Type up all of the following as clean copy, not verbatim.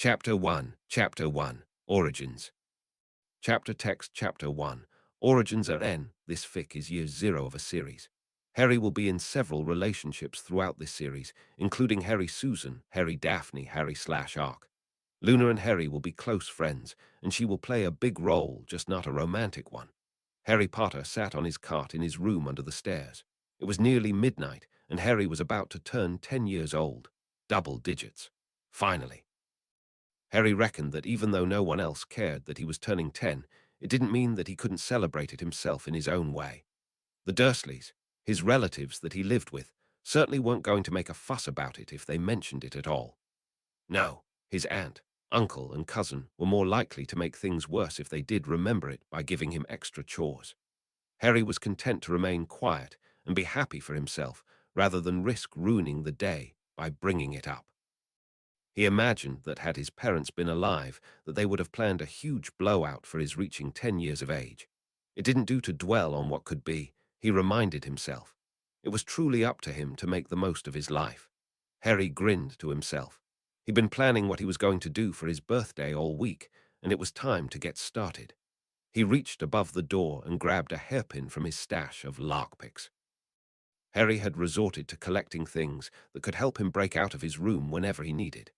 Chapter 1 Origins. Chapter text Chapter 1 Origins are N. This fic is year 0 of a series. Harry will be in several relationships throughout this series, including Harry Susan, Harry Daphne, Harry/Ark. Luna and Harry will be close friends, and she will play a big role, just not a romantic one. Harry Potter sat on his cot in his room under the stairs. It was nearly midnight, and Harry was about to turn 10 years old. Double digits. Finally. Harry reckoned that even though no one else cared that he was turning 10, it didn't mean that he couldn't celebrate it himself in his own way. The Dursleys, his relatives that he lived with, certainly weren't going to make a fuss about it if they mentioned it at all. No, his aunt, uncle, and cousin were more likely to make things worse if they did remember it by giving him extra chores. Harry was content to remain quiet and be happy for himself rather than risk ruining the day by bringing it up. He imagined that had his parents been alive, that they would have planned a huge blowout for his reaching 10 years of age. It didn't do to dwell on what could be, he reminded himself. It was truly up to him to make the most of his life. Harry grinned to himself. He'd been planning what he was going to do for his birthday all week, and it was time to get started. He reached above the door and grabbed a hairpin from his stash of lockpicks. Harry had resorted to collecting things that could help him break out of his room whenever he needed.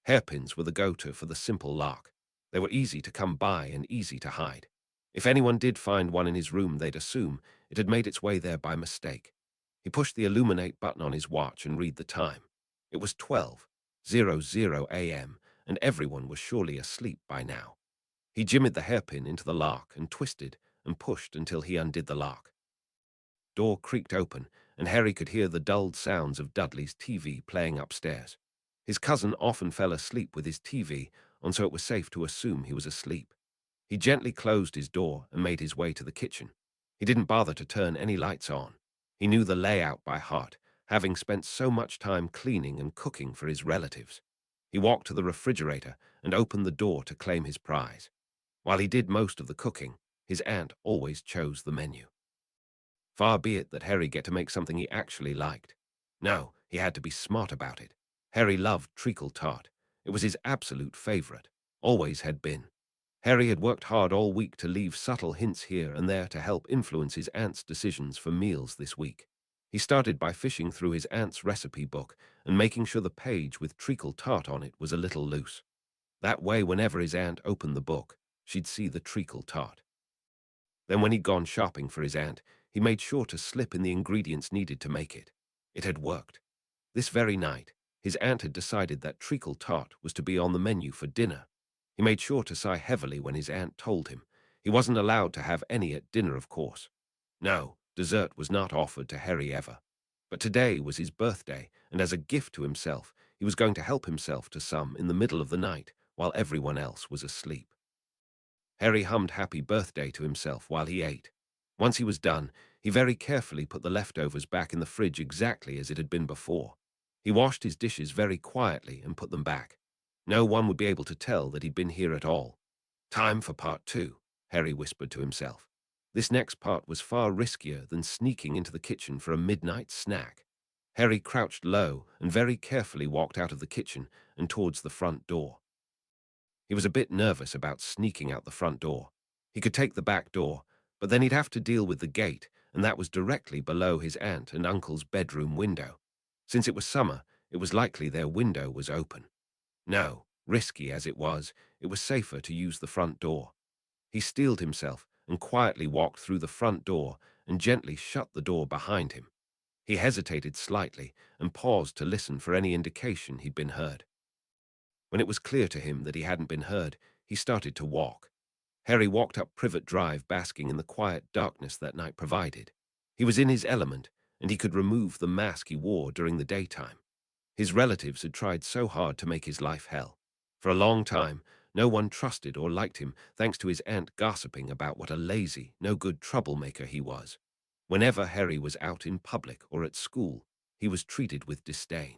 Hairpins were the go-to for the simple lock. They were easy to come by and easy to hide. If anyone did find one in his room, they'd assume it had made its way there by mistake. He pushed the illuminate button on his watch and read the time. It was 12:00 a.m., and everyone was surely asleep by now. He jimmied the hairpin into the lock and twisted and pushed until he undid the lock. Door creaked open, and Harry could hear the dulled sounds of Dudley's TV playing upstairs. His cousin often fell asleep with his TV on, so it was safe to assume he was asleep. He gently closed his door and made his way to the kitchen. He didn't bother to turn any lights on. He knew the layout by heart, having spent so much time cleaning and cooking for his relatives. He walked to the refrigerator and opened the door to claim his prize. While he did most of the cooking, his aunt always chose the menu. Far be it that Harry get to make something he actually liked. No, he had to be smart about it. Harry loved treacle tart. It was his absolute favorite. Always had been. Harry had worked hard all week to leave subtle hints here and there to help influence his aunt's decisions for meals this week. He started by fishing through his aunt's recipe book and making sure the page with treacle tart on it was a little loose. That way, whenever his aunt opened the book, she'd see the treacle tart. Then when he'd gone shopping for his aunt, he made sure to slip in the ingredients needed to make it. It had worked. This very night, his aunt had decided that treacle tart was to be on the menu for dinner. He made sure to sigh heavily when his aunt told him. He wasn't allowed to have any at dinner, of course. No, dessert was not offered to Harry ever. But today was his birthday, and as a gift to himself, he was going to help himself to some in the middle of the night while everyone else was asleep. Harry hummed happy birthday to himself while he ate. Once he was done, he very carefully put the leftovers back in the fridge exactly as it had been before. He washed his dishes very quietly and put them back. No one would be able to tell that he'd been here at all. Time for part 2, Harry whispered to himself. This next part was far riskier than sneaking into the kitchen for a midnight snack. Harry crouched low and very carefully walked out of the kitchen and towards the front door. He was a bit nervous about sneaking out the front door. He could take the back door, but then he'd have to deal with the gate, and that was directly below his aunt and uncle's bedroom window. Since it was summer, it was likely their window was open. No, risky as it was safer to use the front door. He steeled himself and quietly walked through the front door and gently shut the door behind him. He hesitated slightly and paused to listen for any indication he'd been heard. When it was clear to him that he hadn't been heard, he started to walk. Harry walked up Privet Drive, basking in the quiet darkness that night provided. He was in his element, and he could remove the mask he wore during the daytime. His relatives had tried so hard to make his life hell. For a long time, no one trusted or liked him, thanks to his aunt gossiping about what a lazy, no-good troublemaker he was. Whenever Harry was out in public or at school, he was treated with disdain.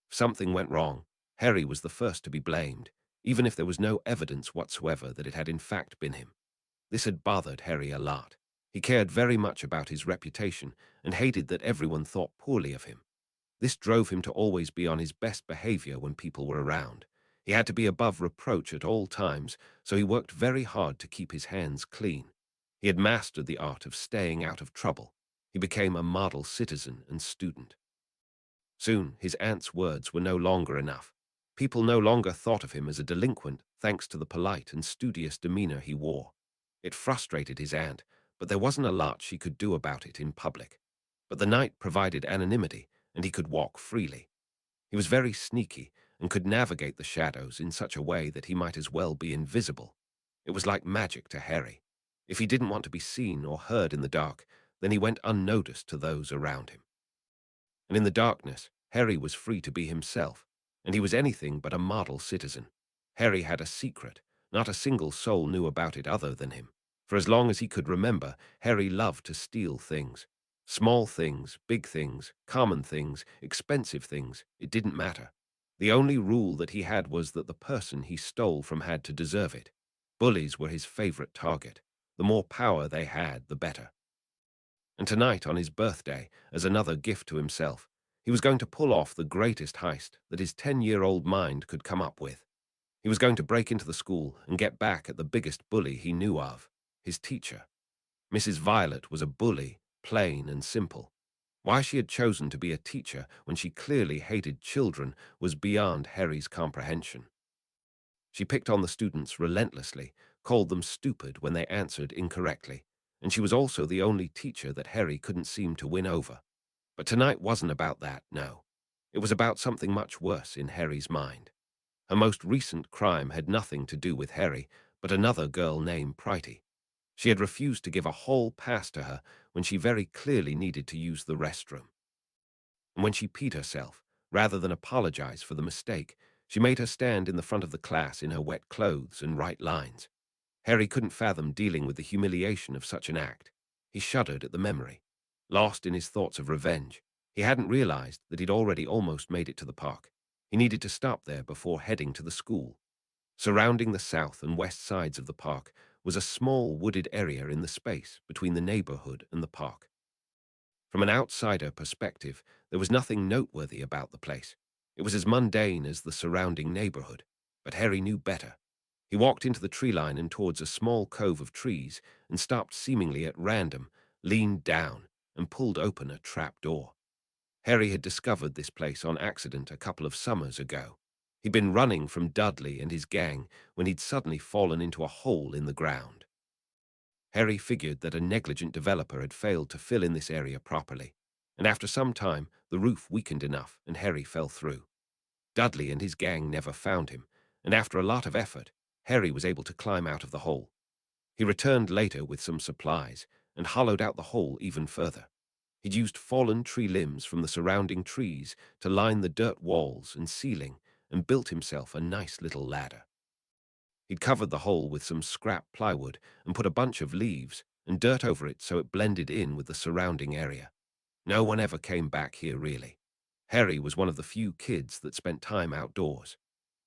If something went wrong, Harry was the first to be blamed, even if there was no evidence whatsoever that it had in fact been him. This had bothered Harry a lot. He cared very much about his reputation and hated that everyone thought poorly of him. This drove him to always be on his best behavior when people were around. He had to be above reproach at all times, so he worked very hard to keep his hands clean. He had mastered the art of staying out of trouble. He became a model citizen and student. Soon, his aunt's words were no longer enough. People no longer thought of him as a delinquent, thanks to the polite and studious demeanor he wore. It frustrated his aunt, but there wasn't a lot she could do about it in public. But the night provided anonymity, and he could walk freely. He was very sneaky and could navigate the shadows in such a way that he might as well be invisible. It was like magic to Harry. If he didn't want to be seen or heard in the dark, then he went unnoticed to those around him. And in the darkness, Harry was free to be himself, and he was anything but a model citizen. Harry had a secret. Not a single soul knew about it other than him. For as long as he could remember, Harry loved to steal things. Small things, big things, common things, expensive things, it didn't matter. The only rule that he had was that the person he stole from had to deserve it. Bullies were his favorite target. The more power they had, the better. And tonight, on his birthday, as another gift to himself, he was going to pull off the greatest heist that his 10-year-old mind could come up with. He was going to break into the school and get back at the biggest bully he knew of, his teacher. Mrs. Violet was a bully, plain and simple. Why she had chosen to be a teacher when she clearly hated children was beyond Harry's comprehension. She picked on the students relentlessly, called them stupid when they answered incorrectly, and she was also the only teacher that Harry couldn't seem to win over. But tonight wasn't about that, no. It was about something much worse in Harry's mind. Her most recent crime had nothing to do with Harry, but another girl named Privet. She had refused to give a hall pass to her when she very clearly needed to use the restroom. And when she peed herself, rather than apologize for the mistake, she made her stand in the front of the class in her wet clothes and write lines. Harry couldn't fathom dealing with the humiliation of such an act. He shuddered at the memory. Lost in his thoughts of revenge, he hadn't realized that he'd already almost made it to the park. He needed to stop there before heading to the school. Surrounding the south and west sides of the park was a small wooded area in the space between the neighborhood and the park. From an outsider perspective, there was nothing noteworthy about the place. It was as mundane as the surrounding neighborhood, but Harry knew better. He walked into the tree line and towards a small cove of trees and stopped seemingly at random, leaned down, and pulled open a trap door. Harry had discovered this place on accident a couple of summers ago. He'd been running from Dudley and his gang when he'd suddenly fallen into a hole in the ground. Harry figured that a negligent developer had failed to fill in this area properly, and after some time, the roof weakened enough and Harry fell through. Dudley and his gang never found him, and after a lot of effort, Harry was able to climb out of the hole. He returned later with some supplies and hollowed out the hole even further. He'd used fallen tree limbs from the surrounding trees to line the dirt walls and ceiling and built himself a nice little ladder. He'd covered the hole with some scrap plywood and put a bunch of leaves and dirt over it so it blended in with the surrounding area. No one ever came back here, really. Harry was one of the few kids that spent time outdoors.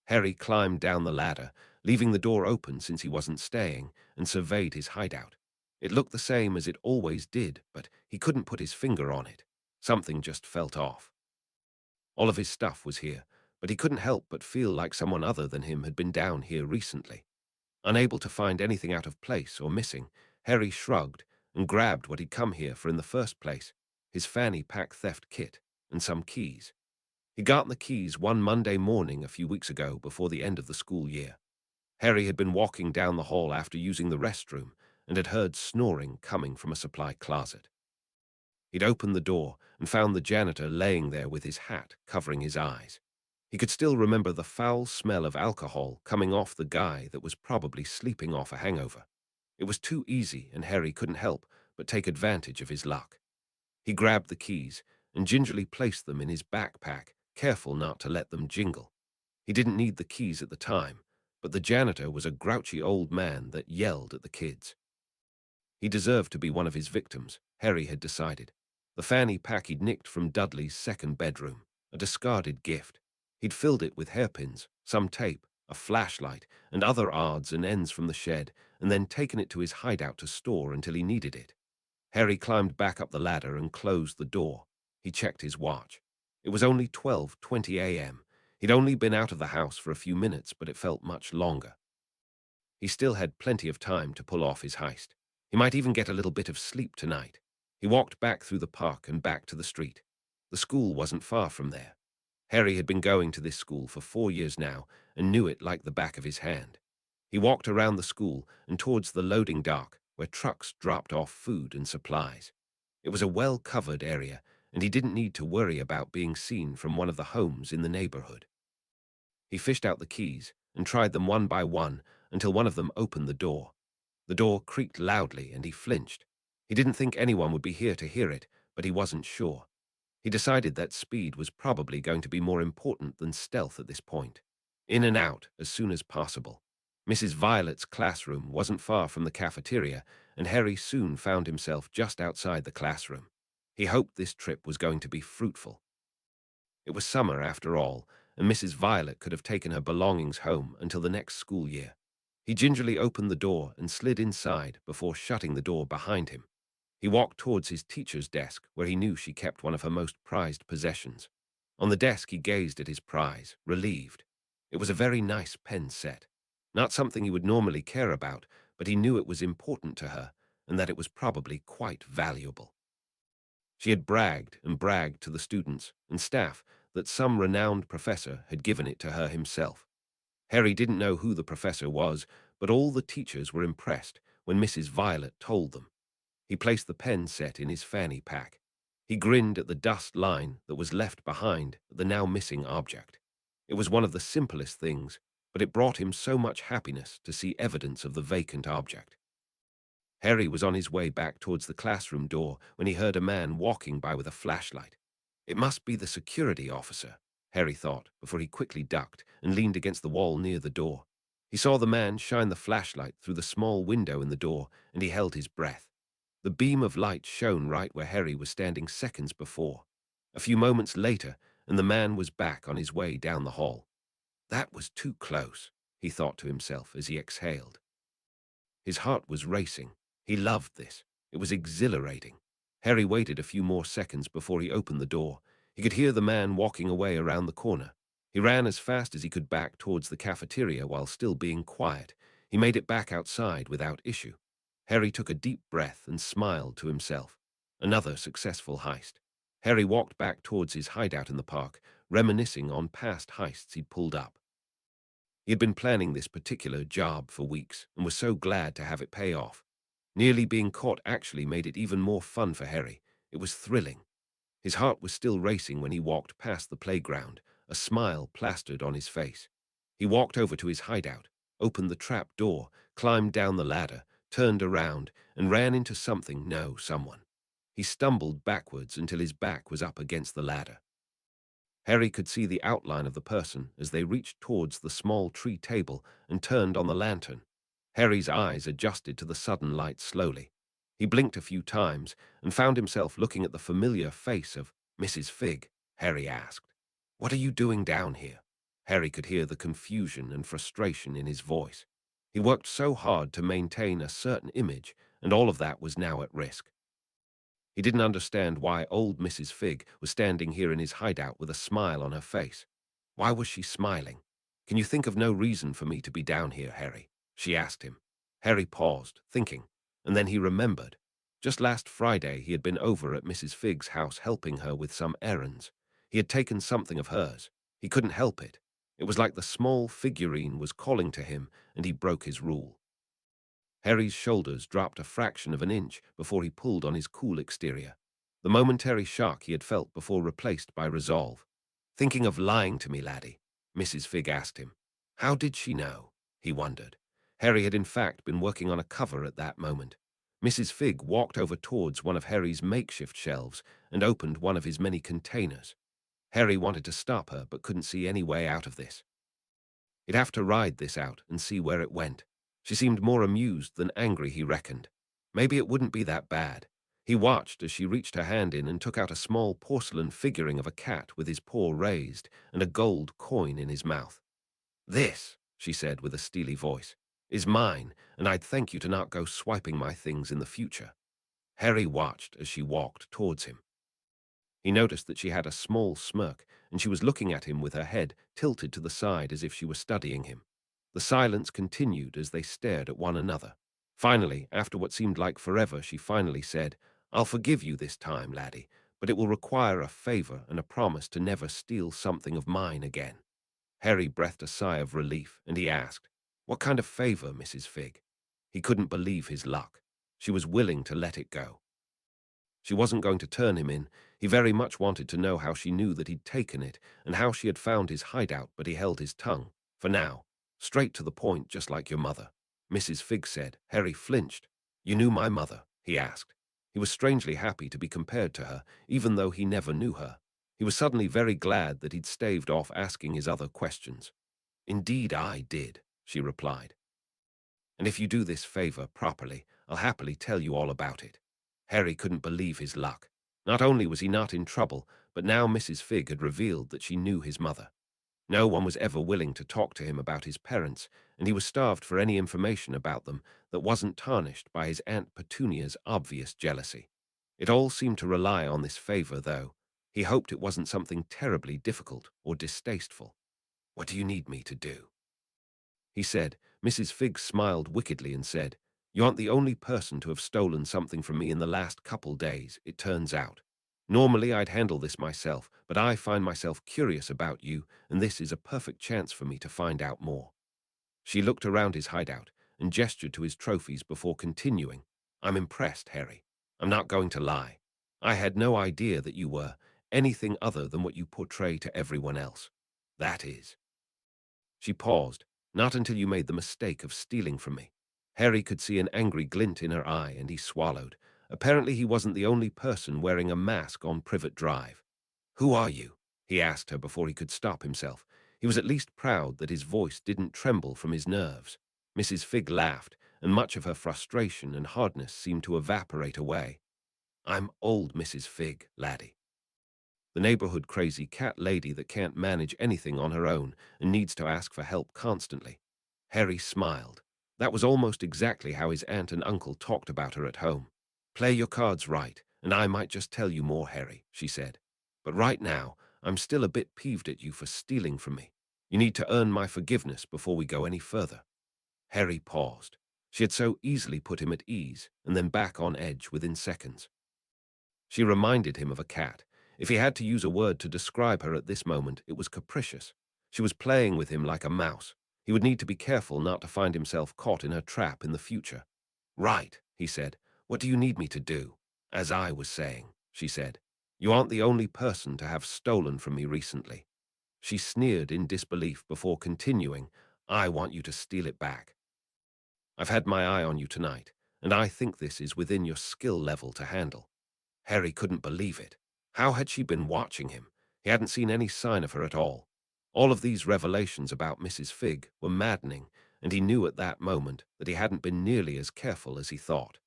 Harry climbed down the ladder, leaving the door open since he wasn't staying, and surveyed his hideout. It looked the same as it always did, but he couldn't put his finger on it. Something just felt off. All of his stuff was here, but he couldn't help but feel like someone other than him had been down here recently. Unable to find anything out of place or missing, Harry shrugged and grabbed what he'd come here for in the first place, his fanny pack theft kit and some keys. He got the keys one Monday morning a few weeks ago before the end of the school year. Harry had been walking down the hall after using the restroom and had heard snoring coming from a supply closet. He'd opened the door and found the janitor laying there with his hat covering his eyes. He could still remember the foul smell of alcohol coming off the guy that was probably sleeping off a hangover. It was too easy, and Harry couldn't help but take advantage of his luck. He grabbed the keys and gingerly placed them in his backpack, careful not to let them jingle. He didn't need the keys at the time, but the janitor was a grouchy old man that yelled at the kids. He deserved to be one of his victims, Harry had decided. The fanny pack he'd nicked from Dudley's second bedroom, a discarded gift. He'd filled it with hairpins, some tape, a flashlight, and other odds and ends from the shed, and then taken it to his hideout to store until he needed it. Harry climbed back up the ladder and closed the door. He checked his watch. It was only 12:20 a.m. He'd only been out of the house for a few minutes, but it felt much longer. He still had plenty of time to pull off his heist. He might even get a little bit of sleep tonight. He walked back through the park and back to the street. The school wasn't far from there. Harry had been going to this school for 4 years now and knew it like the back of his hand. He walked around the school and towards the loading dock where trucks dropped off food and supplies. It was a well-covered area, and he didn't need to worry about being seen from one of the homes in the neighborhood. He fished out the keys and tried them one by one until one of them opened the door. The door creaked loudly and he flinched. He didn't think anyone would be here to hear it, but he wasn't sure. He decided that speed was probably going to be more important than stealth at this point. In and out as soon as possible. Mrs. Violet's classroom wasn't far from the cafeteria, and Harry soon found himself just outside the classroom. He hoped this trip was going to be fruitful. It was summer after all, and Mrs. Violet could have taken her belongings home until the next school year. He gingerly opened the door and slid inside before shutting the door behind him. He walked towards his teacher's desk, where he knew she kept one of her most prized possessions. On the desk he gazed at his prize, relieved. It was a very nice pen set. Not something he would normally care about, but he knew it was important to her, and that it was probably quite valuable. She had bragged and bragged to the students and staff that some renowned professor had given it to her himself. Harry didn't know who the professor was, but all the teachers were impressed when Mrs. Violet told them. He placed the pen set in his fanny pack. He grinned at the dust line that was left behind the now missing object. It was one of the simplest things, but it brought him so much happiness to see evidence of the vacant object. Harry was on his way back towards the classroom door when he heard a man walking by with a flashlight. It must be the security officer, Harry thought, before he quickly ducked and leaned against the wall near the door. He saw the man shine the flashlight through the small window in the door, and he held his breath. The beam of light shone right where Harry was standing seconds before. A few moments later, and the man was back on his way down the hall. That was too close, he thought to himself as he exhaled. His heart was racing. He loved this. It was exhilarating. Harry waited a few more seconds before he opened the door. He could hear the man walking away around the corner. He ran as fast as he could back towards the cafeteria while still being quiet. He made it back outside without issue. Harry took a deep breath and smiled to himself. Another successful heist. Harry walked back towards his hideout in the park, reminiscing on past heists he'd pulled up. He had been planning this particular job for weeks and was so glad to have it pay off. Nearly being caught actually made it even more fun for Harry. It was thrilling. His heart was still racing when he walked past the playground, a smile plastered on his face. He walked over to his hideout, opened the trap door, climbed down the ladder, turned around, and ran into someone. He stumbled backwards until his back was up against the ladder. Harry could see the outline of the person as they reached towards the small tree table and turned on the lantern. Harry's eyes adjusted to the sudden light slowly. He blinked a few times and found himself looking at the familiar face of Mrs. Figg. Harry asked, "What are you doing down here?" Harry could hear the confusion and frustration in his voice. He worked so hard to maintain a certain image, and all of that was now at risk. He didn't understand why old Mrs. Figg was standing here in his hideout with a smile on her face. Why was she smiling? "Can you think of no reason for me to be down here, Harry?" she asked him. Harry paused, thinking, and then he remembered. Just last Friday he had been over at Mrs. Figg's house helping her with some errands. He had taken something of hers. He couldn't help it. It was like the small figurine was calling to him, and he broke his rule. Harry's shoulders dropped a fraction of an inch before he pulled on his cool exterior. The momentary shock he had felt before replaced by resolve. "Thinking of lying to me, laddie?" Mrs. Figg asked him. How did she know? He wondered. Harry had in fact been working on a cover at that moment. Mrs. Figg walked over towards one of Harry's makeshift shelves and opened one of his many containers. Harry wanted to stop her but couldn't see any way out of this. He'd have to ride this out and see where it went. She seemed more amused than angry, he reckoned. Maybe it wouldn't be that bad. He watched as she reached her hand in and took out a small porcelain figuring of a cat with his paw raised and a gold coin in his mouth. "This," she said with a steely voice, "is mine, and I'd thank you to not go swiping my things in the future." Harry watched as she walked towards him. He noticed that she had a small smirk, and she was looking at him with her head tilted to the side as if she were studying him. The silence continued as they stared at one another. Finally, after what seemed like forever, she finally said, "I'll forgive you this time, laddie, but it will require a favor and a promise to never steal something of mine again." Harry breathed a sigh of relief, and he asked, "What kind of favor, Mrs. Figg?" He couldn't believe his luck. She was willing to let it go. She wasn't going to turn him in. He very much wanted to know how she knew that he'd taken it and how she had found his hideout, but he held his tongue. For now, straight to the point, just like your mother, Mrs. Figg said. Harry flinched. "You knew my mother?" he asked. He was strangely happy to be compared to her, even though he never knew her. He was suddenly very glad that he'd staved off asking his other questions. "Indeed I did," she replied. "And if you do this favor properly, I'll happily tell you all about it." Harry couldn't believe his luck. Not only was he not in trouble, but now Mrs. Figg had revealed that she knew his mother. No one was ever willing to talk to him about his parents, and he was starved for any information about them that wasn't tarnished by his Aunt Petunia's obvious jealousy. It all seemed to rely on this favor, though. He hoped it wasn't something terribly difficult or distasteful. "What do you need me to do?" he said. Mrs. Figg smiled wickedly and said, "You aren't the only person to have stolen something from me in the last couple days, it turns out. Normally I'd handle this myself, but I find myself curious about you, and this is a perfect chance for me to find out more." She looked around his hideout and gestured to his trophies before continuing, "I'm impressed, Harry. I'm not going to lie. I had no idea that you were anything other than what you portray to everyone else. That is." She paused. "Not until you made the mistake of stealing from me." Harry could see an angry glint in her eye, and he swallowed. Apparently he wasn't the only person wearing a mask on Privet Drive. "Who are you?" he asked her before he could stop himself. He was at least proud that his voice didn't tremble from his nerves. Mrs. Figg laughed, and much of her frustration and hardness seemed to evaporate away. "I'm old Mrs. Figg, laddie. The neighborhood crazy cat lady that can't manage anything on her own and needs to ask for help constantly." Harry smiled. That was almost exactly how his aunt and uncle talked about her at home. "Play your cards right, and I might just tell you more, Harry," she said. "But right now, I'm still a bit peeved at you for stealing from me. You need to earn my forgiveness before we go any further." Harry paused. She had so easily put him at ease and then back on edge within seconds. She reminded him of a cat. If he had to use a word to describe her at this moment, it was capricious. She was playing with him like a mouse. He would need to be careful not to find himself caught in her trap in the future. "Right," he said. "What do you need me to do?" "As I was saying," she said, "you aren't the only person to have stolen from me recently." She sneered in disbelief before continuing, "I want you to steal it back. I've had my eye on you tonight, and I think this is within your skill level to handle." Harry couldn't believe it. How had she been watching him? He hadn't seen any sign of her at all. All of these revelations about Mrs. Figg were maddening, and he knew at that moment that he hadn't been nearly as careful as he thought.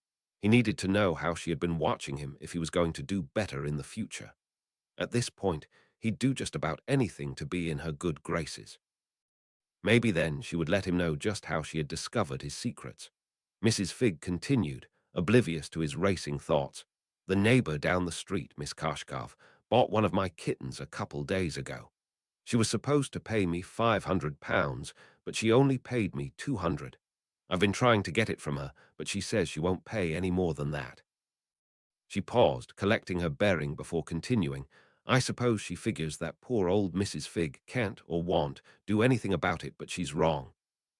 He needed to know how she had been watching him if he was going to do better in the future. At this point, he'd do just about anything to be in her good graces. Maybe then she would let him know just how she had discovered his secrets. Mrs. Figg continued, oblivious to his racing thoughts. "The neighbor down the street, Miss Kashkov, bought one of my kittens a couple days ago. She was supposed to pay me £500, but she only paid me 200. I've been trying to get it from her, but she says she won't pay any more than that." She paused, collecting her bearing before continuing. "I suppose she figures that poor old Mrs. Figg can't or won't do anything about it, but she's wrong."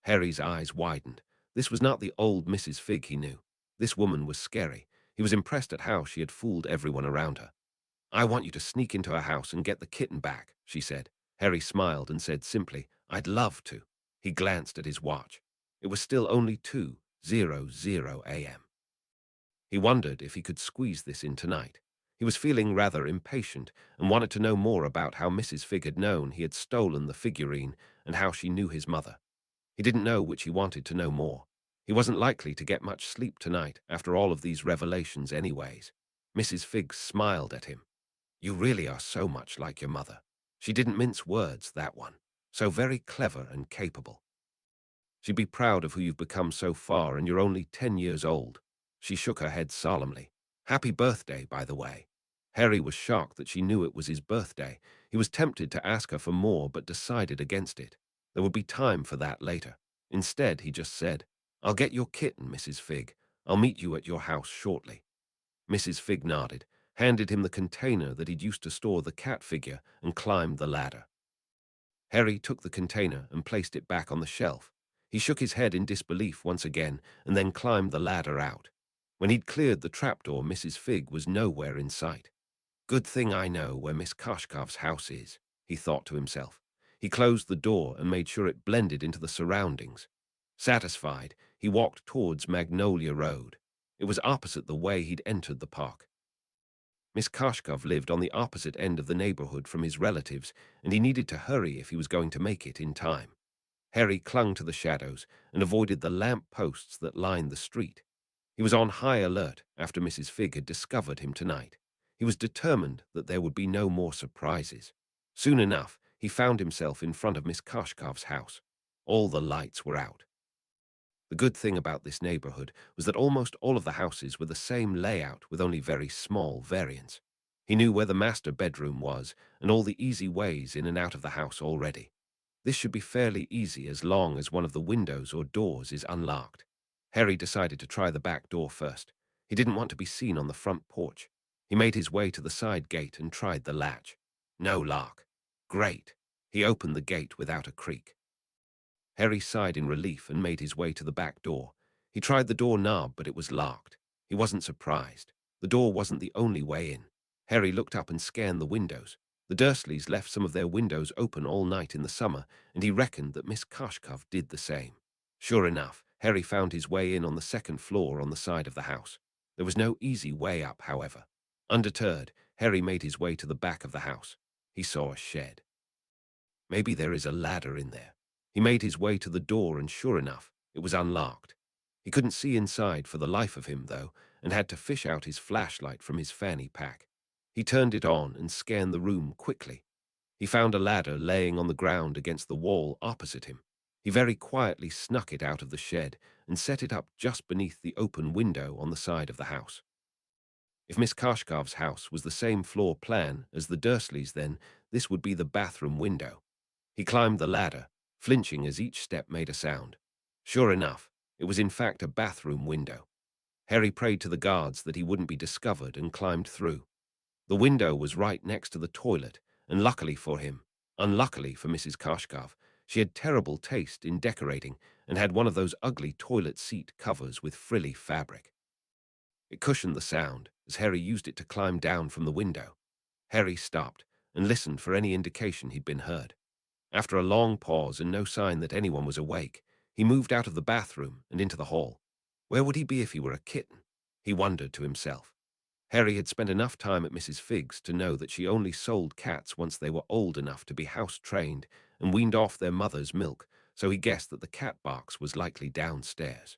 Harry's eyes widened. This was not the old Mrs. Figg he knew. This woman was scary. He was impressed at how she had fooled everyone around her. "I want you to sneak into her house and get the kitten back," she said. Harry smiled and said simply, "I'd love to." He glanced at his watch. It was still only 2:00 a.m. He wondered if he could squeeze this in tonight. He was feeling rather impatient and wanted to know more about how Mrs. Figg had known he had stolen the figurine and how she knew his mother. He didn't know which he wanted to know more. He wasn't likely to get much sleep tonight after all of these revelations anyways. Mrs. Figg smiled at him. "You really are so much like your mother." She didn't mince words, that one. "So very clever and capable. She'd be proud of who you've become so far, and you're only 10 years old." She shook her head solemnly. "Happy birthday, by the way." Harry was shocked that she knew it was his birthday. He was tempted to ask her for more, but decided against it. There would be time for that later. Instead, he just said, "I'll get your kitten, Mrs. Figg. I'll meet you at your house shortly." Mrs. Figg nodded, handed him the container that he'd used to store the cat figure, and climbed the ladder. Harry took the container and placed it back on the shelf. He shook his head in disbelief once again and then climbed the ladder out. When he'd cleared the trapdoor, Mrs. Figg was nowhere in sight. Good thing I know where Miss Koshkov's house is, he thought to himself. He closed the door and made sure it blended into the surroundings. Satisfied, he walked towards Magnolia Road. It was opposite the way he'd entered the park. Miss Koshkov lived on the opposite end of the neighborhood from his relatives, and he needed to hurry if he was going to make it in time. Harry clung to the shadows and avoided the lamp posts that lined the street. He was on high alert after Mrs. Figg had discovered him tonight. He was determined that there would be no more surprises. Soon enough, he found himself in front of Miss Koshkov's house. All the lights were out. The good thing about this neighborhood was that almost all of the houses were the same layout with only very small variants. He knew where the master bedroom was and all the easy ways in and out of the house already. This should be fairly easy as long as one of the windows or doors is unlocked. Harry decided to try the back door first. He didn't want to be seen on the front porch. He made his way to the side gate and tried the latch. No lock. Great. He opened the gate without a creak. Harry sighed in relief and made his way to the back door. He tried the door knob, but it was locked. He wasn't surprised. The door wasn't the only way in. Harry looked up and scanned the windows. The Dursleys left some of their windows open all night in the summer, and he reckoned that Miss Koshkov did the same. Sure enough, Harry found his way in on the second floor on the side of the house. There was no easy way up, however. Undeterred, Harry made his way to the back of the house. He saw a shed. Maybe there is a ladder in there. He made his way to the door, and sure enough, it was unlocked. He couldn't see inside for the life of him, though, and had to fish out his flashlight from his fanny pack. He turned it on and scanned the room quickly. He found a ladder laying on the ground against the wall opposite him. He very quietly snuck it out of the shed and set it up just beneath the open window on the side of the house. If Miss Koshkov's house was the same floor plan as the Dursleys, then this would be the bathroom window. He climbed the ladder, flinching as each step made a sound. Sure enough, it was in fact a bathroom window. Harry prayed to the guards that he wouldn't be discovered and climbed through. The window was right next to the toilet, and luckily for him, unluckily for Mrs. Koshkov, she had terrible taste in decorating and had one of those ugly toilet seat covers with frilly fabric. It cushioned the sound as Harry used it to climb down from the window. Harry stopped and listened for any indication he'd been heard. After a long pause and no sign that anyone was awake, he moved out of the bathroom and into the hall. Where would he be if he were a kitten? He wondered to himself. Harry had spent enough time at Mrs. Figg's to know that she only sold cats once they were old enough to be house-trained and weaned off their mother's milk, so he guessed that the cat box was likely downstairs,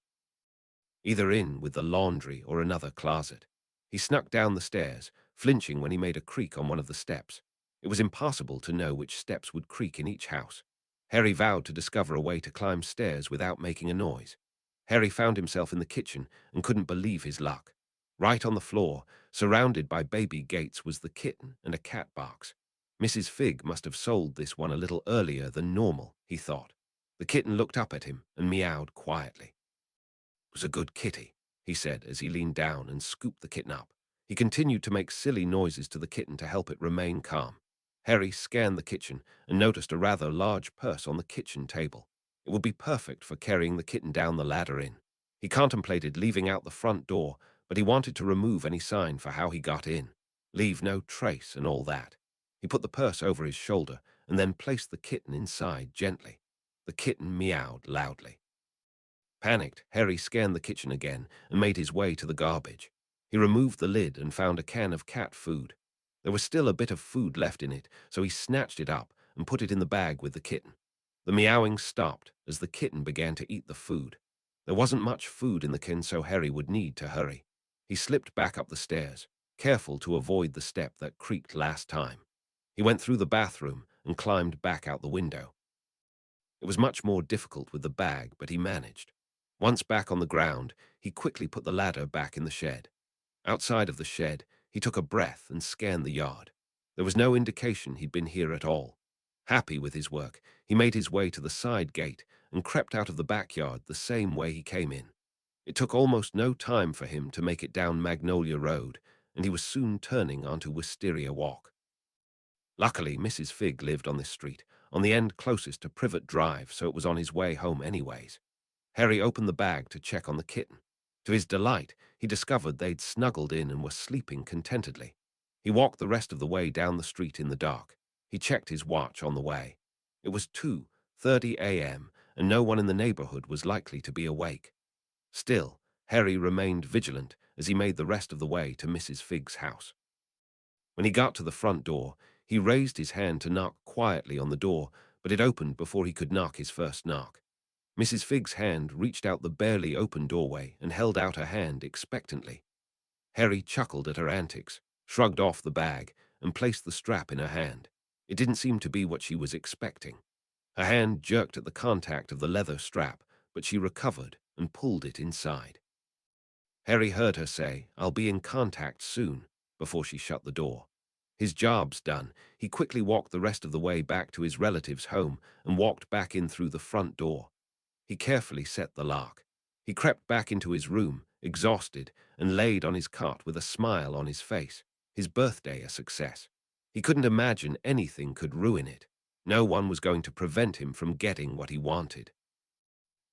either in with the laundry or another closet. He snuck down the stairs, flinching when he made a creak on one of the steps. It was impossible to know which steps would creak in each house. Harry vowed to discover a way to climb stairs without making a noise. Harry found himself in the kitchen and couldn't believe his luck. Right on the floor, surrounded by baby gates, was the kitten and a cat box. Mrs. Figg must have sold this one a little earlier than normal, he thought. The kitten looked up at him and meowed quietly. "It was a good kitty," he said as he leaned down and scooped the kitten up. He continued to make silly noises to the kitten to help it remain calm. Harry scanned the kitchen and noticed a rather large purse on the kitchen table. It would be perfect for carrying the kitten down the ladder in. He contemplated leaving out the front door, but he wanted to remove any sign for how he got in. Leave no trace and all that. He put the purse over his shoulder and then placed the kitten inside gently. The kitten meowed loudly. Panicked, Harry scanned the kitchen again and made his way to the garbage. He removed the lid and found a can of cat food. There was still a bit of food left in it, so he snatched it up and put it in the bag with the kitten. The meowing stopped as the kitten began to eat the food. There wasn't much food in the can, so Harry would need to hurry. He slipped back up the stairs, careful to avoid the step that creaked last time. He went through the bathroom and climbed back out the window. It was much more difficult with the bag, but he managed. Once back on the ground, he quickly put the ladder back in the shed. Outside of the shed, He took a breath and scanned the yard. There was no indication he'd been here at all. Happy with his work, he made his way to the side gate and crept out of the backyard the same way he came in. It took almost no time for him to make it down Magnolia Road, and he was soon turning onto Wisteria Walk. Luckily, Mrs. Figg lived on this street, on the end closest to Privet Drive, so it was on his way home anyways. Harry opened the bag to check on the kitten. To his delight, he discovered they'd snuggled in and were sleeping contentedly. He walked the rest of the way down the street in the dark. He checked his watch on the way. It was 2:30 a.m., and no one in the neighborhood was likely to be awake. Still, Harry remained vigilant as he made the rest of the way to Mrs. Figg's house. When he got to the front door, he raised his hand to knock quietly on the door, but it opened before he could knock his first knock. Mrs. Figg's hand reached out the barely open doorway and held out her hand expectantly. Harry chuckled at her antics, shrugged off the bag, and placed the strap in her hand. It didn't seem to be what she was expecting. Her hand jerked at the contact of the leather strap, but she recovered and pulled it inside. Harry heard her say, "I'll be in contact soon," before she shut the door. His job's done. He quickly walked the rest of the way back to his relative's home and walked back in through the front door. He carefully set the lock. He crept back into his room, exhausted, and laid on his cot with a smile on his face. His birthday a success. He couldn't imagine anything could ruin it. No one was going to prevent him from getting what he wanted.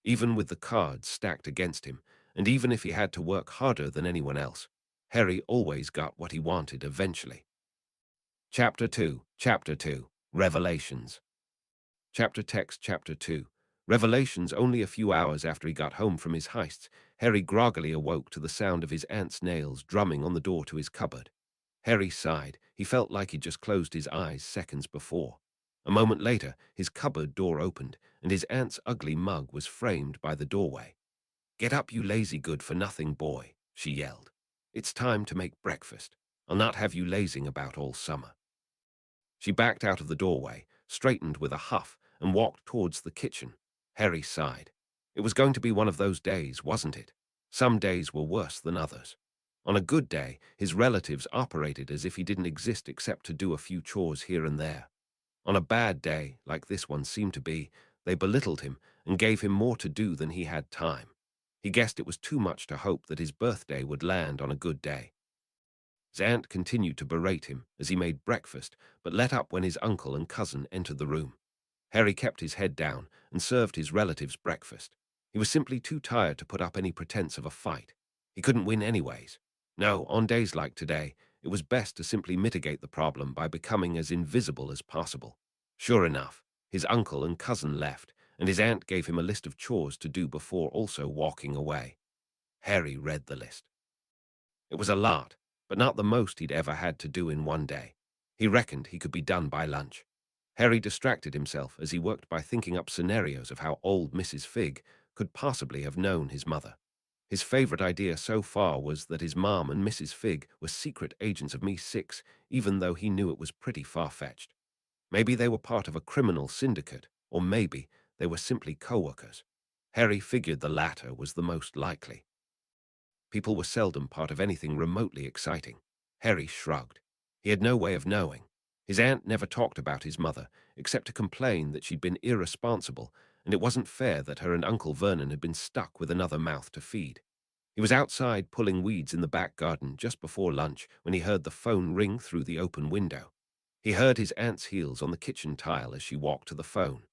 Even with the cards stacked against him, and even if he had to work harder than anyone else, Harry always got what he wanted eventually. Chapter 2, Revelations. Chapter 2. Revelations. Only a few hours after he got home from his heists, Harry groggily awoke to the sound of his aunt's nails drumming on the door to his cupboard. Harry sighed. He felt like he'd just closed his eyes seconds before. A moment later, his cupboard door opened, and his aunt's ugly mug was framed by the doorway. "Get up, you lazy good-for-nothing boy," she yelled. "It's time to make breakfast. I'll not have you lazing about all summer." She backed out of the doorway, straightened with a huff, and walked towards the kitchen. Harry sighed. It was going to be one of those days, wasn't it? Some days were worse than others. On a good day, his relatives operated as if he didn't exist except to do a few chores here and there. On a bad day, like this one seemed to be, they belittled him and gave him more to do than he had time. He guessed it was too much to hope that his birthday would land on a good day. His aunt continued to berate him as he made breakfast, but let up when his uncle and cousin entered the room. Harry kept his head down and served his relatives breakfast. He was simply too tired to put up any pretense of a fight. He couldn't win anyways. No, on days like today, it was best to simply mitigate the problem by becoming as invisible as possible. Sure enough, his uncle and cousin left, and his aunt gave him a list of chores to do before also walking away. Harry read the list. It was a lot, but not the most he'd ever had to do in one day. He reckoned he could be done by lunch. Harry distracted himself as he worked by thinking up scenarios of how old Mrs. Figg could possibly have known his mother. His favorite idea so far was that his mom and Mrs. Figg were secret agents of Me-6, even though he knew it was pretty far-fetched. Maybe they were part of a criminal syndicate, or maybe they were simply co-workers. Harry figured the latter was the most likely. People were seldom part of anything remotely exciting. Harry shrugged. He had no way of knowing. His aunt never talked about his mother, except to complain that she'd been irresponsible, and it wasn't fair that her and Uncle Vernon had been stuck with another mouth to feed. He was outside pulling weeds in the back garden just before lunch when he heard the phone ring through the open window. He heard his aunt's heels on the kitchen tile as she walked to the phone.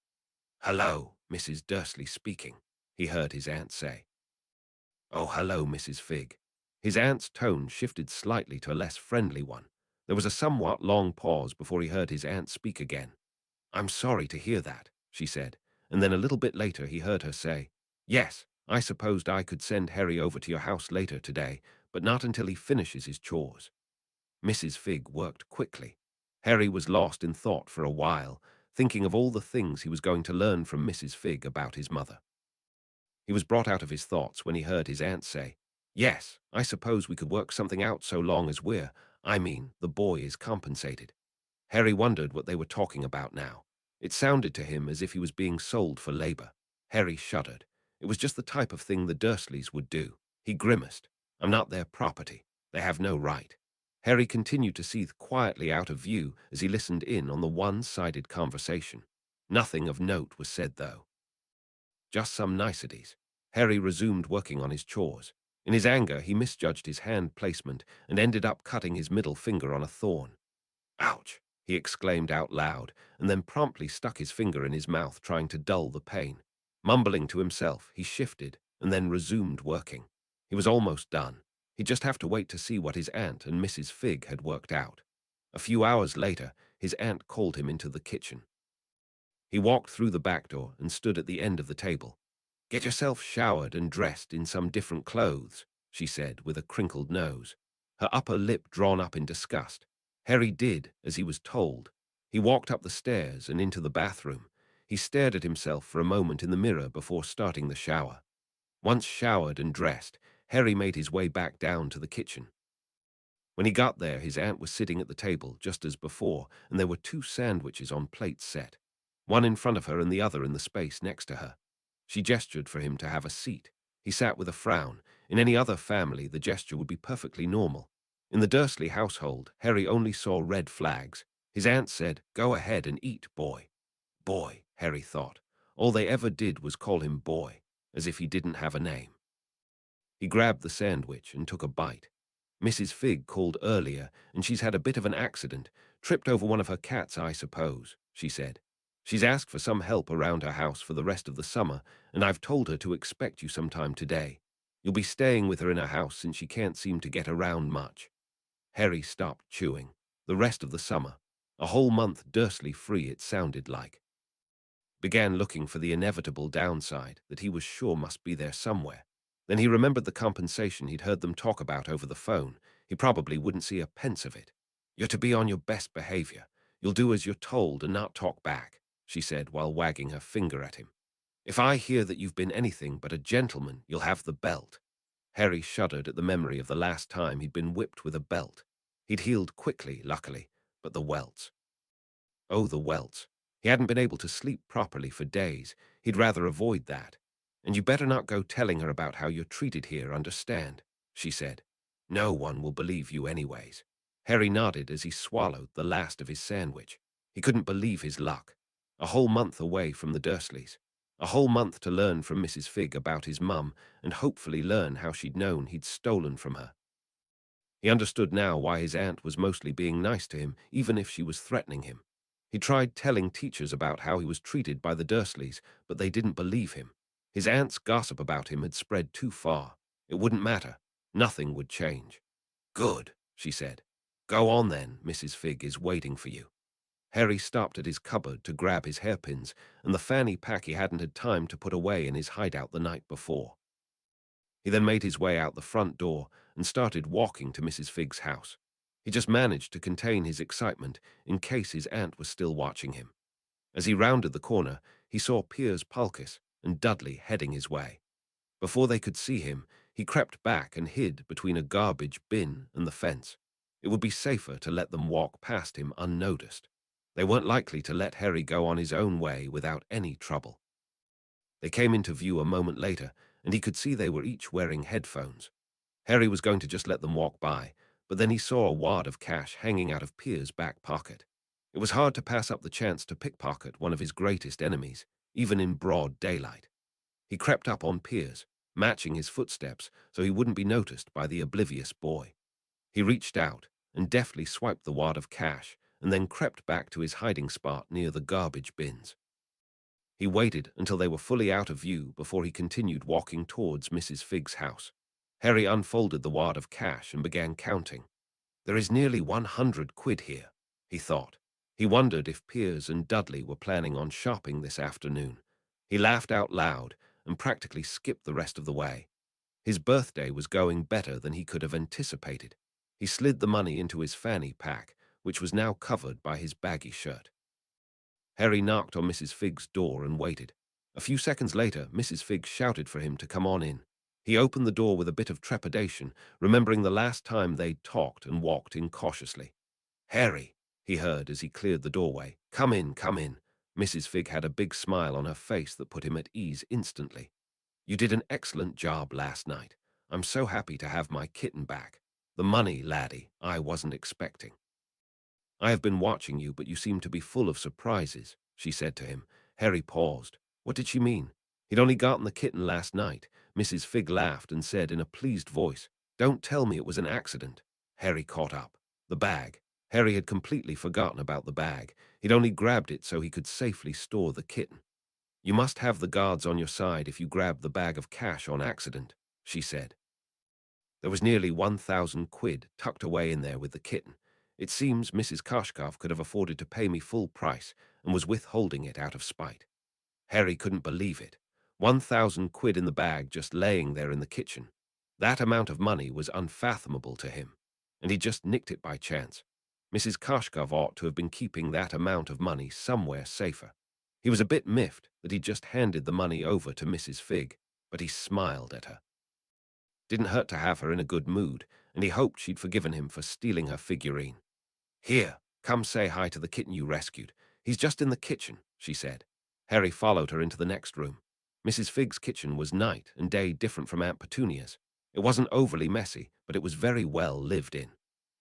"Hello, Mrs. Dursley speaking," he heard his aunt say. "Oh, hello, Mrs. Figg." His aunt's tone shifted slightly to a less friendly one. There was a somewhat long pause before he heard his aunt speak again. "I'm sorry to hear that," she said, and then a little bit later he heard her say, "Yes, I supposed I could send Harry over to your house later today, but not until he finishes his chores." Mrs. Figg worked quickly. Harry was lost in thought for a while, thinking of all the things he was going to learn from Mrs. Figg about his mother. He was brought out of his thoughts when he heard his aunt say, "Yes, I suppose we could work something out so long as the boy is compensated." Harry wondered what they were talking about now. It sounded to him as if he was being sold for labor. Harry shuddered. It was just the type of thing the Dursleys would do. He grimaced. "I'm not their property. They have no right." Harry continued to seethe quietly out of view as he listened in on the one-sided conversation. Nothing of note was said, though. Just some niceties. Harry resumed working on his chores. In his anger, he misjudged his hand placement and ended up cutting his middle finger on a thorn. Ouch! He exclaimed out loud, and then promptly stuck his finger in his mouth, trying to dull the pain. Mumbling to himself, he shifted and then resumed working. He was almost done. He'd just have to wait to see what his aunt and Mrs. Figg had worked out. A few hours later, his aunt called him into the kitchen. He walked through the back door and stood at the end of the table. "Get yourself showered and dressed in some different clothes," she said with a crinkled nose, her upper lip drawn up in disgust. Harry did as he was told. He walked up the stairs and into the bathroom. He stared at himself for a moment in the mirror before starting the shower. Once showered and dressed, Harry made his way back down to the kitchen. When he got there, his aunt was sitting at the table just as before, and there were 2 sandwiches on plates set, one in front of her and the other in the space next to her. She gestured for him to have a seat. He sat with a frown. In any other family, the gesture would be perfectly normal. In the Dursley household, Harry only saw red flags. His aunt said, "Go ahead and eat, boy." Boy, Harry thought. All they ever did was call him boy, as if he didn't have a name. He grabbed the sandwich and took a bite. Mrs. Figg called earlier, and she's had a bit of an accident. Tripped over one of her cats, I suppose, she said. She's asked for some help around her house for the rest of the summer, and I've told her to expect you sometime today. You'll be staying with her in her house since she can't seem to get around much. Harry stopped chewing. The rest of the summer. A whole month Dursley free, it sounded like. Began looking for the inevitable downside that he was sure must be there somewhere. Then he remembered the compensation he'd heard them talk about over the phone. He probably wouldn't see a pence of it. "You're to be on your best behavior. You'll do as you're told and not talk back," she said while wagging her finger at him. "If I hear that you've been anything but a gentleman, you'll have the belt." Harry shuddered at the memory of the last time he'd been whipped with a belt. He'd healed quickly, luckily, but the welts. Oh, the welts. He hadn't been able to sleep properly for days. He'd rather avoid that. "And you better not go telling her about how you're treated here, understand?" she said. "No one will believe you anyways." Harry nodded as he swallowed the last of his sandwich. He couldn't believe his luck. A whole month away from the Dursleys. A whole month to learn from Mrs. Figg about his mum and hopefully learn how she'd known he'd stolen from her. He understood now why his aunt was mostly being nice to him, even if she was threatening him. He tried telling teachers about how he was treated by the Dursleys, but they didn't believe him. His aunt's gossip about him had spread too far. It wouldn't matter. Nothing would change. "Good," she said. "Go on then, Mrs. Figg is waiting for you." Harry stopped at his cupboard to grab his hairpins and the fanny pack he hadn't had time to put away in his hideout the night before. He then made his way out the front door and started walking to Mrs. Figg's house. He just managed to contain his excitement in case his aunt was still watching him. As he rounded the corner, he saw Piers Polkiss and Dudley heading his way. Before they could see him, he crept back and hid between a garbage bin and the fence. It would be safer to let them walk past him unnoticed. They weren't likely to let Harry go on his own way without any trouble. They came into view a moment later, and he could see they were each wearing headphones. Harry was going to just let them walk by, but then he saw a wad of cash hanging out of Piers' back pocket. It was hard to pass up the chance to pickpocket one of his greatest enemies, even in broad daylight. He crept up on Piers, matching his footsteps so he wouldn't be noticed by the oblivious boy. He reached out and deftly swiped the wad of cash and then crept back to his hiding spot near the garbage bins. He waited until they were fully out of view before he continued walking towards Mrs. Figg's house. Harry unfolded the wad of cash and began counting. "There is nearly 100 quid here," he thought. He wondered if Piers and Dudley were planning on shopping this afternoon. He laughed out loud and practically skipped the rest of the way. His birthday was going better than he could have anticipated. He slid the money into his fanny pack, which was now covered by his baggy shirt. Harry knocked on Mrs. Figg's door and waited. A few seconds later, Mrs. Figg shouted for him to come on in. He opened the door with a bit of trepidation, remembering the last time they'd talked, and walked in cautiously. "Harry," he heard as he cleared the doorway. Come in, come in." Mrs. Figg had a big smile on her face that put him at ease instantly. "You did an excellent job last night. I'm so happy to have my kitten back." The money, laddie, I wasn't expecting. I have been watching you, but you seem to be full of surprises, she said to him. Harry paused. What did she mean? He'd only gotten the kitten last night. Mrs. Figg laughed and said in a pleased voice, Don't tell me it was an accident. Harry caught up. The bag. Harry had completely forgotten about the bag. He'd only grabbed it so he could safely store the kitten. You must have the guards on your side if you grabbed the bag of cash on accident, she said. There was nearly 1,000 quid tucked away in there with the kitten. It seems Mrs. Kashkov could have afforded to pay me full price and was withholding it out of spite. Harry couldn't believe it. 1,000 quid in the bag just laying there in the kitchen. That amount of money was unfathomable to him, and he just nicked it by chance. Mrs. Kashkov ought to have been keeping that amount of money somewhere safer. He was a bit miffed that he'd just handed the money over to Mrs. Figg, but he smiled at her. Didn't hurt to have her in a good mood, and he hoped she'd forgiven him for stealing her figurine. Here, come say hi to the kitten you rescued. He's just in the kitchen, she said. Harry followed her into the next room. Mrs. Figg's kitchen was night and day different from Aunt Petunia's. It wasn't overly messy, but it was very well lived in.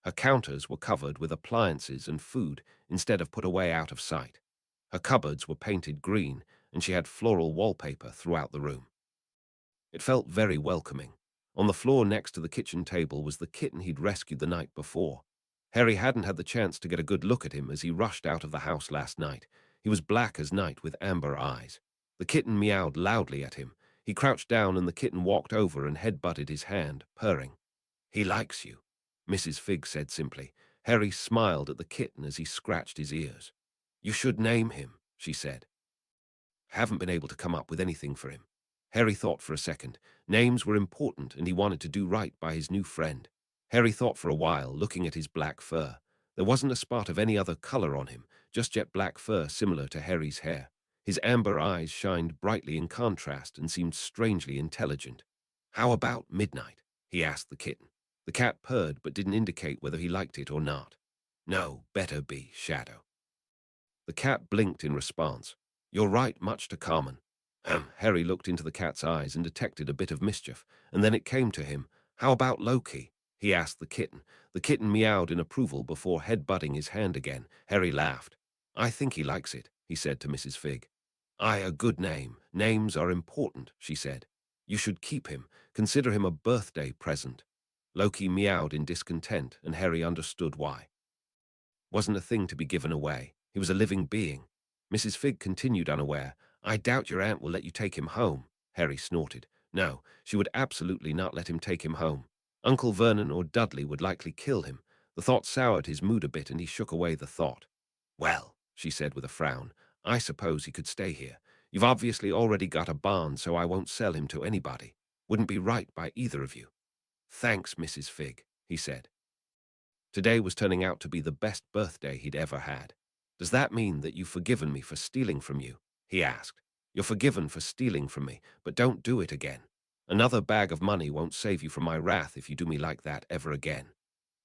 Her counters were covered with appliances and food instead of put away out of sight. Her cupboards were painted green, and she had floral wallpaper throughout the room. It felt very welcoming. On the floor next to the kitchen table was the kitten he'd rescued the night before. Harry hadn't had the chance to get a good look at him as he rushed out of the house last night. He was black as night with amber eyes. The kitten meowed loudly at him. He crouched down and the kitten walked over and head-butted his hand, purring. He likes you, Mrs. Figg said simply. Harry smiled at the kitten as he scratched his ears. You should name him, she said. Haven't been able to come up with anything for him. Harry thought for a second. Names were important and he wanted to do right by his new friend. Harry thought for a while, looking at his black fur. There wasn't a spot of any other color on him, just jet black fur similar to Harry's hair. His amber eyes shined brightly in contrast and seemed strangely intelligent. How about Midnight? He asked the kitten. The cat purred but didn't indicate whether he liked it or not. No, better be Shadow. The cat blinked in response. You're right, much to Carmen. Harry looked into the cat's eyes and detected a bit of mischief, and then it came to him. How about Loki? He asked the kitten. The kitten meowed in approval before head-butting his hand again. Harry laughed. I think he likes it, he said to Mrs. Figg. Aye, a good name. Names are important, she said. You should keep him. Consider him a birthday present. Loki meowed in discontent, and Harry understood why. Wasn't a thing to be given away. He was a living being. Mrs. Figg continued unaware. I doubt your aunt will let you take him home, Harry snorted. No, she would absolutely not let him take him home. Uncle Vernon or Dudley would likely kill him. The thought soured his mood a bit and he shook away the thought. Well, she said with a frown, I suppose he could stay here. You've obviously already got a barn, so I won't sell him to anybody. Wouldn't be right by either of you. Thanks, Mrs. Figg, he said. Today was turning out to be the best birthday he'd ever had. Does that mean that you've forgiven me for stealing from you? He asked. You're forgiven for stealing from me, but don't do it again. Another bag of money won't save you from my wrath if you do me like that ever again.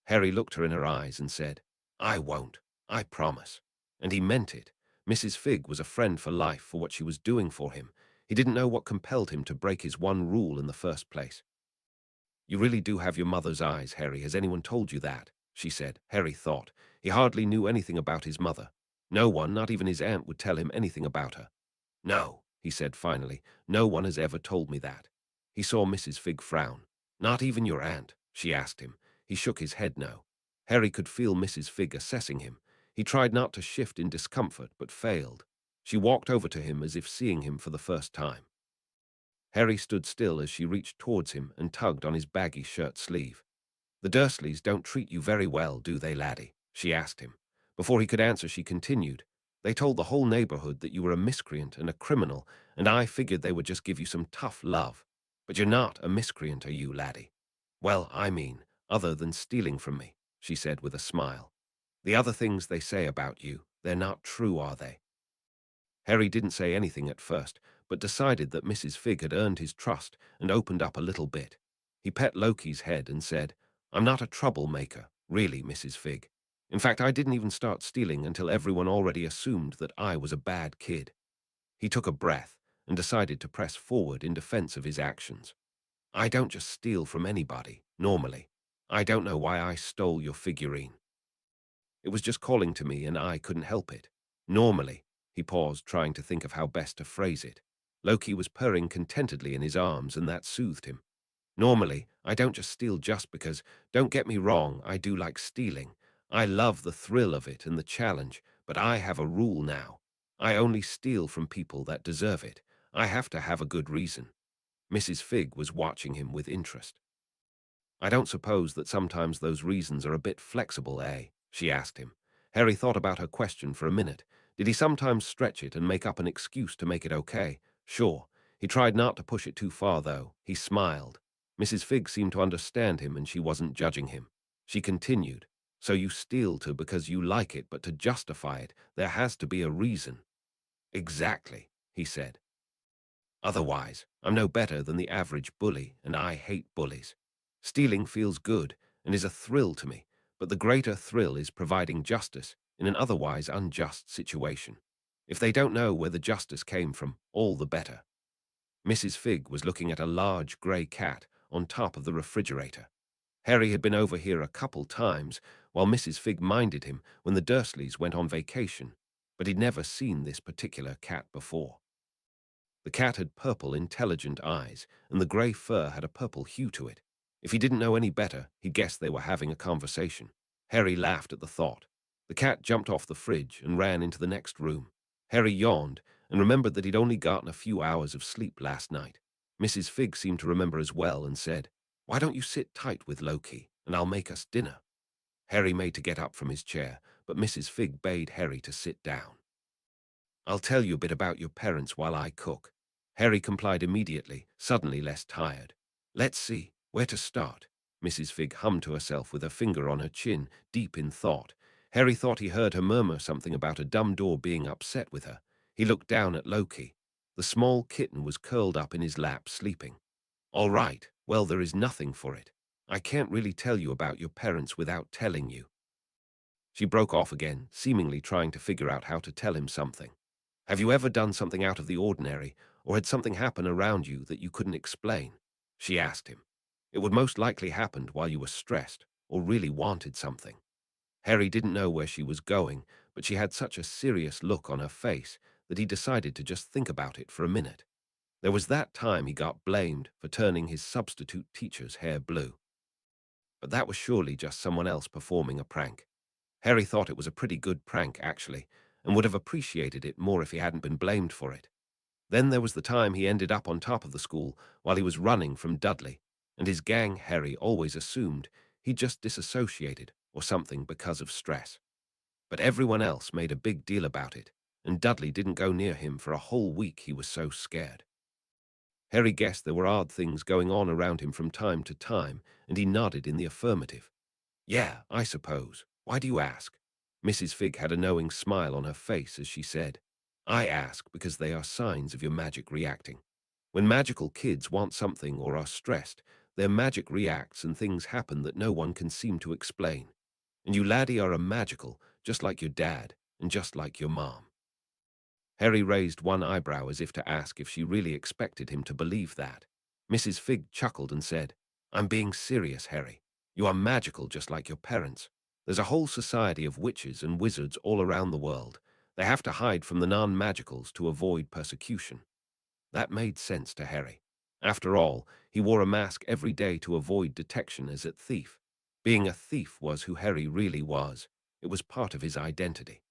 Harry looked her in her eyes and said, I won't. I promise. And he meant it. Mrs. Figg was a friend for life for what she was doing for him. He didn't know what compelled him to break his one rule in the first place. You really do have your mother's eyes, Harry. Has anyone told you that? She said. Harry thought. He hardly knew anything about his mother. No one, not even his aunt, would tell him anything about her. No, he said finally. No one has ever told me that. He saw Mrs. Figg frown. Not even your aunt? She asked him. He shook his head no. Harry could feel Mrs. Figg assessing him. He tried not to shift in discomfort, but failed. She walked over to him as if seeing him for the first time. Harry stood still as she reached towards him and tugged on his baggy shirt sleeve. The Dursleys don't treat you very well, do they, laddie? She asked him. Before he could answer, she continued. They told the whole neighborhood that you were a miscreant and a criminal, and I figured they would just give you some tough love. But you're not a miscreant, are you, laddie? Well, I mean, other than stealing from me, she said with a smile. The other things they say about you, they're not true, are they? Harry didn't say anything at first, but decided that Mrs. Figg had earned his trust and opened up a little bit. He pet Loki's head and said, I'm not a troublemaker, really, Mrs. Figg. In fact, I didn't even start stealing until everyone already assumed that I was a bad kid. He took a breath and decided to press forward in defense of his actions. I don't just steal from anybody, normally. I don't know why I stole your figurine. It was just calling to me and I couldn't help it. Normally, he paused, trying to think of how best to phrase it. Loki was purring contentedly in his arms and that soothed him. Normally, I don't just steal just because. Don't get me wrong, I do like stealing. I love the thrill of it and the challenge, but I have a rule now. I only steal from people that deserve it. I have to have a good reason. Mrs. Figg was watching him with interest. I don't suppose that sometimes those reasons are a bit flexible, eh? She asked him. Harry thought about her question for a minute. Did he sometimes stretch it and make up an excuse to make it okay? Sure. He tried not to push it too far, though. He smiled. Mrs. Figg seemed to understand him and she wasn't judging him. She continued. So you steal too because you like it, but to justify it, there has to be a reason. Exactly, he said. Otherwise, I'm no better than the average bully, and I hate bullies. Stealing feels good and is a thrill to me, but the greater thrill is providing justice in an otherwise unjust situation. If they don't know where the justice came from, all the better. Mrs. Figg was looking at a large grey cat on top of the refrigerator. Harry had been over here a couple times while Mrs. Figg minded him when the Dursleys went on vacation, but he'd never seen this particular cat before. The cat had purple, intelligent eyes, and the grey fur had a purple hue to it. If he didn't know any better, he guessed they were having a conversation. Harry laughed at the thought. The cat jumped off the fridge and ran into the next room. Harry yawned and remembered that he'd only gotten a few hours of sleep last night. Mrs. Figg seemed to remember as well and said, "Why don't you sit tight with Loki, and I'll make us dinner?" Harry made to get up from his chair, but Mrs. Figg bade Harry to sit down. "I'll tell you a bit about your parents while I cook." Harry complied immediately, suddenly less tired. "Let's see, where to start?" Mrs. Figg hummed to herself with her finger on her chin, deep in thought. Harry thought he heard her murmur something about a dumb door being upset with her. He looked down at Loki. The small kitten was curled up in his lap, sleeping. "All right, well, there is nothing for it. I can't really tell you about your parents without telling you." She broke off again, seemingly trying to figure out how to tell him something. "Have you ever done something out of the ordinary, or had something happen around you that you couldn't explain?" she asked him. It would most likely happened while you were stressed, or really wanted something. Harry didn't know where she was going, but she had such a serious look on her face that he decided to just think about it for a minute. There was that time he got blamed for turning his substitute teacher's hair blue. But that was surely just someone else performing a prank. Harry thought it was a pretty good prank, actually, and would have appreciated it more if he hadn't been blamed for it. Then there was the time he ended up on top of the school while he was running from Dudley, and his gang, Harry, always assumed he'd just disassociated or something because of stress. But everyone else made a big deal about it, and Dudley didn't go near him for a whole week, he was so scared. Harry guessed there were odd things going on around him from time to time, and he nodded in the affirmative. "Yeah, I suppose. Why do you ask?" Mrs. Figg had a knowing smile on her face as she said, "I ask because they are signs of your magic reacting. When magical kids want something or are stressed, their magic reacts and things happen that no one can seem to explain. And you laddie are a magical, just like your dad, and just like your mom." Harry raised one eyebrow as if to ask if she really expected him to believe that. Mrs. Figg chuckled and said, "I'm being serious, Harry. You are magical just like your parents. There's a whole society of witches and wizards all around the world. They have to hide from the non-magicals to avoid persecution." That made sense to Harry. After all, he wore a mask every day to avoid detection as a thief. Being a thief was who Harry really was. It was part of his identity.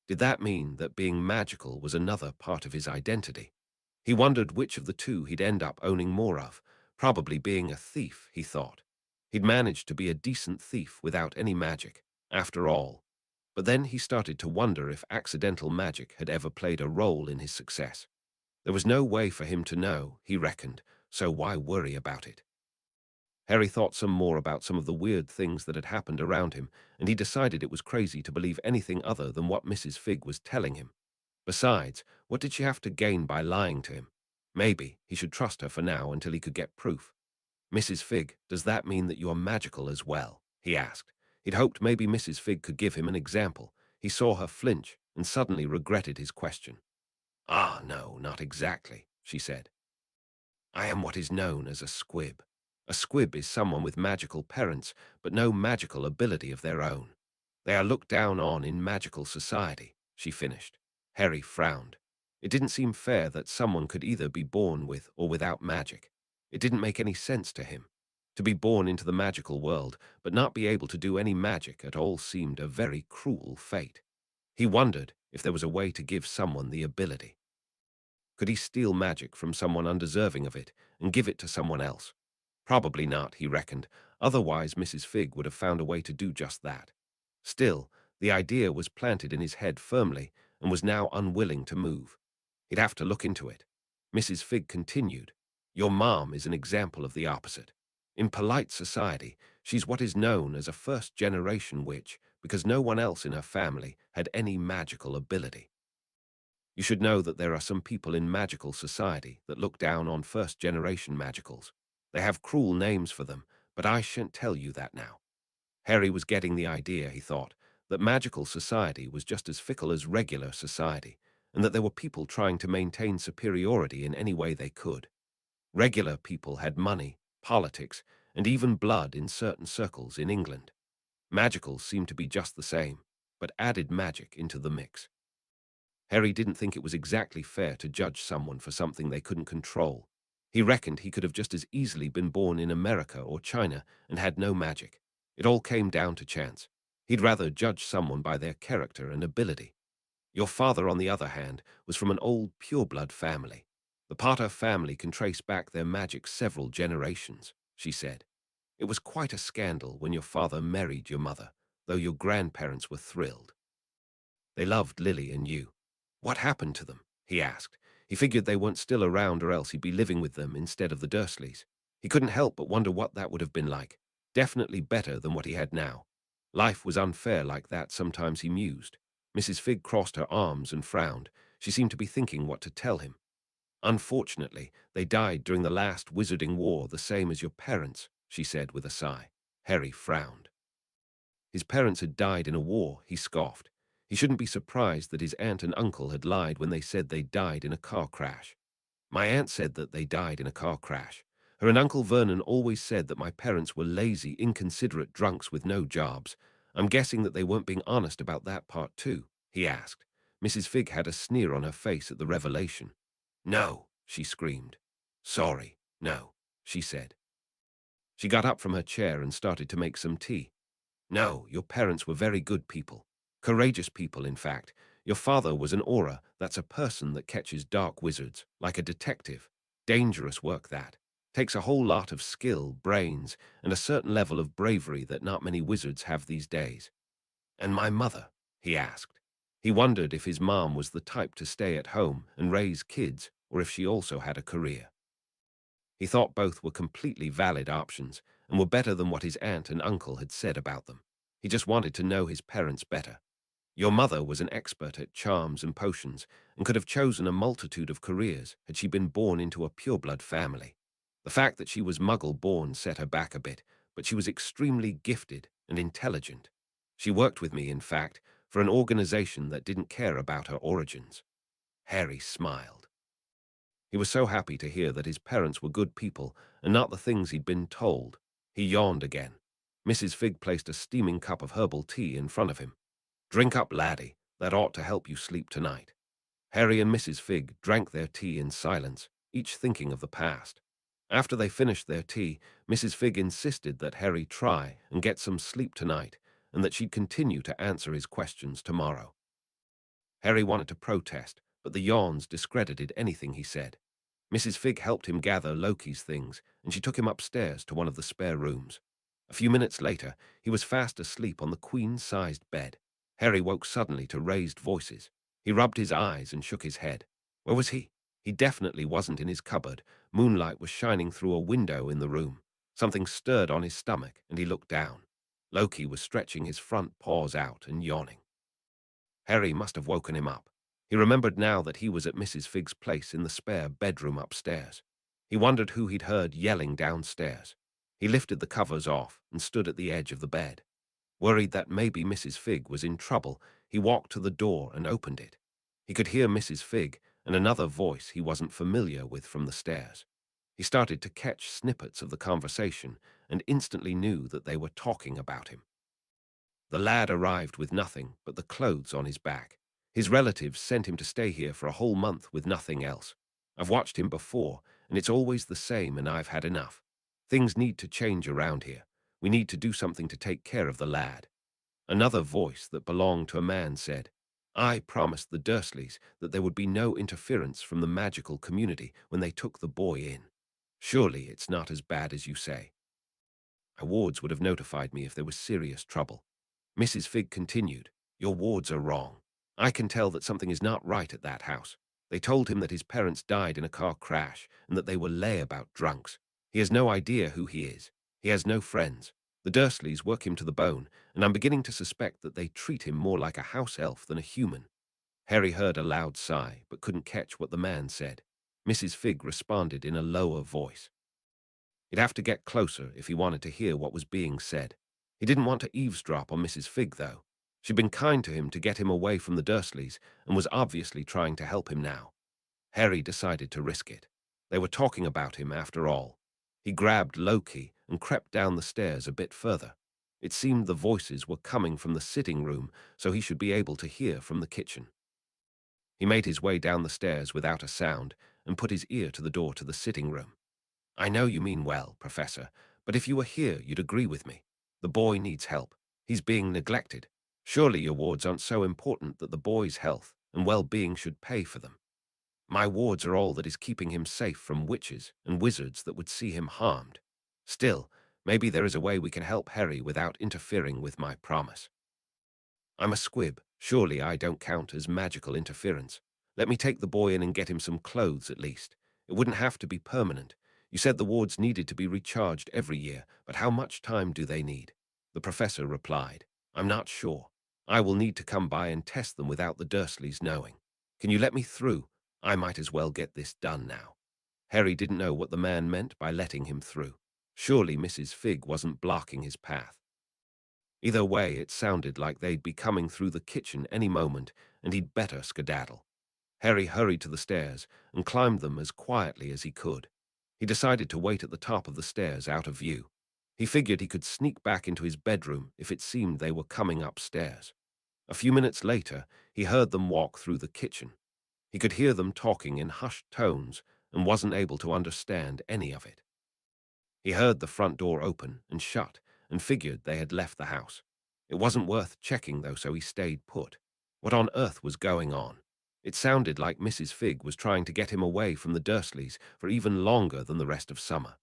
Did that mean that being magical was another part of his identity? He wondered which of the two he'd end up owning more of. Probably being a thief, he thought. He'd managed to be a decent thief without any magic, after all. But then he started to wonder if accidental magic had ever played a role in his success. There was no way for him to know, he reckoned, so why worry about it? Harry thought some more about some of the weird things that had happened around him, and he decided it was crazy to believe anything other than what Mrs. Figg was telling him. Besides, what did she have to gain by lying to him? Maybe he should trust her for now until he could get proof. "Mrs. Figg, does that mean that you are magical as well?" he asked. He'd hoped maybe Mrs. Figg could give him an example. He saw her flinch and suddenly regretted his question. "Ah, no, not exactly," she said. "I am what is known as a squib. A squib is someone with magical parents, but no magical ability of their own. They are looked down on in magical society, she finished. Harry frowned. It didn't seem fair that someone could either be born with or without magic. It didn't make any sense to him. To be born into the magical world, but not be able to do any magic at all seemed a very cruel fate. He wondered if there was a way to give someone the ability. Could he steal magic from someone undeserving of it and give it to someone else? Probably not, he reckoned. Otherwise, Mrs. Figg would have found a way to do just that. Still, the idea was planted in his head firmly and was now unwilling to move. He'd have to look into it. Mrs. Figg continued, "Your mom is an example of the opposite. In polite society, she's what is known as a first-generation witch because no one else in her family had any magical ability. You should know that there are some people in magical society that look down on first-generation magicals. They have cruel names for them, but I shan't tell you that now." Harry was getting the idea, he thought, that magical society was just as fickle as regular society, and that there were people trying to maintain superiority in any way they could. Regular people had money, politics, and even blood in certain circles in England. Magicals seemed to be just the same, but added magic into the mix. Harry didn't think it was exactly fair to judge someone for something they couldn't control. He reckoned he could have just as easily been born in America or China and had no magic. It all came down to chance. He'd rather judge someone by their character and ability. Your father, on the other hand, was from an old pureblood family. The Potter family can trace back their magic several generations, she said. It was quite a scandal when your father married your mother, though your grandparents were thrilled. They loved Lily and you. What happened to them? He asked. He figured they weren't still around or else he'd be living with them instead of the Dursleys. He couldn't help but wonder what that would have been like. Definitely better than what he had now. Life was unfair like that, sometimes he mused. Mrs. Figg crossed her arms and frowned. She seemed to be thinking what to tell him. Unfortunately, they died during the last Wizarding War, the same as your parents, she said with a sigh. Harry frowned. His parents had died in a war, he scoffed. He shouldn't be surprised that his aunt and uncle had lied when they said they died in a car crash. My aunt said that they died in a car crash. Her and Uncle Vernon always said that my parents were lazy, inconsiderate drunks with no jobs. I'm guessing that they weren't being honest about that part too, he asked. Mrs. Figg had a sneer on her face at the revelation. No, she screamed. Sorry, no, she said. She got up from her chair and started to make some tea. No, your parents were very good people. Courageous people, in fact. Your father was an aura, that's a person that catches dark wizards, like a detective. Dangerous work, that. Takes a whole lot of skill, brains, and a certain level of bravery that not many wizards have these days. And my mother? He asked. He wondered if his mom was the type to stay at home and raise kids, or if she also had a career. He thought both were completely valid options, and were better than what his aunt and uncle had said about them. He just wanted to know his parents better. Your mother was an expert at charms and potions, and could have chosen a multitude of careers had she been born into a pureblood family. The fact that she was Muggle-born set her back a bit, but she was extremely gifted and intelligent. She worked with me, in fact, for an organization that didn't care about her origins. Harry smiled. He was so happy to hear that his parents were good people and not the things he'd been told. He yawned again. Mrs. Figg placed a steaming cup of herbal tea in front of him. Drink up, laddie. That ought to help you sleep tonight. Harry and Mrs. Figg drank their tea in silence, each thinking of the past. After they finished their tea, Mrs. Figg insisted that Harry try and get some sleep tonight, and that she'd continue to answer his questions tomorrow. Harry wanted to protest, but the yawns discredited anything he said. Mrs. Figg helped him gather Loki's things, and she took him upstairs to one of the spare rooms. A few minutes later, he was fast asleep on the queen-sized bed. Harry woke suddenly to raised voices. He rubbed his eyes and shook his head. Where was he? He definitely wasn't in his cupboard. Moonlight was shining through a window in the room. Something stirred on his stomach, and he looked down. Loki was stretching his front paws out and yawning. Harry must have woken him up. He remembered now that he was at Mrs. Figg's place in the spare bedroom upstairs. He wondered who he'd heard yelling downstairs. He lifted the covers off and stood at the edge of the bed. Worried that maybe Mrs. Figg was in trouble, he walked to the door and opened it. He could hear Mrs. Figg and another voice he wasn't familiar with from the stairs. He started to catch snippets of the conversation and instantly knew that they were talking about him. The lad arrived with nothing but the clothes on his back. His relatives sent him to stay here for a whole month with nothing else. I've watched him before, and it's always the same, and I've had enough. Things need to change around here. We need to do something to take care of the lad. Another voice that belonged to a man said, I promised the Dursleys that there would be no interference from the magical community when they took the boy in. Surely it's not as bad as you say. My wards would have notified me if there was serious trouble. Mrs. Figg continued, Your wards are wrong. I can tell that something is not right at that house. They told him that his parents died in a car crash and that they were layabout drunks. He has no idea who he is. He has no friends. The Dursleys work him to the bone, and I'm beginning to suspect that they treat him more like a house elf than a human. Harry heard a loud sigh, but couldn't catch what the man said. Mrs. Figg responded in a lower voice. He'd have to get closer if he wanted to hear what was being said. He didn't want to eavesdrop on Mrs. Figg, though. She'd been kind to him to get him away from the Dursleys and was obviously trying to help him now. Harry decided to risk it. They were talking about him after all. He grabbed Loki and crept down the stairs a bit further. It seemed the voices were coming from the sitting room, so he should be able to hear from the kitchen. He made his way down the stairs without a sound and put his ear to the door to the sitting room. I know you mean well, Professor, but if you were here, you'd agree with me. The boy needs help. He's being neglected. Surely your wards aren't so important that the boy's health and well-being should pay for them. My wards are all that is keeping him safe from witches and wizards that would see him harmed. Still, maybe there is a way we can help Harry without interfering with my promise. I'm a squib. Surely I don't count as magical interference. Let me take the boy in and get him some clothes at least. It wouldn't have to be permanent. You said the wards needed to be recharged every year, but how much time do they need? The professor replied, I'm not sure. I will need to come by and test them without the Dursleys knowing. Can you let me through? I might as well get this done now. Harry didn't know what the man meant by letting him through. Surely Mrs. Figg wasn't blocking his path. Either way, it sounded like they'd be coming through the kitchen any moment, and he'd better skedaddle. Harry hurried to the stairs and climbed them as quietly as he could. He decided to wait at the top of the stairs out of view. He figured he could sneak back into his bedroom if it seemed they were coming upstairs. A few minutes later, he heard them walk through the kitchen. He could hear them talking in hushed tones and wasn't able to understand any of it. He heard the front door open and shut and figured they had left the house. It wasn't worth checking, though, so he stayed put. What on earth was going on? It sounded like Mrs. Figg was trying to get him away from the Dursleys for even longer than the rest of summer.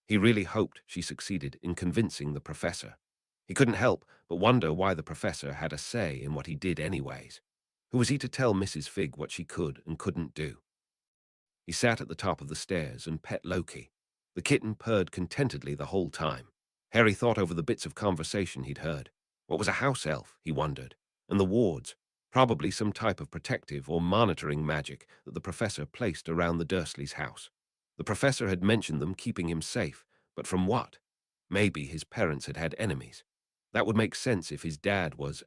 He really hoped she succeeded in convincing the professor. He couldn't help but wonder why the professor had a say in what he did anyways. Who was he to tell Mrs. Figg what she could and couldn't do? He sat at the top of the stairs and pet Loki. The kitten purred contentedly the whole time. Harry thought over the bits of conversation he'd heard. What was a house elf, he wondered, and the wards? Probably some type of protective or monitoring magic that the professor placed around the Dursleys' house. The professor had mentioned them keeping him safe, but from what? Maybe his parents had had enemies. That would make sense if his dad was,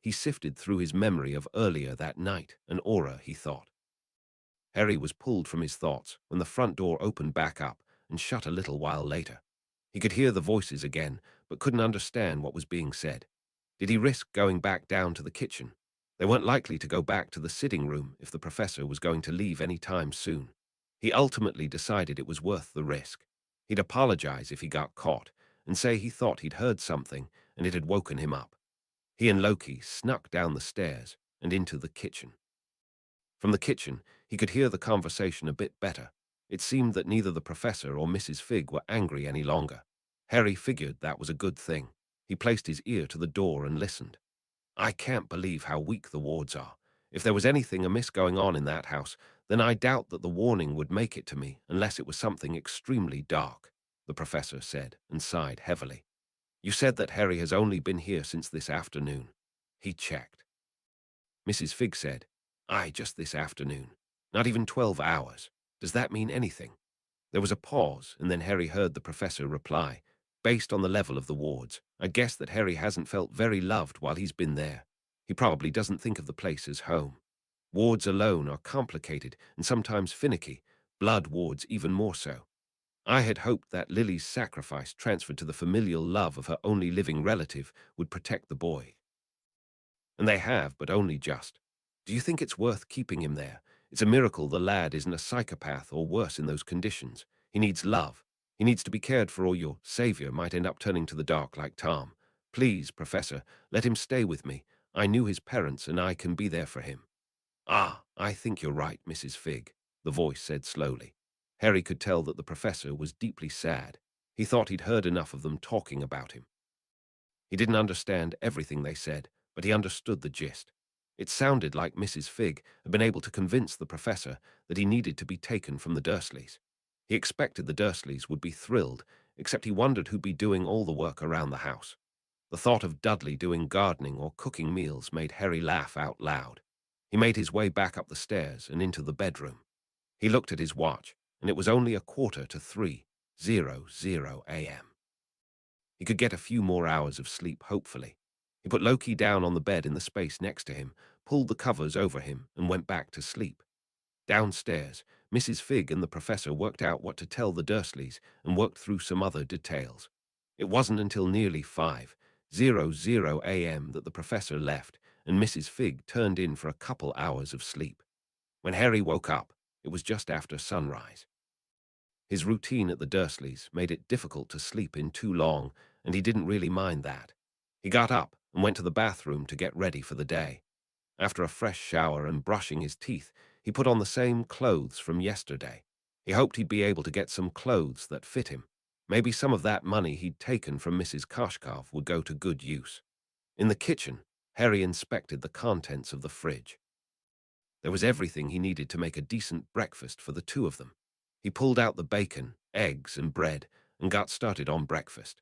he sifted through his memory of earlier that night, an aura, he thought. Harry was pulled from his thoughts when the front door opened back up and shut a little while later. He could hear the voices again, but couldn't understand what was being said. Did he risk going back down to the kitchen? They weren't likely to go back to the sitting room if the professor was going to leave any time soon. He ultimately decided it was worth the risk. He'd apologize if he got caught and say he thought he'd heard something and it had woken him up. He and Loki snuck down the stairs and into the kitchen. From the kitchen, he could hear the conversation a bit better. It seemed that neither the professor or Mrs. Figg were angry any longer. Harry figured that was a good thing. He placed his ear to the door and listened. I can't believe how weak the wards are. If there was anything amiss going on in that house, then I doubt that the warning would make it to me unless it was something extremely dark, the professor said and sighed heavily. You said that Harry has only been here since this afternoon. He checked. Mrs. Figg said, Aye, just this afternoon. Not even 12 hours. Does that mean anything? There was a pause, and then Harry heard the professor reply, Based on the level of the wards, I guess that Harry hasn't felt very loved while he's been there. He probably doesn't think of the place as home. Wards alone are complicated and sometimes finicky, blood wards even more so. I had hoped that Lily's sacrifice transferred to the familial love of her only living relative would protect the boy. And they have, but only just. Do you think it's worth keeping him there? It's a miracle the lad isn't a psychopath or worse in those conditions. He needs love. He needs to be cared for, or your savior might end up turning to the dark like Tom. Please, Professor, let him stay with me. I knew his parents and I can be there for him. Ah, I think you're right, Mrs. Figg, the voice said slowly. Harry could tell that the professor was deeply sad. He thought he'd heard enough of them talking about him. He didn't understand everything they said, but he understood the gist. It sounded like Mrs. Figg had been able to convince the professor that he needed to be taken from the Dursleys. He expected the Dursleys would be thrilled, except he wondered who'd be doing all the work around the house. The thought of Dudley doing gardening or cooking meals made Harry laugh out loud. He made his way back up the stairs and into the bedroom. He looked at his watch, and it was only 3:45 a.m. He could get a few more hours of sleep, hopefully. He put Loki down on the bed in the space next to him, pulled the covers over him, and went back to sleep. Downstairs, Mrs. Figg and the professor worked out what to tell the Dursleys and worked through some other details. It wasn't until nearly 5:00 a.m. that the professor left and Mrs. Figg turned in for a couple hours of sleep. When Harry woke up, it was just after sunrise. His routine at the Dursleys made it difficult to sleep in too long, and he didn't really mind that. He got up and went to the bathroom to get ready for the day. After a fresh shower and brushing his teeth, he put on the same clothes from yesterday. He hoped he'd be able to get some clothes that fit him. Maybe some of that money he'd taken from Mrs. Koshkov would go to good use. In the kitchen, Harry inspected the contents of the fridge. There was everything he needed to make a decent breakfast for the two of them. He pulled out the bacon, eggs, and bread and got started on breakfast.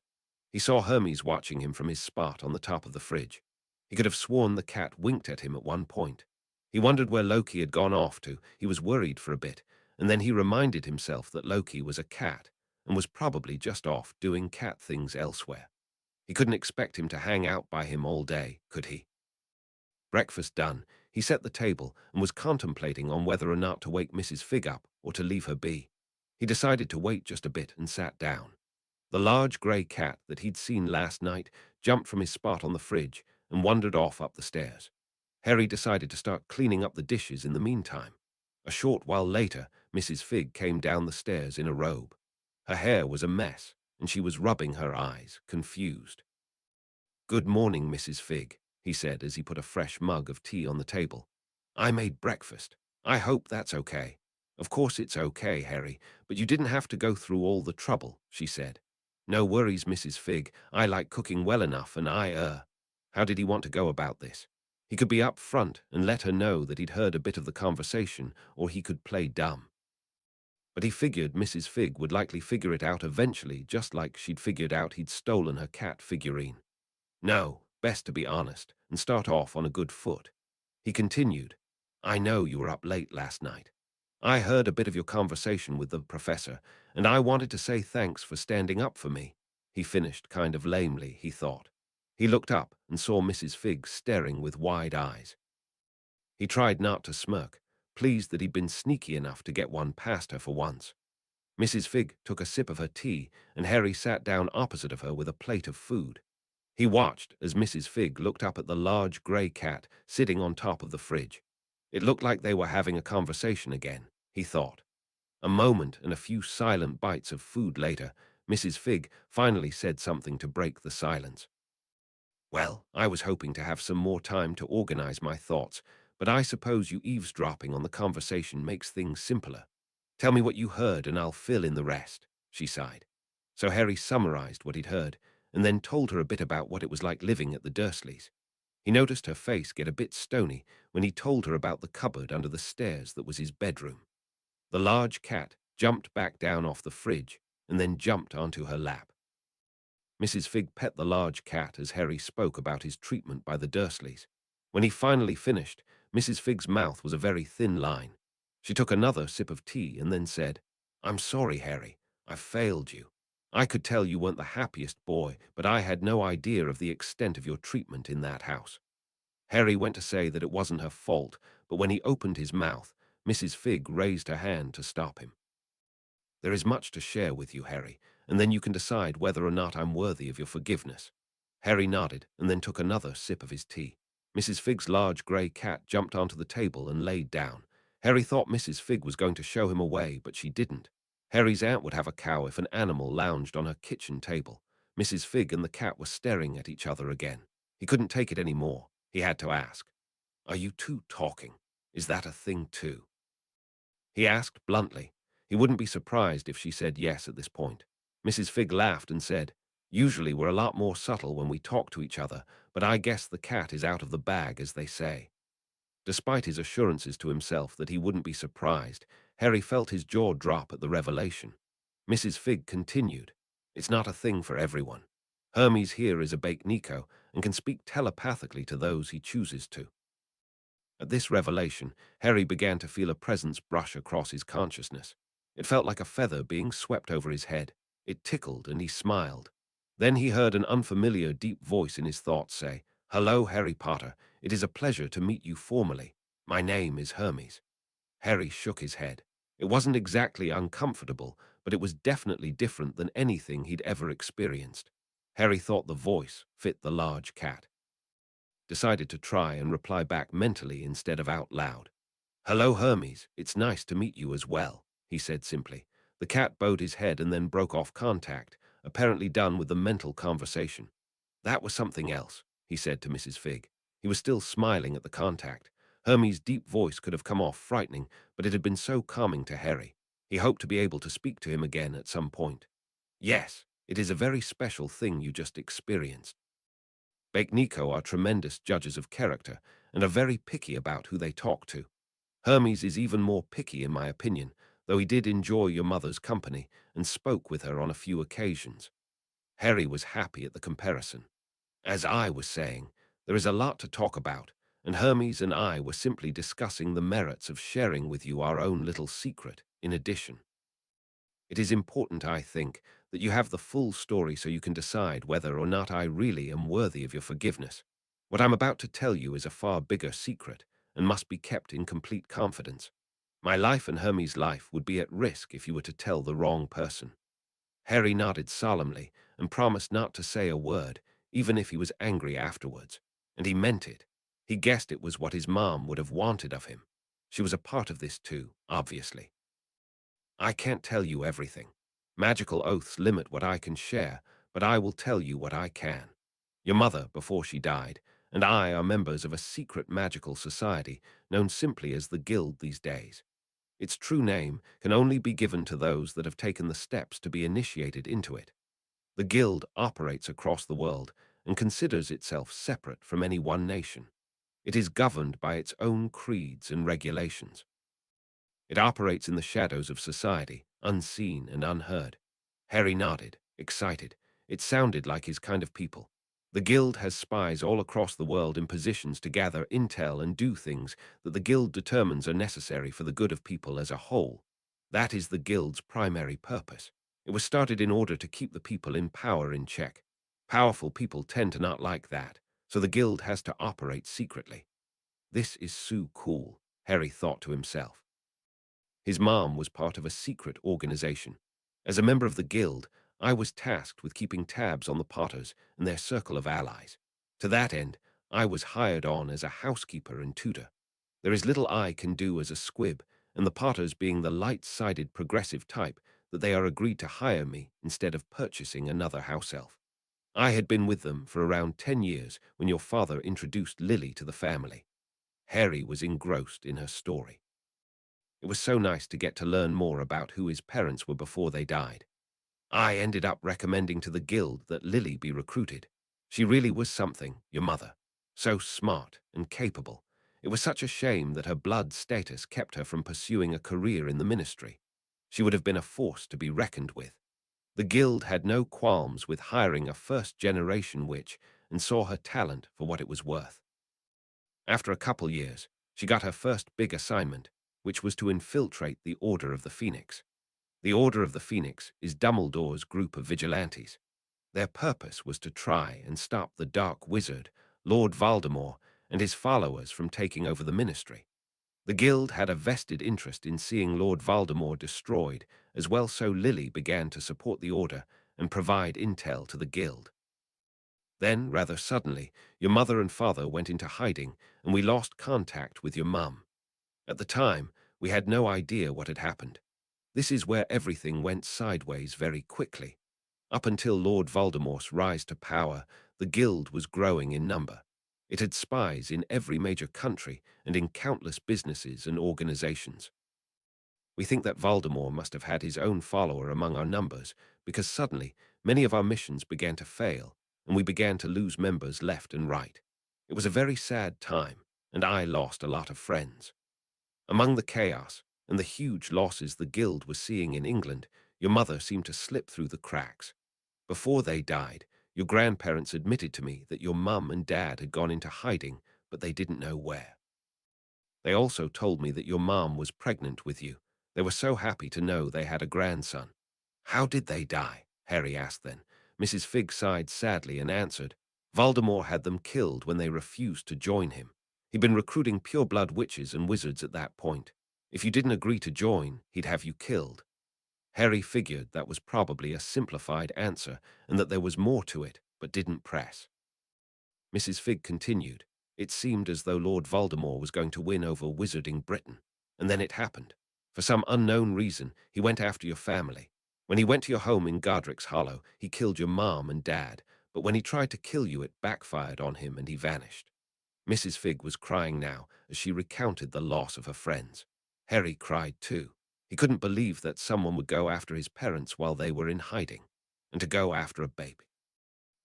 He saw Hermes watching him from his spot on the top of the fridge. He could have sworn the cat winked at him at one point. He wondered where Loki had gone off to. He was worried for a bit, and then he reminded himself that Loki was a cat and was probably just off doing cat things elsewhere. He couldn't expect him to hang out by him all day, could he? Breakfast done, he set the table and was contemplating on whether or not to wake Mrs. Figg up or to leave her be. He decided to wait just a bit and sat down. The large grey cat that he'd seen last night jumped from his spot on the fridge and wandered off up the stairs. Harry decided to start cleaning up the dishes in the meantime. A short while later, Mrs. Figg came down the stairs in a robe. Her hair was a mess, and she was rubbing her eyes, confused. "Good morning, Mrs. Figg," he said as he put a fresh mug of tea on the table. "I made breakfast. I hope that's okay." "Of course it's okay, Harry, but you didn't have to go through all the trouble," she said. "No worries, Mrs. Figg. I like cooking well enough, and How did he want to go about this? He could be up front and let her know that he'd heard a bit of the conversation, or he could play dumb. But he figured Mrs. Figg would likely figure it out eventually, just like she'd figured out he'd stolen her cat figurine. No, best to be honest and start off on a good foot. He continued, "I know you were up late last night. I heard a bit of your conversation with the professor, and I wanted to say thanks for standing up for me." He finished kind of lamely, he thought. He looked up and saw Mrs. Figg staring with wide eyes. He tried not to smirk, pleased that he'd been sneaky enough to get one past her for once. Mrs. Figg took a sip of her tea, and Harry sat down opposite of her with a plate of food. He watched as Mrs. Figg looked up at the large grey cat sitting on top of the fridge. It looked like they were having a conversation again, he thought. A moment and a few silent bites of food later, Mrs. Figg finally said something to break the silence. "Well, I was hoping to have some more time to organize my thoughts, but I suppose you eavesdropping on the conversation makes things simpler. Tell me what you heard and I'll fill in the rest," she sighed. So Harry summarized what he'd heard, and then told her a bit about what it was like living at the Dursleys. He noticed her face get a bit stony when he told her about the cupboard under the stairs that was his bedroom. The large cat jumped back down off the fridge and then jumped onto her lap. Mrs. Figg pet the large cat as Harry spoke about his treatment by the Dursleys. When he finally finished, Mrs. Figg's mouth was a very thin line. She took another sip of tea and then said, "I'm sorry, Harry. I've failed you. I could tell you weren't the happiest boy, but I had no idea of the extent of your treatment in that house." Harry went to say that it wasn't her fault, but when he opened his mouth, Mrs. Figg raised her hand to stop him. There is much to share with you, Harry, and then you can decide whether or not I'm worthy of your forgiveness." Harry nodded and then took another sip of his tea. Mrs. Figg's large grey cat jumped onto the table and laid down. Harry thought Mrs. Figg was going to show him away, but she didn't. Harry's aunt would have a cow if an animal lounged on her kitchen table. Mrs. Figg and the cat were staring at each other again. He couldn't take it any more. He had to ask, "Are you two talking? Is that a thing too?" He asked bluntly. He wouldn't be surprised if she said yes at this point. Mrs. Figg laughed and said, "Usually we're a lot more subtle when we talk to each other, but I guess the cat is out of the bag, as they say." Despite his assurances to himself that he wouldn't be surprised, Harry felt his jaw drop at the revelation. Mrs. Figg continued, "It's not a thing for everyone. Hermes here is a Bake Nico and can speak telepathically to those he chooses to." At this revelation, Harry began to feel a presence brush across his consciousness. It felt like a feather being swept over his head. It tickled and he smiled. Then he heard an unfamiliar, deep voice in his thoughts say, "Hello, Harry Potter. It is a pleasure to meet you formally. My name is Hermes." Harry shook his head. It wasn't exactly uncomfortable, but it was definitely different than anything he'd ever experienced. Harry thought the voice fit the large cat. Decided to try and reply back mentally instead of out loud. "Hello, Hermes. It's nice to meet you as well," he said simply. The cat bowed his head and then broke off contact, apparently done with the mental conversation. "That was something else," he said to Mrs. Figg. He was still smiling at the contact. Hermes' deep voice could have come off frightening, but it had been so calming to Harry. He hoped to be able to speak to him again at some point. "Yes, it is a very special thing you just experienced. Bake Nico are tremendous judges of character and are very picky about who they talk to. Hermes is even more picky in my opinion, though he did enjoy your mother's company and spoke with her on a few occasions." Harry was happy at the comparison. "As I was saying, there is a lot to talk about, and Hermes and I were simply discussing the merits of sharing with you our own little secret in addition. It is important, I think, that you have the full story so you can decide whether or not I really am worthy of your forgiveness. What I'm about to tell you is a far bigger secret and must be kept in complete confidence. My life and Hermes' life would be at risk if you were to tell the wrong person." Harry nodded solemnly and promised not to say a word, even if he was angry afterwards. And he meant it. He guessed it was what his mom would have wanted of him. She was a part of this too, obviously. "I can't tell you everything. Magical oaths limit what I can share, but I will tell you what I can. Your mother, before she died, and I are members of a secret magical society known simply as the Guild these days. Its true name can only be given to those that have taken the steps to be initiated into it. The Guild operates across the world and considers itself separate from any one nation. It is governed by its own creeds and regulations. It operates in the shadows of society, unseen and unheard." Harry nodded, excited. It sounded like his kind of people. The Guild has spies all across the world in positions to gather intel and do things that the Guild determines are necessary for the good of people as a whole. That is the Guild's primary purpose. It was started in order to keep the people in power in check. Powerful people tend to not like that, so the Guild has to operate secretly. This is so cool, Harry thought to himself. His mom was part of a secret organization. As a member of the Guild, I was tasked with keeping tabs on the Potters and their circle of allies. To that end, I was hired on as a housekeeper and tutor. There is little I can do as a squib, and the Potters being the light-sided progressive type, that they are agreed to hire me instead of purchasing another house elf. I had been with them for around 10 years when your father introduced Lily to the family. Harry was engrossed in her story. It was so nice to get to learn more about who his parents were before they died. I ended up recommending to the Guild that Lily be recruited. She really was something, your mother. So smart and capable. It was such a shame that her blood status kept her from pursuing a career in the ministry. She would have been a force to be reckoned with. The Guild had no qualms with hiring a first-generation witch and saw her talent for what it was worth. After a couple years, she got her first big assignment, which was to infiltrate the Order of the Phoenix. The Order of the Phoenix is Dumbledore's group of vigilantes. Their purpose was to try and stop the Dark Wizard, Lord Voldemort, and his followers from taking over the ministry. The guild had a vested interest in seeing Lord Voldemort destroyed, as well, so Lily began to support the Order and provide intel to the guild. Then, rather suddenly, your mother and father went into hiding, and we lost contact with your mum. At the time, we had no idea what had happened. This is where everything went sideways very quickly. Up until Lord Voldemort's rise to power, the guild was growing in number. It had spies in every major country and in countless businesses and organizations. We think that Voldemort must have had his own follower among our numbers, because suddenly many of our missions began to fail, and we began to lose members left and right. It was a very sad time, and I lost a lot of friends. Among the chaos and the huge losses the guild was seeing in England, your mother seemed to slip through the cracks. Before they died, your grandparents admitted to me that your mum and dad had gone into hiding, but they didn't know where. They also told me that your mom was pregnant with you. They were so happy to know they had a grandson. How did they die? Harry asked then. Mrs. Figg sighed sadly and answered, Voldemort had them killed when they refused to join him. He'd been recruiting pure-blood witches and wizards at that point. If you didn't agree to join, he'd have you killed. Harry figured that was probably a simplified answer and that there was more to it, but didn't press. Mrs. Figg continued, It seemed as though Lord Voldemort was going to win over wizarding Britain. And then it happened. For some unknown reason, he went after your family. When he went to your home in Godric's Hollow, he killed your mom and dad, but when he tried to kill you, it backfired on him and he vanished. Mrs. Figg was crying now as she recounted the loss of her friends. Harry cried too. He couldn't believe that someone would go after his parents while they were in hiding, and to go after a baby.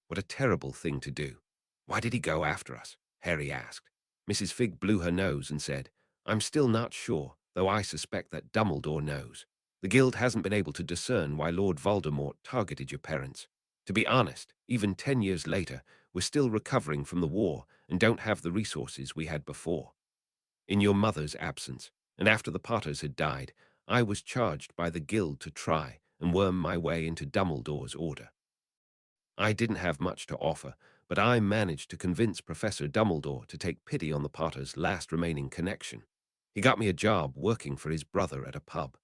What a terrible thing to do. Why did he go after us? Harry asked. Mrs. Figg blew her nose and said, I'm still not sure, though I suspect that Dumbledore knows. The guild hasn't been able to discern why Lord Voldemort targeted your parents. To be honest, even 10 years later, we're still recovering from the war and don't have the resources we had before. In your mother's absence, and after the Potters had died, I was charged by the guild to try and worm my way into Dumbledore's order. I didn't have much to offer, but I managed to convince Professor Dumbledore to take pity on the Potter's last remaining connection. He got me a job working for his brother at a pub.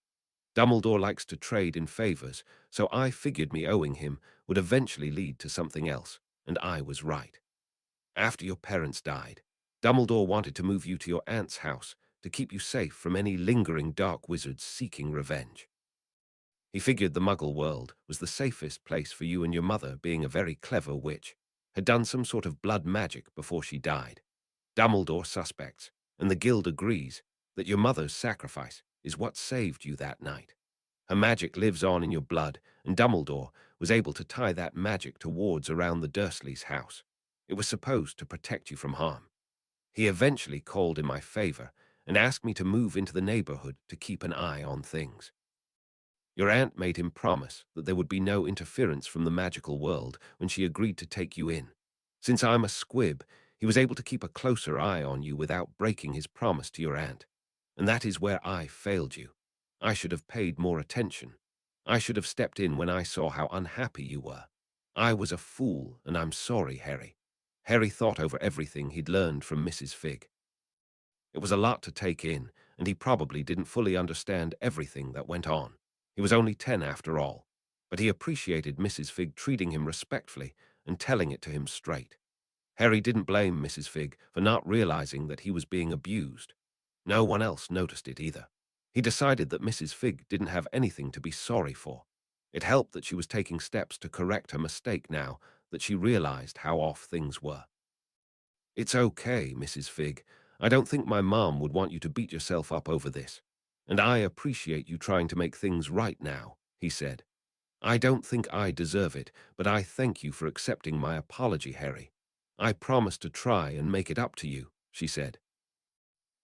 Dumbledore likes to trade in favors, so I figured me owing him would eventually lead to something else, and I was right. After your parents died, Dumbledore wanted to move you to your aunt's house to keep you safe from any lingering dark wizards seeking revenge. He figured the Muggle world was the safest place for you, and your mother, being a very clever witch, had done some sort of blood magic before she died. Dumbledore suspects, and the guild agrees, that your mother's sacrifice is what saved you that night. Her magic lives on in your blood, and Dumbledore was able to tie that magic to wards around the Dursleys' house. It was supposed to protect you from harm. He eventually called in my favor and asked me to move into the neighborhood to keep an eye on things. Your aunt made him promise that there would be no interference from the magical world when she agreed to take you in. Since I'm a squib, he was able to keep a closer eye on you without breaking his promise to your aunt. And that is where I failed you. I should have paid more attention. I should have stepped in when I saw how unhappy you were. I was a fool, and I'm sorry, Harry. Harry thought over everything he'd learned from Mrs. Figg. It was a lot to take in, and he probably didn't fully understand everything that went on. He was only 10 after all, but he appreciated Mrs. Figg treating him respectfully and telling it to him straight. Harry didn't blame Mrs. Figg for not realizing that he was being abused. No one else noticed it either. He decided that Mrs. Figg didn't have anything to be sorry for. It helped that she was taking steps to correct her mistake now that she realized how off things were. It's okay, Mrs. Figg. I don't think my mom would want you to beat yourself up over this. And I appreciate you trying to make things right now, he said. I don't think I deserve it, but I thank you for accepting my apology, Harry. I promise to try and make it up to you, she said.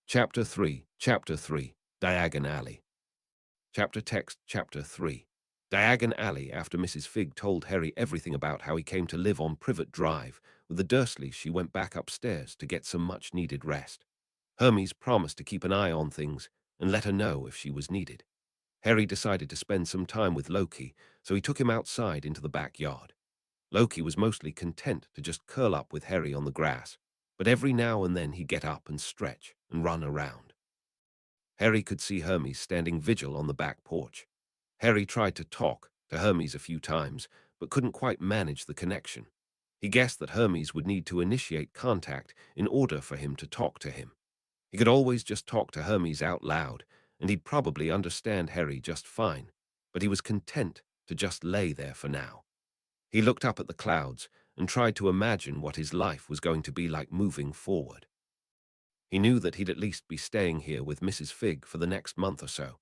Chapter 3, Diagon Alley. Chapter text, Chapter 3. Diagon Alley. After Mrs. Figg told Harry everything about how he came to live on Privet Drive with the Dursleys, she went back upstairs to get some much-needed rest. Hermes promised to keep an eye on things and let her know if she was needed. Harry decided to spend some time with Loki, so he took him outside into the backyard. Loki was mostly content to just curl up with Harry on the grass, but every now and then he'd get up and stretch and run around. Harry could see Hermes standing vigil on the back porch. Harry tried to talk to Hermes a few times, but couldn't quite manage the connection. He guessed that Hermes would need to initiate contact in order for him to talk to him. He could always just talk to Hermes out loud, and he'd probably understand Harry just fine, but he was content to just lay there for now. He looked up at the clouds and tried to imagine what his life was going to be like moving forward. He knew that he'd at least be staying here with Mrs. Figg for the next month or so.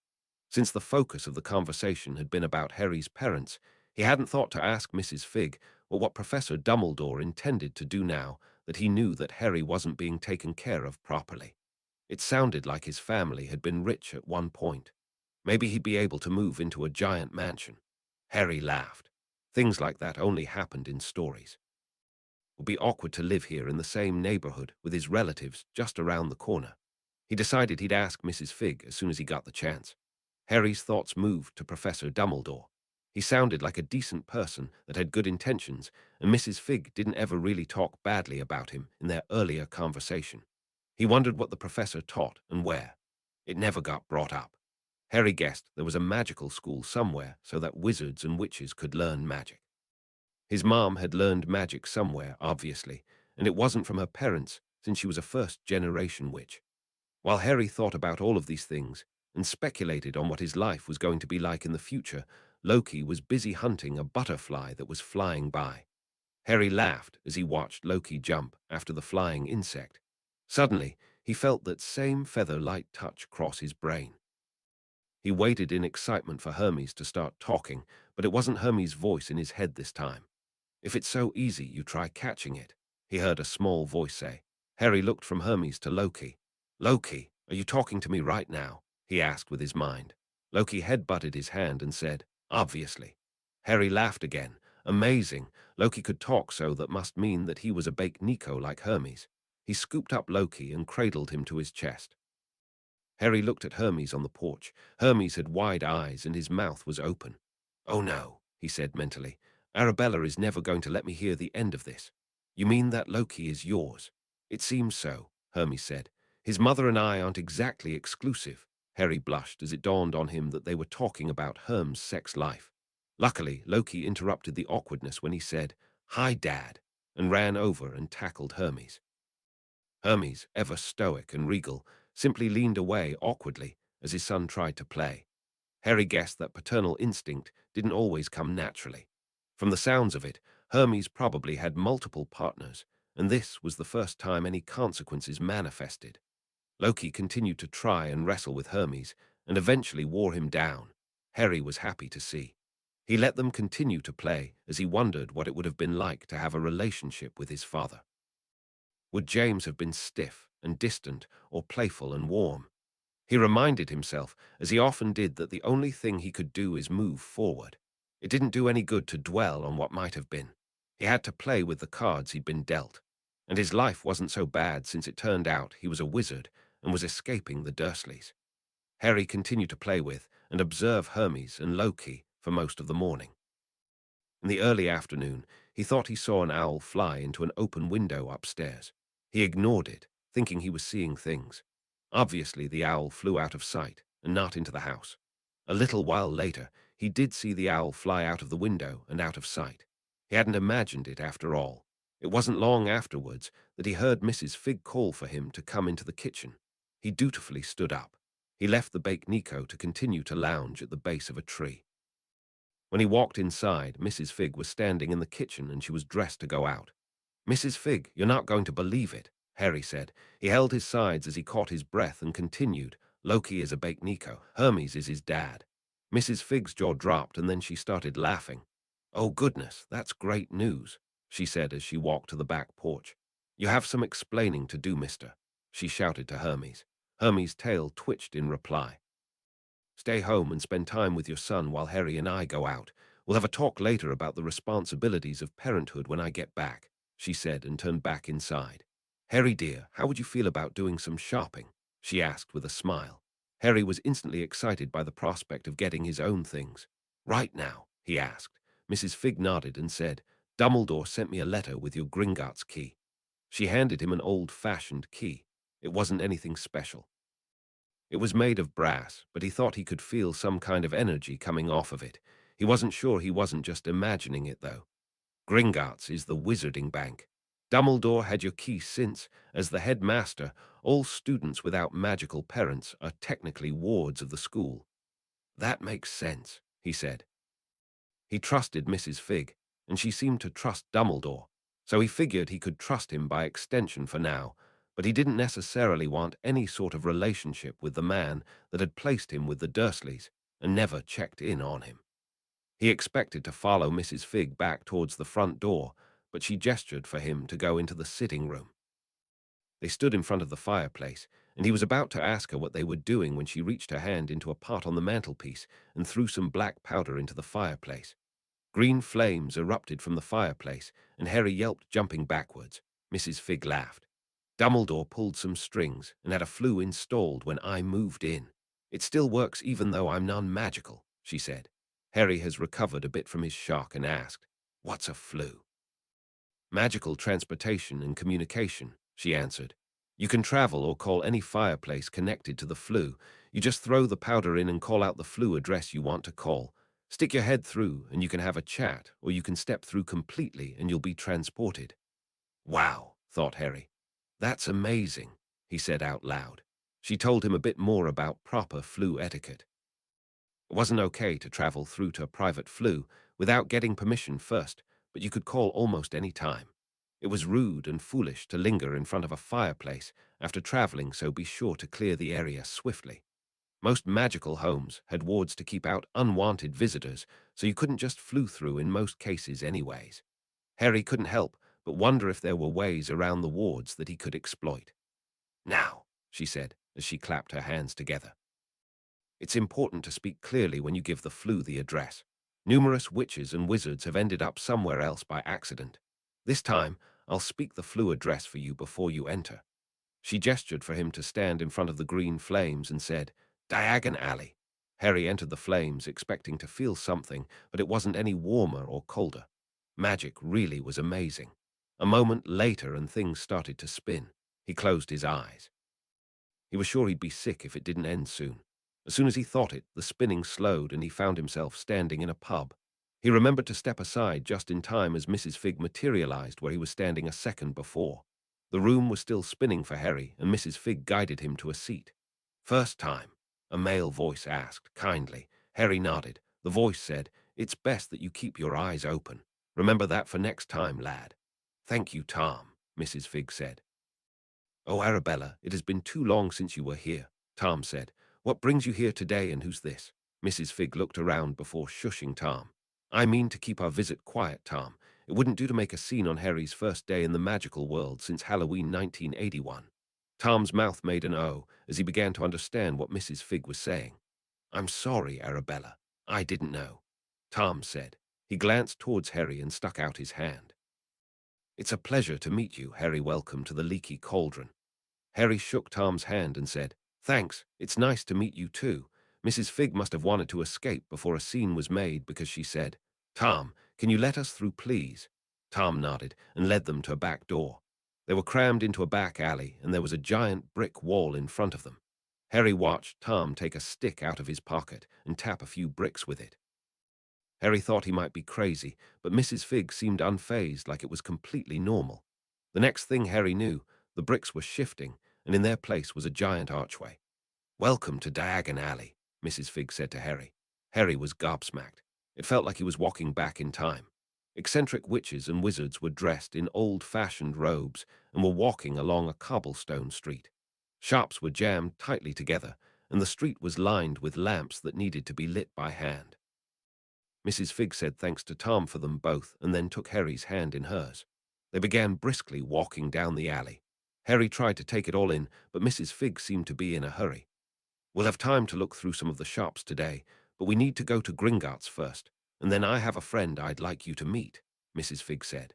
Since the focus of the conversation had been about Harry's parents, he hadn't thought to ask Mrs. Figg what Professor Dumbledore intended to do now that he knew that Harry wasn't being taken care of properly. It sounded like his family had been rich at one point. Maybe he'd be able to move into a giant mansion. Harry laughed. Things like that only happened in stories. It would be awkward to live here in the same neighborhood with his relatives just around the corner. He decided he'd ask Mrs. Figg as soon as he got the chance. Harry's thoughts moved to Professor Dumbledore. He sounded like a decent person that had good intentions, and Mrs. Figg didn't ever really talk badly about him in their earlier conversation. He wondered what the professor taught and where. It never got brought up. Harry guessed there was a magical school somewhere so that wizards and witches could learn magic. His mom had learned magic somewhere, obviously, and it wasn't from her parents since she was a first-generation witch. While Harry thought about all of these things and speculated on what his life was going to be like in the future, Loki was busy hunting a butterfly that was flying by. Harry laughed as he watched Loki jump after the flying insect. Suddenly, he felt that same feather-light touch cross his brain. He waited in excitement for Hermes to start talking, but it wasn't Hermes' voice in his head this time. "If it's so easy, you try catching it," he heard a small voice say. Harry looked from Hermes to Loki. "Loki, are you talking to me right now?" he asked with his mind. Loki head-butted his hand and said, "Obviously." Harry laughed again. Amazing. Loki could talk, so that must mean that he was a baked Nico like Hermes. He scooped up Loki and cradled him to his chest. Harry looked at Hermes on the porch. Hermes had wide eyes and his mouth was open. "Oh no," he said mentally. "Arabella is never going to let me hear the end of this." "You mean that Loki is yours?" "It seems so," Hermes said. "His mother and I aren't exactly exclusive." Harry blushed as it dawned on him that they were talking about Herm's sex life. Luckily, Loki interrupted the awkwardness when he said, "Hi, Dad," and ran over and tackled Hermes. Hermes, ever stoic and regal, simply leaned away awkwardly as his son tried to play. Harry guessed that paternal instinct didn't always come naturally. From the sounds of it, Hermes probably had multiple partners, and this was the first time any consequences manifested. Loki continued to try and wrestle with Hermes, and eventually wore him down. Harry was happy to see. He let them continue to play as he wondered what it would have been like to have a relationship with his father. Would James have been stiff and distant or playful and warm? He reminded himself, as he often did, that the only thing he could do is move forward. It didn't do any good to dwell on what might have been. He had to play with the cards he'd been dealt. And his life wasn't so bad since it turned out he was a wizard and was escaping the Dursleys. Harry continued to play with and observe Hermes and Loki for most of the morning. In the early afternoon, he thought he saw an owl fly into an open window upstairs. He ignored it, thinking he was seeing things. Obviously, the owl flew out of sight and not into the house. A little while later, he did see the owl fly out of the window and out of sight. He hadn't imagined it after all. It wasn't long afterwards that he heard Mrs. Figg call for him to come into the kitchen. He dutifully stood up. He left the baked Nico to continue to lounge at the base of a tree. When he walked inside, Mrs. Figg was standing in the kitchen and she was dressed to go out. "Mrs. Figg, you're not going to believe it," Harry said. He held his sides as he caught his breath and continued, "Loki is a baked Nico. Hermes is his dad." Mrs. Figg's jaw dropped and then she started laughing. "Oh goodness, that's great news," she said as she walked to the back porch. "You have some explaining to do, mister," she shouted to Hermes. Hermes' tail twitched in reply. "Stay home and spend time with your son while Harry and I go out. We'll have a talk later about the responsibilities of parenthood when I get back," she said and turned back inside. "Harry dear, how would you feel about doing some shopping?" she asked with a smile. Harry was instantly excited by the prospect of getting his own things. "Right now?" he asked. Mrs. Figg nodded and said, "Dumbledore sent me a letter with your Gringotts key." She handed him an old-fashioned key. It wasn't anything special. It was made of brass, but he thought he could feel some kind of energy coming off of it. He wasn't sure he wasn't just imagining it, though. Gringotts is the wizarding bank. Dumbledore had your key since, as the headmaster, all students without magical parents are technically wards of the school. That makes sense, he said. He trusted Mrs. Figg, and she seemed to trust Dumbledore, so he figured he could trust him by extension for now, but he didn't necessarily want any sort of relationship with the man that had placed him with the Dursleys and never checked in on him. He expected to follow Mrs. Figg back towards the front door, but she gestured for him to go into the sitting room. They stood in front of the fireplace, and he was about to ask her what they were doing when she reached her hand into a pot on the mantelpiece and threw some black powder into the fireplace. Green flames erupted from the fireplace, and Harry yelped, jumping backwards. Mrs. Figg laughed. Dumbledore pulled some strings and had a flue installed when I moved in. It still works even though I'm non-magical, she said. Harry has recovered a bit from his shock and asked, "What's a flue?" "Magical transportation and communication," she answered. "You can travel or call any fireplace connected to the flue. You just throw the powder in and call out the flue address you want to call. Stick your head through and you can have a chat, or you can step through completely and you'll be transported." "Wow," thought Harry. "That's amazing," he said out loud. She told him a bit more about proper flue etiquette. It wasn't okay to travel through to a private flue without getting permission first, but you could call almost any time. It was rude and foolish to linger in front of a fireplace after traveling, so be sure to clear the area swiftly. Most magical homes had wards to keep out unwanted visitors, so you couldn't just flue through in most cases anyways. Harry couldn't help but wonder if there were ways around the wards that he could exploit. "Now," she said as she clapped her hands together. "It's important to speak clearly when you give the flue the address. Numerous witches and wizards have ended up somewhere else by accident. This time, I'll speak the flue address for you before you enter." She gestured for him to stand in front of the green flames and said, "Diagon Alley." Harry entered the flames, expecting to feel something, but it wasn't any warmer or colder. Magic really was amazing. A moment later and things started to spin. He closed his eyes. He was sure he'd be sick if it didn't end soon. As soon as he thought it, the spinning slowed and he found himself standing in a pub. He remembered to step aside just in time as Mrs. Figg materialized where he was standing a second before. The room was still spinning for Harry, and Mrs. Figg guided him to a seat. "First time?" a male voice asked, kindly. Harry nodded. The voice said, "It's best that you keep your eyes open. Remember that for next time, lad." "Thank you, Tom," Mrs. Figg said. "Oh, Arabella, it has been too long since you were here," Tom said. "What brings you here today, and who's this?" Mrs. Figg looked around before shushing Tom. "I mean to keep our visit quiet, Tom. It wouldn't do to make a scene on Harry's first day in the magical world since Halloween 1981. Tom's mouth made an O as he began to understand what Mrs. Figg was saying. "I'm sorry, Arabella. I didn't know," Tom said. He glanced towards Harry and stuck out his hand. "It's a pleasure to meet you, Harry. Welcome to the Leaky Cauldron." Harry shook Tom's hand and said, "Thanks, it's nice to meet you too." Mrs. Figg must have wanted to escape before a scene was made because she said, "Tom, can you let us through, please?" Tom nodded and led them to a back door. They were crammed into a back alley, and there was a giant brick wall in front of them. Harry watched Tom take a stick out of his pocket and tap a few bricks with it. Harry thought he might be crazy, but Mrs. Figg seemed unfazed, like it was completely normal. The next thing Harry knew, the bricks were shifting, and in their place was a giant archway. "Welcome to Diagon Alley," Mrs. Figg said to Harry. Harry was gobsmacked. It felt like he was walking back in time. Eccentric witches and wizards were dressed in old-fashioned robes and were walking along a cobblestone street. Shops were jammed tightly together, and the street was lined with lamps that needed to be lit by hand. Mrs. Figg said thanks to Tom for them both and then took Harry's hand in hers. They began briskly walking down the alley. Harry tried to take it all in, but Mrs. Figg seemed to be in a hurry. "We'll have time to look through some of the shops today, but we need to go to Gringotts first, and then I have a friend I'd like you to meet," Mrs. Figg said.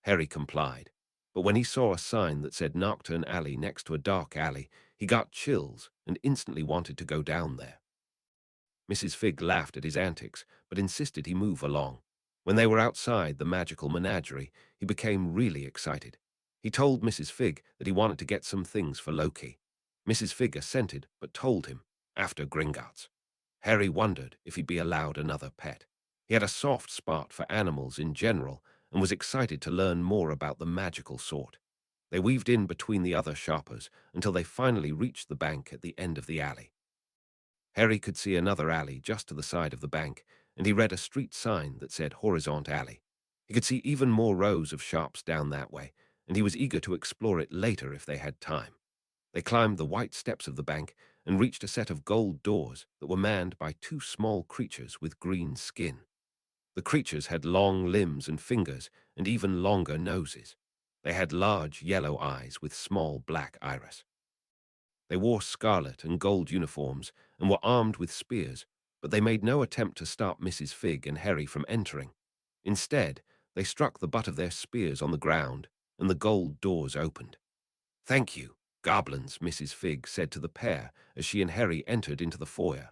Harry complied, but when he saw a sign that said Nocturne Alley next to a dark alley, he got chills and instantly wanted to go down there. Mrs. Figg laughed at his antics, but insisted he move along. When they were outside the magical menagerie, he became really excited. He told Mrs. Figg that he wanted to get some things for Loki. Mrs. Figg assented, but told him, after Gringotts. Harry wondered if he'd be allowed another pet. He had a soft spot for animals in general and was excited to learn more about the magical sort. They weaved in between the other shoppers until they finally reached the bank at the end of the alley. Harry could see another alley just to the side of the bank, and he read a street sign that said Horizont Alley. He could see even more rows of shops down that way, and he was eager to explore it later if they had time. They climbed the white steps of the bank and reached a set of gold doors that were manned by two small creatures with green skin. The creatures had long limbs and fingers and even longer noses. They had large yellow eyes with small black iris. They wore scarlet and gold uniforms and were armed with spears, but they made no attempt to stop Mrs. Figg and Harry from entering. Instead, they struck the butt of their spears on the ground, and the gold doors opened. "Thank you, goblins," Mrs. Figg said to the pair as she and Harry entered into the foyer.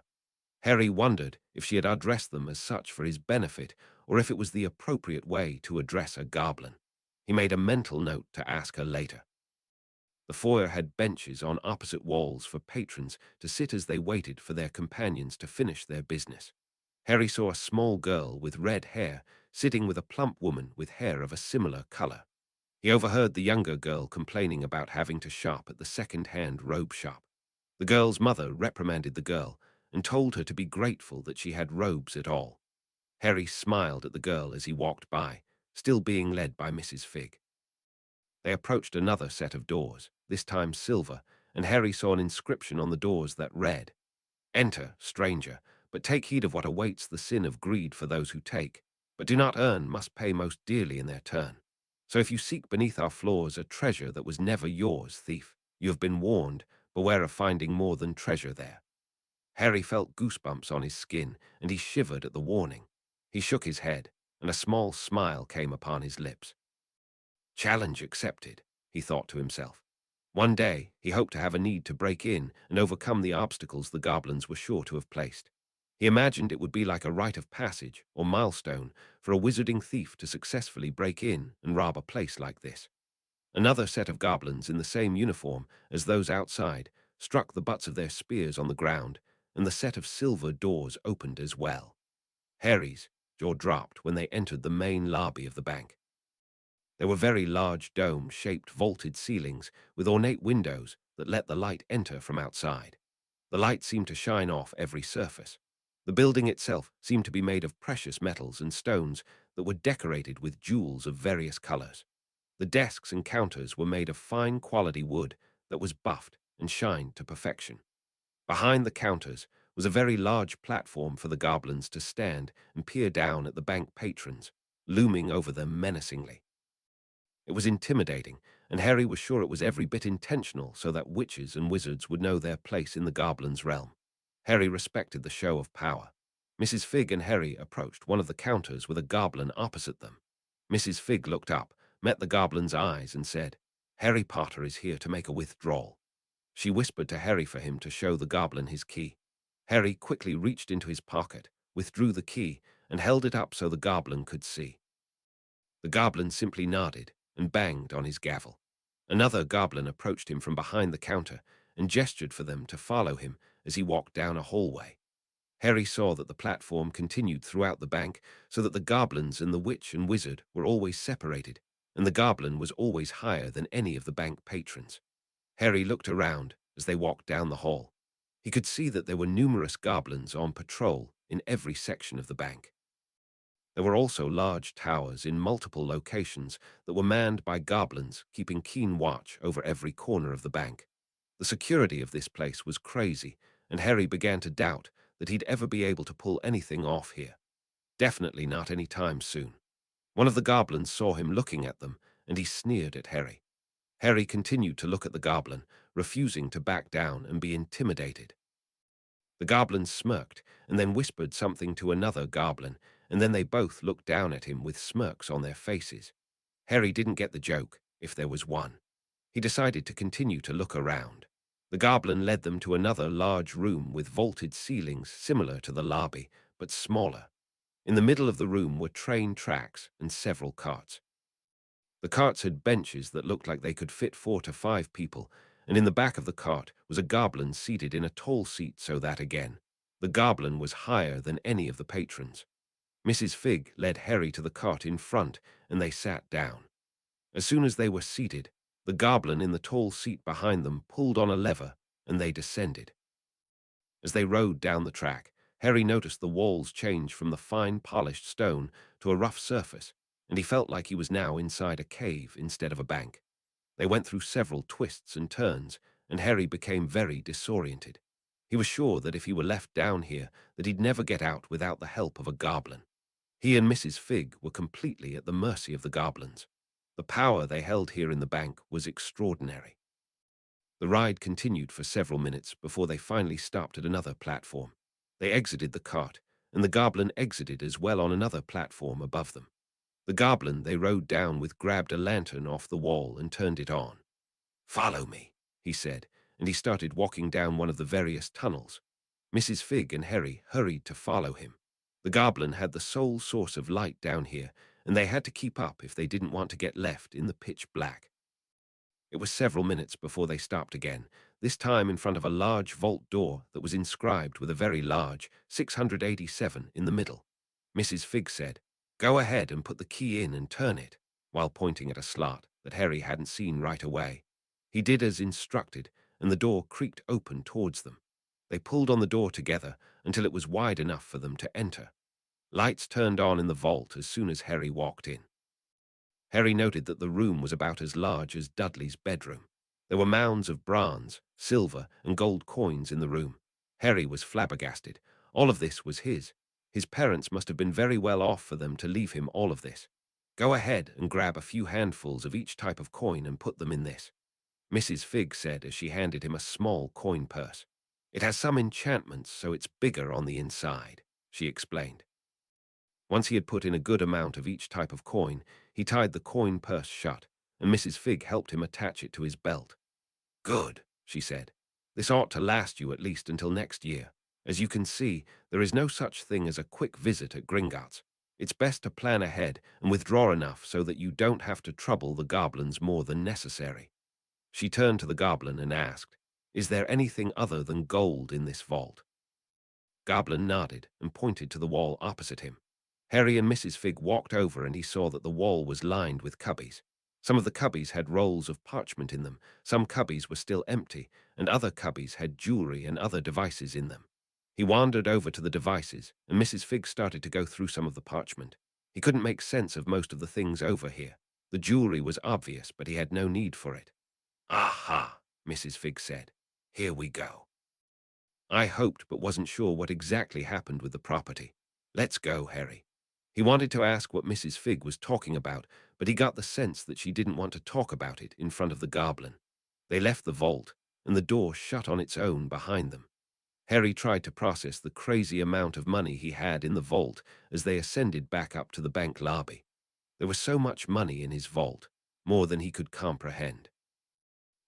Harry wondered if she had addressed them as such for his benefit, or if it was the appropriate way to address a goblin. He made a mental note to ask her later. The foyer had benches on opposite walls for patrons to sit as they waited for their companions to finish their business. Harry saw a small girl with red hair sitting with a plump woman with hair of a similar color. He overheard the younger girl complaining about having to shop at the second-hand robe shop. The girl's mother reprimanded the girl and told her to be grateful that she had robes at all. Harry smiled at the girl as he walked by, still being led by Mrs. Figg. They approached another set of doors, this time silver, and Harry saw an inscription on the doors that read, "Enter, stranger, but take heed of what awaits the sin of greed for those who take, but do not earn must pay most dearly in their turn. So if you seek beneath our floors a treasure that was never yours, thief, you have been warned, beware of finding more than treasure there." Harry felt goosebumps on his skin, and he shivered at the warning. He shook his head, and a small smile came upon his lips. Challenge accepted, he thought to himself. One day, he hoped to have a need to break in and overcome the obstacles the goblins were sure to have placed. He imagined it would be like a rite of passage or milestone for a wizarding thief to successfully break in and rob a place like this. Another set of goblins in the same uniform as those outside struck the butts of their spears on the ground, and the set of silver doors opened as well. Harry's jaw dropped when they entered the main lobby of the bank. There were very large dome-shaped vaulted ceilings with ornate windows that let the light enter from outside. The light seemed to shine off every surface. The building itself seemed to be made of precious metals and stones that were decorated with jewels of various colors. The desks and counters were made of fine quality wood that was buffed and shined to perfection. Behind the counters was a very large platform for the goblins to stand and peer down at the bank patrons, looming over them menacingly. It was intimidating, and Harry was sure it was every bit intentional so that witches and wizards would know their place in the goblins' realm. Harry respected the show of power. Mrs. Figg and Harry approached one of the counters with a goblin opposite them. Mrs. Figg looked up, met the goblin's eyes, and said, "Harry Potter is here to make a withdrawal." She whispered to Harry for him to show the goblin his key. Harry quickly reached into his pocket, withdrew the key, and held it up so the goblin could see. The goblin simply nodded and banged on his gavel. Another goblin approached him from behind the counter and gestured for them to follow him as he walked down a hallway. Harry saw that the platform continued throughout the bank so that the goblins and the witch and wizard were always separated, and the goblin was always higher than any of the bank patrons. Harry looked around as they walked down the hall. He could see that there were numerous goblins on patrol in every section of the bank. There were also large towers in multiple locations that were manned by goblins keeping keen watch over every corner of the bank. The security of this place was crazy, and Harry began to doubt that he'd ever be able to pull anything off here. Definitely not any time soon. One of the goblins saw him looking at them, and he sneered at Harry. Harry continued to look at the goblin, refusing to back down and be intimidated. The goblin smirked and then whispered something to another goblin, and then they both looked down at him with smirks on their faces. Harry didn't get the joke, if there was one. He decided to continue to look around. The goblin led them to another large room with vaulted ceilings similar to the lobby, but smaller. In the middle of the room were train tracks and several carts. The carts had benches that looked like they could fit 4 to 5 people, and in the back of the cart was a goblin seated in a tall seat so that, again, the goblin was higher than any of the patrons. Mrs. Figg led Harry to the cart in front, and they sat down. As soon as they were seated, the goblin in the tall seat behind them pulled on a lever, and they descended. As they rode down the track, Harry noticed the walls change from the fine polished stone to a rough surface, and he felt like he was now inside a cave instead of a bank. They went through several twists and turns, and Harry became very disoriented. He was sure that if he were left down here, that he'd never get out without the help of a goblin. He and Mrs. Figg were completely at the mercy of the goblins. The power they held here in the bank was extraordinary. The ride continued for several minutes before they finally stopped at another platform. They exited the cart, and the goblin exited as well on another platform above them. The goblin they rode down with grabbed a lantern off the wall and turned it on. "Follow me," he said, and he started walking down one of the various tunnels. Mrs. Figg and Harry hurried to follow him. The goblin had the sole source of light down here, and they had to keep up if they didn't want to get left in the pitch black. It was several minutes before they stopped again, this time in front of a large vault door that was inscribed with a very large 687 in the middle. Mrs. Figg said, "Go ahead and put the key in and turn it," while pointing at a slot that Harry hadn't seen right away. He did as instructed, and the door creaked open towards them. They pulled on the door together until it was wide enough for them to enter. Lights turned on in the vault as soon as Harry walked in. Harry noted that the room was about as large as Dudley's bedroom. There were mounds of bronze, silver, and gold coins in the room. Harry was flabbergasted. All of this was his. His parents must have been very well off for them to leave him all of this. "Go ahead and grab a few handfuls of each type of coin and put them in this," Mrs. Figg said as she handed him a small coin purse. "It has some enchantments, so it's bigger on the inside," she explained. Once he had put in a good amount of each type of coin, he tied the coin purse shut, and Mrs. Figg helped him attach it to his belt. "Good," she said. "This ought to last you at least until next year. As you can see, there is no such thing as a quick visit at Gringotts. It's best to plan ahead and withdraw enough so that you don't have to trouble the goblins more than necessary." She turned to the goblin and asked, "Is there anything other than gold in this vault?" Goblin nodded and pointed to the wall opposite him. Harry and Mrs. Figg walked over and he saw that the wall was lined with cubbies. Some of the cubbies had rolls of parchment in them, some cubbies were still empty, and other cubbies had jewelry and other devices in them. He wandered over to the devices, and Mrs. Figg started to go through some of the parchment. He couldn't make sense of most of the things over here. The jewelry was obvious, but he had no need for it. "Aha," Mrs. Figg said. "Here we go." I hoped but wasn't sure what exactly happened with the property. "Let's go, Harry." He wanted to ask what Mrs. Figg was talking about, but he got the sense that she didn't want to talk about it in front of the goblin. They left the vault, and the door shut on its own behind them. Harry tried to process the crazy amount of money he had in the vault as they ascended back up to the bank lobby. There was so much money in his vault, more than he could comprehend.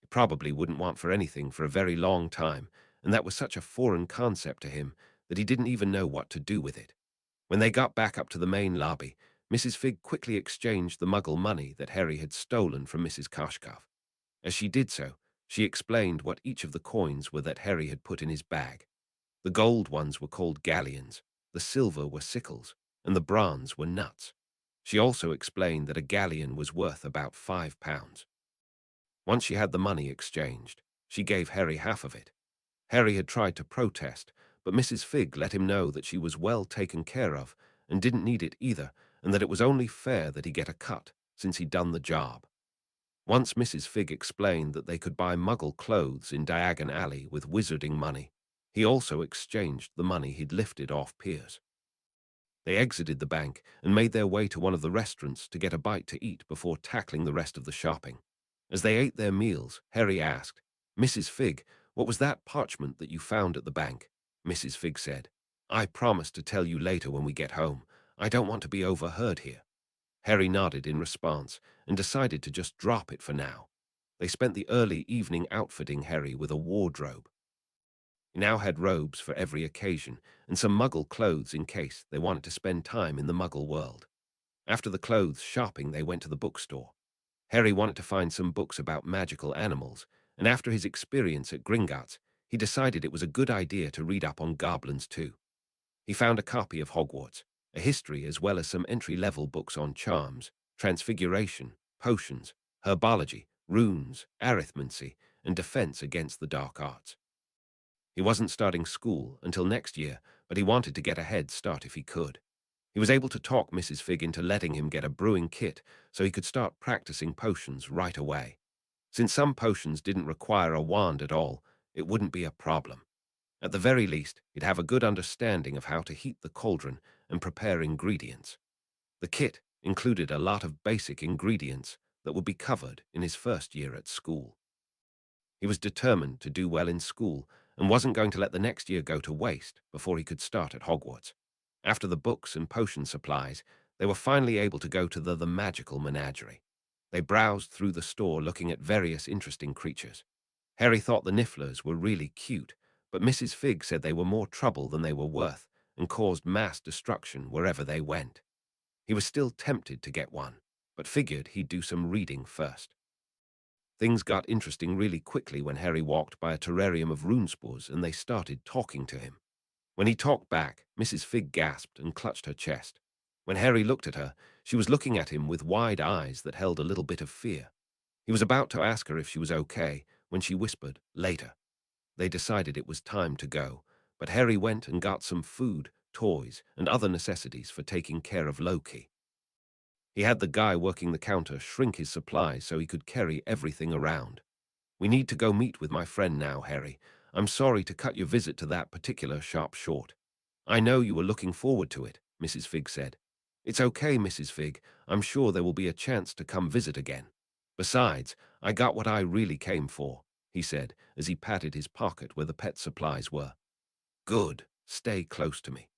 He probably wouldn't want for anything for a very long time, and that was such a foreign concept to him that he didn't even know what to do with it. When they got back up to the main lobby, Mrs. Figg quickly exchanged the Muggle money that Harry had stolen from Mrs. Koshkov. As she did so, she explained what each of the coins were that Harry had put in his bag. The gold ones were called galleons, the silver were sickles, and the bronze were nuts. She also explained that a galleon was worth about £5. Once she had the money exchanged, she gave Harry half of it. Harry had tried to protest, but Mrs. Figg let him know that she was well taken care of and didn't need it either, and that it was only fair that he get a cut, since he'd done the job. Once Mrs. Figg explained that they could buy Muggle clothes in Diagon Alley with wizarding money. He also exchanged the money he'd lifted off Piers. They exited the bank and made their way to one of the restaurants to get a bite to eat before tackling the rest of the shopping. As they ate their meals, Harry asked, "Mrs. Figg, what was that parchment that you found at the bank?" Mrs. Figg said, "I promise to tell you later when we get home. I don't want to be overheard here." Harry nodded in response and decided to just drop it for now. They spent the early evening outfitting Harry with a wardrobe. He now had robes for every occasion and some Muggle clothes in case they wanted to spend time in the Muggle world. After the clothes shopping, they went to the bookstore. Harry wanted to find some books about magical animals, and after his experience at Gringotts, he decided it was a good idea to read up on goblins too. He found a copy of Hogwarts, a history as well as some entry-level books on charms, transfiguration, potions, herbology, runes, arithmancy, and defense against the dark arts. He wasn't starting school until next year, but he wanted to get a head start if he could. He was able to talk Mrs. Figg into letting him get a brewing kit so he could start practicing potions right away. Since some potions didn't require a wand at all, it wouldn't be a problem. At the very least, he'd have a good understanding of how to heat the cauldron and prepare ingredients. The kit included a lot of basic ingredients that would be covered in his first year at school. He was determined to do well in school and wasn't going to let the next year go to waste before he could start at Hogwarts. After the books and potion supplies, they were finally able to go to the magical menagerie. They browsed through the store looking at various interesting creatures. Harry thought the Nifflers were really cute, but Mrs. Figg said they were more trouble than they were worth and caused mass destruction wherever they went. He was still tempted to get one, but figured he'd do some reading first. Things got interesting really quickly when Harry walked by a terrarium of runespurs and they started talking to him. When he talked back, Mrs. Figg gasped and clutched her chest. When Harry looked at her, she was looking at him with wide eyes that held a little bit of fear. He was about to ask her if she was okay when she whispered, "Later." They decided it was time to go, but Harry went and got some food, toys, and other necessities for taking care of Loki. He had the guy working the counter shrink his supplies so he could carry everything around. "We need to go meet with my friend now, Harry. I'm sorry to cut your visit to that particular shop short." "I know you were looking forward to it," Mrs. Figg said. "It's okay, Mrs. Figg. I'm sure there will be a chance to come visit again. Besides, I got what I really came for," he said as he patted his pocket where the pet supplies were. "Good. Stay close to me."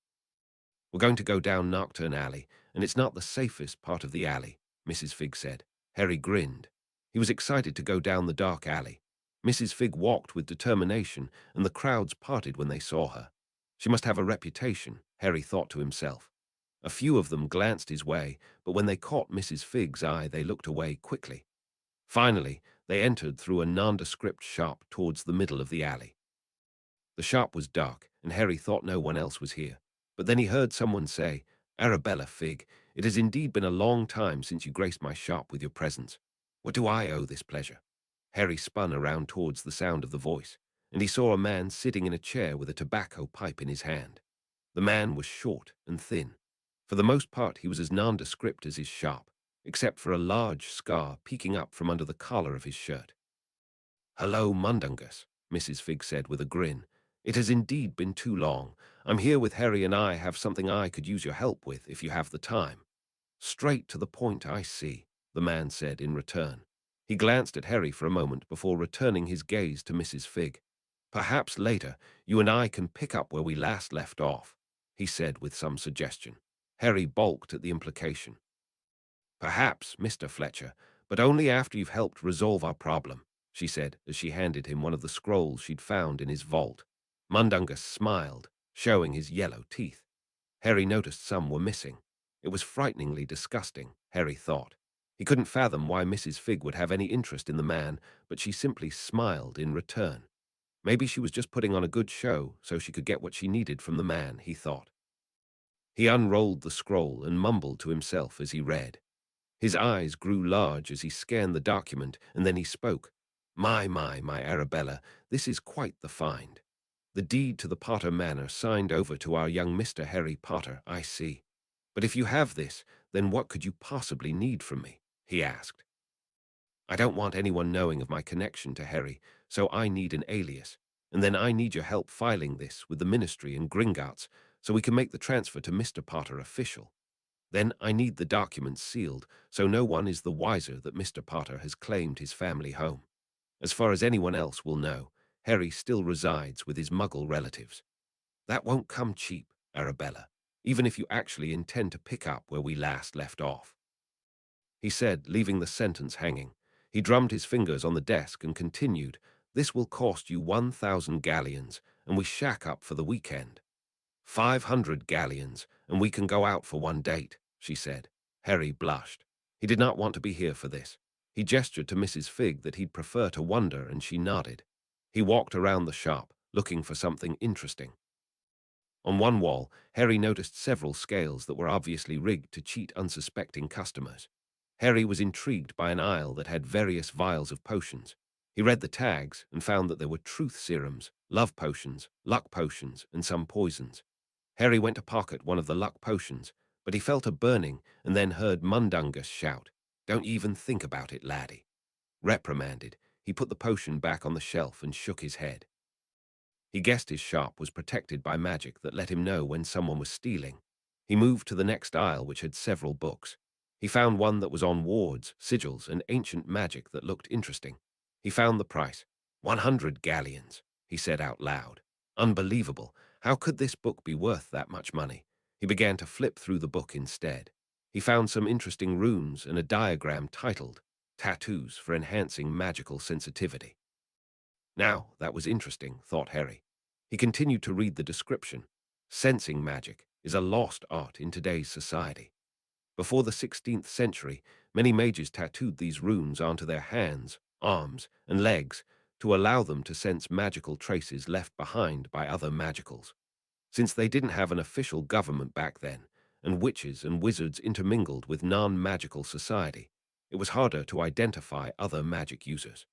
"We're going to go down Knockturn Alley, and it's not the safest part of the alley," Mrs. Figg said. Harry grinned. He was excited to go down the dark alley. Mrs. Figg walked with determination, and the crowds parted when they saw her. She must have a reputation, Harry thought to himself. A few of them glanced his way, but when they caught Mrs. Figg's eye, they looked away quickly. Finally, they entered through a nondescript shop towards the middle of the alley. The shop was dark, and Harry thought no one else was here. But then he heard someone say, "Arabella Figg, it has indeed been a long time since you graced my shop with your presence. What do I owe this pleasure?" Harry spun around towards the sound of the voice, and he saw a man sitting in a chair with a tobacco pipe in his hand. The man was short and thin. For the most part, he was as nondescript as his shop, except for a large scar peeking up from under the collar of his shirt. "Hello, Mundungus," Mrs. Figg said with a grin. "It has indeed been too long. I'm here with Harry and I have something I could use your help with if you have the time." "Straight to the point, I see," the man said in return. He glanced at Harry for a moment before returning his gaze to Mrs. Figg. "Perhaps later you and I can pick up where we last left off," he said with some suggestion. Harry balked at the implication. "Perhaps, Mr. Fletcher, but only after you've helped resolve our problem," she said as she handed him one of the scrolls she'd found in his vault. Mundungus smiled, showing his yellow teeth. Harry noticed some were missing. It was frighteningly disgusting, Harry thought. He couldn't fathom why Mrs. Figg would have any interest in the man, but she simply smiled in return. Maybe she was just putting on a good show so she could get what she needed from the man, he thought. He unrolled the scroll and mumbled to himself as he read. His eyes grew large as he scanned the document, and then he spoke. My Arabella, this is quite the find. The deed to the Potter Manor signed over to our young Mr. Harry Potter, I see. But if you have this, then what could you possibly need from me?" he asked. "I don't want anyone knowing of my connection to Harry, so I need an alias, and then I need your help filing this with the Ministry in Gringotts so we can make the transfer to Mr. Potter official. Then I need the documents sealed, so no one is the wiser that Mr. Potter has claimed his family home. As far as anyone else will know, Harry still resides with his Muggle relatives. That won't come cheap, Arabella, even if you actually intend to pick up where we last left off," he said, leaving the sentence hanging. He drummed his fingers on the desk and continued, "This will cost you 1,000 galleons, and we shack up for the weekend." 500 galleons, and we can go out for one date," she said. Harry blushed. He did not want to be here for this. He gestured to Mrs. Figg that he'd prefer to wander, and she nodded. He walked around the shop, looking for something interesting. On one wall, Harry noticed several scales that were obviously rigged to cheat unsuspecting customers. Harry was intrigued by an aisle that had various vials of potions. He read the tags and found that there were truth serums, love potions, luck potions, and some poisons. Harry went to pocket one of the luck potions, but he felt a burning and then heard Mundungus shout, "Don't even think about it, laddie." Reprimanded, he put the potion back on the shelf and shook his head. He guessed his shop was protected by magic that let him know when someone was stealing. He moved to the next aisle, which had several books. He found one that was on wards, sigils, and ancient magic that looked interesting. He found the price. 100 galleons, he said out loud. Unbelievable. How could this book be worth that much money? He began to flip through the book instead. He found some interesting runes and a diagram titled Tattoos for Enhancing Magical Sensitivity. Now, that was interesting, thought Harry. He continued to read the description. Sensing magic is a lost art in today's society. Before the 16th century, many mages tattooed these runes onto their hands, arms, and legs to allow them to sense magical traces left behind by other magicals. Since they didn't have an official government back then, and witches and wizards intermingled with non-magical society, it was harder to identify other magic users.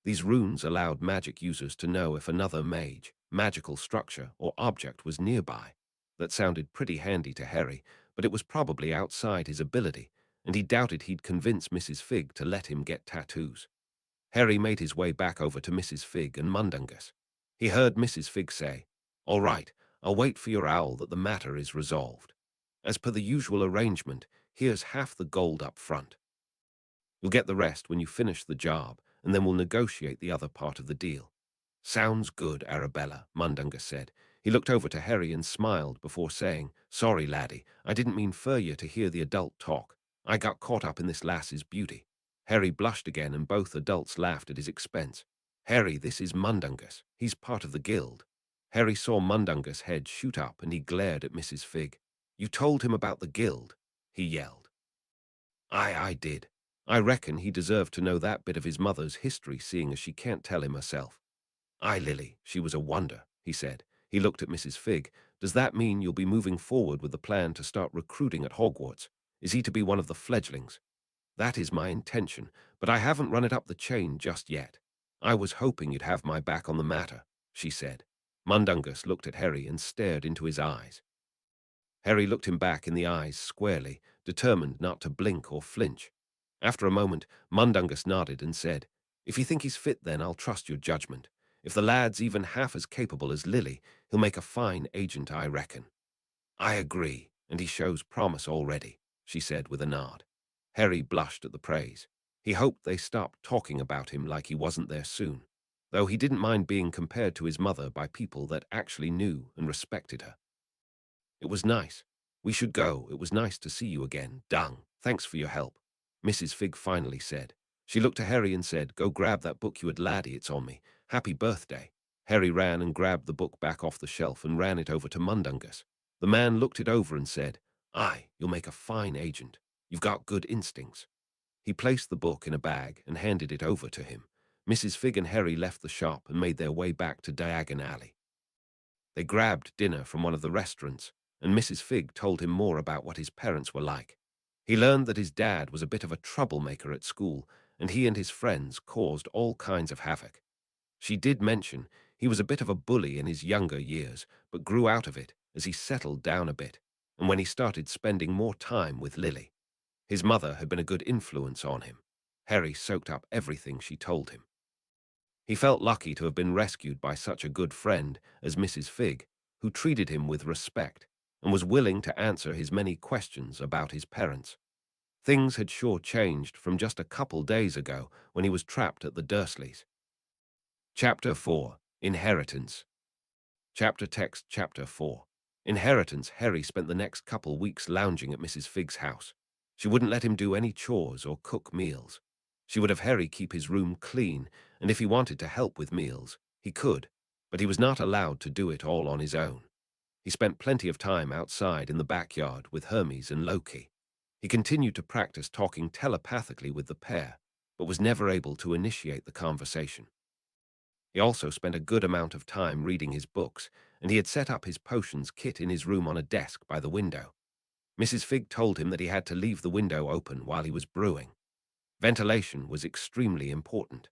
These runes allowed magic users to know if another mage, magical structure, or object was nearby. That sounded pretty handy to Harry, but it was probably outside his ability, and he doubted he'd convince Mrs. Figg to let him get tattoos. Harry made his way back over to Mrs. Figg and Mundungus. He heard Mrs. Figg say, "All right, I'll wait for your owl that the matter is resolved. As per the usual arrangement, here's half the gold up front. You'll get the rest when you finish the job, and then we'll negotiate the other part of the deal." "Sounds good, Arabella," Mundungus said. He looked over to Harry and smiled before saying, "Sorry, laddie, I didn't mean for you to hear the adult talk. I got caught up in this lass's beauty." Harry blushed again, and both adults laughed at his expense. "Harry, this is Mundungus. He's part of the guild." Harry saw Mundungus' head shoot up, and he glared at Mrs. Figg. "You told him about the guild?" he yelled. I did. I reckon he deserved to know that bit of his mother's history, seeing as she can't tell him herself." "Aye, Lily, she was a wonder," he said. He looked at Mrs. Figg. "Does that mean you'll be moving forward with the plan to start recruiting at Hogwarts? Is he to be one of the fledglings?" "That is my intention, but I haven't run it up the chain just yet. I was hoping you'd have my back on the matter," she said. Mundungus looked at Harry and stared into his eyes. Harry looked him back in the eyes squarely, determined not to blink or flinch. After a moment, Mundungus nodded and said, "If you think he's fit, then I'll trust your judgment. If the lad's even half as capable as Lily, he'll make a fine agent, I reckon." "I agree, and he shows promise already," she said with a nod. Harry blushed at the praise. He hoped they stopped talking about him like he wasn't there soon, though he didn't mind being compared to his mother by people that actually knew and respected her. "It was nice. We should go. It was nice to see you again, Dung. Thanks for your help," Mrs. Figg finally said. She looked to Harry and said, "Go grab that book you had, laddie, it's on me. Happy birthday." Harry ran and grabbed the book back off the shelf and ran it over to Mundungus. The man looked it over and said, "Aye, you'll make a fine agent. You've got good instincts." He placed the book in a bag and handed it over to him. Mrs. Figg and Harry left the shop and made their way back to Diagon Alley. They grabbed dinner from one of the restaurants, and Mrs. Figg told him more about what his parents were like. He learned that his dad was a bit of a troublemaker at school, and he and his friends caused all kinds of havoc. She did mention he was a bit of a bully in his younger years, but grew out of it as he settled down a bit, and when he started spending more time with Lily. His mother had been a good influence on him. Harry soaked up everything she told him. He felt lucky to have been rescued by such a good friend as Mrs. Figg, who treated him with respect and was willing to answer his many questions about his parents. Things had sure changed from just a couple days ago when he was trapped at the Dursleys. Chapter 4. Inheritance. Chapter text Chapter 4. Inheritance. Harry spent the next couple weeks lounging at Mrs. Figg's house. She wouldn't let him do any chores or cook meals. She would have Harry keep his room clean, and if he wanted to help with meals, he could, but he was not allowed to do it all on his own. He spent plenty of time outside in the backyard with Hermes and Loki. He continued to practice talking telepathically with the pair, but was never able to initiate the conversation. He also spent a good amount of time reading his books, and he had set up his potions kit in his room on a desk by the window. Mrs. Figg told him that he had to leave the window open while he was brewing. Ventilation was extremely important.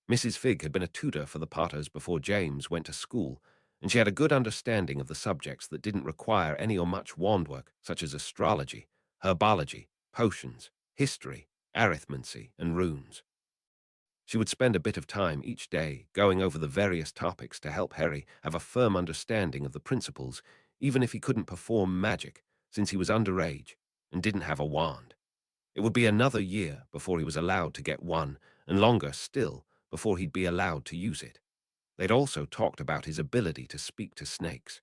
Mrs. Figg had been a tutor for the Potters before James went to school, and she had a good understanding of the subjects that didn't require any or much wand work, such as astrology, herbology, potions, history, arithmancy, and runes. She would spend a bit of time each day going over the various topics to help Harry have a firm understanding of the principles, even if he couldn't perform magic, since he was underage and didn't have a wand. It would be another year before he was allowed to get one, and longer still before he'd be allowed to use it. They'd also talked about his ability to speak to snakes.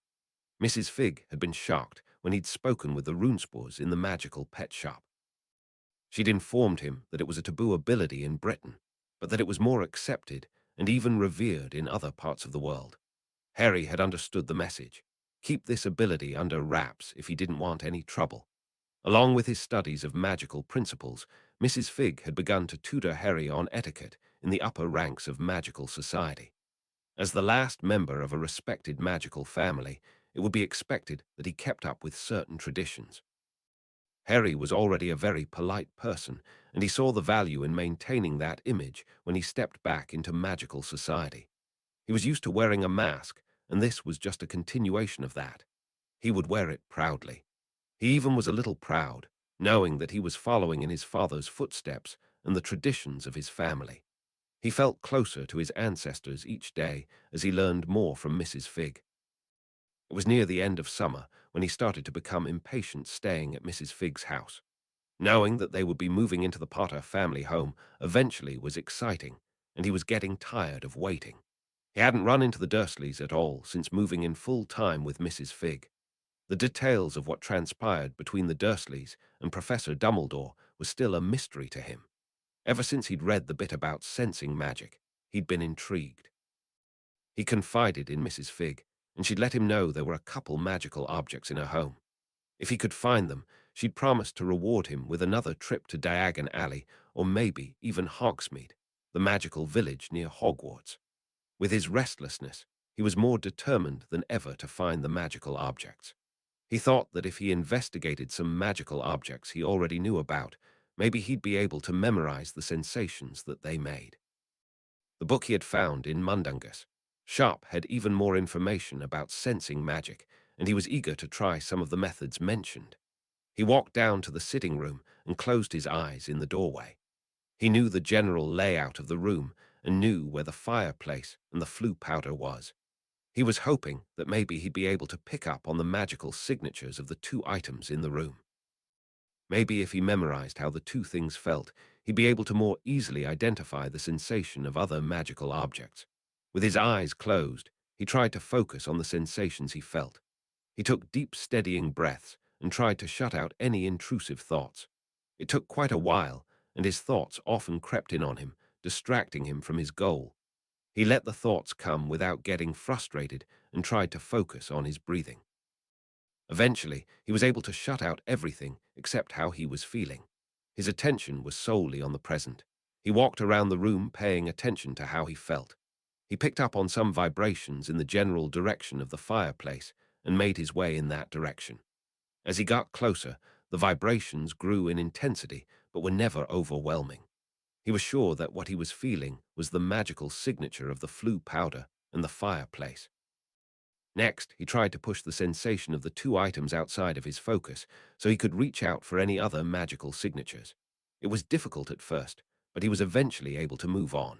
Mrs. Figg had been shocked when he'd spoken with the Runespurs in the magical pet shop. She'd informed him that it was a taboo ability in Britain, but that it was more accepted and even revered in other parts of the world. Harry had understood the message. Keep this ability under wraps if he didn't want any trouble. Along with his studies of magical principles, Mrs. Figg had begun to tutor Harry on etiquette in the upper ranks of magical society. As the last member of a respected magical family, it would be expected that he kept up with certain traditions. Harry was already a very polite person, and he saw the value in maintaining that image when he stepped back into magical society. He was used to wearing a mask, and this was just a continuation of that. He would wear it proudly. He even was a little proud, knowing that he was following in his father's footsteps and the traditions of his family. He felt closer to his ancestors each day as he learned more from Mrs. Figg. It was near the end of summer when he started to become impatient staying at Mrs. Figg's house. Knowing that they would be moving into the Potter family home eventually was exciting, and he was getting tired of waiting. He hadn't run into the Dursleys at all since moving in full time with Mrs. Figg. The details of what transpired between the Dursleys and Professor Dumbledore was still a mystery to him. Ever since he'd read the bit about sensing magic, he'd been intrigued. He confided in Mrs. Figg, and she'd let him know there were a couple magical objects in her home. If he could find them, she'd promised to reward him with another trip to Diagon Alley, or maybe even Hogsmeade, the magical village near Hogwarts. With his restlessness, he was more determined than ever to find the magical objects. He thought that if he investigated some magical objects he already knew about, maybe he'd be able to memorize the sensations that they made. The book he had found in Mundungus shop had even more information about sensing magic, and he was eager to try some of the methods mentioned. He walked down to the sitting room and closed his eyes in the doorway. He knew the general layout of the room and knew where the fireplace and the flue powder was. He was hoping that maybe he'd be able to pick up on the magical signatures of the two items in the room. Maybe if he memorized how the two things felt, he'd be able to more easily identify the sensation of other magical objects. With his eyes closed, he tried to focus on the sensations he felt. He took deep, steadying breaths and tried to shut out any intrusive thoughts. It took quite a while, and his thoughts often crept in on him, distracting him from his goal. He let the thoughts come without getting frustrated and tried to focus on his breathing. Eventually, he was able to shut out everything except how he was feeling. His attention was solely on the present. He walked around the room paying attention to how he felt. He picked up on some vibrations in the general direction of the fireplace and made his way in that direction. As he got closer, the vibrations grew in intensity but were never overwhelming. He was sure that what he was feeling was the magical signature of the flue powder and the fireplace. Next, he tried to push the sensation of the two items outside of his focus so he could reach out for any other magical signatures. It was difficult at first, but he was eventually able to move on.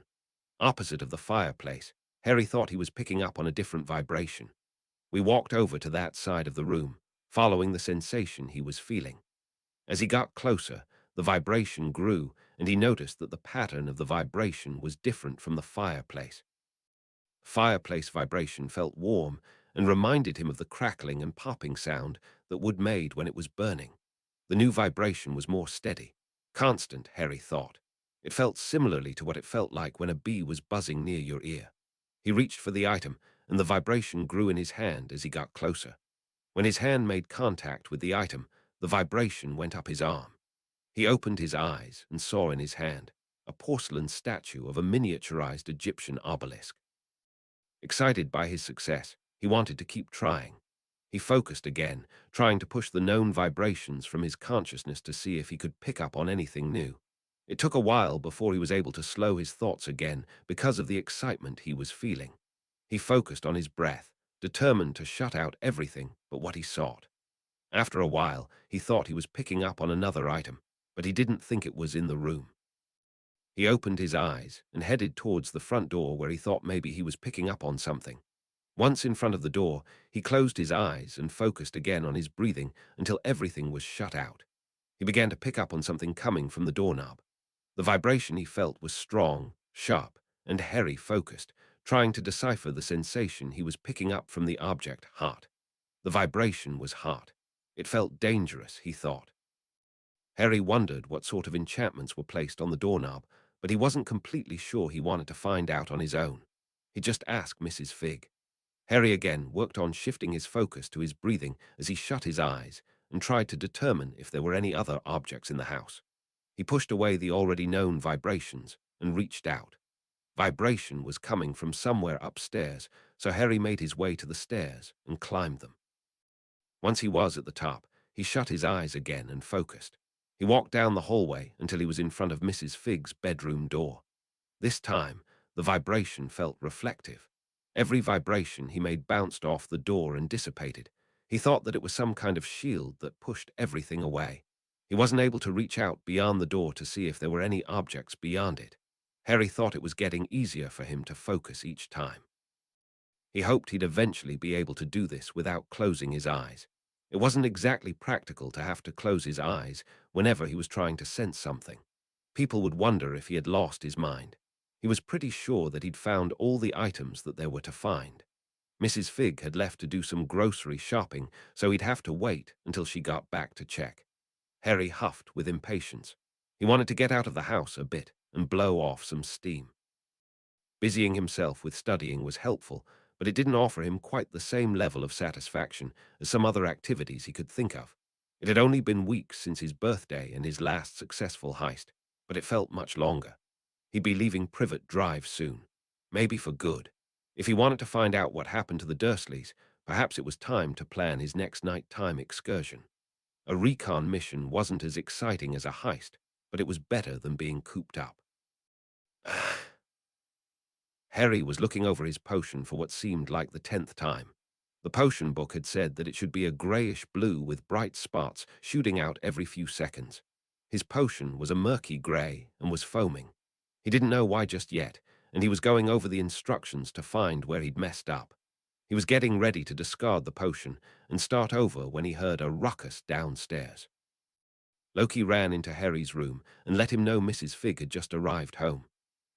Opposite of the fireplace, Harry thought he was picking up on a different vibration. We walked over to that side of the room, following the sensation he was feeling. As he got closer, the vibration grew, and he noticed that the pattern of the vibration was different from the fireplace. Fireplace vibration felt warm and reminded him of the crackling and popping sound that wood made when it was burning. The new vibration was more steady, constant, Harry thought. It felt similarly to what it felt like when a bee was buzzing near your ear. He reached for the item, and the vibration grew in his hand as he got closer. When his hand made contact with the item, the vibration went up his arm. He opened his eyes and saw in his hand a porcelain statue of a miniaturized Egyptian obelisk. Excited by his success, he wanted to keep trying. He focused again, trying to push the known vibrations from his consciousness to see if he could pick up on anything new. It took a while before he was able to slow his thoughts again because of the excitement he was feeling. He focused on his breath, determined to shut out everything but what he sought. After a while, he thought he was picking up on another item, but he didn't think it was in the room. He opened his eyes and headed towards the front door where he thought maybe he was picking up on something. Once in front of the door, he closed his eyes and focused again on his breathing until everything was shut out. He began to pick up on something coming from the doorknob. The vibration he felt was strong, sharp, and Harry focused, trying to decipher the sensation he was picking up from the object hot. The vibration was hot. It felt dangerous, he thought. Harry wondered what sort of enchantments were placed on the doorknob, but he wasn't completely sure he wanted to find out on his own. He just asked Mrs. Figg. Harry again worked on shifting his focus to his breathing as he shut his eyes and tried to determine if there were any other objects in the house. He pushed away the already known vibrations and reached out. Vibration was coming from somewhere upstairs, so Harry made his way to the stairs and climbed them. Once he was at the top, he shut his eyes again and focused. He walked down the hallway until he was in front of Mrs. Figg's bedroom door. This time, the vibration felt reflective. Every vibration he made bounced off the door and dissipated. He thought that it was some kind of shield that pushed everything away. He wasn't able to reach out beyond the door to see if there were any objects beyond it. Harry thought it was getting easier for him to focus each time. He hoped he'd eventually be able to do this without closing his eyes. It wasn't exactly practical to have to close his eyes whenever he was trying to sense something. People would wonder if he had lost his mind. He was pretty sure that he'd found all the items that there were to find. Mrs. Figg had left to do some grocery shopping, so he'd have to wait until she got back to check. Harry huffed with impatience. He wanted to get out of the house a bit and blow off some steam. Busying himself with studying was helpful, but it didn't offer him quite the same level of satisfaction as some other activities he could think of. It had only been weeks since his birthday and his last successful heist, but it felt much longer. He'd be leaving Privet Drive soon, maybe for good. If he wanted to find out what happened to the Dursleys, perhaps it was time to plan his next nighttime excursion. A recon mission wasn't as exciting as a heist, but it was better than being cooped up. Harry was looking over his potion for what seemed like the 10th time. The potion book had said that it should be a grayish blue with bright spots shooting out every few seconds. His potion was a murky gray and was foaming. He didn't know why just yet, and he was going over the instructions to find where he'd messed up. He was getting ready to discard the potion and start over when he heard a ruckus downstairs. Loki ran into Harry's room and let him know Mrs. Figg had just arrived home.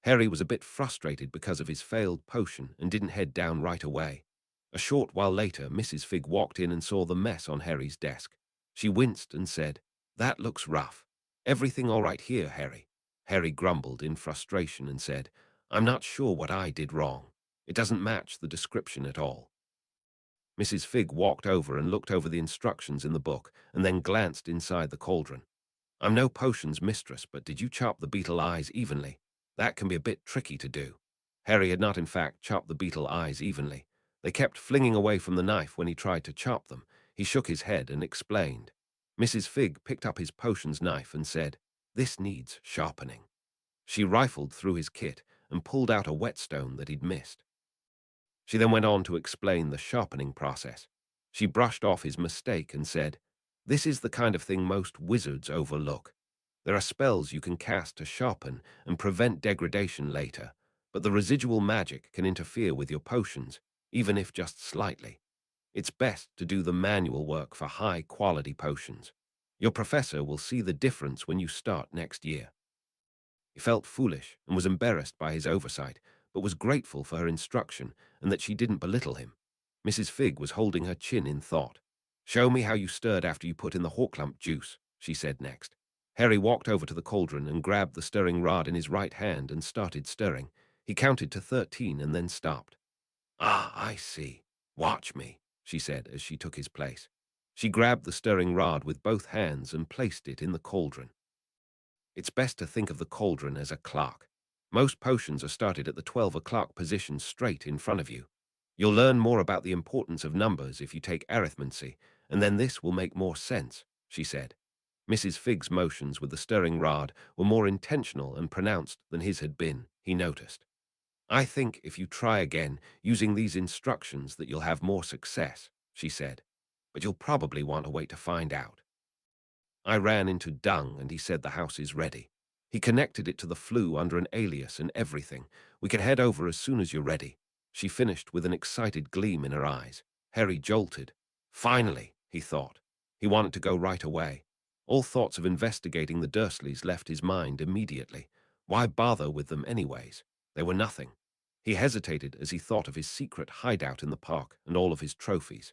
Harry was a bit frustrated because of his failed potion and didn't head down right away. A short while later, Mrs. Figg walked in and saw the mess on Harry's desk. She winced and said, "That looks rough. Everything all right here, Harry?" Harry grumbled in frustration and said, "I'm not sure what I did wrong. It doesn't match the description at all." Mrs. Figg walked over and looked over the instructions in the book and then glanced inside the cauldron. "I'm no potions mistress, but did you chop the beetle eyes evenly? That can be a bit tricky to do." Harry had not in fact chopped the beetle eyes evenly. They kept flinging away from the knife when he tried to chop them. He shook his head and explained. Mrs. Figg picked up his potions knife and said, "This needs sharpening." She rifled through his kit and pulled out a whetstone that he'd missed. She then went on to explain the sharpening process. She brushed off his mistake and said, "This is the kind of thing most wizards overlook. There are spells you can cast to sharpen and prevent degradation later, but the residual magic can interfere with your potions, even if just slightly. It's best to do the manual work for high-quality potions. Your professor will see the difference when you start next year." He felt foolish and was embarrassed by his oversight, but was grateful for her instruction and that she didn't belittle him. Mrs. Figg was holding her chin in thought. "Show me how you stirred after you put in the horklump juice," she said next. Harry walked over to the cauldron and grabbed the stirring rod in his right hand and started stirring. He counted to 13 and then stopped. "Ah, I see. Watch me," she said as she took his place. She grabbed the stirring rod with both hands and placed it in the cauldron. It's best to think of the cauldron as a clock. Most potions are started at the 12 o'clock position straight in front of you. You'll learn more about the importance of numbers if you take arithmancy, and then this will make more sense, she said. Mrs. Figg's motions with the stirring rod were more intentional and pronounced than his had been, he noticed. I think if you try again using these instructions that you'll have more success, she said. But you'll probably want to wait to find out. I ran into Dung and he said the house is ready. He connected it to the flue under an alias and everything. We can head over as soon as you're ready. She finished with an excited gleam in her eyes. Harry jolted. Finally, he thought. He wanted to go right away. All thoughts of investigating the Dursleys left his mind immediately. Why bother with them anyways? They were nothing. He hesitated as he thought of his secret hideout in the park and all of his trophies.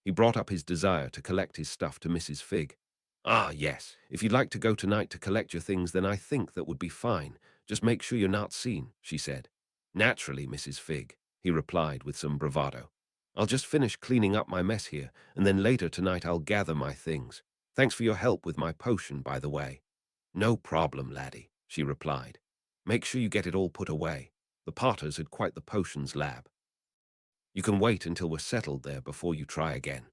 He brought up his desire to collect his stuff to Mrs. Figg. Ah, yes, if you'd like to go tonight to collect your things, then I think that would be fine. Just make sure you're not seen, she said. Naturally, Mrs. Figg, he replied with some bravado. I'll just finish cleaning up my mess here, and then later tonight I'll gather my things. Thanks for your help with my potion, by the way. No problem, laddie, she replied. Make sure you get it all put away. The Potters had quite the potions lab. You can wait until we're settled there before you try again.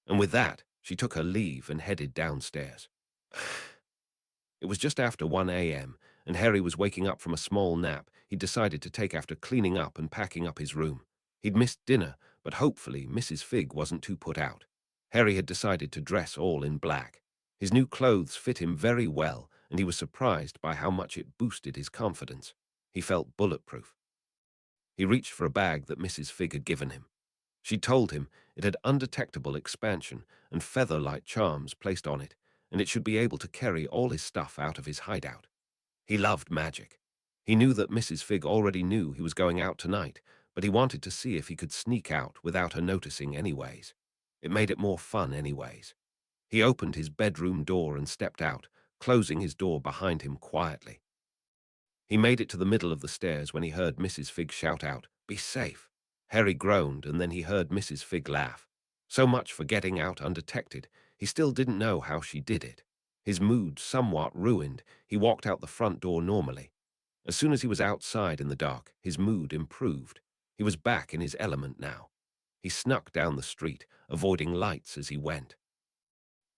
And with that, she took her leave and headed downstairs. It was just after 1 a.m., and Harry was waking up from a small nap he decided to take after cleaning up and packing up his room. He'd missed dinner, but hopefully Mrs. Figg wasn't too put out. Harry had decided to dress all in black. His new clothes fit him very well, and he was surprised by how much it boosted his confidence. He felt bulletproof. He reached for a bag that Mrs. Figg had given him. She told him it had undetectable expansion and feather-like charms placed on it, and it should be able to carry all his stuff out of his hideout. He loved magic. He knew that Mrs. Figg already knew he was going out tonight, but he wanted to see if he could sneak out without her noticing anyways. It made it more fun anyways. He opened his bedroom door and stepped out, closing his door behind him quietly. He made it to the middle of the stairs when he heard Mrs. Figg shout out, "Be safe." Harry groaned, and then he heard Mrs. Figg laugh. So much for getting out undetected. He still didn't know how she did it. His mood somewhat ruined, he walked out the front door normally. As soon as he was outside in the dark, his mood improved. He was back in his element now. He snuck down the street, avoiding lights as he went.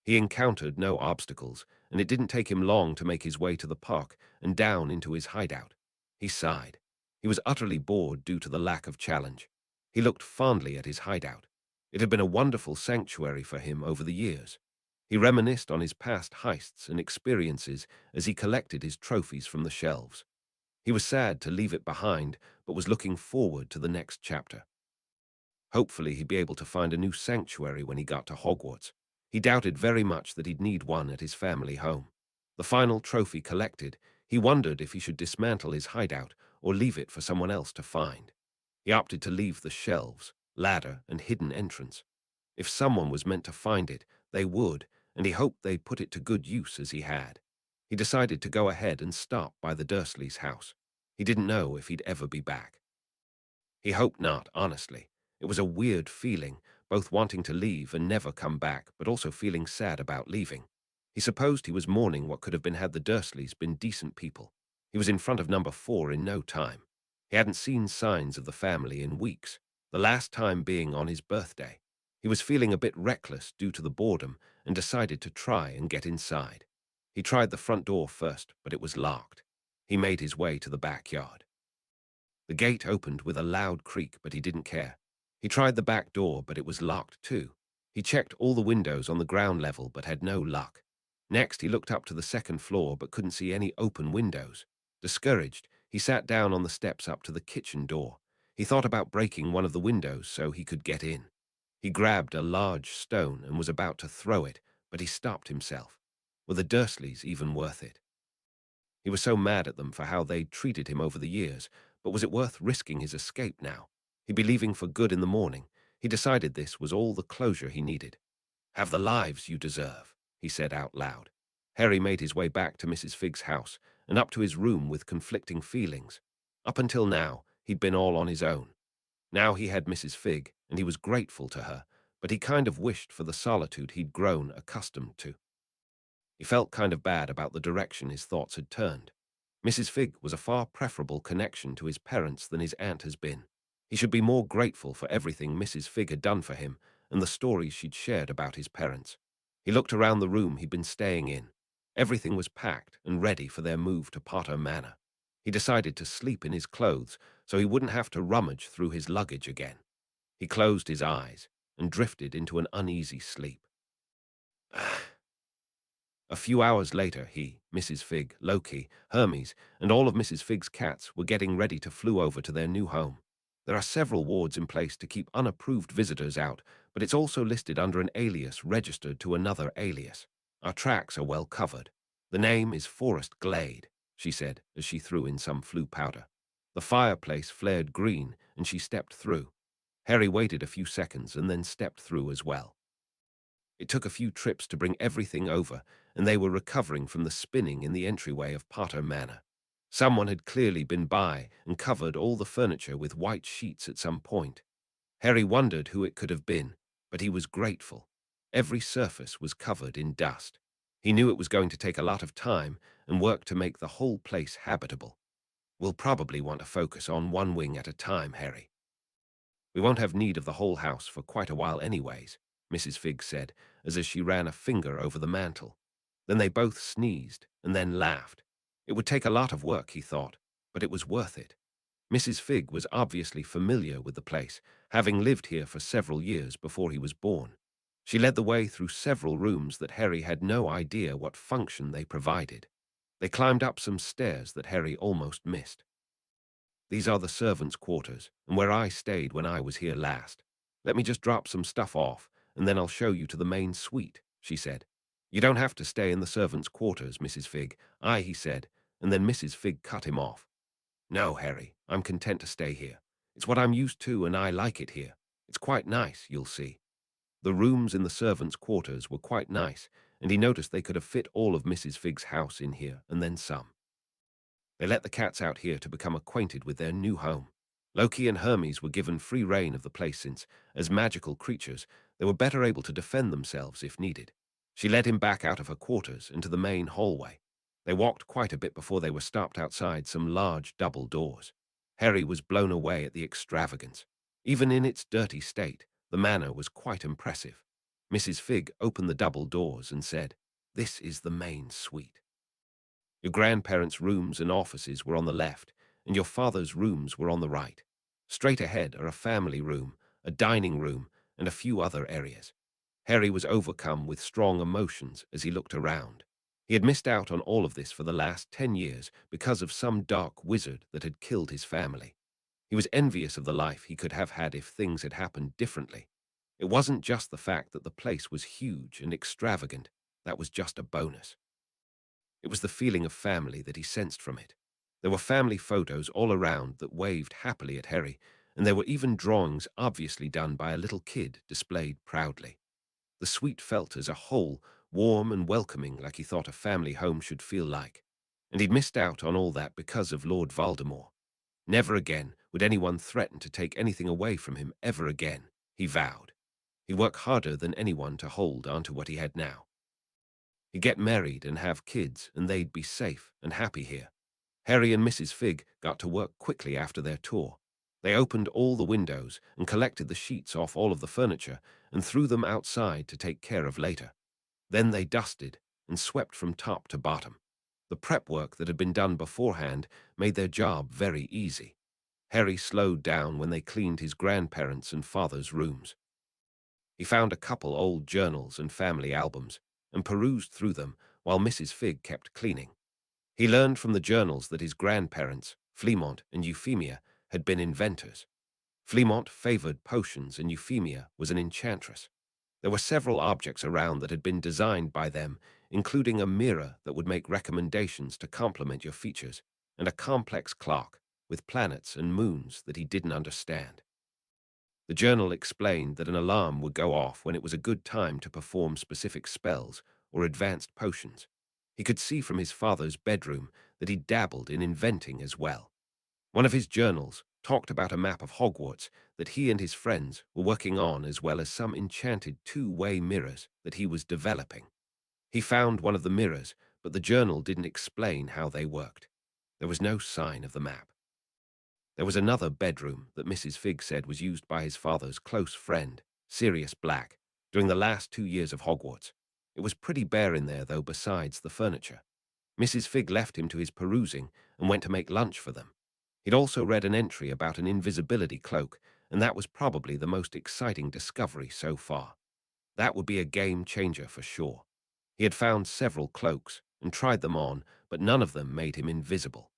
He encountered no obstacles, and it didn't take him long to make his way to the park and down into his hideout. He sighed. He was utterly bored due to the lack of challenge. He looked fondly at his hideout. It had been a wonderful sanctuary for him over the years. He reminisced on his past heists and experiences as he collected his trophies from the shelves. He was sad to leave it behind, but was looking forward to the next chapter. Hopefully he'd be able to find a new sanctuary when he got to Hogwarts. He doubted very much that he'd need one at his family home. The final trophy collected, he wondered if he should dismantle his hideout or leave it for someone else to find. He opted to leave the shelves, ladder, and hidden entrance. If someone was meant to find it, they would, and he hoped they'd put it to good use as he had. He decided to go ahead and stop by the Dursleys' house. He didn't know if he'd ever be back. He hoped not, honestly. It was a weird feeling, both wanting to leave and never come back, but also feeling sad about leaving. He supposed he was mourning what could have been had the Dursleys been decent people. He was in front of number 4 in no time. He hadn't seen signs of the family in weeks, the last time being on his birthday. He was feeling a bit reckless due to the boredom and decided to try and get inside. He tried the front door first, but it was locked. He made his way to the backyard. The gate opened with a loud creak, but he didn't care. He tried the back door, but it was locked too. He checked all the windows on the ground level, but had no luck. Next, he looked up to the second floor, but couldn't see any open windows. Discouraged, he sat down on the steps up to the kitchen door. He thought about breaking one of the windows so he could get in. He grabbed a large stone and was about to throw it, but he stopped himself. Were the Dursleys even worth it? He was so mad at them for how they'd treated him over the years, but was it worth risking his escape now? He'd be leaving for good in the morning. He decided this was all the closure he needed. "Have the lives you deserve," he said out loud. Harry made his way back to Mrs. Figg's house and up to his room with conflicting feelings. Up until now, he'd been all on his own. Now he had Mrs. Figg, and he was grateful to her, but he kind of wished for the solitude he'd grown accustomed to. He felt kind of bad about the direction his thoughts had turned. Mrs. Figg was a far preferable connection to his parents than his aunt has been. He should be more grateful for everything Mrs. Figg had done for him and the stories she'd shared about his parents. He looked around the room he'd been staying in. Everything was packed and ready for their move to Potter Manor. He decided to sleep in his clothes so he wouldn't have to rummage through his luggage again. He closed his eyes and drifted into an uneasy sleep. A few hours later, he, Mrs. Figg, Loki, Hermes, and all of Mrs. Figg's cats were getting ready to flew over to their new home. There are several wards in place to keep unapproved visitors out, but it's also listed under an alias registered to another alias. Our tracks are well covered. The name is Forest Glade, she said as she threw in some flue powder. The fireplace flared green, and she stepped through. Harry waited a few seconds and then stepped through as well. It took a few trips to bring everything over, and they were recovering from the spinning in the entryway of Potter Manor. Someone had clearly been by and covered all the furniture with white sheets at some point. Harry wondered who it could have been, but he was grateful. Every surface was covered in dust. He knew it was going to take a lot of time and work to make the whole place habitable. We'll probably want to focus on one wing at a time, Harry. We won't have need of the whole house for quite a while anyways, Mrs. Figg said, as she ran a finger over the mantel. Then they both sneezed and then laughed. It would take a lot of work, he thought, but it was worth it. Mrs. Figg was obviously familiar with the place, having lived here for several years before he was born. She led the way through several rooms that Harry had no idea what function they provided. They climbed up some stairs that Harry almost missed. These are the servants' quarters, and where I stayed when I was here last. Let me just drop some stuff off, and then I'll show you to the main suite, she said. You don't have to stay in the servants' quarters, Mrs. Figg. He said, and then Mrs. Figg cut him off. No, Harry, I'm content to stay here. It's what I'm used to, and I like it here. It's quite nice, you'll see. The rooms in the servants' quarters were quite nice, and he noticed they could have fit all of Mrs. Figg's house in here, and then some. They let the cats out here to become acquainted with their new home. Loki and Hermes were given free rein of the place since, as magical creatures, they were better able to defend themselves if needed. She led him back out of her quarters into the main hallway. They walked quite a bit before they were stopped outside some large double doors. Harry was blown away at the extravagance. Even in its dirty state, the manor was quite impressive. Mrs. Figg opened the double doors and said, "This is the main suite. Your grandparents' rooms and offices were on the left, and your father's rooms were on the right. Straight ahead are a family room, a dining room, and a few other areas." Harry was overcome with strong emotions as he looked around. He had missed out on all of this for the last 10 years because of some dark wizard that had killed his family. He was envious of the life he could have had if things had happened differently. It wasn't just the fact that the place was huge and extravagant. That was just a bonus. It was the feeling of family that he sensed from it. There were family photos all around that waved happily at Harry, and there were even drawings obviously done by a little kid displayed proudly. The suite felt as a whole warm and welcoming, like he thought a family home should feel like. And he'd missed out on all that because of Lord Voldemort. Never again would anyone threaten to take anything away from him ever again, he vowed. He'd work harder than anyone to hold onto what he had now. He'd get married and have kids, and they'd be safe and happy here. Harry and Mrs. Figg got to work quickly after their tour. They opened all the windows and collected the sheets off all of the furniture and threw them outside to take care of later. Then they dusted and swept from top to bottom. The prep work that had been done beforehand made their job very easy. Harry slowed down when they cleaned his grandparents' and father's rooms. He found a couple old journals and family albums and perused through them while Mrs. Figg kept cleaning. He learned from the journals that his grandparents, Fleamont and Euphemia, had been inventors. Fleamont favored potions and Euphemia was an enchantress. There were several objects around that had been designed by them, including a mirror that would make recommendations to complement your features, and a complex clock with planets and moons that he didn't understand. The journal explained that an alarm would go off when it was a good time to perform specific spells or advanced potions. He could see from his father's bedroom that he dabbled in inventing as well. One of his journals talked about a map of Hogwarts that he and his friends were working on, as well as some enchanted two-way mirrors that he was developing. He found one of the mirrors, but the journal didn't explain how they worked. There was no sign of the map. There was another bedroom that Mrs. Figg said was used by his father's close friend, Sirius Black, during the last 2 years of Hogwarts. It was pretty bare in there, though, besides the furniture. Mrs. Figg left him to his perusing and went to make lunch for them. He'd also read an entry about an invisibility cloak, and that was probably the most exciting discovery so far. That would be a game changer for sure. He had found several cloaks and tried them on, but none of them made him invisible.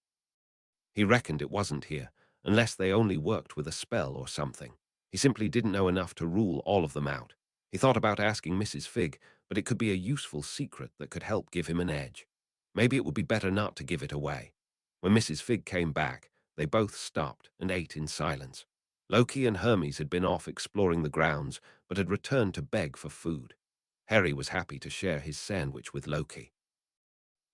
He reckoned it wasn't here, unless they only worked with a spell or something. He simply didn't know enough to rule all of them out. He thought about asking Mrs. Figg, but it could be a useful secret that could help give him an edge. Maybe it would be better not to give it away. When Mrs. Figg came back, they both stopped and ate in silence. Loki and Hermes had been off exploring the grounds, but had returned to beg for food. Harry was happy to share his sandwich with Loki.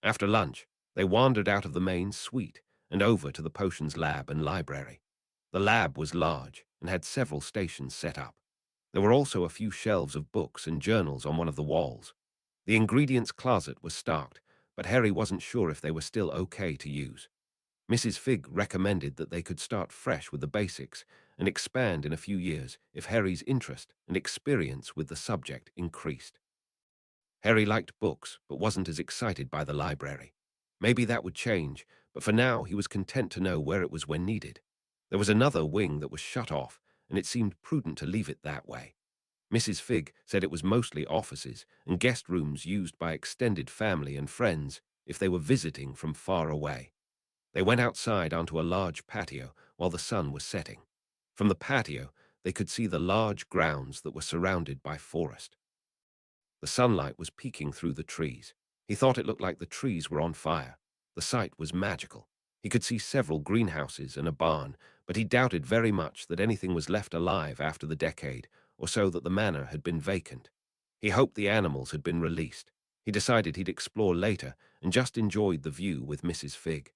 After lunch, they wandered out of the main suite and over to the potions lab and library. The lab was large and had several stations set up. There were also a few shelves of books and journals on one of the walls. The ingredients closet was stocked, but Harry wasn't sure if they were still okay to use. Mrs. Figg recommended that they could start fresh with the basics and expand in a few years if Harry's interest and experience with the subject increased. Harry liked books, but wasn't as excited by the library. Maybe that would change, but for now he was content to know where it was when needed. There was another wing that was shut off, and it seemed prudent to leave it that way. Mrs. Figg said it was mostly offices and guest rooms used by extended family and friends if they were visiting from far away. They went outside onto a large patio while the sun was setting. From the patio, they could see the large grounds that were surrounded by forest. The sunlight was peeking through the trees. He thought it looked like the trees were on fire. The sight was magical. He could see several greenhouses and a barn, but he doubted very much that anything was left alive after the decade or so that the manor had been vacant. He hoped the animals had been released. He decided he'd explore later and just enjoyed the view with Mrs. Figg.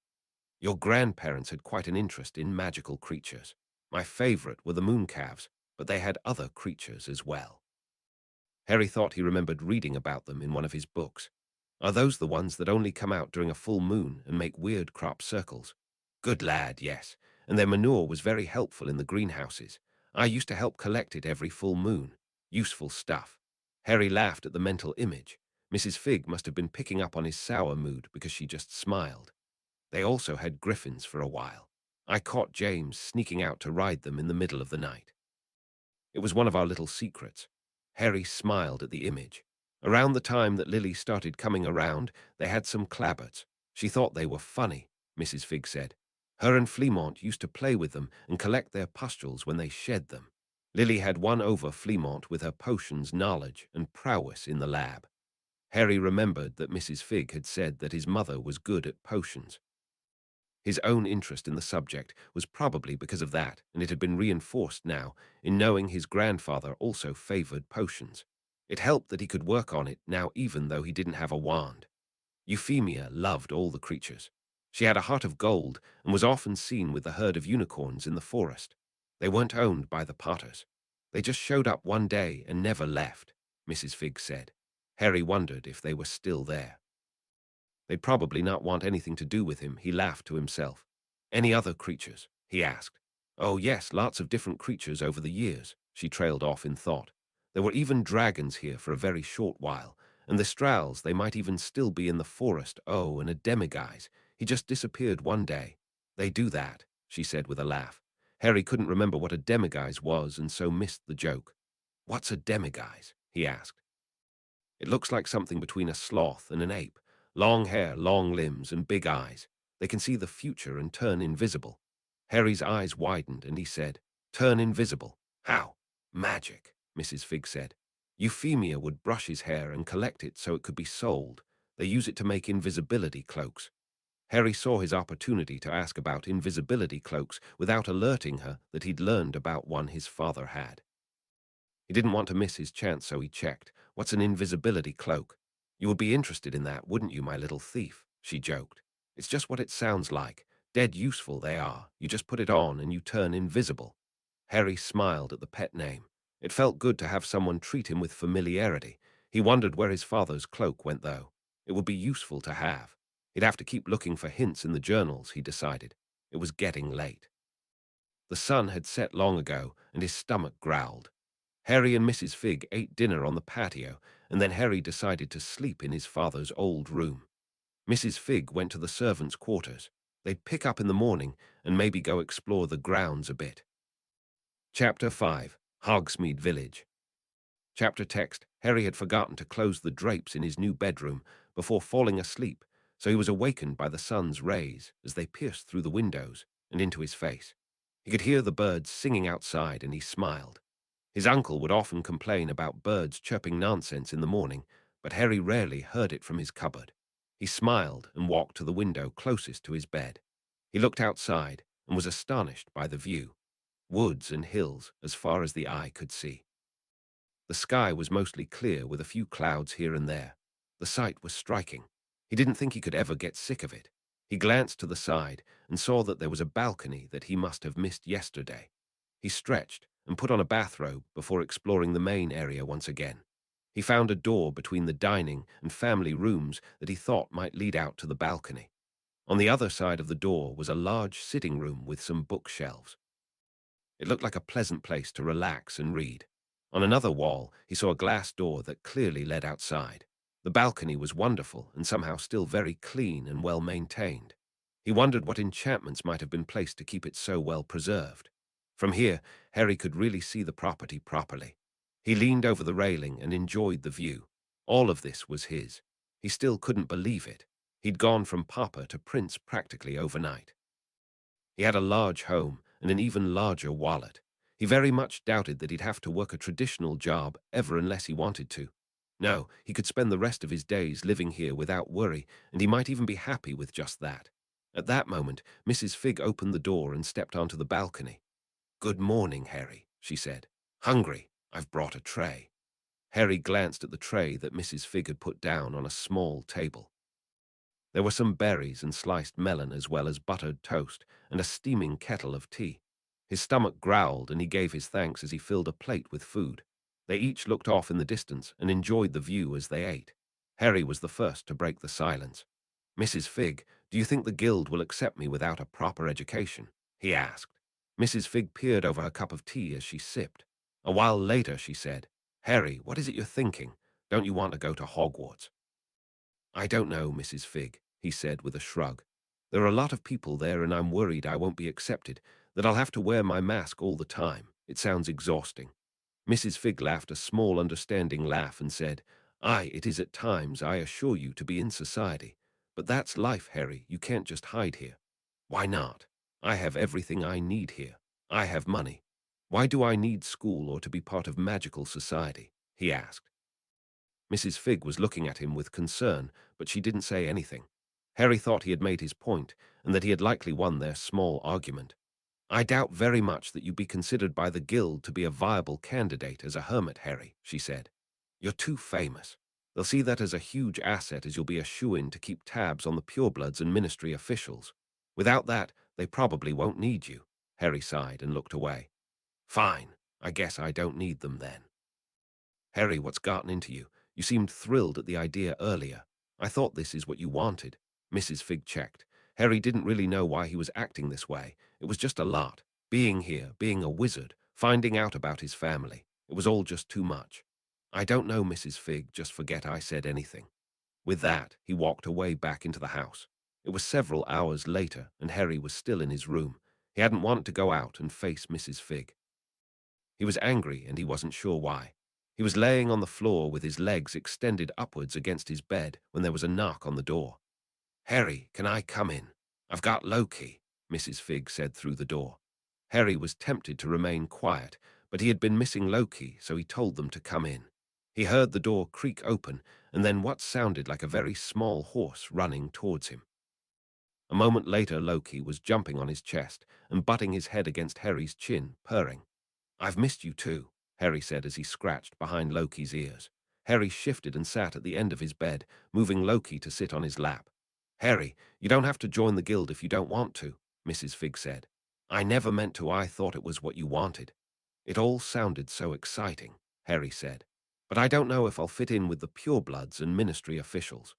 Your grandparents had quite an interest in magical creatures. My favorite were the mooncalves, but they had other creatures as well. Harry thought he remembered reading about them in one of his books. Are those the ones that only come out during a full moon and make weird crop circles? Good lad, yes, and their manure was very helpful in the greenhouses. I used to help collect it every full moon. Useful stuff. Harry laughed at the mental image. Mrs. Figg must have been picking up on his sour mood because she just smiled. They also had griffins for a while. I caught James sneaking out to ride them in the middle of the night. It was one of our little secrets. Harry smiled at the image. Around the time that Lily started coming around, they had some clabberts. She thought they were funny, Mrs. Figg said. Her and Fleamont used to play with them and collect their pustules when they shed them. Lily had won over Fleamont with her potions knowledge and prowess in the lab. Harry remembered that Mrs. Figg had said that his mother was good at potions. His own interest in the subject was probably because of that, and it had been reinforced now in knowing his grandfather also favored potions. It helped that he could work on it now even though he didn't have a wand. Euphemia loved all the creatures. She had a heart of gold and was often seen with the herd of unicorns in the forest. They weren't owned by the Potters. They just showed up one day and never left, Mrs. Figg said. Harry wondered if they were still there. They'd probably not want anything to do with him, he laughed to himself. Any other creatures? He asked. Oh yes, lots of different creatures over the years, she trailed off in thought. There were even dragons here for a very short while, and the Strals, they might even still be in the forest. Oh, and a demiguise. He just disappeared one day. They do that, she said with a laugh. Harry couldn't remember what a demiguise was and so missed the joke. What's a demiguise? He asked. It looks like something between a sloth and an ape. Long hair, long limbs, and big eyes. They can see the future and turn invisible. Harry's eyes widened and he said, Turn invisible? How? Magic, Mrs. Figg said. Euphemia would brush his hair and collect it so it could be sold. They use it to make invisibility cloaks. Harry saw his opportunity to ask about invisibility cloaks without alerting her that he'd learned about one his father had. He didn't want to miss his chance, so he checked. What's an invisibility cloak? You would be interested in that, wouldn't you, my little thief? She joked. It's just what it sounds like. Dead useful they are. You just put it on and you turn invisible. Harry smiled at the pet name. It felt good to have someone treat him with familiarity. He wondered where his father's cloak went, though. It would be useful to have. He'd have to keep looking for hints in the journals, he decided. It was getting late. The sun had set long ago, and his stomach growled. Harry and Mrs. Figg ate dinner on the patio, and then Harry decided to sleep in his father's old room. Mrs. Figg went to the servants' quarters. They'd pick up in the morning and maybe go explore the grounds a bit. Chapter 5. Hogsmeade Village. Chapter text. Harry had forgotten to close the drapes in his new bedroom before falling asleep, so he was awakened by the sun's rays as they pierced through the windows and into his face. He could hear the birds singing outside, and he smiled. His uncle would often complain about birds chirping nonsense in the morning, but Harry rarely heard it from his cupboard. He smiled and walked to the window closest to his bed. He looked outside and was astonished by the view. Woods and hills as far as the eye could see. The sky was mostly clear with a few clouds here and there. The sight was striking. He didn't think he could ever get sick of it. He glanced to the side and saw that there was a balcony that he must have missed yesterday. He stretched and put on a bathrobe before exploring the main area once again. He found a door between the dining and family rooms that he thought might lead out to the balcony. On the other side of the door was a large sitting room with some bookshelves. It looked like a pleasant place to relax and read. On another wall, he saw a glass door that clearly led outside. The balcony was wonderful and somehow still very clean and well maintained. He wondered what enchantments might have been placed to keep it so well preserved. From here, Harry could really see the property properly. He leaned over the railing and enjoyed the view. All of this was his. He still couldn't believe it. He'd gone from pauper to prince practically overnight. He had a large home and an even larger wallet. He very much doubted that he'd have to work a traditional job ever unless he wanted to. No, he could spend the rest of his days living here without worry, and he might even be happy with just that. At that moment, Mrs. Figg opened the door and stepped onto the balcony. "Good morning, Harry," she said. "Hungry? I've brought a tray." Harry glanced at the tray that Mrs. Figg had put down on a small table. There were some berries and sliced melon as well as buttered toast and a steaming kettle of tea. His stomach growled and he gave his thanks as he filled a plate with food. They each looked off in the distance and enjoyed the view as they ate. Harry was the first to break the silence. "Mrs. Figg, do you think the guild will accept me without a proper education?" he asked. Mrs. Figg peered over her cup of tea as she sipped. A while later she said, "Harry, what is it you're thinking? Don't you want to go to Hogwarts?" "I don't know, Mrs. Figg," he said with a shrug. "There are a lot of people there and I'm worried I won't be accepted, that I'll have to wear my mask all the time. It sounds exhausting." Mrs. Figg laughed a small understanding laugh and said, "Aye, it is at times, I assure you, to be in society. But that's life, Harry. You can't just hide here." "Why not? I have everything I need here. I have money. Why do I need school or to be part of magical society?" he asked. Mrs. Figg was looking at him with concern, but she didn't say anything. Harry thought he had made his point, and that he had likely won their small argument. "I doubt very much that you'd be considered by the guild to be a viable candidate as a hermit, Harry," she said. "You're too famous. They'll see that as a huge asset, as you'll be a shoo-in to keep tabs on the purebloods and ministry officials. Without that, they probably won't need you." Harry sighed and looked away. "Fine. I guess I don't need them then." "Harry, what's gotten into you? You seemed thrilled at the idea earlier. I thought this is what you wanted." Mrs. Figg checked. Harry didn't really know why he was acting this way. It was just a lot. Being here, being a wizard, finding out about his family. It was all just too much. "I don't know, Mrs. Figg, just forget I said anything." With that, he walked away back into the house. It was several hours later, and Harry was still in his room. He hadn't wanted to go out and face Mrs. Figg. He was angry, and he wasn't sure why. He was laying on the floor with his legs extended upwards against his bed when there was a knock on the door. "Harry, can I come in? I've got Loki," Mrs. Figg said through the door. Harry was tempted to remain quiet, but he had been missing Loki, so he told them to come in. He heard the door creak open, and then what sounded like a very small horse running towards him. A moment later, Loki was jumping on his chest and butting his head against Harry's chin, purring. "I've missed you too," Harry said as he scratched behind Loki's ears. Harry shifted and sat at the end of his bed, moving Loki to sit on his lap. "Harry, you don't have to join the guild if you don't want to," Mrs. Figg said. "I never meant to. I thought it was what you wanted." "It all sounded so exciting," Harry said. but I don't know if I'll fit in with the purebloods and ministry officials.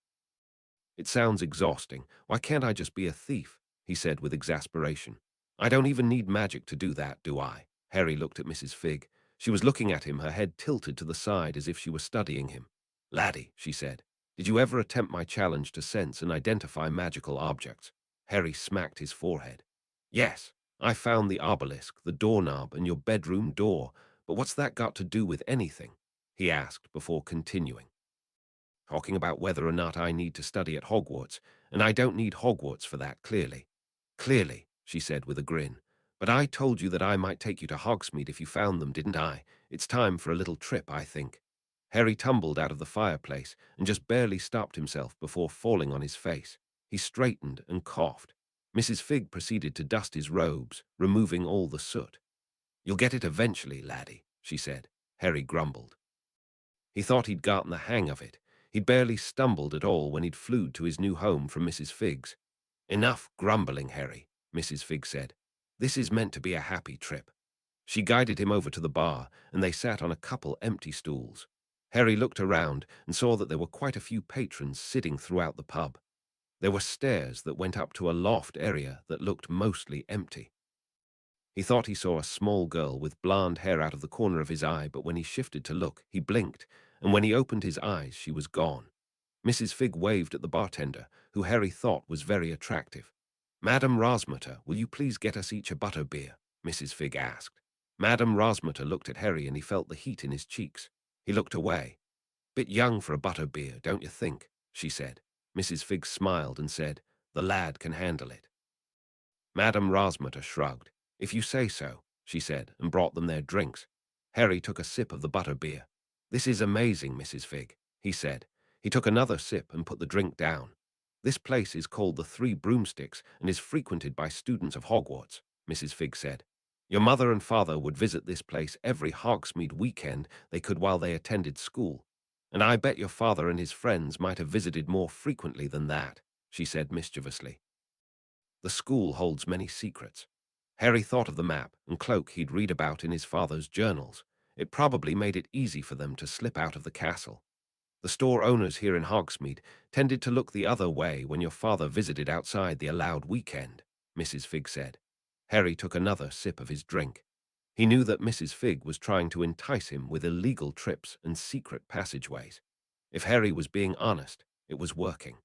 It sounds exhausting. Why can't I just be a thief? He said with exasperation. I don't even need magic to do that, do I? Harry looked at Mrs. Figg. She was looking at him, her head tilted to the side as if she were studying him. Laddie, she said, did you ever attempt my challenge to sense and identify magical objects? Harry smacked his forehead. Yes, I found the obelisk, the doorknob, and your bedroom door, but what's that got to do with anything? He asked before continuing. Talking about whether or not I need to study at Hogwarts, and I don't need Hogwarts for that, clearly. Clearly, she said with a grin. But I told you that I might take you to Hogsmeade if you found them, didn't I? It's time for a little trip, I think. Harry tumbled out of the fireplace and just barely stopped himself before falling on his face. He straightened and coughed. Mrs. Figg proceeded to dust his robes, removing all the soot. You'll get it eventually, laddie, she said. Harry grumbled. He thought he'd gotten the hang of it. He'd barely stumbled at all when he'd flew to his new home from Mrs. Figg's. Enough grumbling, Harry, Mrs. Figg said. This is meant to be a happy trip. She guided him over to the bar, and they sat on a couple empty stools. Harry looked around and saw that there were quite a few patrons sitting throughout the pub. There were stairs that went up to a loft area that looked mostly empty. He thought he saw a small girl with blonde hair out of the corner of his eye, but when he shifted to look, he blinked, and when he opened his eyes, she was gone. Mrs. Figg waved at the bartender, who Harry thought was very attractive. Madame Rosmeter, will you please get us each a butterbeer? Mrs. Figg asked. Madame Rosmeter looked at Harry and he felt the heat in his cheeks. He looked away. Bit young for a butterbeer, don't you think? She said. Mrs. Figg smiled and said, the lad can handle it. Madame Rosmeter shrugged. If you say so, she said, and brought them their drinks. Harry took a sip of the butterbeer. This is amazing, Mrs. Figg, he said. He took another sip and put the drink down. This place is called the Three Broomsticks and is frequented by students of Hogwarts, Mrs. Figg said. Your mother and father would visit this place every Hogsmeade weekend they could while they attended school. And I bet your father and his friends might have visited more frequently than that, she said mischievously. The school holds many secrets. Harry thought of the map and cloak he'd read about in his father's journals. It probably made it easy for them to slip out of the castle. The store owners here in Hogsmeade tended to look the other way when your father visited outside the allowed weekend, Mrs. Figg said. Harry took another sip of his drink. He knew that Mrs. Figg was trying to entice him with illegal trips and secret passageways. If Harry was being honest, it was working.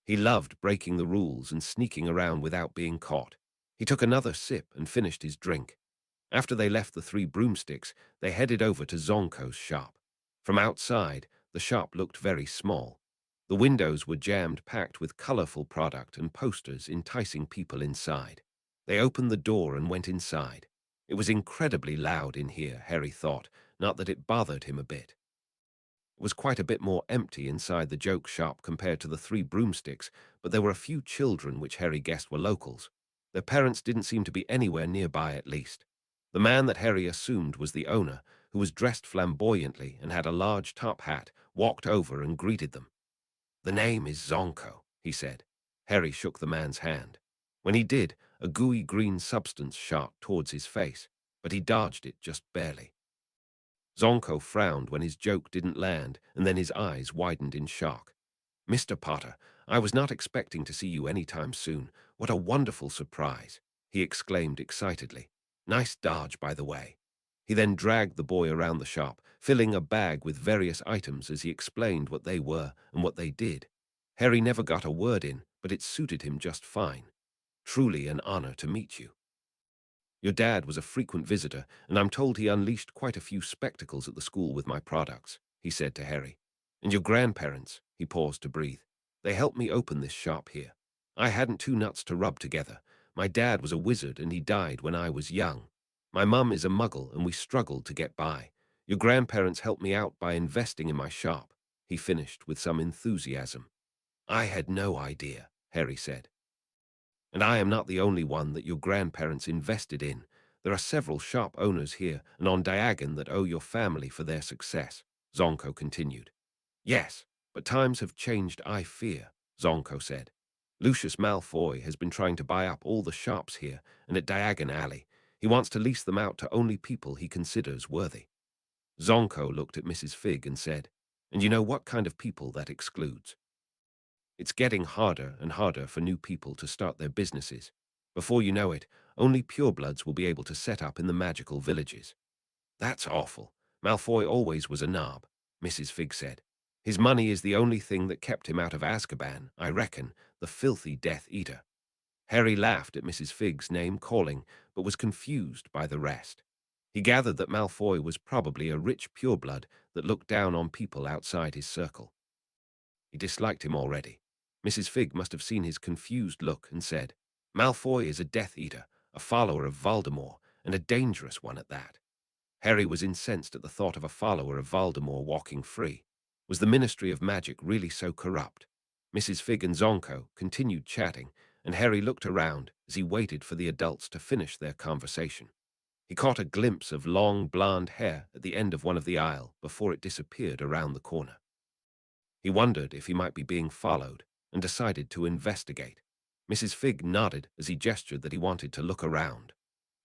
He loved breaking the rules and sneaking around without being caught. He took another sip and finished his drink. After they left the Three Broomsticks, they headed over to Zonko's shop. From outside, the shop looked very small. The windows were jam-packed with colorful product and posters enticing people inside. They opened the door and went inside. It was incredibly loud in here, Harry thought, not that it bothered him a bit. It was quite a bit more empty inside the joke shop compared to the Three Broomsticks, but there were a few children which Harry guessed were locals. Their parents didn't seem to be anywhere nearby, at least. The man that Harry assumed was the owner, who was dressed flamboyantly and had a large top hat, walked over and greeted them. The name is Zonko, he said. Harry shook the man's hand. When he did, a gooey green substance shot towards his face, but he dodged it just barely. Zonko frowned when his joke didn't land, and then his eyes widened in shock. Mr. Potter, I was not expecting to see you any time soon. What a wonderful surprise, he exclaimed excitedly. Nice dodge, by the way. He then dragged the boy around the shop, filling a bag with various items as he explained what they were and what they did. Harry never got a word in, but it suited him just fine. Truly an honor to meet you. Your dad was a frequent visitor, and I'm told he unleashed quite a few spectacles at the school with my products, he said to Harry. And your grandparents, he paused to breathe. They helped me open this shop here. I hadn't two nuts to rub together. My dad was a wizard and he died when I was young. My mum is a muggle and we struggled to get by. Your grandparents helped me out by investing in my shop, he finished with some enthusiasm. I had no idea, Harry said. And I am not the only one that your grandparents invested in. There are several shop owners here and on Diagon that owe your family for their success, Zonko continued. Yes, but times have changed, I fear, Zonko said. Lucius Malfoy has been trying to buy up all the shops here and at Diagon Alley. He wants to lease them out to only people he considers worthy. Zonko looked at Mrs. Figg and said, "And you know what kind of people that excludes? It's getting harder and harder for new people to start their businesses. Before you know it, only purebloods will be able to set up in the magical villages." "That's awful. Malfoy always was a knob," Mrs. Figg said. "His money is the only thing that kept him out of Azkaban, I reckon, the filthy Death Eater." Harry laughed at Mrs. Figg's name-calling, but was confused by the rest. He gathered that Malfoy was probably a rich pureblood that looked down on people outside his circle. He disliked him already. Mrs. Figg must have seen his confused look and said, "Malfoy is a Death Eater, a follower of Voldemort, and a dangerous one at that." Harry was incensed at the thought of a follower of Voldemort walking free. Was the Ministry of Magic really so corrupt? Mrs. Figg and Zonko continued chatting, and Harry looked around as he waited for the adults to finish their conversation. He caught a glimpse of long, blonde hair at the end of one of the aisle before it disappeared around the corner. He wondered if he might be being followed and decided to investigate. Mrs. Figg nodded as he gestured that he wanted to look around.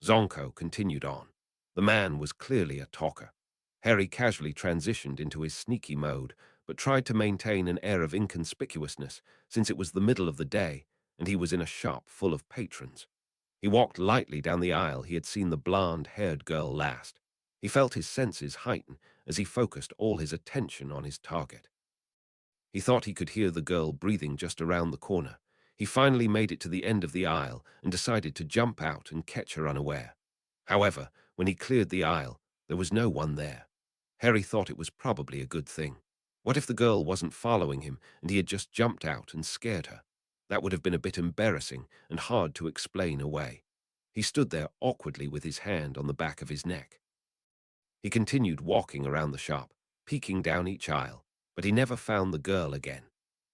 Zonko continued on. The man was clearly a talker. Harry casually transitioned into his sneaky mode, but tried to maintain an air of inconspicuousness since it was the middle of the day and he was in a shop full of patrons. He walked lightly down the aisle he had seen the blonde-haired girl last. He felt his senses heighten as he focused all his attention on his target. He thought he could hear the girl breathing just around the corner. He finally made it to the end of the aisle and decided to jump out and catch her unaware. However, when he cleared the aisle, there was no one there. Harry thought it was probably a good thing. What if the girl wasn't following him and he had just jumped out and scared her? That would have been a bit embarrassing and hard to explain away. He stood there awkwardly with his hand on the back of his neck. He continued walking around the shop, peeking down each aisle, but he never found the girl again.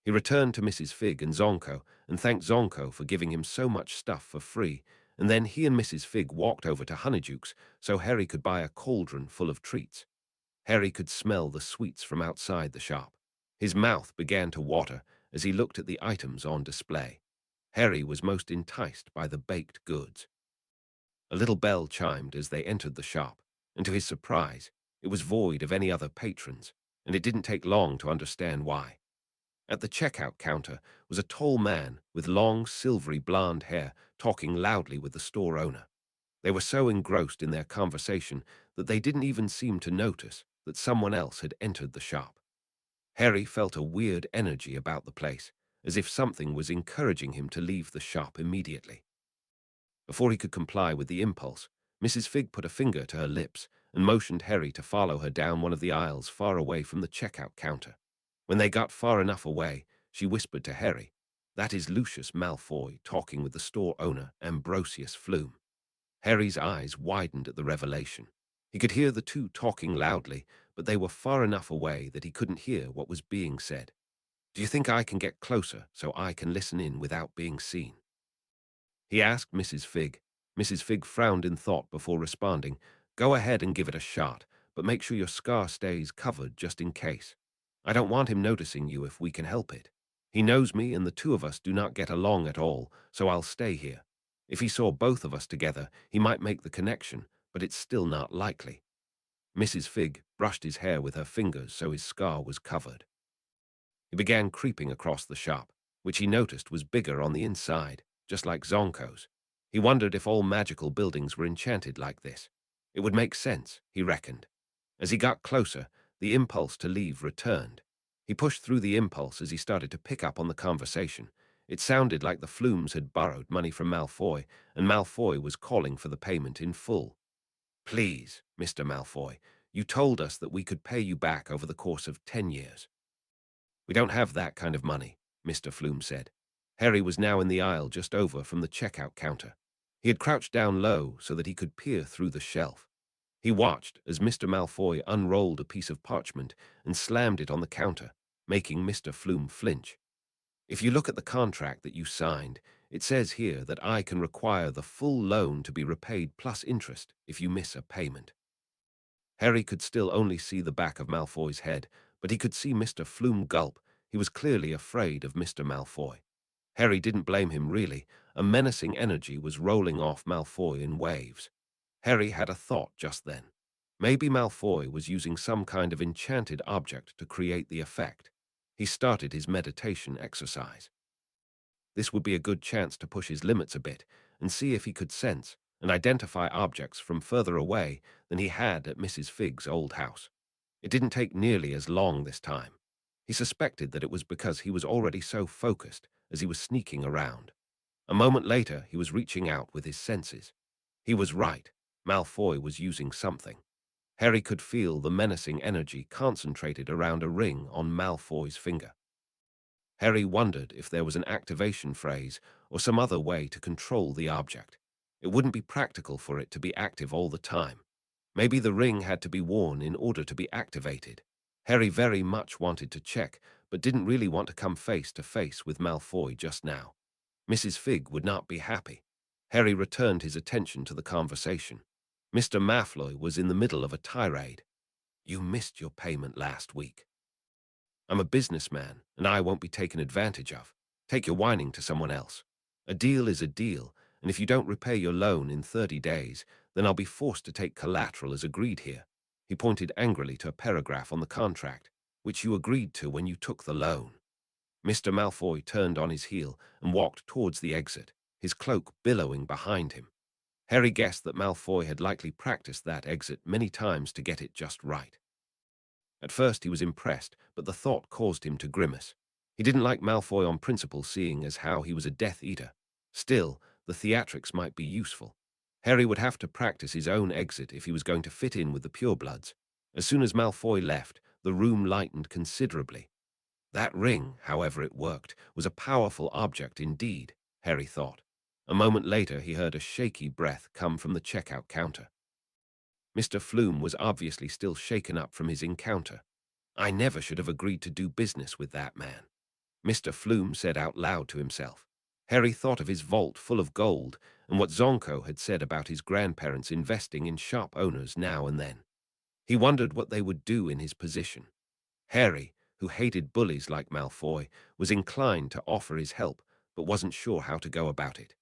He returned to Mrs. Figg and Zonko and thanked Zonko for giving him so much stuff for free, and then he and Mrs. Figg walked over to Honeydukes so Harry could buy a cauldron full of treats. Harry could smell the sweets from outside the shop. His mouth began to water as he looked at the items on display. Harry was most enticed by the baked goods. A little bell chimed as they entered the shop, and to his surprise, it was void of any other patrons, and it didn't take long to understand why. At the checkout counter was a tall man with long, silvery blonde hair talking loudly with the store owner. They were so engrossed in their conversation that they didn't even seem to notice that someone else had entered the shop. Harry felt a weird energy about the place, as if something was encouraging him to leave the shop immediately. Before he could comply with the impulse, Mrs. Figg put a finger to her lips and motioned Harry to follow her down one of the aisles far away from the checkout counter. When they got far enough away, she whispered to Harry, "That is Lucius Malfoy talking with the store owner, Ambrosius Flume." Harry's eyes widened at the revelation. He could hear the two talking loudly, but they were far enough away that he couldn't hear what was being said. "Do you think I can get closer so I can listen in without being seen?" he asked Mrs. Figg. Mrs. Figg frowned in thought before responding, "Go ahead and give it a shot, but make sure your scar stays covered just in case. I don't want him noticing you if we can help it. He knows me and the two of us do not get along at all, so I'll stay here. If he saw both of us together, he might make the connection, but it's still not likely." Mrs. Figg brushed his hair with her fingers so his scar was covered. He began creeping across the shop, which he noticed was bigger on the inside, just like Zonko's. He wondered if all magical buildings were enchanted like this. It would make sense, he reckoned. As he got closer, the impulse to leave returned. He pushed through the impulse as he started to pick up on the conversation. It sounded like the Flumes had borrowed money from Malfoy, and Malfoy was calling for the payment in full. "Please, Mr. Malfoy, you told us that we could pay you back over the course of 10 years. "We don't have that kind of money," Mr. Flume said. Harry was now in the aisle just over from the checkout counter. He had crouched down low so that he could peer through the shelf. He watched as Mr. Malfoy unrolled a piece of parchment and slammed it on the counter, making Mr. Flume flinch. "If you look at the contract that you signed, it says here that I can require the full loan to be repaid plus interest if you miss a payment." Harry could still only see the back of Malfoy's head, but he could see Mr. Flume gulp. He was clearly afraid of Mr. Malfoy. Harry didn't blame him, really. A menacing energy was rolling off Malfoy in waves. Harry had a thought just then. Maybe Malfoy was using some kind of enchanted object to create the effect. He started his meditation exercise. This would be a good chance to push his limits a bit and see if he could sense and identify objects from further away than he had at Mrs. Figg's old house. It didn't take nearly as long this time. He suspected that it was because he was already so focused as he was sneaking around. A moment later, he was reaching out with his senses. He was right. Malfoy was using something. Harry could feel the menacing energy concentrated around a ring on Malfoy's finger. Harry wondered if there was an activation phrase or some other way to control the object. It wouldn't be practical for it to be active all the time. Maybe the ring had to be worn in order to be activated. Harry very much wanted to check, but didn't really want to come face to face with Malfoy just now. Mrs. Figg would not be happy. Harry returned his attention to the conversation. Mr. Malfoy was in the middle of a tirade. "You missed your payment last week. I'm a businessman, and I won't be taken advantage of. Take your whining to someone else. A deal is a deal, and if you don't repay your loan in 30 days, then I'll be forced to take collateral as agreed here." He pointed angrily to a paragraph on the contract, "which you agreed to when you took the loan." Mr. Malfoy turned on his heel and walked towards the exit, his cloak billowing behind him. Harry guessed that Malfoy had likely practiced that exit many times to get it just right. At first he was impressed, but the thought caused him to grimace. He didn't like Malfoy on principle, seeing as how he was a Death Eater. Still, the theatrics might be useful. Harry would have to practice his own exit if he was going to fit in with the purebloods. As soon as Malfoy left, the room lightened considerably. That ring, however it worked, was a powerful object indeed, Harry thought. A moment later he heard a shaky breath come from the checkout counter. Mr. Flume was obviously still shaken up from his encounter. "I never should have agreed to do business with that man," Mr. Flume said out loud to himself. Harry thought of his vault full of gold and what Zonko had said about his grandparents investing in shop owners now and then. He wondered what they would do in his position. Harry, who hated bullies like Malfoy, was inclined to offer his help, but wasn't sure how to go about it.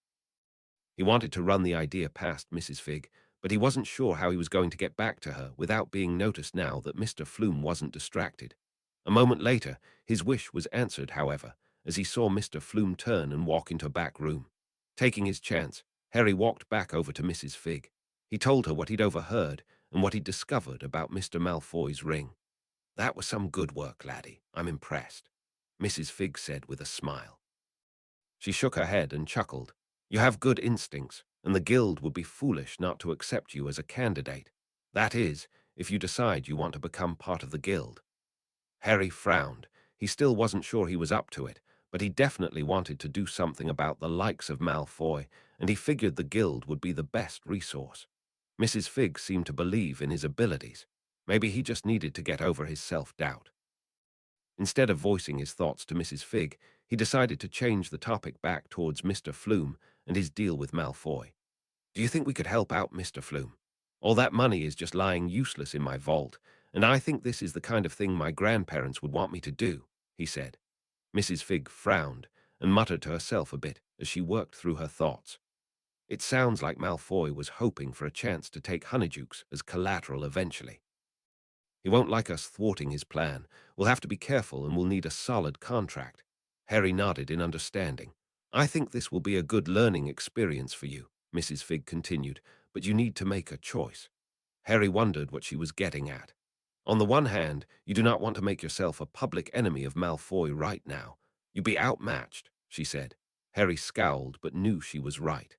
He wanted to run the idea past Mrs. Figg, but he wasn't sure how he was going to get back to her without being noticed now that Mr. Flume wasn't distracted. A moment later, his wish was answered, however, as he saw Mr. Flume turn and walk into a back room. Taking his chance, Harry walked back over to Mrs. Figg. He told her what he'd overheard and what he'd discovered about Mr. Malfoy's ring. "That was some good work, laddie. I'm impressed," Mrs. Figg said with a smile. She shook her head and chuckled. "You have good instincts, and the guild would be foolish not to accept you as a candidate. That is, if you decide you want to become part of the guild." Harry frowned. He still wasn't sure he was up to it, but he definitely wanted to do something about the likes of Malfoy, and he figured the guild would be the best resource. Mrs. Figg seemed to believe in his abilities. Maybe he just needed to get over his self-doubt. Instead of voicing his thoughts to Mrs. Figg, he decided to change the topic back towards Mr. Flume and his deal with Malfoy. "Do you think we could help out, Mr. Flume? All that money is just lying useless in my vault, and I think this is the kind of thing my grandparents would want me to do," he said. Mrs. Figg frowned and muttered to herself a bit as she worked through her thoughts. It sounds like Malfoy was hoping for a chance to take Honeydukes as collateral eventually. "He won't like us thwarting his plan. We'll have to be careful and we'll need a solid contract." Harry nodded in understanding. "I think this will be a good learning experience for you," Mrs. Figg continued, "but you need to make a choice." Harry wondered what she was getting at. On the one hand, you do not want to make yourself a public enemy of Malfoy right now. You'd be outmatched, she said. Harry scowled but knew she was right.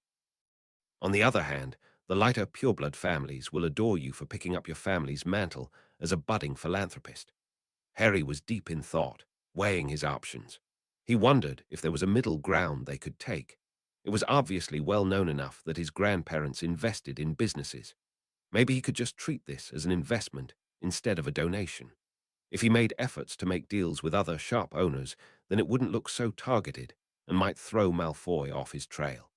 On the other hand, the lighter pureblood families will adore you for picking up your family's mantle as a budding philanthropist. Harry was deep in thought, weighing his options. He wondered if there was a middle ground they could take. It was obviously well known enough that his grandparents invested in businesses. Maybe he could just treat this as an investment instead of a donation. If he made efforts to make deals with other shop owners, then it wouldn't look so targeted and might throw Malfoy off his trail.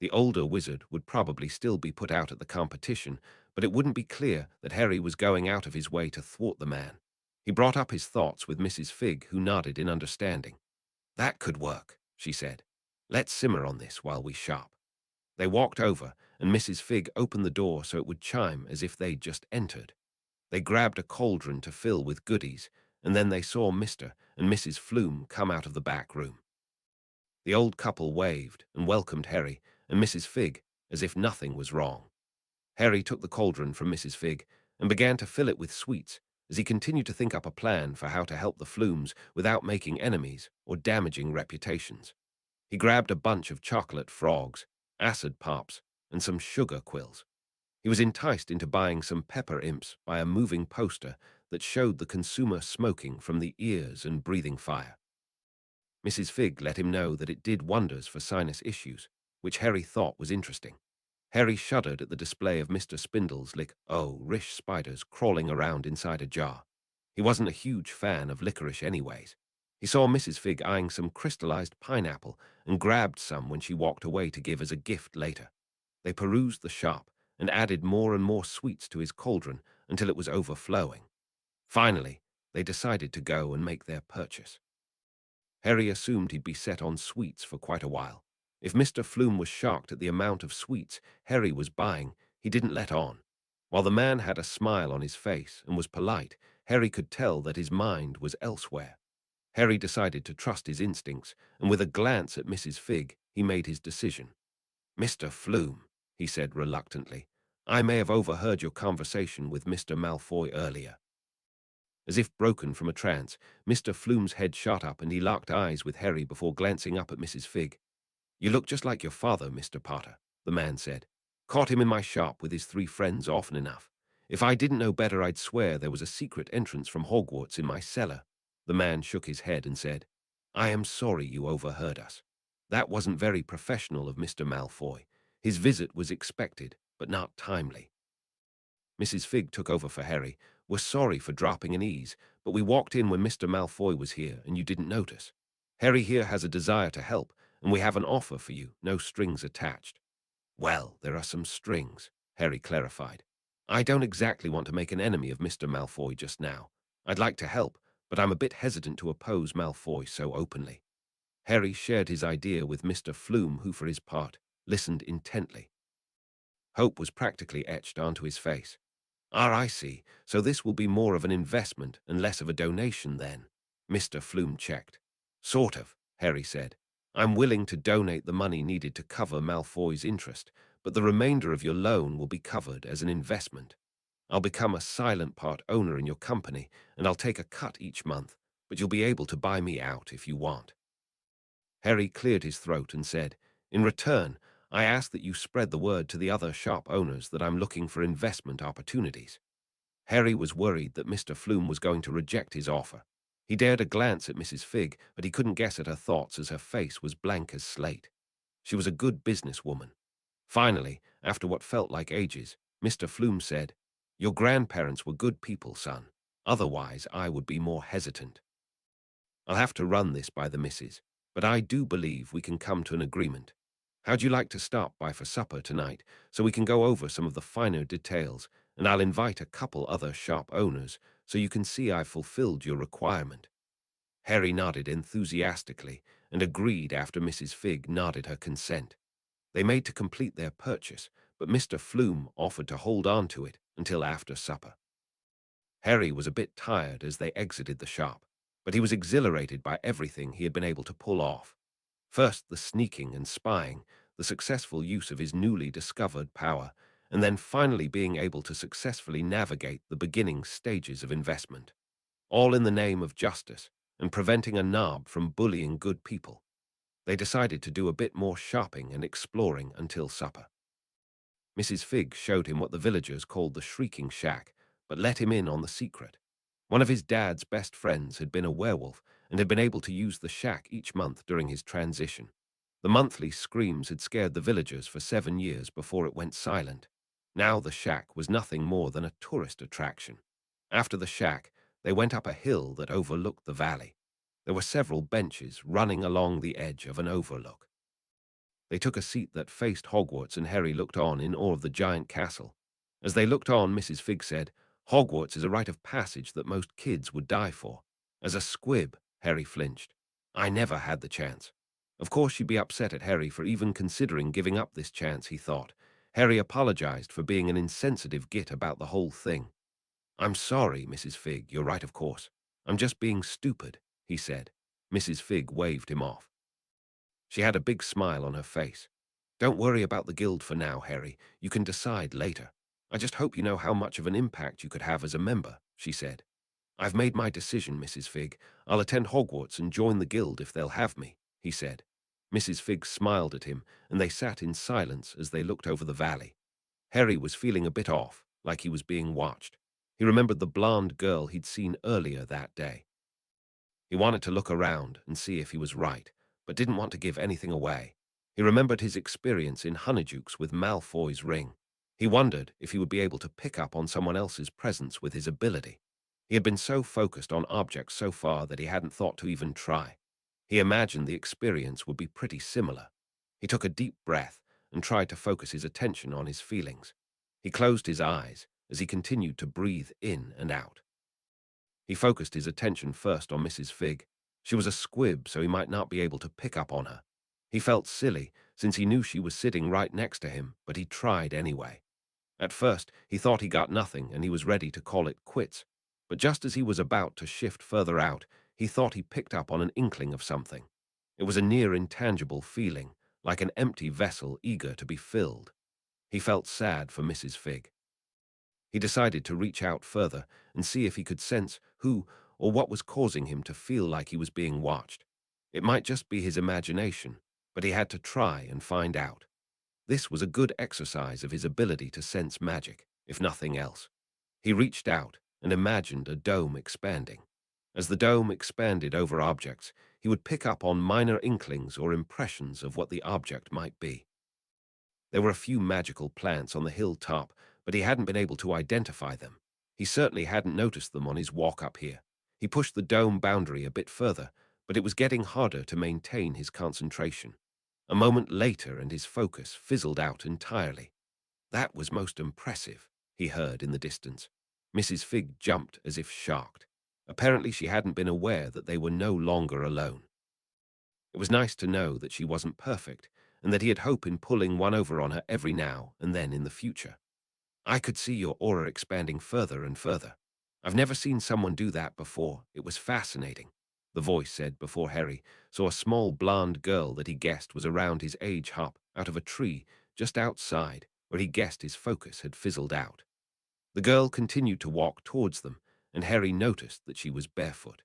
The older wizard would probably still be put out at the competition, but it wouldn't be clear that Harry was going out of his way to thwart the man. He brought up his thoughts with Mrs. Figg, who nodded in understanding. "That could work," she said. "Let's simmer on this while we shop." They walked over, and Mrs. Figg opened the door so it would chime as if they'd just entered. They grabbed a cauldron to fill with goodies, and then they saw Mr. and Mrs. Flume come out of the back room. The old couple waved and welcomed Harry and Mrs. Figg as if nothing was wrong. Harry took the cauldron from Mrs. Figg and began to fill it with sweets as he continued to think up a plan for how to help the Flumes without making enemies or damaging reputations. He grabbed a bunch of chocolate frogs, acid pops, and some sugar quills. He was enticed into buying some pepper imps by a moving poster that showed the consumer smoking from the ears and breathing fire. Mrs. Figg let him know that it did wonders for sinus issues, which Harry thought was interesting. Harry shuddered at the display of Mr. Spindle's licorice spiders crawling around inside a jar. He wasn't a huge fan of licorice anyways. He saw Mrs. Figg eyeing some crystallized pineapple and grabbed some when she walked away to give as a gift later. They perused the shop and added more and more sweets to his cauldron until it was overflowing. Finally, they decided to go and make their purchase. Harry assumed he'd be set on sweets for quite a while. If Mr. Flume was shocked at the amount of sweets Harry was buying, he didn't let on. While the man had a smile on his face and was polite, Harry could tell that his mind was elsewhere. Harry decided to trust his instincts, and with a glance at Mrs. Figg, he made his decision. "Mr. Flume," he said reluctantly, "I may have overheard your conversation with Mr. Malfoy earlier." As if broken from a trance, Mr. Flume's head shot up and he locked eyes with Harry before glancing up at Mrs. Figg. "You look just like your father, Mr. Potter," the man said. "Caught him in my shop with his 3 friends often enough. If I didn't know better, I'd swear there was a secret entrance from Hogwarts in my cellar." The man shook his head and said, "I am sorry you overheard us. That wasn't very professional of Mr. Malfoy. His visit was expected, but not timely." Mrs. Figg took over for Harry. "We're sorry for dropping an ease, but we walked in when Mr. Malfoy was here and you didn't notice. Harry here has a desire to help, and we have an offer for you, no strings attached." "Well, there are some strings," Harry clarified. "I don't exactly want to make an enemy of Mr. Malfoy just now. I'd like to help, but I'm a bit hesitant to oppose Malfoy so openly." Harry shared his idea with Mr. Flume, who for his part listened intently. Hope was practically etched onto his face. "Ah, I see. So this will be more of an investment and less of a donation then?" Mr. Flume checked. "Sort of," Harry said. "I'm willing to donate the money needed to cover Malfoy's interest, but the remainder of your loan will be covered as an investment. I'll become a silent part owner in your company, and I'll take a cut each month, but you'll be able to buy me out if you want." Harry cleared his throat and said, "In return, I ask that you spread the word to the other shop owners that I'm looking for investment opportunities." Harry was worried that Mr. Flume was going to reject his offer. He dared a glance at Mrs. Figg, but he couldn't guess at her thoughts as her face was blank as slate. She was a good businesswoman. Finally, after what felt like ages, Mr. Flume said, "Your grandparents were good people, son. Otherwise, I would be more hesitant. I'll have to run this by the missus, but I do believe we can come to an agreement. How'd you like to stop by for supper tonight so we can go over some of the finer details, and I'll invite a couple other shop owners so you can see I've fulfilled your requirement?" Harry nodded enthusiastically and agreed after Mrs. Figg nodded her consent. They made to complete their purchase, but Mr. Flume offered to hold on to it until after supper. Harry was a bit tired as they exited the shop, but he was exhilarated by everything he had been able to pull off. First, the sneaking and spying, the successful use of his newly discovered power, and then finally being able to successfully navigate the beginning stages of investment. All in the name of justice and preventing a knob from bullying good people. They decided to do a bit more shopping and exploring until supper. Mrs. Figg showed him what the villagers called the Shrieking Shack, but let him in on the secret. One of his dad's best friends had been a werewolf and had been able to use the shack each month during his transition. The monthly screams had scared the villagers for 7 years before it went silent. Now the shack was nothing more than a tourist attraction. After the shack, they went up a hill that overlooked the valley. There were several benches running along the edge of an overlook. They took a seat that faced Hogwarts, and Harry looked on in awe of the giant castle. As they looked on, Mrs. Figg said, "Hogwarts is a rite of passage that most kids would die for." As a squib, Harry flinched. "I never had the chance." Of course she'd be upset at Harry for even considering giving up this chance, he thought. Harry apologized for being an insensitive git about the whole thing. "I'm sorry, Mrs. Figg, you're right, of course. I'm just being stupid," he said. Mrs. Figg waved him off. She had a big smile on her face. "Don't worry about the guild for now, Harry. You can decide later. I just hope you know how much of an impact you could have as a member," she said. "I've made my decision, Mrs. Figg. I'll attend Hogwarts and join the guild if they'll have me," he said. Mrs. Figg smiled at him, and they sat in silence as they looked over the valley. Harry was feeling a bit off, like he was being watched. He remembered the blonde girl he'd seen earlier that day. He wanted to look around and see if he was right, but didn't want to give anything away. He remembered his experience in Honeydukes with Malfoy's ring. He wondered if he would be able to pick up on someone else's presence with his ability. He had been so focused on objects so far that he hadn't thought to even try. He imagined the experience would be pretty similar. He took a deep breath and tried to focus his attention on his feelings. He closed his eyes as he continued to breathe in and out. He focused his attention first on Mrs. Figg. She was a squib, so he might not be able to pick up on her. He felt silly, since he knew she was sitting right next to him, but he tried anyway. At first, he thought he got nothing, and he was ready to call it quits. But just as he was about to shift further out, he thought he picked up on an inkling of something. It was a near intangible feeling, like an empty vessel eager to be filled. He felt sad for Mrs. Figg. He decided to reach out further and see if he could sense who or what was causing him to feel like he was being watched. It might just be his imagination, but he had to try and find out. This was a good exercise of his ability to sense magic, if nothing else. He reached out and imagined a dome expanding. As the dome expanded over objects, he would pick up on minor inklings or impressions of what the object might be. There were a few magical plants on the hilltop, but he hadn't been able to identify them. He certainly hadn't noticed them on his walk up here. He pushed the dome boundary a bit further, but it was getting harder to maintain his concentration. A moment later and his focus fizzled out entirely. "That was most impressive," he heard in the distance. Mrs. Figg jumped as if shocked. Apparently she hadn't been aware that they were no longer alone. It was nice to know that she wasn't perfect, and that he had hope in pulling one over on her every now and then in the future. "I could see your aura expanding further and further. I've never seen someone do that before. It was fascinating," the voice said before Harry saw a small blonde girl that he guessed was around his age hop out of a tree just outside where he guessed his focus had fizzled out. The girl continued to walk towards them, and Harry noticed that she was barefoot.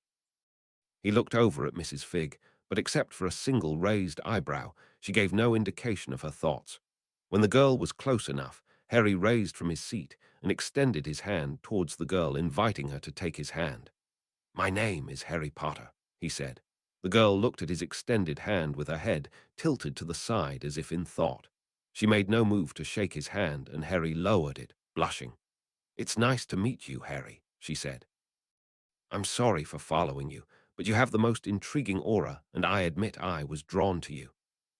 He looked over at Mrs. Figg, but except for a single raised eyebrow, she gave no indication of her thoughts. When the girl was close enough, Harry raised from his seat and extended his hand towards the girl, inviting her to take his hand. "My name is Harry Potter," he said. The girl looked at his extended hand with her head tilted to the side as if in thought. She made no move to shake his hand, and Harry lowered it, blushing. "It's nice to meet you, Harry," she said. "I'm sorry for following you, but you have the most intriguing aura, and I admit I was drawn to you."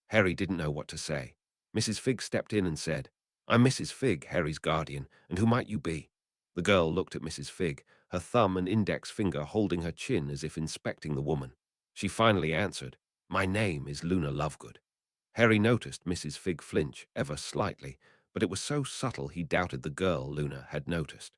Harry didn't know what to say. Mrs. Figg stepped in and said, "I'm Mrs. Figg, Harry's guardian, and who might you be?" The girl looked at Mrs. Figg, her thumb and index finger holding her chin as if inspecting the woman. She finally answered, "My name is Luna Lovegood." Harry noticed Mrs. Figg flinch ever slightly, but it was so subtle he doubted the girl Luna had noticed.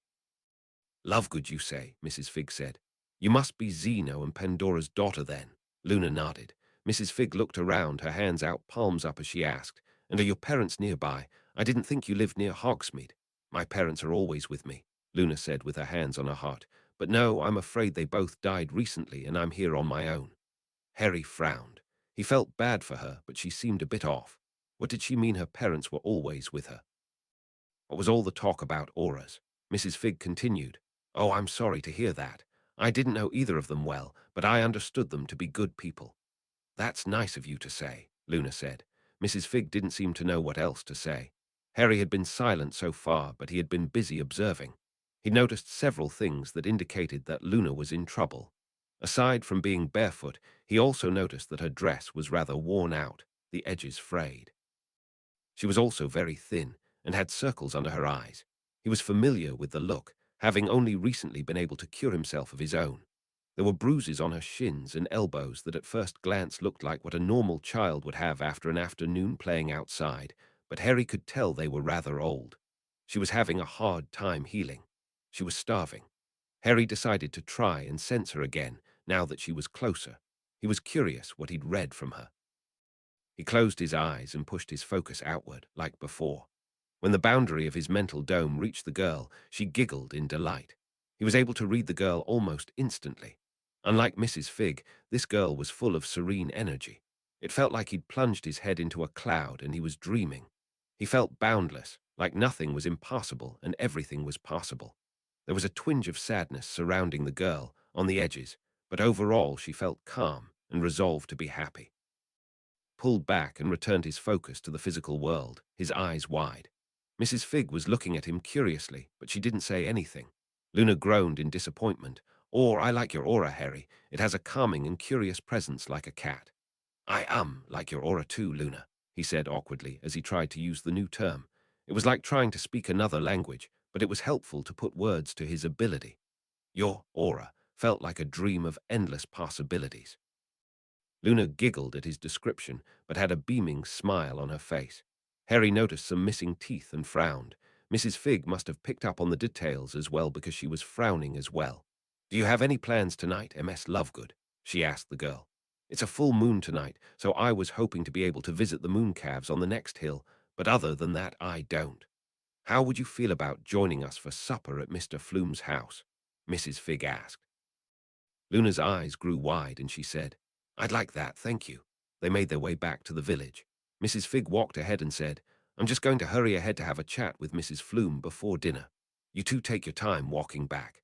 "Lovegood, you say?" Mrs. Figg said. "You must be Zeno and Pandora's daughter, then." Luna nodded. Mrs. Figg looked around, her hands out, palms up, as she asked, "And are your parents nearby? I didn't think you lived near Hogsmeade." "My parents are always with me," Luna said with her hands on her heart. "But no, I'm afraid they both died recently, and I'm here on my own." Harry frowned. He felt bad for her, but she seemed a bit off. What did she mean her parents were always with her? What was all the talk about auras? Mrs. Figg continued. "Oh, I'm sorry to hear that. I didn't know either of them well, but I understood them to be good people." "That's nice of you to say," Luna said. Mrs. Figg didn't seem to know what else to say. Harry had been silent so far, but he had been busy observing. He noticed several things that indicated that Luna was in trouble. Aside from being barefoot, he also noticed that her dress was rather worn out, the edges frayed. She was also very thin and had circles under her eyes. He was familiar with the look, having only recently been able to cure himself of his own. There were bruises on her shins and elbows that at first glance looked like what a normal child would have after an afternoon playing outside, but Harry could tell they were rather old. She was having a hard time healing. She was starving. Harry decided to try and sense her again, now that she was closer. He was curious what he'd read from her. He closed his eyes and pushed his focus outward, like before. When the boundary of his mental dome reached the girl, she giggled in delight. He was able to read the girl almost instantly. Unlike Mrs. Figg, this girl was full of serene energy. It felt like he'd plunged his head into a cloud and he was dreaming. He felt boundless, like nothing was impossible and everything was possible. There was a twinge of sadness surrounding the girl, on the edges, but overall she felt calm and resolved to be happy. Pulled back and returned his focus to the physical world, his eyes wide. Mrs. Figg was looking at him curiously, but she didn't say anything. Luna groaned in disappointment. I like your aura, Harry. It has a calming and curious presence like a cat. I like your aura too, Luna, he said awkwardly as he tried to use the new term. It was like trying to speak another language, but it was helpful to put words to his ability. Your aura felt like a dream of endless possibilities. Luna giggled at his description, but had a beaming smile on her face. Harry noticed some missing teeth and frowned. Mrs. Figg must have picked up on the details as well because she was frowning as well. Do you have any plans tonight, Ms. Lovegood? She asked the girl. It's a full moon tonight, so I was hoping to be able to visit the moon calves on the next hill, but other than that, I don't. How would you feel about joining us for supper at Mr. Flume's house? Mrs. Figg asked. Luna's eyes grew wide and she said, I'd like that, thank you. They made their way back to the village. Mrs. Figg walked ahead and said, I'm just going to hurry ahead to have a chat with Mrs. Flume before dinner. You two take your time walking back.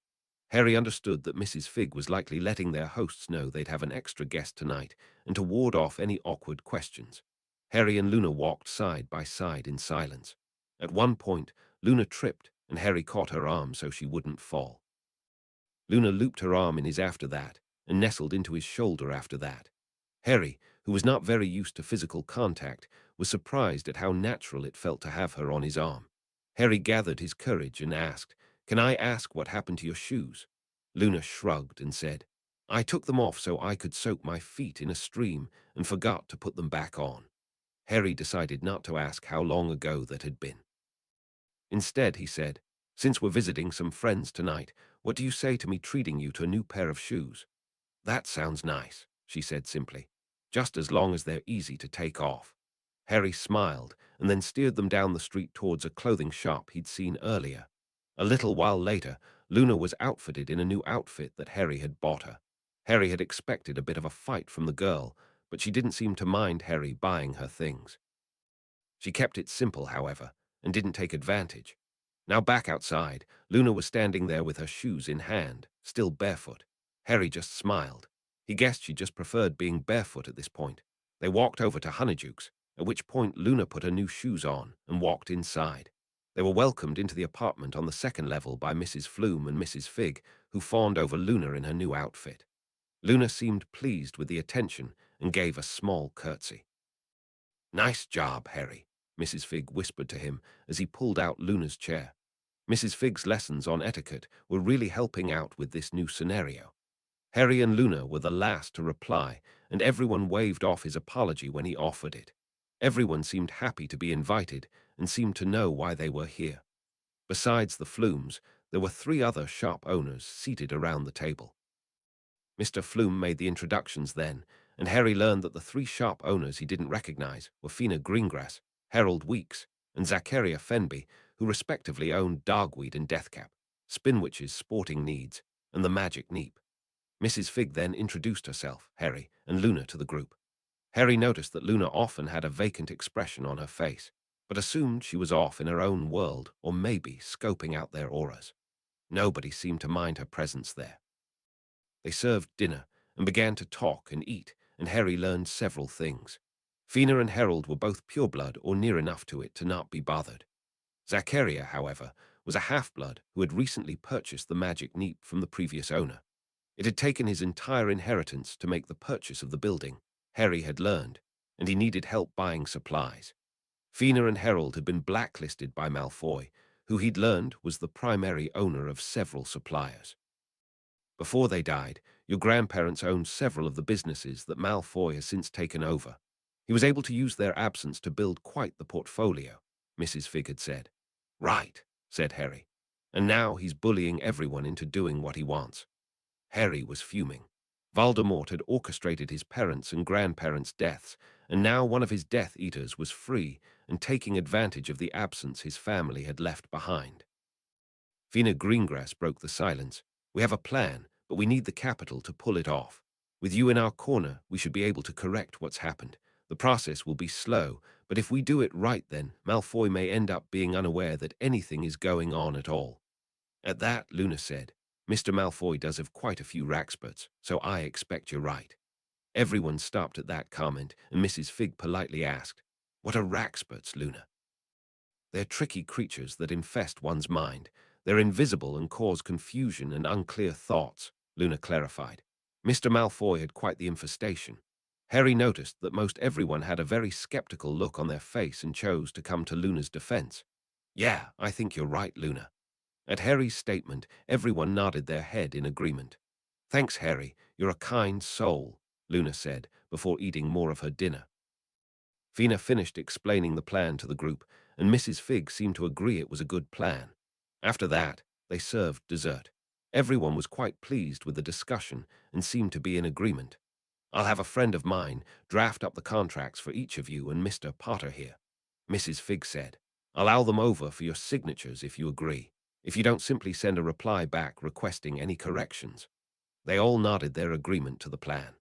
Harry understood that Mrs. Figg was likely letting their hosts know they'd have an extra guest tonight and to ward off any awkward questions. Harry and Luna walked side by side in silence. At one point, Luna tripped and Harry caught her arm so she wouldn't fall. Luna looped her arm in his after that and nestled into his shoulder after that. Harry, who was not very used to physical contact, was surprised at how natural it felt to have her on his arm. Harry gathered his courage and asked, Can I ask what happened to your shoes? Luna shrugged and said, I took them off so I could soak my feet in a stream and forgot to put them back on. Harry decided not to ask how long ago that had been. Instead, he said, Since we're visiting some friends tonight, what do you say to me treating you to a new pair of shoes? That sounds nice, she said simply, just as long as they're easy to take off. Harry smiled and then steered them down the street towards a clothing shop he'd seen earlier. A little while later, Luna was outfitted in a new outfit that Harry had bought her. Harry had expected a bit of a fight from the girl, but she didn't seem to mind Harry buying her things. She kept it simple, however, and didn't take advantage. Now back outside, Luna was standing there with her shoes in hand, still barefoot. Harry just smiled. He guessed she just preferred being barefoot at this point. They walked over to Honeyduke's, at which point Luna put her new shoes on and walked inside. They were welcomed into the apartment on the second level by Mrs. Flume and Mrs. Figg, who fawned over Luna in her new outfit. Luna seemed pleased with the attention and gave a small curtsy. Nice job, Harry, Mrs. Figg whispered to him as he pulled out Luna's chair. Mrs. Figg's lessons on etiquette were really helping out with this new scenario. Harry and Luna were the last to reply, and everyone waved off his apology when he offered it. Everyone seemed happy to be invited and seemed to know why they were here. Besides the Flumes, there were 3 other shop owners seated around the table. Mr. Flume made the introductions then, and Harry learned that the 3 shop owners he didn't recognize were Fina Greengrass, Harold Weeks, and Zacharia Fenby, who respectively owned Dogweed and Deathcap, Spinwitch's Sporting Needs, and the Magic Neep. Mrs. Figg then introduced herself, Harry, and Luna to the group. Harry noticed that Luna often had a vacant expression on her face, but assumed she was off in her own world or maybe scoping out their auras. Nobody seemed to mind her presence there. They served dinner and began to talk and eat, and Harry learned several things. Fina and Harold were both pureblood or near enough to it to not be bothered. Zacharia, however, was a half-blood who had recently purchased the magic neep from the previous owner. It had taken his entire inheritance to make the purchase of the building, Harry had learned, and he needed help buying supplies. Fina and Harold had been blacklisted by Malfoy, who he'd learned was the primary owner of several suppliers. Before they died, Your grandparents owned several of the businesses that Malfoy has since taken over. He was able to use their absence to build quite the portfolio, Mrs. Figg had said. Right, said Harry. And now he's bullying everyone into doing what he wants. Harry was fuming. Voldemort had orchestrated his parents' and grandparents' deaths, and now one of his Death Eaters was free and taking advantage of the absence his family had left behind. Fina Greengrass broke the silence. We have a plan, but we need the capital to pull it off. With you in our corner, we should be able to correct what's happened. The process will be slow, but if we do it right then, Malfoy may end up being unaware that anything is going on at all. At that, Luna said, Mr. Malfoy does have quite a few Raxperts, so I expect you're right. Everyone stopped at that comment, and Mrs. Figg politely asked, What are Raxperts, Luna? They're tricky creatures that infest one's mind. They're invisible and cause confusion and unclear thoughts, Luna clarified. Mr. Malfoy had quite the infestation. Harry noticed that most everyone had a very skeptical look on their face and chose to come to Luna's defense. Yeah, I think you're right, Luna. At Harry's statement, everyone nodded their head in agreement. Thanks, Harry. You're a kind soul, Luna said, before eating more of her dinner. Fina finished explaining the plan to the group, and Mrs. Figg seemed to agree it was a good plan. After that, they served dessert. Everyone was quite pleased with the discussion and seemed to be in agreement. I'll have a friend of mine draft up the contracts for each of you and Mr. Potter here, Mrs. Figg said. I'll allow them over for your signatures if you agree, if you don't simply send a reply back requesting any corrections. They all nodded their agreement to the plan.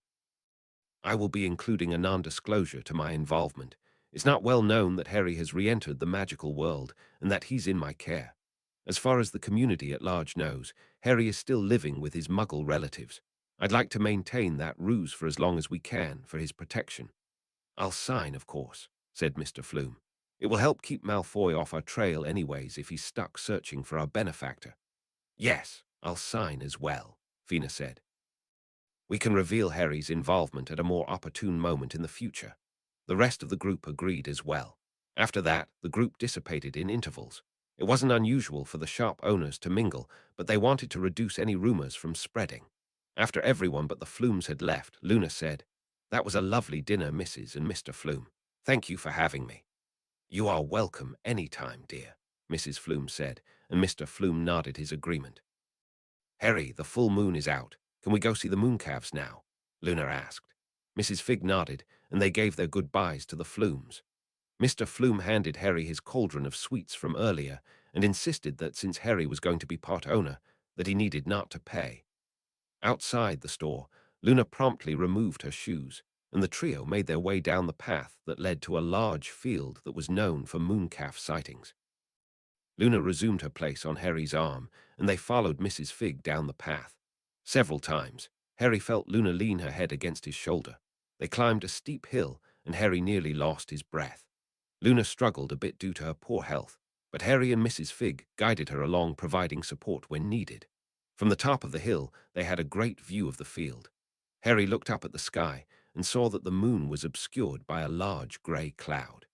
I will be including a non-disclosure to my involvement. It's not well known that Harry has re-entered the magical world and that he's in my care. As far as the community at large knows, Harry is still living with his Muggle relatives. I'd like to maintain that ruse for as long as we can for his protection. I'll sign, of course, said Mr. Flume. It will help keep Malfoy off our trail anyways if he's stuck searching for our benefactor. Yes, I'll sign as well, Fina said. We can reveal Harry's involvement at a more opportune moment in the future. The rest of the group agreed as well. After that, the group dissipated in intervals. It wasn't unusual for the shop owners to mingle, but they wanted to reduce any rumors from spreading. After everyone but the Flumes had left, Luna said, That was a lovely dinner, Mrs. and Mr. Flume. Thank you for having me. You are welcome any time, dear, Mrs. Flume said, and Mr. Flume nodded his agreement. Harry, the full moon is out. Can we go see the mooncalves now? Luna asked. Mrs. Figg nodded, and they gave their goodbyes to the Flumes. Mr. Flume handed Harry his cauldron of sweets from earlier and insisted that since Harry was going to be part owner, that he needed not to pay. Outside the store, Luna promptly removed her shoes, and the trio made their way down the path that led to a large field that was known for mooncalf sightings. Luna resumed her place on Harry's arm, and they followed Mrs. Figg down the path. Several times, Harry felt Luna lean her head against his shoulder. They climbed a steep hill, and Harry nearly lost his breath. Luna struggled a bit due to her poor health, but Harry and Mrs. Figg guided her along, providing support when needed. From the top of the hill, they had a great view of the field. Harry looked up at the sky and saw that the moon was obscured by a large grey cloud.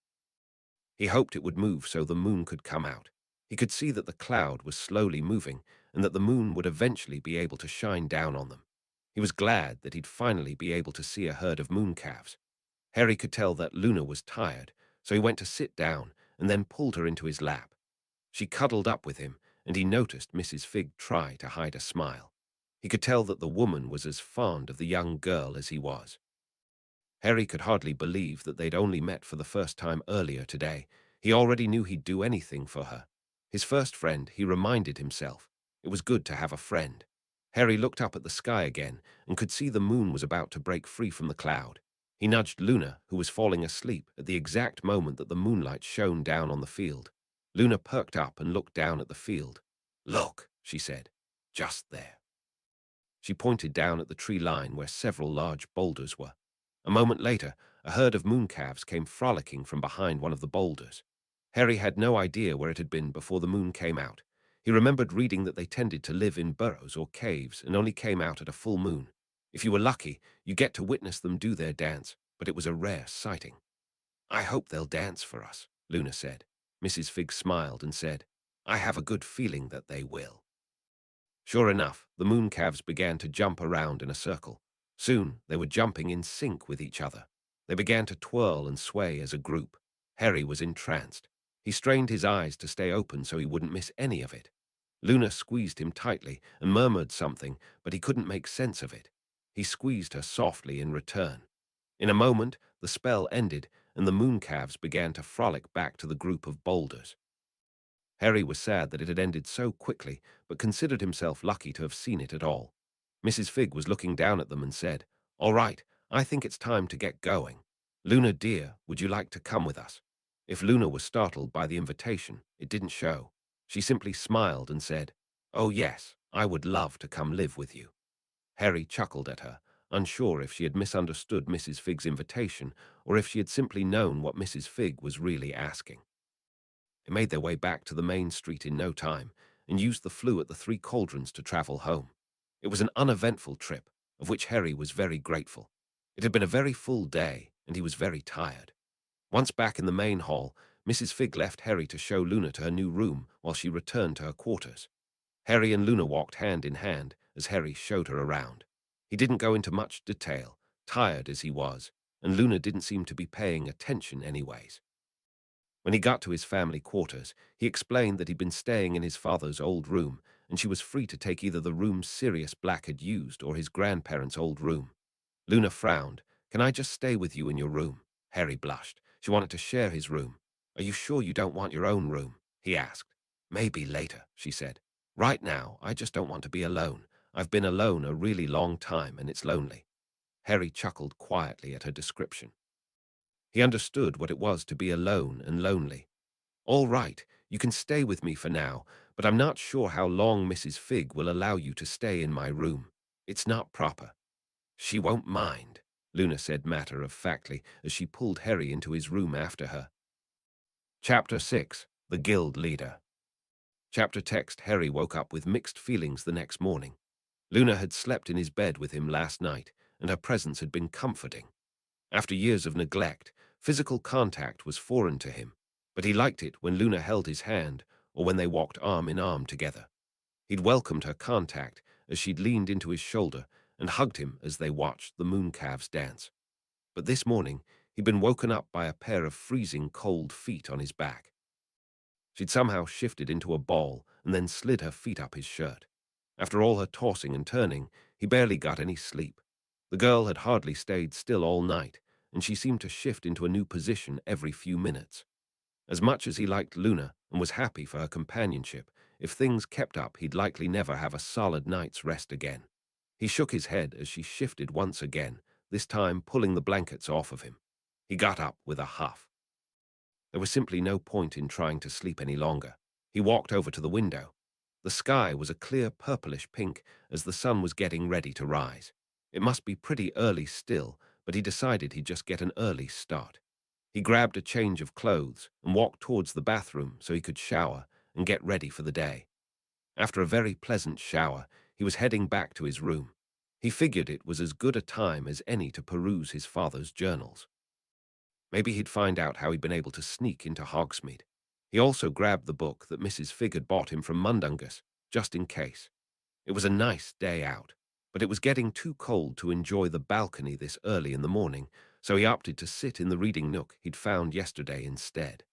He hoped it would move so the moon could come out. He could see that the cloud was slowly moving and that the moon would eventually be able to shine down on them. He was glad that he'd finally be able to see a herd of mooncalves. Harry could tell that Luna was tired, so he went to sit down and then pulled her into his lap. She cuddled up with him, and he noticed Mrs. Figg try to hide a smile. He could tell that the woman was as fond of the young girl as he was. Harry could hardly believe that they'd only met for the first time earlier today. He already knew he'd do anything for her. His first friend, he reminded himself. It was good to have a friend. Harry looked up at the sky again and could see the moon was about to break free from the cloud. He nudged Luna, who was falling asleep, at the exact moment that the moonlight shone down on the field. Luna perked up and looked down at the field. Look, she said, just there. She pointed down at the tree line where several large boulders were. A moment later, a herd of mooncalves came frolicking from behind one of the boulders. Harry had no idea where it had been before the moon came out. He remembered reading that they tended to live in burrows or caves and only came out at a full moon. If you were lucky, you get to witness them do their dance, but it was a rare sighting. I hope they'll dance for us, Luna said. Mrs. Figg smiled and said, I have a good feeling that they will. Sure enough, the mooncalves began to jump around in a circle. Soon, they were jumping in sync with each other. They began to twirl and sway as a group. Harry was entranced. He strained his eyes to stay open so he wouldn't miss any of it. Luna squeezed him tightly and murmured something, but he couldn't make sense of it. He squeezed her softly in return. In a moment, the spell ended, and the mooncalves began to frolic back to the group of boulders. Harry was sad that it had ended so quickly, but considered himself lucky to have seen it at all. Mrs. Figg was looking down at them and said, "All right, I think it's time to get going. Luna, dear, would you like to come with us?" If Luna was startled by the invitation, it didn't show. She simply smiled and said, "Oh yes, I would love to come live with you." Harry chuckled at her, unsure if she had misunderstood Mrs. Figg's invitation or if she had simply known what Mrs. Figg was really asking. They made their way back to the main street in no time and used the flue at the Three Cauldrons to travel home. It was an uneventful trip, of which Harry was very grateful. It had been a very full day, and he was very tired. Once back in the main hall, Mrs. Figg left Harry to show Luna to her new room while she returned to her quarters. Harry and Luna walked hand in hand as Harry showed her around. He didn't go into much detail, tired as he was, and Luna didn't seem to be paying attention anyways. When he got to his family quarters, he explained that he'd been staying in his father's old room, and she was free to take either the room Sirius Black had used or his grandparents' old room. Luna frowned. "Can I just stay with you in your room?" Harry blushed. She wanted to share his room. "Are you sure you don't want your own room?" he asked. "Maybe later," she said. "Right now, I just don't want to be alone. I've been alone a really long time, and it's lonely." Harry chuckled quietly at her description. He understood what it was to be alone and lonely. "All right, you can stay with me for now, but I'm not sure how long Mrs. Figg will allow you to stay in my room. It's not proper." "She won't mind," Luna said matter-of-factly as she pulled Harry into his room after her. Chapter 6. The Guild Leader. Chapter text. Harry woke up with mixed feelings the next morning. Luna had slept in his bed with him last night, and her presence had been comforting. After years of neglect, physical contact was foreign to him, but he liked it when Luna held his hand or when they walked arm in arm together. He'd welcomed her contact as she'd leaned into his shoulder and hugged him as they watched the mooncalves dance. But this morning, he'd been woken up by a pair of freezing cold feet on his back. She'd somehow shifted into a ball and then slid her feet up his shirt. After all her tossing and turning, he barely got any sleep. The girl had hardly stayed still all night, and she seemed to shift into a new position every few minutes. As much as he liked Luna and was happy for her companionship, if things kept up, he'd likely never have a solid night's rest again. He shook his head as she shifted once again, this time pulling the blankets off of him. He got up with a huff. There was simply no point in trying to sleep any longer. He walked over to the window. The sky was a clear purplish pink as the sun was getting ready to rise. It must be pretty early still, but he decided he'd just get an early start. He grabbed a change of clothes and walked towards the bathroom so he could shower and get ready for the day. After a very pleasant shower, he was heading back to his room. He figured it was as good a time as any to peruse his father's journals. Maybe he'd find out how he'd been able to sneak into Hogsmeade. He also grabbed the book that Mrs. Figg had bought him from Mundungus, just in case. It was a nice day out, but it was getting too cold to enjoy the balcony this early in the morning, so he opted to sit in the reading nook he'd found yesterday instead.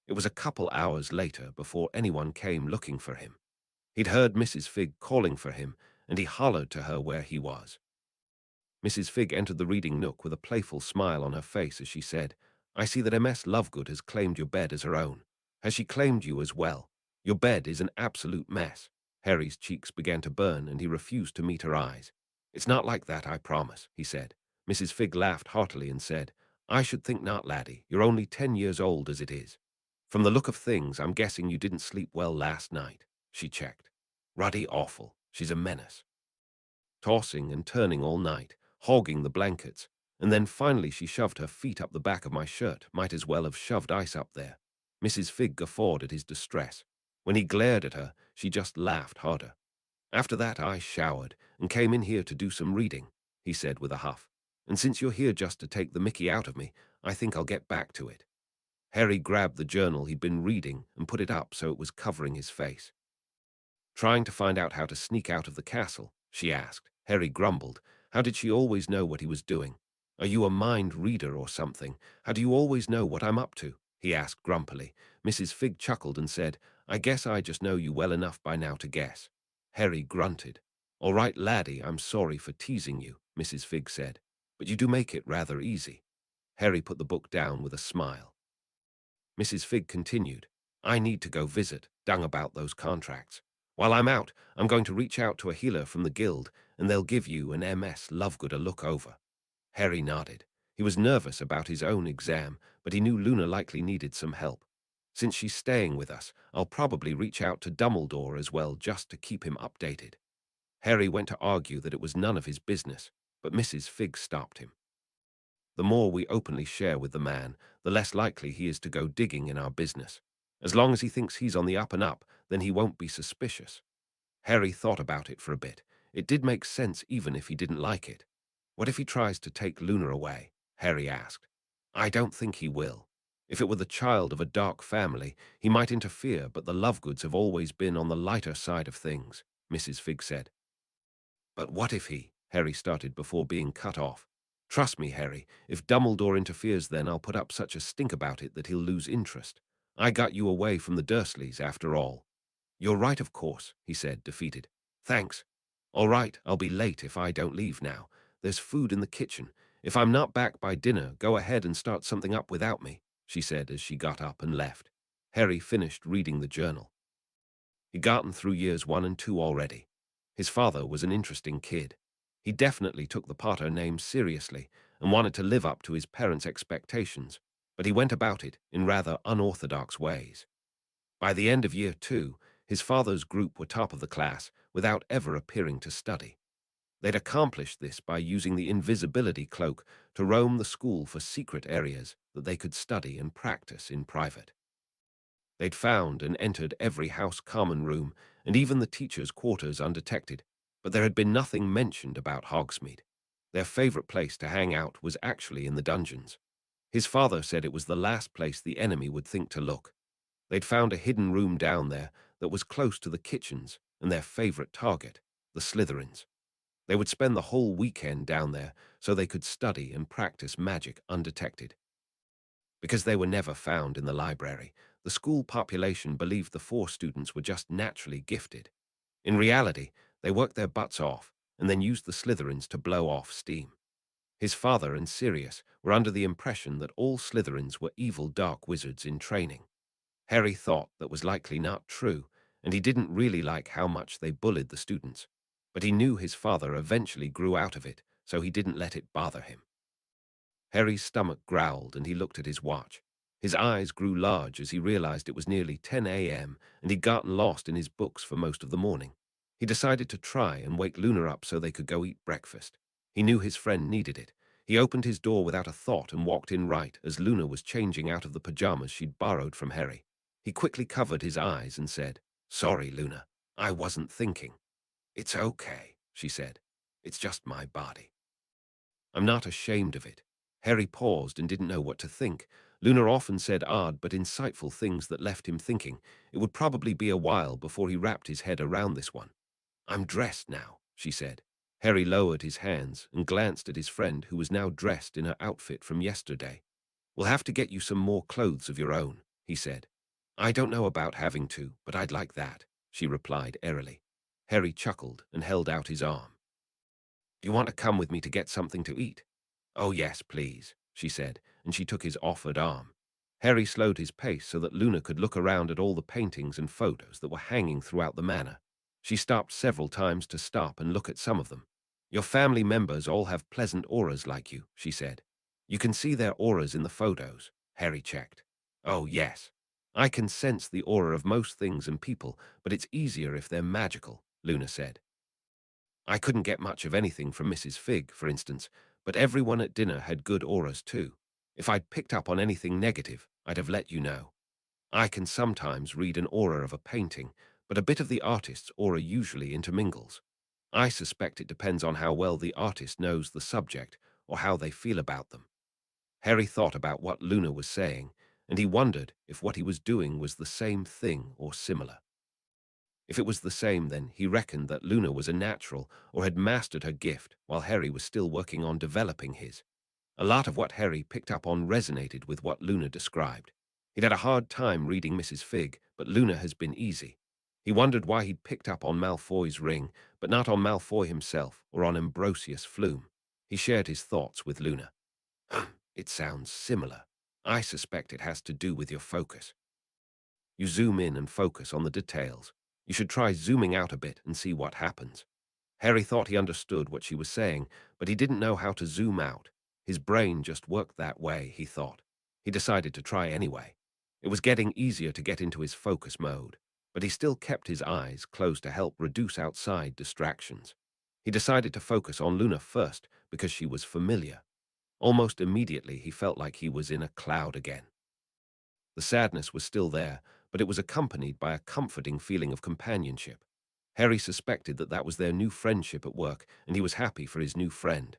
It was a couple hours later before anyone came looking for him. He'd heard Mrs. Figg calling for him, and he hollered to her where he was. Mrs. Figg entered the reading nook with a playful smile on her face as she said, "I see that MS Lovegood has claimed your bed as her own. Has she claimed you as well? Your bed is an absolute mess." Harry's cheeks began to burn, and he refused to meet her eyes. "It's not like that, I promise," he said. Mrs. Figg laughed heartily and said, "I should think not, laddie. You're only 10 years old as it is. From the look of things, I'm guessing you didn't sleep well last night." She checked. "Ruddy awful. She's a menace." Tossing and turning all night, hogging the blankets, and then finally she shoved her feet up the back of my shirt, might as well have shoved ice up there. Mrs. Figg guffawed at his distress. When he glared at her, she just laughed harder. "After that, I showered and came in here to do some reading," he said with a huff. "And since you're here just to take the mickey out of me, I think I'll get back to it." Harry grabbed the journal he'd been reading and put it up so it was covering his face. Trying to find out how to sneak out of the castle, she asked. Harry grumbled. How did she always know what he was doing? Are you a mind reader or something? How do you always know what I'm up to? He asked grumpily. Mrs. Figg chuckled and said, I guess I just know you well enough by now to guess. Harry grunted. All right, laddie, I'm sorry for teasing you, Mrs. Figg said, but you do make it rather easy. Harry put the book down with a smile. Mrs. Figg continued, I need to go visit Dung about those contracts. While I'm out, I'm going to reach out to a healer from the guild, and they'll give you and MS Lovegood a look over. Harry nodded. He was nervous about his own exam, but he knew Luna likely needed some help. Since she's staying with us, I'll probably reach out to Dumbledore as well just to keep him updated. Harry went to argue that it was none of his business, but Mrs. Figg stopped him. The more we openly share with the man, the less likely he is to go digging in our business. As long as he thinks he's on the up and up, then he won't be suspicious. Harry thought about it for a bit. It did make sense even if he didn't like it. What if he tries to take Luna away? Harry asked. I don't think he will. If it were the child of a dark family, he might interfere, but the Lovegoods have always been on the lighter side of things, Mrs. Figg said. But what if he? Harry started before being cut off. Trust me, Harry, if Dumbledore interferes then I'll put up such a stink about it that he'll lose interest. I got you away from the Dursleys after all. You're right, of course, he said, defeated. Thanks. All right, I'll be late if I don't leave now. There's food in the kitchen. If I'm not back by dinner, go ahead and start something up without me, she said as she got up and left. Harry finished reading the journal. He'd gotten through years 1 and 2 already. His father was an interesting kid. He definitely took the Potter name seriously and wanted to live up to his parents' expectations, but he went about it in rather unorthodox ways. By the end of year 2, his father's group were top of the class without ever appearing to study. They'd accomplished this by using the invisibility cloak to roam the school for secret areas that they could study and practice in private. They'd found and entered every house common room and even the teachers' quarters undetected, but there had been nothing mentioned about Hogsmeade. Their favorite place to hang out was actually in the dungeons. His father said it was the last place the enemy would think to look. They'd found a hidden room down there that was close to the kitchens and their favorite target, the Slytherins. They would spend the whole weekend down there so they could study and practice magic undetected. Because they were never found in the library, the school population believed the 4 students were just naturally gifted. In reality, they worked their butts off and then used the Slytherins to blow off steam. His father and Sirius were under the impression that all Slytherins were evil dark wizards in training. Harry thought that was likely not true, and he didn't really like how much they bullied the students. But he knew his father eventually grew out of it, so he didn't let it bother him. Harry's stomach growled and he looked at his watch. His eyes grew large as he realized it was nearly 10 a.m. and he'd gotten lost in his books for most of the morning. He decided to try and wake Luna up so they could go eat breakfast. He knew his friend needed it. He opened his door without a thought and walked in right as Luna was changing out of the pajamas she'd borrowed from Harry. He quickly covered his eyes and said, Sorry, Luna, I wasn't thinking. It's okay, she said. It's just my body. I'm not ashamed of it. Harry paused and didn't know what to think. Luna often said odd but insightful things that left him thinking. It would probably be a while before he wrapped his head around this one. I'm dressed now, she said. Harry lowered his hands and glanced at his friend who was now dressed in her outfit from yesterday. We'll have to get you some more clothes of your own, he said. I don't know about having to, but I'd like that, she replied airily. Harry chuckled and held out his arm. Do you want to come with me to get something to eat? Oh, yes, please, she said, and she took his offered arm. Harry slowed his pace so that Luna could look around at all the paintings and photos that were hanging throughout the manor. She stopped several times to stop and look at some of them. Your family members all have pleasant auras like you, she said. You can see their auras in the photos, Harry checked. Oh, yes. I can sense the aura of most things and people, but it's easier if they're magical, Luna said. I couldn't get much of anything from Mrs. Figg, for instance, but everyone at dinner had good auras too. If I'd picked up on anything negative, I'd have let you know. I can sometimes read an aura of a painting, but a bit of the artist's aura usually intermingles. I suspect it depends on how well the artist knows the subject or how they feel about them. Harry thought about what Luna was saying, and he wondered if what he was doing was the same thing or similar. If it was the same, then he reckoned that Luna was a natural or had mastered her gift while Harry was still working on developing his. A lot of what Harry picked up on resonated with what Luna described. He'd had a hard time reading Mrs. Figg, but Luna has been easy. He wondered why he'd picked up on Malfoy's ring, but not on Malfoy himself or on Ambrosius Flume. He shared his thoughts with Luna. It sounds similar. I suspect it has to do with your focus. You zoom in and focus on the details. You should try zooming out a bit and see what happens. Harry thought he understood what she was saying, but he didn't know how to zoom out. His brain just worked that way, he thought. He decided to try anyway. It was getting easier to get into his focus mode, but he still kept his eyes closed to help reduce outside distractions. He decided to focus on Luna first because she was familiar. Almost immediately, he felt like he was in a cloud again. The sadness was still there, but it was accompanied by a comforting feeling of companionship. Harry suspected that that was their new friendship at work, and he was happy for his new friend.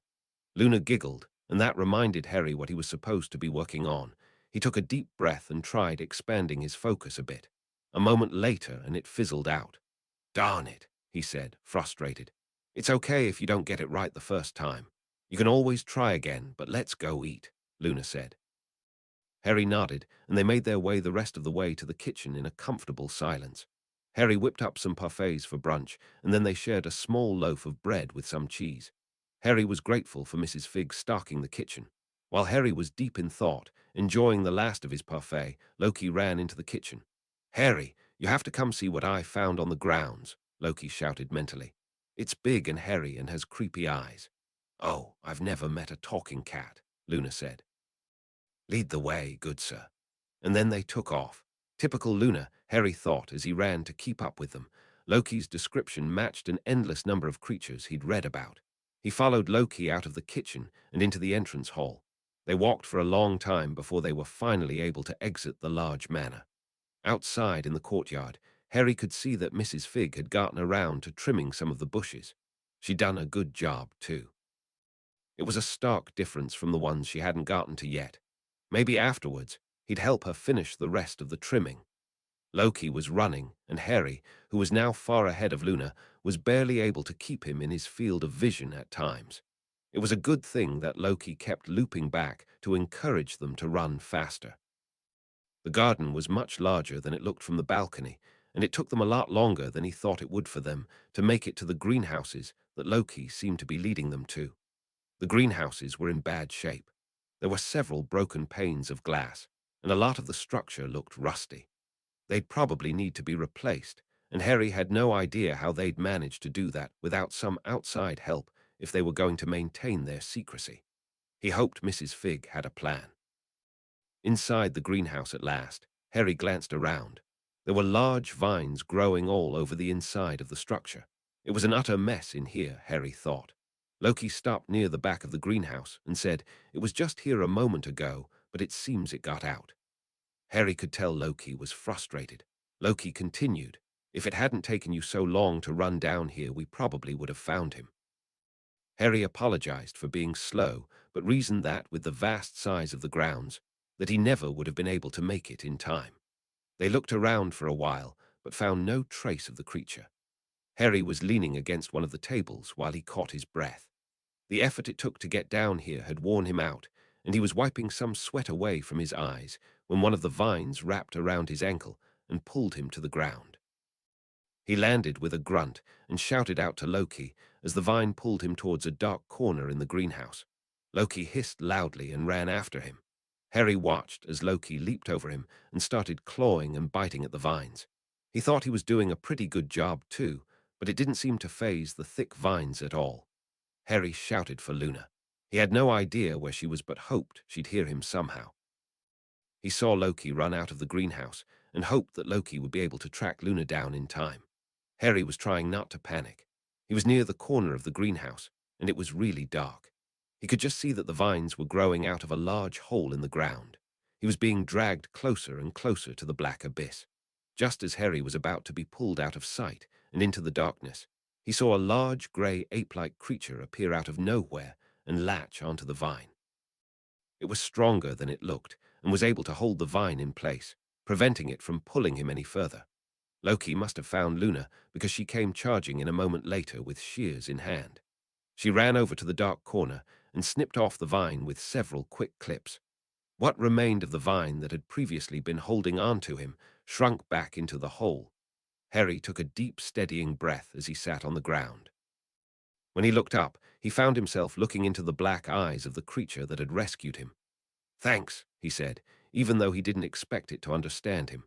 Luna giggled, and that reminded Harry what he was supposed to be working on. He took a deep breath and tried expanding his focus a bit. A moment later, and it fizzled out. "Darn it," he said, frustrated. "It's okay if you don't get it right the first time. You can always try again, but let's go eat," Luna said. Harry nodded, and they made their way the rest of the way to the kitchen in a comfortable silence. Harry whipped up some parfaits for brunch, and then they shared a small loaf of bread with some cheese. Harry was grateful for Mrs. Figg stocking the kitchen. While Harry was deep in thought, enjoying the last of his parfait, Loki ran into the kitchen. "Harry, you have to come see what I found on the grounds," Loki shouted mentally. "It's big and hairy and has creepy eyes." "Oh, I've never met a talking cat," Luna said. "Lead the way, good sir." And then they took off. Typical Luna, Harry thought as he ran to keep up with them. Loki's description matched an endless number of creatures he'd read about. He followed Loki out of the kitchen and into the entrance hall. They walked for a long time before they were finally able to exit the large manor. Outside in the courtyard, Harry could see that Mrs. Figg had gotten around to trimming some of the bushes. She'd done a good job, too. It was a stark difference from the ones she hadn't gotten to yet. Maybe afterwards, he'd help her finish the rest of the trimming. Loki was running, and Harry, who was now far ahead of Luna, was barely able to keep him in his field of vision at times. It was a good thing that Loki kept looping back to encourage them to run faster. The garden was much larger than it looked from the balcony, and it took them a lot longer than he thought it would for them to make it to the greenhouses that Loki seemed to be leading them to. The greenhouses were in bad shape. There were several broken panes of glass, and a lot of the structure looked rusty. They'd probably need to be replaced, and Harry had no idea how they'd manage to do that without some outside help if they were going to maintain their secrecy. He hoped Mrs. Figg had a plan. Inside the greenhouse at last, Harry glanced around. There were large vines growing all over the inside of the structure. It was an utter mess in here, Harry thought. Loki stopped near the back of the greenhouse and said, "It was just here a moment ago, but it seems it got out." Harry could tell Loki was frustrated. Loki continued, "If it hadn't taken you so long to run down here, we probably would have found him." Harry apologized for being slow, but reasoned that, with the vast size of the grounds, that he never would have been able to make it in time. They looked around for a while, but found no trace of the creature. Harry was leaning against one of the tables while he caught his breath. The effort it took to get down here had worn him out, and he was wiping some sweat away from his eyes when one of the vines wrapped around his ankle and pulled him to the ground. He landed with a grunt and shouted out to Loki as the vine pulled him towards a dark corner in the greenhouse. Loki hissed loudly and ran after him. Harry watched as Loki leaped over him and started clawing and biting at the vines. He thought he was doing a pretty good job too, but it didn't seem to faze the thick vines at all. Harry shouted for Luna. He had no idea where she was but hoped she'd hear him somehow. He saw Loki run out of the greenhouse and hoped that Loki would be able to track Luna down in time. Harry was trying not to panic. He was near the corner of the greenhouse, and it was really dark. He could just see that the vines were growing out of a large hole in the ground. He was being dragged closer and closer to the black abyss. Just as Harry was about to be pulled out of sight and into the darkness, he saw a large grey ape-like creature appear out of nowhere and latch onto the vine. It was stronger than it looked and was able to hold the vine in place, preventing it from pulling him any further. Loki must have found Luna because she came charging in a moment later with shears in hand. She ran over to the dark corner and snipped off the vine with several quick clips. What remained of the vine that had previously been holding on to him shrunk back into the hole. Harry took a deep, steadying breath as he sat on the ground. When he looked up, he found himself looking into the black eyes of the creature that had rescued him. "Thanks," he said, even though he didn't expect it to understand him.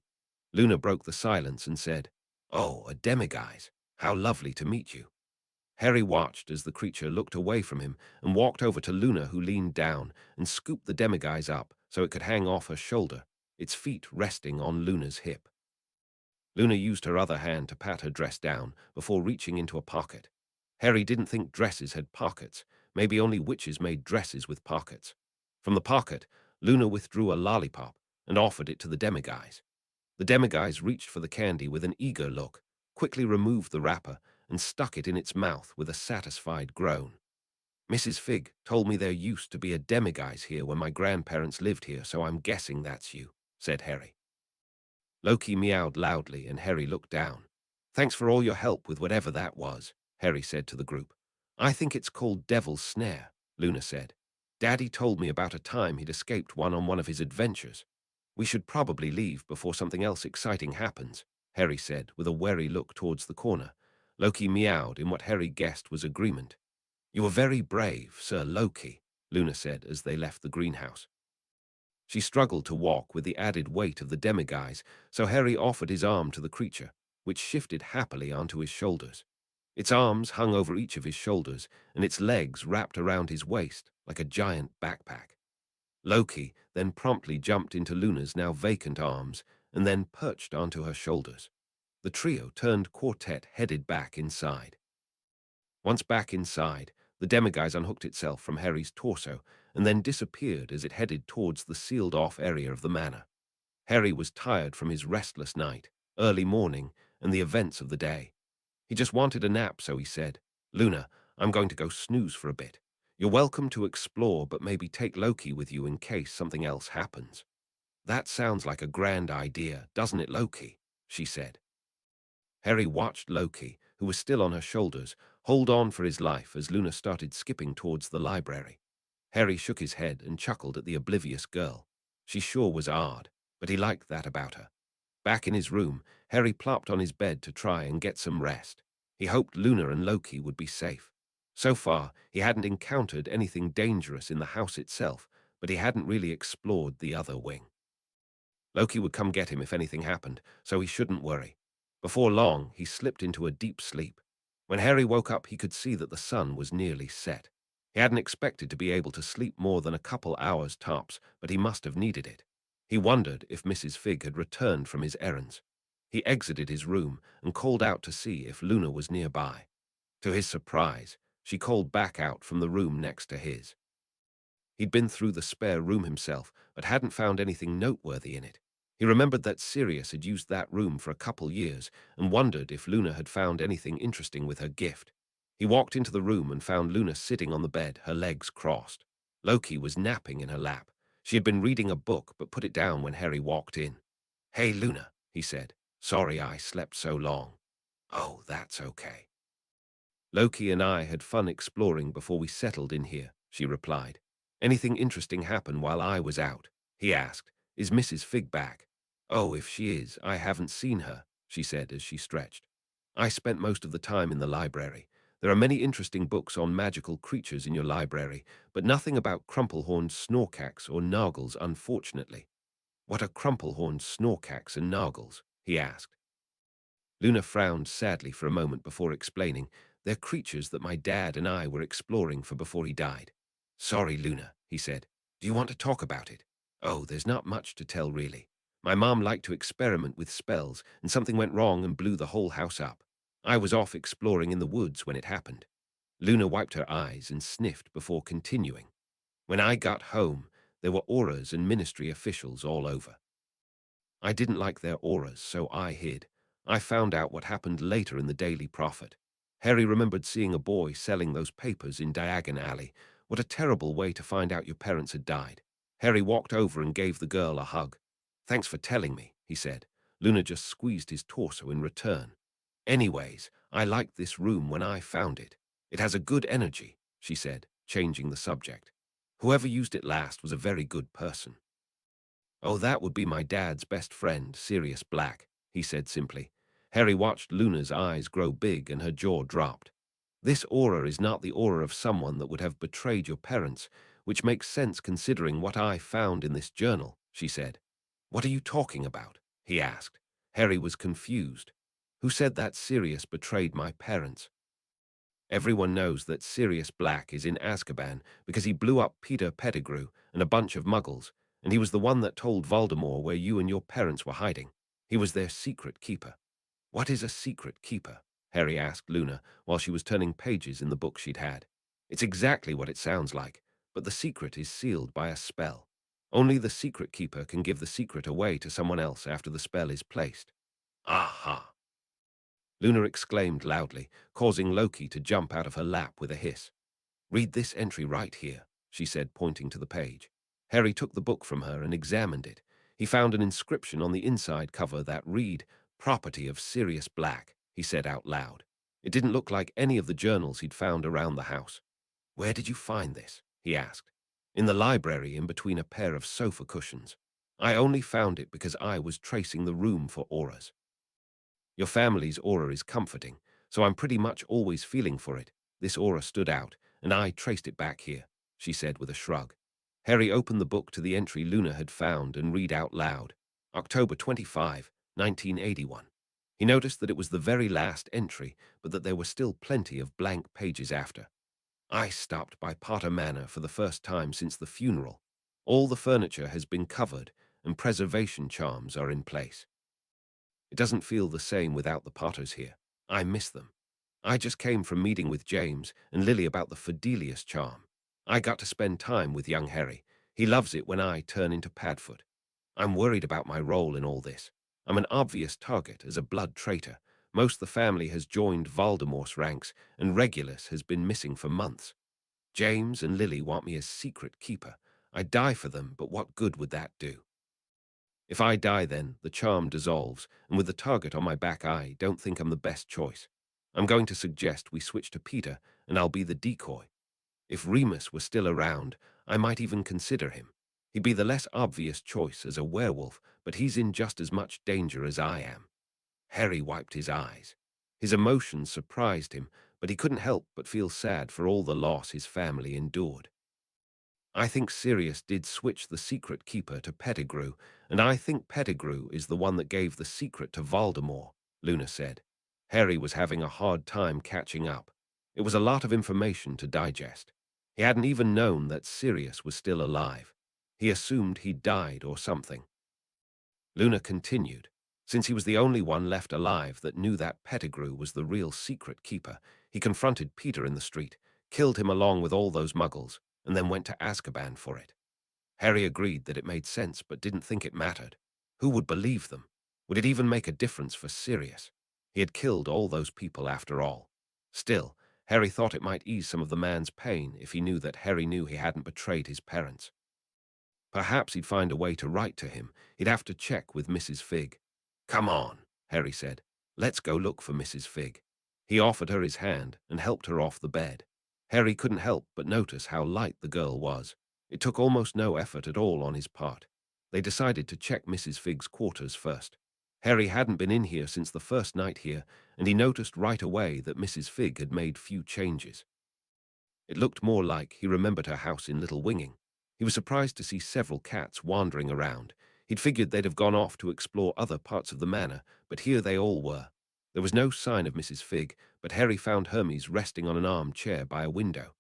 Luna broke the silence and said, "Oh, a demiguise. How lovely to meet you." Harry watched as the creature looked away from him and walked over to Luna, who leaned down and scooped the demiguise up so it could hang off her shoulder, its feet resting on Luna's hip. Luna used her other hand to pat her dress down before reaching into a pocket. Harry didn't think dresses had pockets. Maybe only witches made dresses with pockets. From the pocket, Luna withdrew a lollipop and offered it to the demiguise. The demiguise reached for the candy with an eager look, quickly removed the wrapper, and stuck it in its mouth with a satisfied groan. "Mrs. Figg told me there used to be a demiguise here when my grandparents lived here, so I'm guessing that's you," said Harry. Loki meowed loudly, and Harry looked down. "Thanks for all your help with whatever that was," Harry said to the group. "I think it's called Devil's Snare," Luna said. "Daddy told me about a time he'd escaped one on one of his adventures. We should probably leave before something else exciting happens," Harry said, with a wary look towards the corner. Loki meowed in what Harry guessed was agreement. "You are very brave, Sir Loki," Luna said as they left the greenhouse. She struggled to walk with the added weight of the demiguise, so Harry offered his arm to the creature, which shifted happily onto his shoulders. Its arms hung over each of his shoulders, and its legs wrapped around his waist like a giant backpack. Loki then promptly jumped into Luna's now vacant arms and then perched onto her shoulders. The trio turned quartet headed back inside. Once back inside, the demiguise unhooked itself from Harry's torso and then disappeared as it headed towards the sealed-off area of the manor. Harry was tired from his restless night, early morning, and the events of the day. He just wanted a nap, so he said, "Luna, I'm going to go snooze for a bit. You're welcome to explore, but maybe take Loki with you in case something else happens." "That sounds like a grand idea, doesn't it, Loki?" she said. Harry watched Loki, who was still on her shoulders, hold on for his life as Luna started skipping towards the library. Harry shook his head and chuckled at the oblivious girl. She sure was odd, but he liked that about her. Back in his room, Harry plopped on his bed to try and get some rest. He hoped Luna and Loki would be safe. So far, he hadn't encountered anything dangerous in the house itself, but he hadn't really explored the other wing. Loki would come get him if anything happened, so he shouldn't worry. Before long, he slipped into a deep sleep. When Harry woke up, he could see that the sun was nearly set. He hadn't expected to be able to sleep more than a couple hours tops, but he must have needed it. He wondered if Mrs. Figg had returned from his errands. He exited his room and called out to see if Luna was nearby. To his surprise, she called back out from the room next to his. He'd been through the spare room himself, but hadn't found anything noteworthy in it. He remembered that Sirius had used that room for a couple years and wondered if Luna had found anything interesting with her gift. He walked into the room and found Luna sitting on the bed, her legs crossed. Loki was napping in her lap. She had been reading a book but put it down when Harry walked in. "Hey, Luna," he said. "Sorry I slept so long." "Oh, that's okay." "Loki and I had fun exploring before we settled in here," she replied. "Anything interesting happen while I was out?" he asked. "Is Mrs. Figg back?" "Oh, if she is, I haven't seen her," she said as she stretched. "I spent most of the time in the library. There are many interesting books on magical creatures in your library, but nothing about crumple-horned snorkacs or nargles, unfortunately." "What are crumple-horned snorkacs and nargles?" he asked. Luna frowned sadly for a moment before explaining. "They're creatures that my dad and I were exploring for before he died." "Sorry, Luna," he said. "Do you want to talk about it?" "Oh, there's not much to tell, really. My mom liked to experiment with spells, and something went wrong and blew the whole house up. I was off exploring in the woods when it happened." Luna wiped her eyes and sniffed before continuing. "When I got home, there were auras and ministry officials all over. I didn't like their auras, so I hid. I found out what happened later in the Daily Prophet. Harry remembered seeing a boy selling those papers in Diagon Alley. What a terrible way to find out your parents had died." Harry walked over and gave the girl a hug. "Thanks for telling me," he said. Luna just squeezed his torso in return. Anyways, I liked this room when I found it. It has a good energy, she said, changing the subject. Whoever used it last was a very good person. Oh, that would be my dad's best friend, Sirius Black, he said simply. Harry watched Luna's eyes grow big and her jaw dropped. This aura is not the aura of someone that would have betrayed your parents, which makes sense considering what I found in this journal, she said. What are you talking about? He asked. Harry was confused. Who said that Sirius betrayed my parents? Everyone knows that Sirius Black is in Azkaban because he blew up Peter Pettigrew and a bunch of muggles, and he was the one that told Voldemort where you and your parents were hiding. He was their secret keeper. What is a secret keeper? Harry asked Luna while she was turning pages in the book she'd had. It's exactly what it sounds like, but the secret is sealed by a spell. Only the secret keeper can give the secret away to someone else after the spell is placed. Aha! Luna exclaimed loudly, causing Loki to jump out of her lap with a hiss. Read this entry right here, she said, pointing to the page. Harry took the book from her and examined it. He found an inscription on the inside cover that read, Property of Sirius Black, he said out loud. It didn't look like any of the journals he'd found around the house. Where did you find this? He asked. In the library, in between a pair of sofa cushions. I only found it because I was tracing the room for auras. Your family's aura is comforting, so I'm pretty much always feeling for it. This aura stood out, and I traced it back here, she said with a shrug. Harry opened the book to the entry Luna had found and read out loud. October 25, 1981. He noticed that it was the very last entry, but that there were still plenty of blank pages after. I stopped by Potter Manor for the first time since the funeral. All the furniture has been covered, and preservation charms are in place. It doesn't feel the same without the Potters here. I miss them. I just came from meeting with James and Lily about the Fidelius charm. I got to spend time with young Harry. He loves it when I turn into Padfoot. I'm worried about my role in all this. I'm an obvious target as a blood traitor. Most of the family has joined Voldemort's ranks, and Regulus has been missing for months. James and Lily want me as secret keeper. I'd die for them, but what good would that do? If I die then, the charm dissolves, and with the target on my back I don't think I'm the best choice. I'm going to suggest we switch to Peter, and I'll be the decoy. If Remus were still around, I might even consider him. He'd be the less obvious choice as a werewolf, but he's in just as much danger as I am. Harry wiped his eyes. His emotions surprised him, but he couldn't help but feel sad for all the loss his family endured. I think Sirius did switch the secret keeper to Pettigrew, and I think Pettigrew is the one that gave the secret to Voldemort, Luna said. Harry was having a hard time catching up. It was a lot of information to digest. He hadn't even known that Sirius was still alive. He assumed he'd died or something. Luna continued. Since he was the only one left alive that knew that Pettigrew was the real secret keeper, he confronted Peter in the street, killed him along with all those muggles, and then went to Azkaban for it. Harry agreed that it made sense but didn't think it mattered. Who would believe them? Would it even make a difference for Sirius? He had killed all those people after all. Still, Harry thought it might ease some of the man's pain if he knew that Harry knew he hadn't betrayed his parents. Perhaps he'd find a way to write to him. He'd have to check with Mrs. Figg. Come on, Harry said. Let's go look for Mrs. Figg. He offered her his hand and helped her off the bed. Harry couldn't help but notice how light the girl was. It took almost no effort at all on his part. They decided to check Mrs. Figg's quarters first. Harry hadn't been in here since the first night here, and he noticed right away that Mrs. Figg had made few changes. It looked more like he remembered her house in Little Winging. He was surprised to see several cats wandering around. He'd figured they'd have gone off to explore other parts of the manor, but here they all were. There was no sign of Mrs. Figg, but Harry found Hermes resting on an armchair by a window.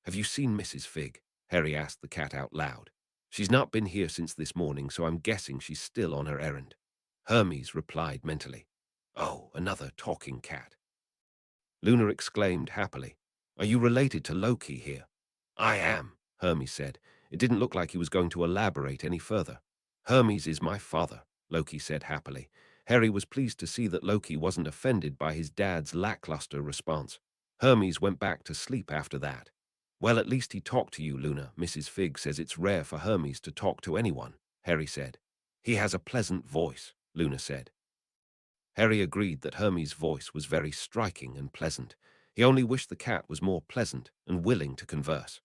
Have you seen Mrs. Figg? Harry asked the cat out loud. She's not been here since this morning, so I'm guessing she's still on her errand. Hermes replied mentally. Oh, another talking cat. Luna exclaimed happily. Are you related to Loki here? I am, Hermes said. It didn't look like he was going to elaborate any further. Hermes is my father, Loki said happily. Harry was pleased to see that Loki wasn't offended by his dad's lackluster response. Hermes went back to sleep after that. Well, at least he talked to you, Luna. Mrs. Figg says it's rare for Hermes to talk to anyone, Harry said. He has a pleasant voice, Luna said. Harry agreed that Hermes' voice was very striking and pleasant. He only wished the cat was more pleasant and willing to converse.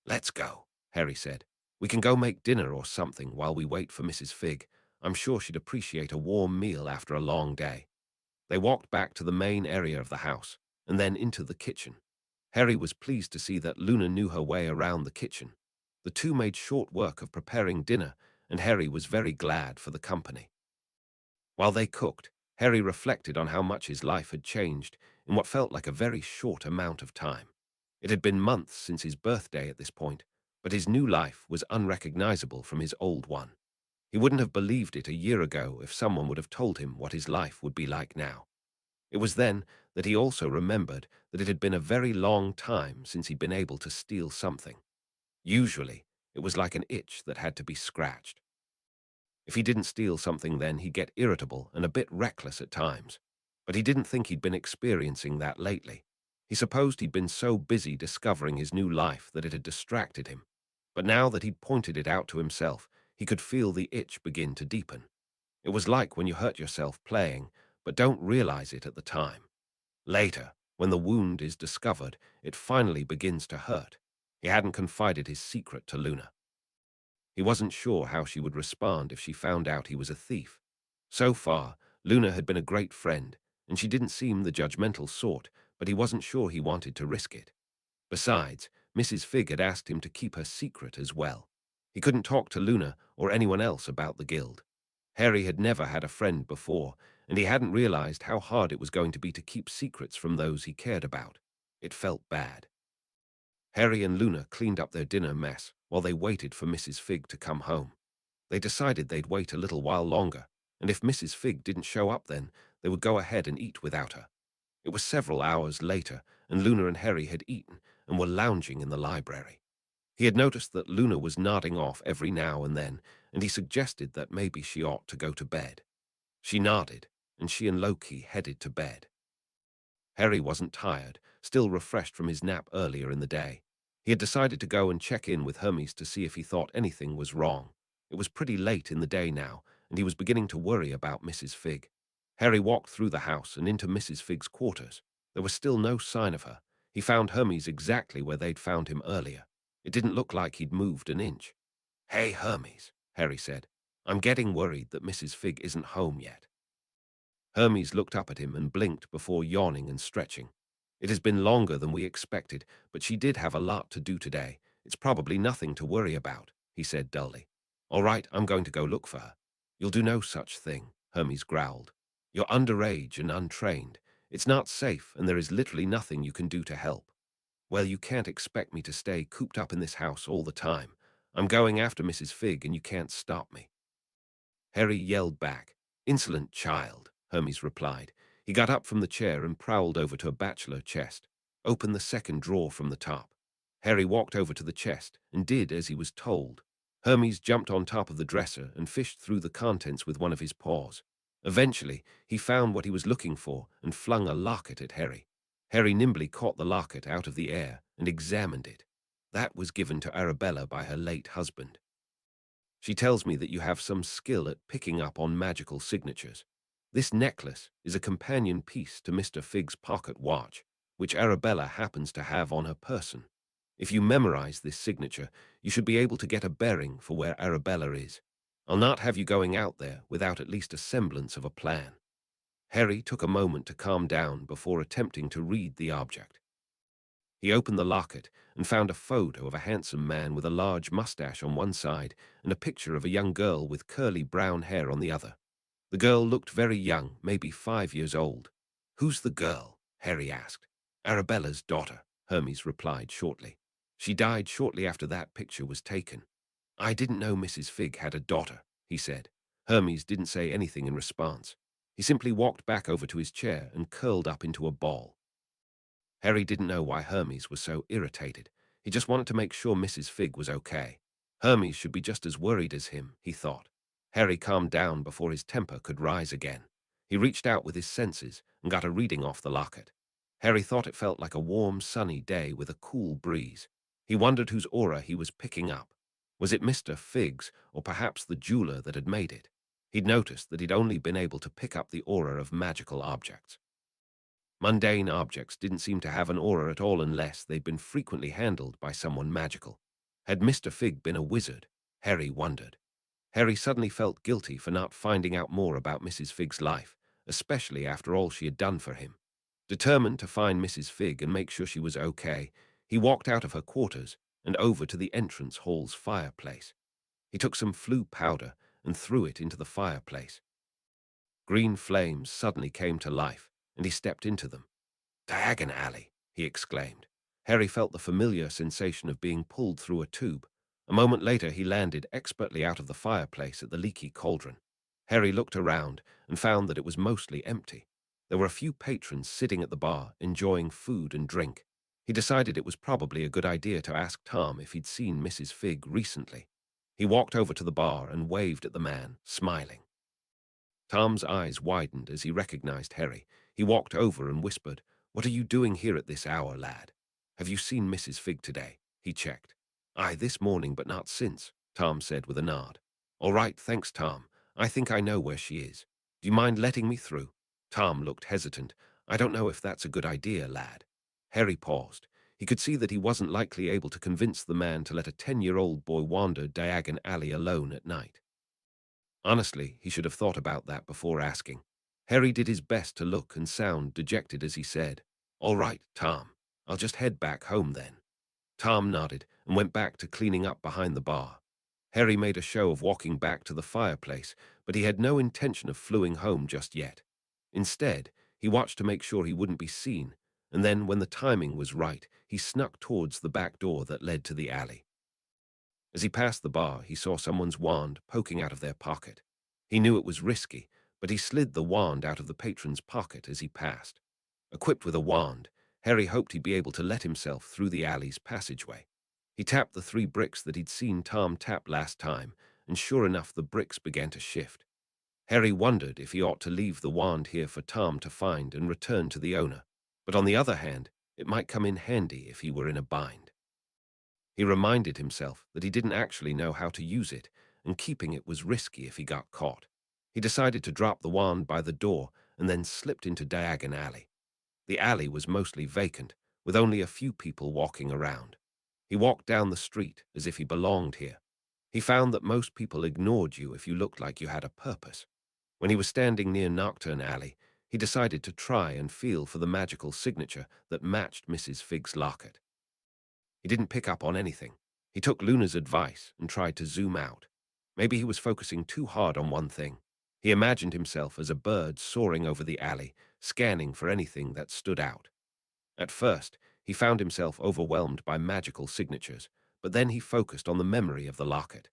"Let's go," Harry said. "We can go make dinner or something while we wait for Mrs. Figg. I'm sure she'd appreciate a warm meal after a long day." They walked back to the main area of the house and then into the kitchen. Harry was pleased to see that Luna knew her way around the kitchen. The two made short work of preparing dinner, and Harry was very glad for the company. While they cooked, Harry reflected on how much his life had changed in what felt like a very short amount of time. It had been months since his birthday at this point, but his new life was unrecognizable from his old one. He wouldn't have believed it a year ago if someone would have told him what his life would be like now. It was then that he also remembered that it had been a very long time since he'd been able to steal something. Usually, it was like an itch that had to be scratched. If he didn't steal something then, he'd get irritable and a bit reckless at times. But he didn't think he'd been experiencing that lately. He supposed he'd been so busy discovering his new life that it had distracted him. But now that he'd pointed it out to himself, he could feel the itch begin to deepen. It was like when you hurt yourself playing, but don't realize it at the time. Later, when the wound is discovered, it finally begins to hurt. He hadn't confided his secret to Luna. He wasn't sure how she would respond if she found out he was a thief. So far, Luna had been a great friend, and she didn't seem the judgmental sort, but he wasn't sure he wanted to risk it. Besides, Mrs. Figg had asked him to keep her secret as well. He couldn't talk to Luna or anyone else about the guild. Harry had never had a friend before, and he hadn't realized how hard it was going to be to keep secrets from those he cared about. It felt bad. Harry and Luna cleaned up their dinner mess while they waited for Mrs. Figg to come home. They decided they'd wait a little while longer, and if Mrs. Figg didn't show up then, they would go ahead and eat without her. It was several hours later, and Luna and Harry had eaten and were lounging in the library. He had noticed that Luna was nodding off every now and then, and he suggested that maybe she ought to go to bed. She nodded, and she and Loki headed to bed. Harry wasn't tired, still refreshed from his nap earlier in the day. He had decided to go and check in with Hermes to see if he thought anything was wrong. It was pretty late in the day now, and he was beginning to worry about Mrs. Figg. Harry walked through the house and into Mrs. Figg's quarters. There was still no sign of her. He found Hermes exactly where they'd found him earlier. It didn't look like he'd moved an inch. "Hey, Hermes," Harry said. "I'm getting worried that Mrs. Figg isn't home yet." Hermes looked up at him and blinked before yawning and stretching. "It has been longer than we expected, but she did have a lot to do today. It's probably nothing to worry about," he said dully. "All right, I'm going to go look for her." "You'll do no such thing," Hermes growled. "You're underage and untrained. It's not safe, and there is literally nothing you can do to help." "Well, you can't expect me to stay cooped up in this house all the time. I'm going after Mrs. Figg, and you can't stop me." Harry yelled back. "Insolent child," Hermes replied. He got up from the chair and prowled over to a bachelor chest. "Open the second drawer from the top." Harry walked over to the chest and did as he was told. Hermes jumped on top of the dresser and fished through the contents with one of his paws. Eventually, he found what he was looking for and flung a locket at Harry. Harry nimbly caught the locket out of the air and examined it. That was given to Arabella by her late husband. "She tells me that you have some skill at picking up on magical signatures. This necklace is a companion piece to Mr. Figg's pocket watch, which Arabella happens to have on her person. If you memorize this signature, you should be able to get a bearing for where Arabella is. I'll not have you going out there without at least a semblance of a plan." Harry took a moment to calm down before attempting to read the object. He opened the locket and found a photo of a handsome man with a large mustache on one side and a picture of a young girl with curly brown hair on the other. The girl looked very young, maybe 5 years old. "Who's the girl?" Harry asked. "Arabella's daughter," Hermes replied shortly. "She died shortly after that picture was taken." "I didn't know Mrs. Figg had a daughter," he said. Hermes didn't say anything in response. He simply walked back over to his chair and curled up into a ball. Harry didn't know why Hermes was so irritated. He just wanted to make sure Mrs. Figg was okay. Hermes should be just as worried as him, he thought. Harry calmed down before his temper could rise again. He reached out with his senses and got a reading off the locket. Harry thought it felt like a warm, sunny day with a cool breeze. He wondered whose aura he was picking up. Was it Mr. Figg's, or perhaps the jeweler that had made it? He'd noticed that he'd only been able to pick up the aura of magical objects. Mundane objects didn't seem to have an aura at all unless they'd been frequently handled by someone magical. Had Mr. Figg been a wizard? Harry wondered. Harry suddenly felt guilty for not finding out more about Mrs. Figg's life, especially after all she had done for him. Determined to find Mrs. Figg and make sure she was okay, he walked out of her quarters and over to the entrance hall's fireplace. He took some flue powder and threw it into the fireplace. Green flames suddenly came to life, and he stepped into them. "Diagon Alley!" he exclaimed. Harry felt the familiar sensation of being pulled through a tube. A moment later, he landed expertly out of the fireplace at the leaky cauldron. Harry looked around and found that it was mostly empty. There were a few patrons sitting at the bar, enjoying food and drink. He decided it was probably a good idea to ask Tom if he'd seen Mrs. Figg recently. He walked over to the bar and waved at the man, smiling. Tom's eyes widened as he recognized Harry. He walked over and whispered, "What are you doing here at this hour, lad? Have you seen Mrs. Figg today?" He checked. "Aye, this morning, but not since," Tom said with a nod. "All right, thanks, Tom. I think I know where she is. Do you mind letting me through?" Tom looked hesitant. "I don't know if that's a good idea, lad." Harry paused. He could see that he wasn't likely able to convince the man to let a 10-year-old boy wander Diagon Alley alone at night. Honestly, he should have thought about that before asking. Harry did his best to look and sound dejected as he said, "All right, Tom. I'll just head back home then." Tom nodded and went back to cleaning up behind the bar. Harry made a show of walking back to the fireplace, but he had no intention of fleeing home just yet. Instead, he watched to make sure he wouldn't be seen, and then, when the timing was right, he snuck towards the back door that led to the alley. As he passed the bar, he saw someone's wand poking out of their pocket. He knew it was risky, but he slid the wand out of the patron's pocket as he passed. Equipped with a wand, Harry hoped he'd be able to let himself through the alley's passageway. He tapped the 3 bricks that he'd seen Tom tap last time, and sure enough, the bricks began to shift. Harry wondered if he ought to leave the wand here for Tom to find and return to the owner, but on the other hand, it might come in handy if he were in a bind. He reminded himself that he didn't actually know how to use it, and keeping it was risky if he got caught. He decided to drop the wand by the door and then slipped into Diagon Alley. The alley was mostly vacant, with only a few people walking around. He walked down the street as if he belonged here. He found that most people ignored you if you looked like you had a purpose. When he was standing near Nocturne Alley, he decided to try and feel for the magical signature that matched Mrs. Figg's locket. He didn't pick up on anything. He took Luna's advice and tried to zoom out. Maybe he was focusing too hard on one thing. He imagined himself as a bird soaring over the alley, scanning for anything that stood out. At first, he found himself overwhelmed by magical signatures, but then he focused on the memory of the locket.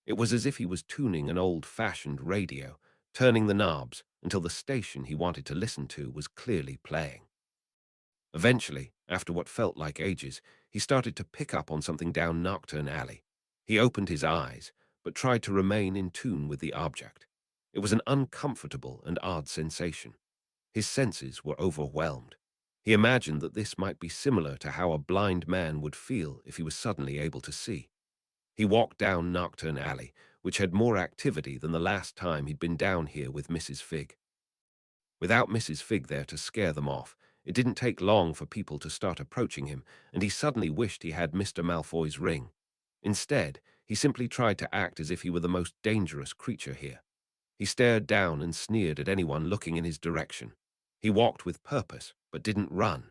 It was as if he was tuning an old-fashioned radio, turning the knobs until the station he wanted to listen to was clearly playing. Eventually, after what felt like ages, he started to pick up on something down Nocturne Alley. He opened his eyes, but tried to remain in tune with the object. It was an uncomfortable and odd sensation. His senses were overwhelmed. He imagined that this might be similar to how a blind man would feel if he was suddenly able to see. He walked down Nocturne Alley, which had more activity than the last time he'd been down here with Mrs. Figg. Without Mrs. Figg there to scare them off, it didn't take long for people to start approaching him, and he suddenly wished he had Mr. Malfoy's ring. Instead, he simply tried to act as if he were the most dangerous creature here. He stared down and sneered at anyone looking in his direction. He walked with purpose, but didn't run.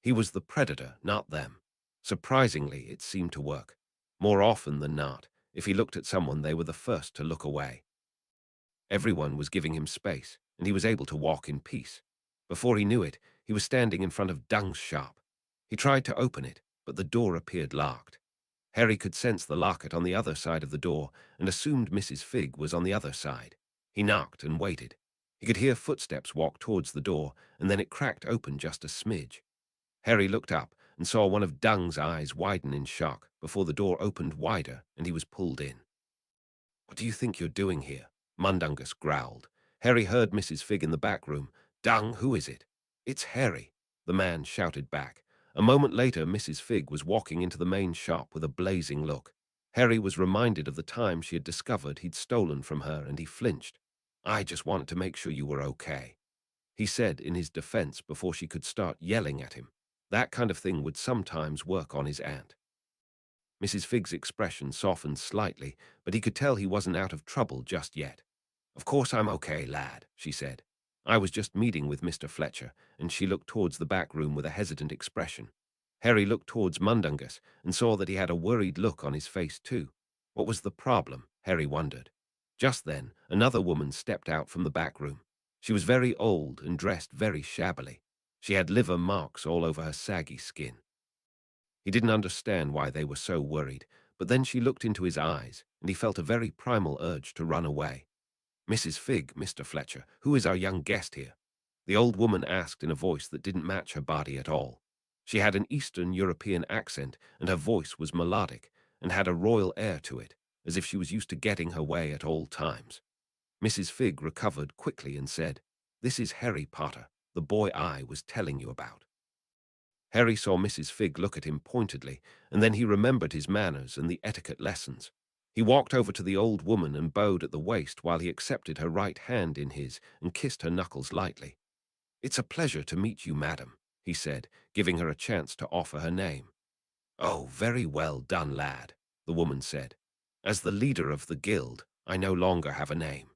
He was the predator, not them. Surprisingly, it seemed to work. More often than not, if he looked at someone, they were the first to look away. Everyone was giving him space, and he was able to walk in peace. Before he knew it, he was standing in front of Dung's shop. He tried to open it, but the door appeared locked. Harry could sense the locket on the other side of the door and assumed Mrs. Figg was on the other side. He knocked and waited. He could hear footsteps walk towards the door, and then it cracked open just a smidge. Harry looked up and saw one of Dung's eyes widen in shock before the door opened wider and he was pulled in. "What do you think you're doing here?" Mundungus growled. Harry heard Mrs. Figg in the back room. "Dung, who is it?" "It's Harry," the man shouted back. A moment later, Mrs. Figg was walking into the main shop with a blazing look. Harry was reminded of the time she had discovered he'd stolen from her, and he flinched. I just wanted to make sure you were okay," he said in his defense before she could start yelling at him. That kind of thing would sometimes work on his aunt. Mrs. Figg's expression softened slightly, but he could tell he wasn't out of trouble just yet. "Of course I'm okay, lad," she said. "I was just meeting with Mr. Fletcher," and she looked towards the back room with a hesitant expression. Harry looked towards Mundungus and saw that he had a worried look on his face too. What was the problem? Harry wondered. Just then, another woman stepped out from the back room. She was very old and dressed very shabbily. She had liver marks all over her saggy skin. He didn't understand why they were so worried, but then she looked into his eyes, and he felt a very primal urge to run away. "Mrs. Figg, Mr. Fletcher, who is our young guest here?" the old woman asked in a voice that didn't match her body at all. She had an Eastern European accent, and her voice was melodic, and had a royal air to it, as if she was used to getting her way at all times. Mrs. Figg recovered quickly and said, "This is Harry Potter, the boy I was telling you about." Harry saw Mrs. Figg look at him pointedly, and then he remembered his manners and the etiquette lessons. He walked over to the old woman and bowed at the waist while he accepted her right hand in his and kissed her knuckles lightly. "It's a pleasure to meet you, madam," he said, giving her a chance to offer her name. "Oh, very well done, lad," the woman said. "As the leader of the guild, I no longer have a name."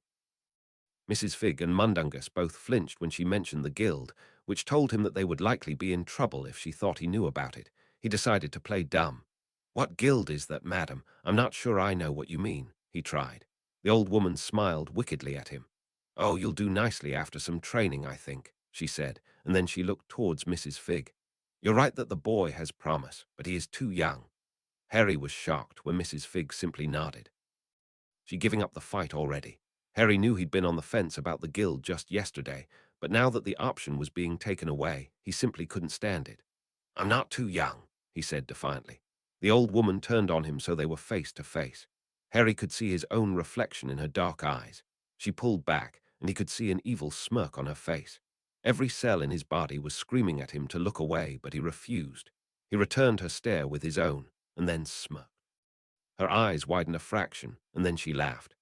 Mrs. Figg and Mundungus both flinched when she mentioned the guild, which told him that they would likely be in trouble if she thought he knew about it. He decided to play dumb. "What guild is that, madam? I'm not sure I know what you mean," he tried. The old woman smiled wickedly at him. "Oh, you'll do nicely after some training, I think," she said, and then she looked towards Mrs. Figg. "You're right that the boy has promise, but he is too young." Harry was shocked when Mrs. Figg simply nodded. "She giving up the fight already?" Harry knew he'd been on the fence about the guild just yesterday, but now that the option was being taken away, he simply couldn't stand it. "I'm not too young," he said defiantly. The old woman turned on him so they were face to face. Harry could see his own reflection in her dark eyes. She pulled back, and he could see an evil smirk on her face. Every cell in his body was screaming at him to look away, but he refused. He returned her stare with his own, and then smirked. Her eyes widened a fraction, and then she laughed.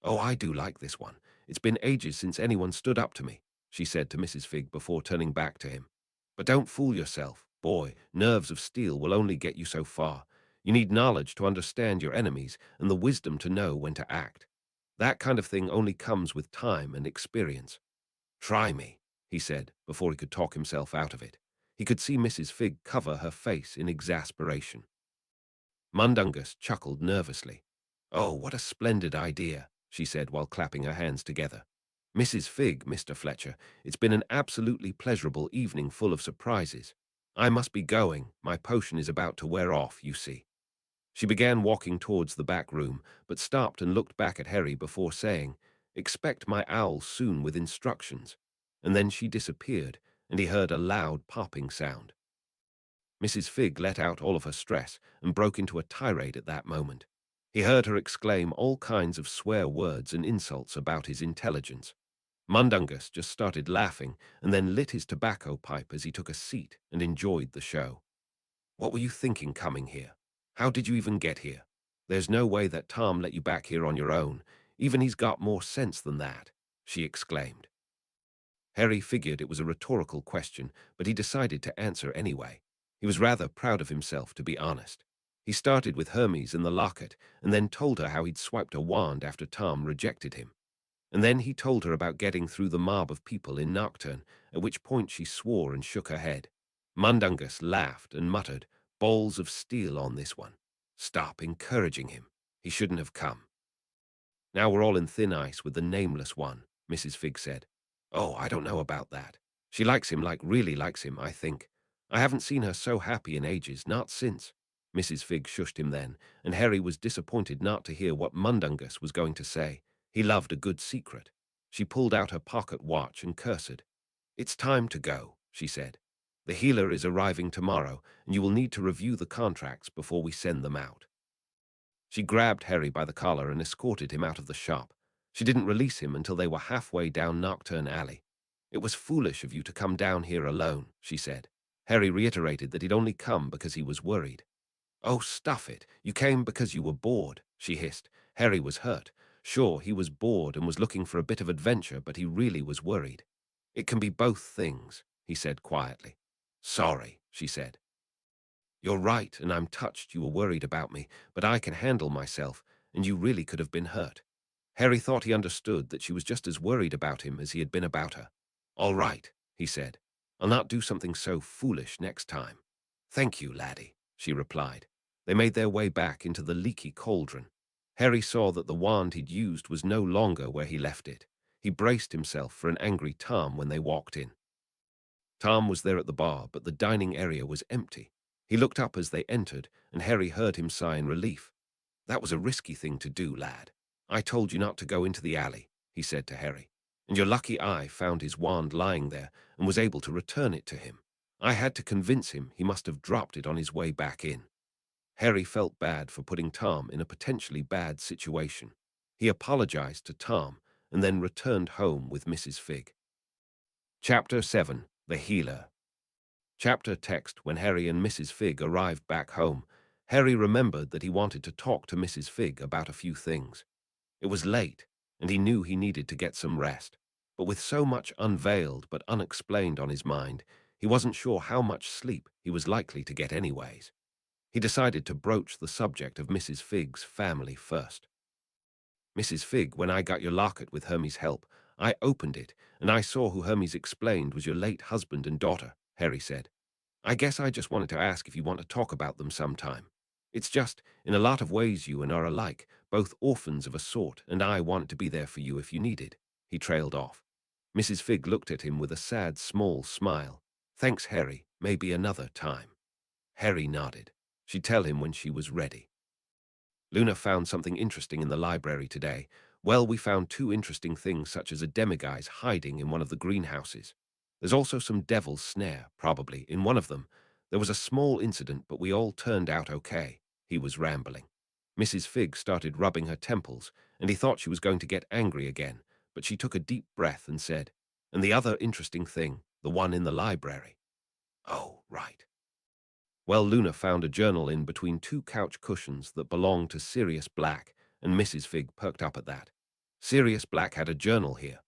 "Oh, I do like this one. It's been ages since anyone stood up to me," she said to Mrs. Figg before turning back to him. "But don't fool yourself, boy. Nerves of steel will only get you so far. You need knowledge to understand your enemies and the wisdom to know when to act. That kind of thing only comes with time and experience." "Try me," he said before he could talk himself out of it. He could see Mrs. Figg cover her face in exasperation. Mundungus chuckled nervously. "Oh, what a splendid idea," she said while clapping her hands together. "Mrs. Figg, Mr. Fletcher, it's been an absolutely pleasurable evening full of surprises. I must be going. My potion is about to wear off, you see." She began walking towards the back room, but stopped and looked back at Harry before saying, "Expect my owl soon with instructions." And then she disappeared, and he heard a loud popping sound. Mrs. Figg let out all of her stress and broke into a tirade at that moment. He heard her exclaim all kinds of swear words and insults about his intelligence. Mundungus just started laughing and then lit his tobacco pipe as he took a seat and enjoyed the show. "What were you thinking coming here? How did you even get here? There's no way that Tom let you back here on your own. Even he's got more sense than that," she exclaimed. Harry figured it was a rhetorical question, but he decided to answer anyway. He was rather proud of himself, to be honest. He started with Hermes and the locket, and then told her how he'd swiped a wand after Tom rejected him. And then he told her about getting through the mob of people in Nocturne, at which point she swore and shook her head. Mundungus laughed and muttered, "Balls of steel on this one. Stop encouraging him. He shouldn't have come." "Now we're all in thin ice with the nameless one," Mrs. Figg said. "Oh, I don't know about that. She likes him, like really likes him, I think. I haven't seen her so happy in ages, not since." Mrs. Figg shushed him then, and Harry was disappointed not to hear what Mundungus was going to say. He loved a good secret. She pulled out her pocket watch and cursed. "It's time to go," she said. "The healer is arriving tomorrow, and you will need to review the contracts before we send them out." She grabbed Harry by the collar and escorted him out of the shop. She didn't release him until they were halfway down Nocturne Alley. "It was foolish of you to come down here alone," she said. Harry reiterated that he'd only come because he was worried. "Oh, stuff it. You came because you were bored," she hissed. Harry was hurt. Sure, he was bored and was looking for a bit of adventure, but he really was worried. It can be both things, he said quietly. Sorry, she said. You're right, and I'm touched you were worried about me, but I can handle myself, and you really could have been hurt. Harry thought he understood that she was just as worried about him as he had been about her. All right, he said. I'll not do something so foolish next time. Thank you, laddie, she replied. They made their way back into the leaky cauldron. Harry saw that the wand he'd used was no longer where he left it. He braced himself for an angry Tom when they walked in. Tom was there at the bar, but the dining area was empty. He looked up as they entered, and Harry heard him sigh in relief. That was a risky thing to do, lad. I told you not to go into the alley, he said to Harry, and your lucky eye found his wand lying there and was able to return it to him. I had to convince him he must have dropped it on his way back in. Harry felt bad for putting Tom in a potentially bad situation. He apologized to Tom and then returned home with Mrs. Figg. Chapter 7. The Healer. Chapter text. When Harry and Mrs. Figg arrived back home, Harry remembered that he wanted to talk to Mrs. Figg about a few things. It was late, and he knew he needed to get some rest. But with so much unveiled but unexplained on his mind, he wasn't sure how much sleep he was likely to get anyways. He decided to broach the subject of Mrs. Figg's family first. Mrs. Figg, when I got your locket with Hermie's help, I opened it, and I saw who Hermes explained was your late husband and daughter, Harry said. I guess I just wanted to ask if you want to talk about them sometime. It's just, in a lot of ways you and are alike, both orphans of a sort, and I wanted to be there for you if you needed. He trailed off. Mrs. Figg looked at him with a sad, small smile. Thanks, Harry. Maybe another time. Harry nodded. She'd tell him when she was ready. Luna found something interesting in the library today. Well, we found two interesting things, such as a demiguise hiding in one of the greenhouses. There's also some devil's snare, probably, in one of them. There was a small incident, but we all turned out okay. He was rambling. Mrs. Figg started rubbing her temples, and he thought she was going to get angry again, but she took a deep breath and said, and the other interesting thing, the one in the library. Oh, right. Well, Luna found a journal in between two couch cushions that belonged to Sirius Black, and Mrs. Figg perked up at that. Sirius Black had a journal here.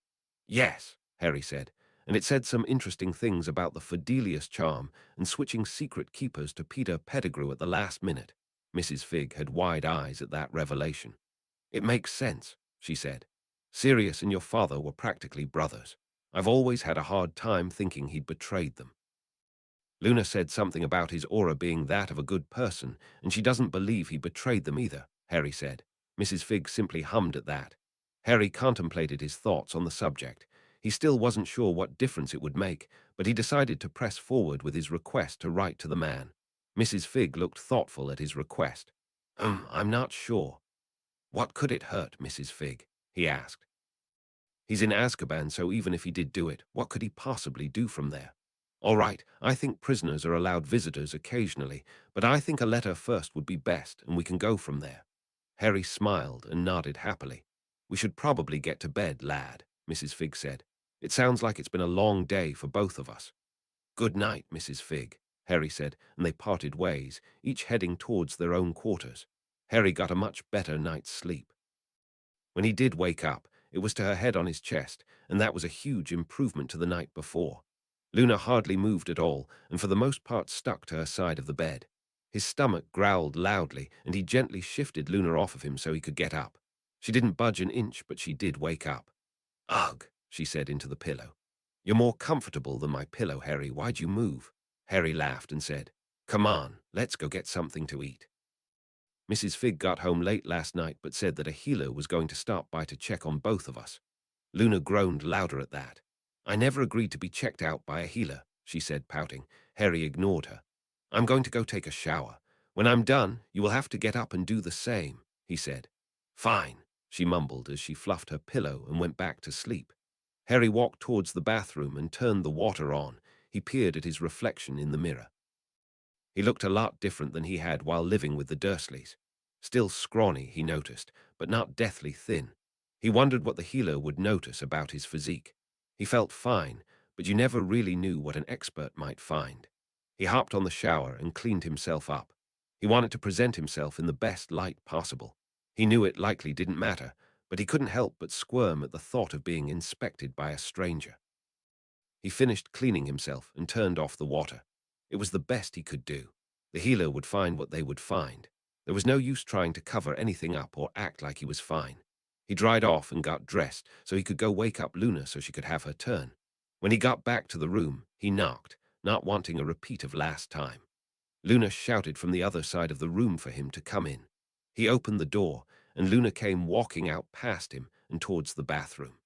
Yes, Harry said, and it said some interesting things about the Fidelius charm and switching secret keepers to Peter Pettigrew at the last minute. Mrs. Figg had wide eyes at that revelation. It makes sense, she said. Sirius and your father were practically brothers. I've always had a hard time thinking he'd betrayed them. Luna said something about his aura being that of a good person, and she doesn't believe he betrayed them either, Harry said. Mrs. Figg simply hummed at that. Harry contemplated his thoughts on the subject. He still wasn't sure what difference it would make, but he decided to press forward with his request to write to the man. Mrs. Figg looked thoughtful at his request. I'm not sure. What could it hurt, Mrs. Figg? He asked. He's in Azkaban, so even if he did do it, what could he possibly do from there? All right, I think prisoners are allowed visitors occasionally, but I think a letter first would be best, and we can go from there. Harry smiled and nodded happily. We should probably get to bed, lad, Mrs. Figg said. It sounds like it's been a long day for both of us. Good night, Mrs. Figg, Harry said, and they parted ways, each heading towards their own quarters. Harry got a much better night's sleep. When he did wake up, it was to her head on his chest, and that was a huge improvement to the night before. Luna hardly moved at all, and for the most part stuck to her side of the bed. His stomach growled loudly, and he gently shifted Luna off of him so he could get up. She didn't budge an inch, but she did wake up. Ugh, she said into the pillow. You're more comfortable than my pillow, Harry. Why'd you move? Harry laughed and said, Come on, let's go get something to eat. Mrs. Figg got home late last night but said that a healer was going to stop by to check on both of us. Luna groaned louder at that. I never agreed to be checked out by a healer, she said, pouting. Harry ignored her. I'm going to go take a shower. When I'm done, you will have to get up and do the same, he said. Fine, she mumbled as she fluffed her pillow and went back to sleep. Harry walked towards the bathroom and turned the water on. He peered at his reflection in the mirror. He looked a lot different than he had while living with the Dursleys. Still scrawny, he noticed, but not deathly thin. He wondered what the healer would notice about his physique. He felt fine, but you never really knew what an expert might find. He hopped on the shower and cleaned himself up. He wanted to present himself in the best light possible. He knew it likely didn't matter, but he couldn't help but squirm at the thought of being inspected by a stranger. He finished cleaning himself and turned off the water. It was the best he could do. The healer would find what they would find. There was no use trying to cover anything up or act like he was fine. He dried off and got dressed so he could go wake up Luna so she could have her turn. When he got back to the room, he knocked, not wanting a repeat of last time. Luna shouted from the other side of the room for him to come in. He opened the door, and Luna came walking out past him and towards the bathroom.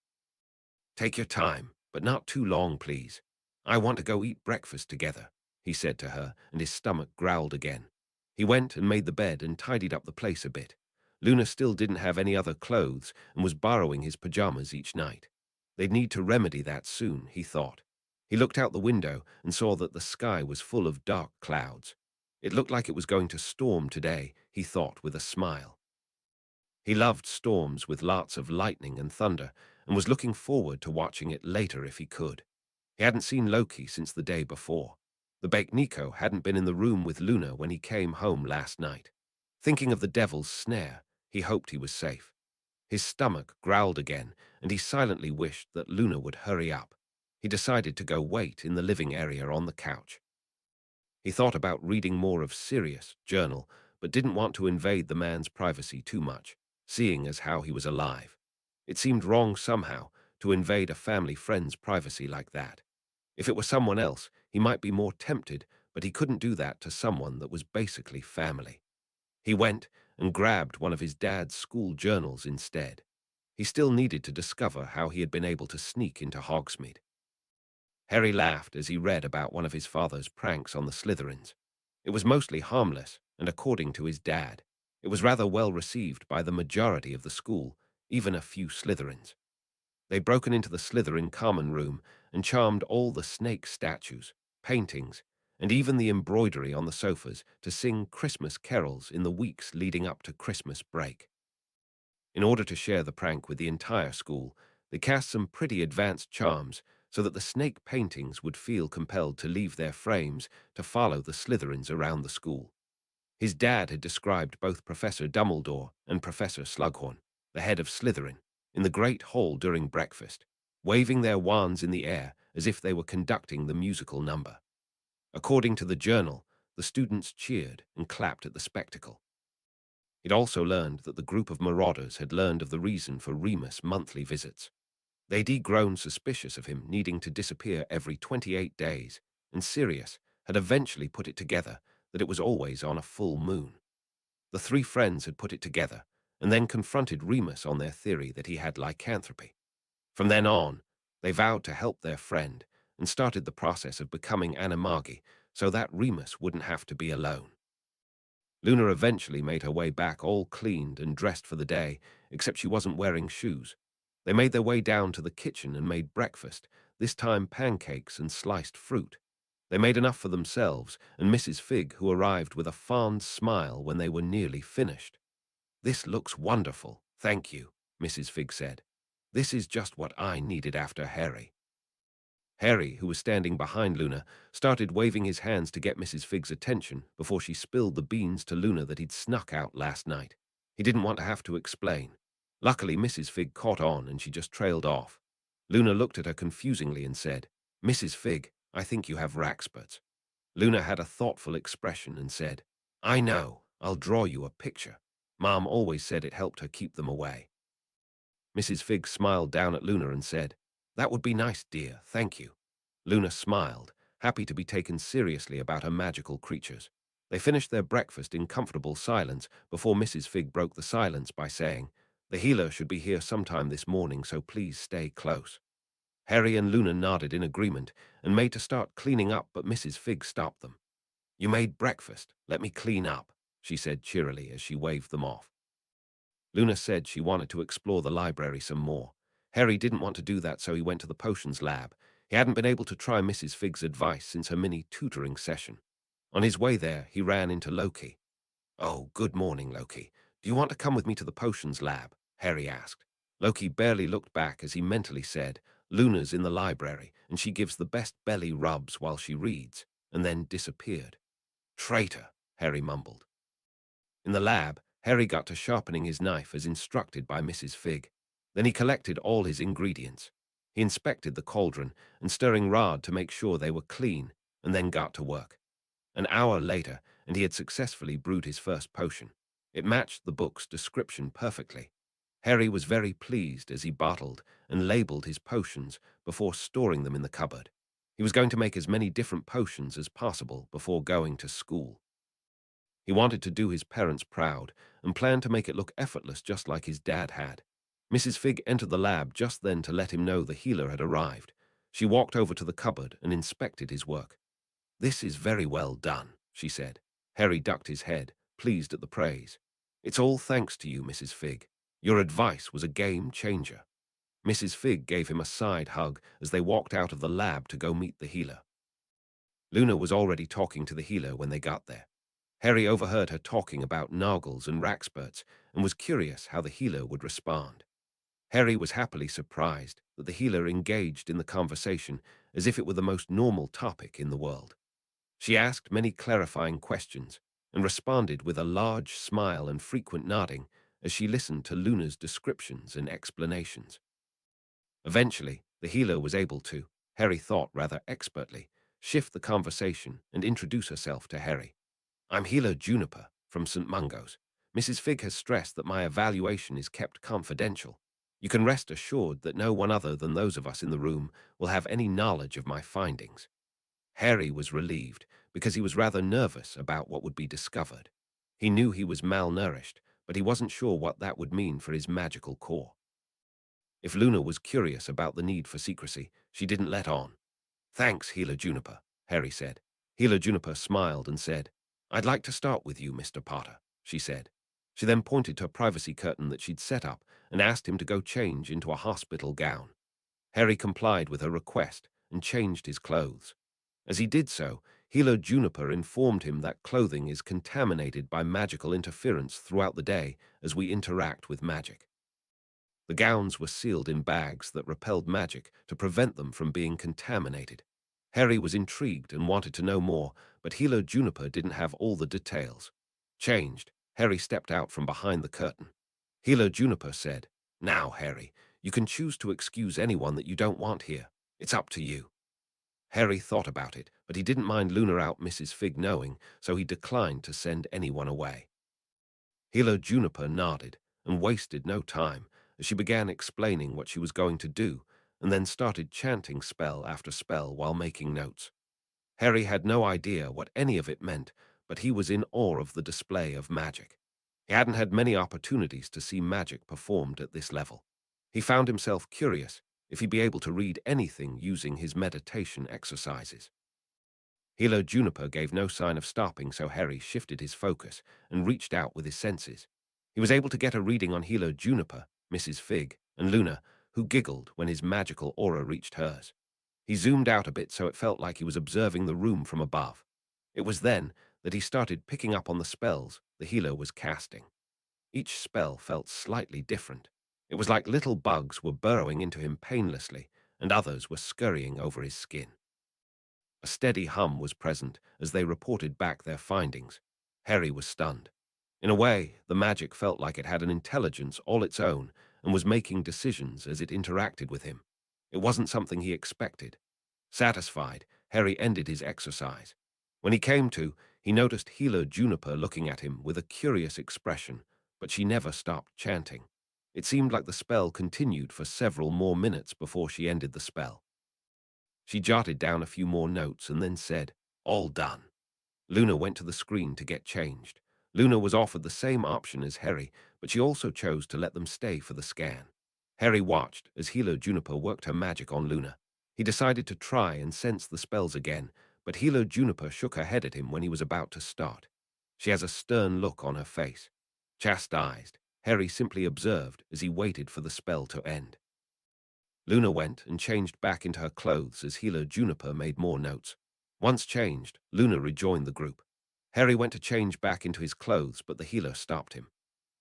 "Take your time, but not too long, please. I want to go eat breakfast together," he said to her, and his stomach growled again. He went and made the bed and tidied up the place a bit. Luna still didn't have any other clothes and was borrowing his pajamas each night. They'd need to remedy that soon, he thought. He looked out the window and saw that the sky was full of dark clouds. It looked like it was going to storm today, he thought with a smile. He loved storms with lots of lightning and thunder, and was looking forward to watching it later if he could. He hadn't seen Loki since the day before. The Bake Nico hadn't been in the room with Luna when he came home last night. Thinking of the devil's snare, he hoped he was safe. His stomach growled again, and he silently wished that Luna would hurry up. He decided to go wait in the living area on the couch. He thought about reading more of Sirius' journal, but didn't want to invade the man's privacy too much, seeing as how he was alive. It seemed wrong somehow to invade a family friend's privacy like that. If it were someone else, he might be more tempted, but he couldn't do that to someone that was basically family. He went and grabbed one of his dad's school journals instead. He still needed to discover how he had been able to sneak into Hogsmeade. Harry laughed as he read about one of his father's pranks on the Slytherins. It was mostly harmless, and according to his dad, it was rather well received by the majority of the school, even a few Slytherins. They'd broken into the Slytherin common room and charmed all the snake statues, paintings, and even the embroidery on the sofas to sing Christmas carols in the weeks leading up to Christmas break. In order to share the prank with the entire school, they cast some pretty advanced charms so that the snake paintings would feel compelled to leave their frames to follow the Slytherins around the school. His dad had described both Professor Dumbledore and Professor Slughorn, the head of Slytherin, in the great hall during breakfast, waving their wands in the air as if they were conducting the musical number. According to the journal, the students cheered and clapped at the spectacle. He'd also learned that the group of marauders had learned of the reason for Remus' monthly visits. They'd grown suspicious of him needing to disappear every 28 days, and Sirius had eventually put it together that it was always on a full moon. The three friends had put it together, and then confronted Remus on their theory that he had lycanthropy. From then on, they vowed to help their friend, and started the process of becoming animagi so that Remus wouldn't have to be alone. Luna eventually made her way back all cleaned and dressed for the day, except she wasn't wearing shoes. They made their way down to the kitchen and made breakfast, this time pancakes and sliced fruit. They made enough for themselves and Mrs. Figg, who arrived with a fond smile when they were nearly finished. "This looks wonderful, thank you," Mrs. Figg said. "This is just what I needed after Harry." Harry, who was standing behind Luna, started waving his hands to get Mrs. Figg's attention before she spilled the beans to Luna that he'd snuck out last night. He didn't want to have to explain. Luckily, Mrs. Figg caught on and she just trailed off. Luna looked at her confusingly and said, "Mrs. Figg, I think you have Raxburts." Luna had a thoughtful expression and said, "I know, I'll draw you a picture. Mom always said it helped her keep them away." Mrs. Figg smiled down at Luna and said, "That would be nice, dear, thank you." Luna smiled, happy to be taken seriously about her magical creatures. They finished their breakfast in comfortable silence before Mrs. Figg broke the silence by saying, "The healer should be here sometime this morning, so please stay close." Harry and Luna nodded in agreement and made to start cleaning up, but Mrs. Figg stopped them. "You made breakfast. Let me clean up," she said cheerily as she waved them off. Luna said she wanted to explore the library some more. Harry didn't want to do that, so he went to the potions lab. He hadn't been able to try Mrs. Figg's advice since her mini-tutoring session. On his way there, he ran into Loki. "Oh, good morning, Loki. Do you want to come with me to the potions lab?" Harry asked. Loki barely looked back as he mentally said, "Luna's in the library, and she gives the best belly rubs while she reads," and then disappeared. "Traitor," Harry mumbled. In the lab, Harry got to sharpening his knife as instructed by Mrs. Figg. Then he collected all his ingredients. He inspected the cauldron and stirring rod to make sure they were clean, and then got to work. An hour later, and he had successfully brewed his first potion. It matched the book's description perfectly. Harry was very pleased as he bottled and labeled his potions before storing them in the cupboard. He was going to make as many different potions as possible before going to school. He wanted to do his parents proud and planned to make it look effortless just like his dad had. Mrs. Figg entered the lab just then to let him know the healer had arrived. She walked over to the cupboard and inspected his work. "This is very well done," she said. Harry ducked his head, pleased at the praise. "It's all thanks to you, Mrs. Figg. Your advice was a game changer." Mrs. Figg gave him a side hug as they walked out of the lab to go meet the healer. Luna was already talking to the healer when they got there. Harry overheard her talking about Noggles and Raxburts and was curious how the healer would respond. Harry was happily surprised that the healer engaged in the conversation as if it were the most normal topic in the world. She asked many clarifying questions and responded with a large smile and frequent nodding as she listened to Luna's descriptions and explanations. Eventually, the healer was able to, Harry thought rather expertly, shift the conversation and introduce herself to Harry. "I'm Healer Juniper from St. Mungo's. Mrs. Figg has stressed that my evaluation is kept confidential. You can rest assured that no one other than those of us in the room will have any knowledge of my findings." Harry was relieved because he was rather nervous about what would be discovered. He knew he was malnourished, but he wasn't sure what that would mean for his magical core. If Luna was curious about the need for secrecy, she didn't let on. "Thanks, Healer Juniper," Harry said. Healer Juniper smiled and said, "I'd like to start with you, Mr. Potter," she said. She then pointed to a privacy curtain that she'd set up and asked him to go change into a hospital gown. Harry complied with her request and changed his clothes. As he did so, Healer Juniper informed him that clothing is contaminated by magical interference throughout the day as we interact with magic. The gowns were sealed in bags that repelled magic to prevent them from being contaminated. Harry was intrigued and wanted to know more, but Healer Juniper didn't have all the details. Changed, Harry stepped out from behind the curtain. Healer Juniper said, "Now, Harry, you can choose to excuse anyone that you don't want here. It's up to you." Harry thought about it, but he didn't mind Luna out Mrs. Figg knowing, so he declined to send anyone away. Healer Juniper nodded and wasted no time as she began explaining what she was going to do and then started chanting spell after spell while making notes. Harry had no idea what any of it meant, but he was in awe of the display of magic. He hadn't had many opportunities to see magic performed at this level. He found himself curious if he'd be able to read anything using his meditation exercises. Healer Juniper gave no sign of stopping, so Harry shifted his focus and reached out with his senses. He was able to get a reading on Healer Juniper, Mrs. Figg, and Luna, who giggled when his magical aura reached hers. He zoomed out a bit so it felt like he was observing the room from above. It was then that he started picking up on the spells the healer was casting. Each spell felt slightly different. It was like little bugs were burrowing into him painlessly, and others were scurrying over his skin. A steady hum was present as they reported back their findings. Harry was stunned. In a way, the magic felt like it had an intelligence all its own and was making decisions as it interacted with him. It wasn't something he expected. Satisfied, Harry ended his exercise. When he came to, he noticed Healer Juniper looking at him with a curious expression, but she never stopped chanting. It seemed like the spell continued for several more minutes before she ended the spell. She jotted down a few more notes and then said, "All done." Luna went to the screen to get changed. Luna was offered the same option as Harry, but she also chose to let them stay for the scan. Harry watched as Healer Juniper worked her magic on Luna. He decided to try and sense the spells again, but Healer Juniper shook her head at him when he was about to start. She has a stern look on her face. Chastised, Harry simply observed as he waited for the spell to end. Luna went and changed back into her clothes as Healer Juniper made more notes. Once changed, Luna rejoined the group. Harry went to change back into his clothes, but the healer stopped him.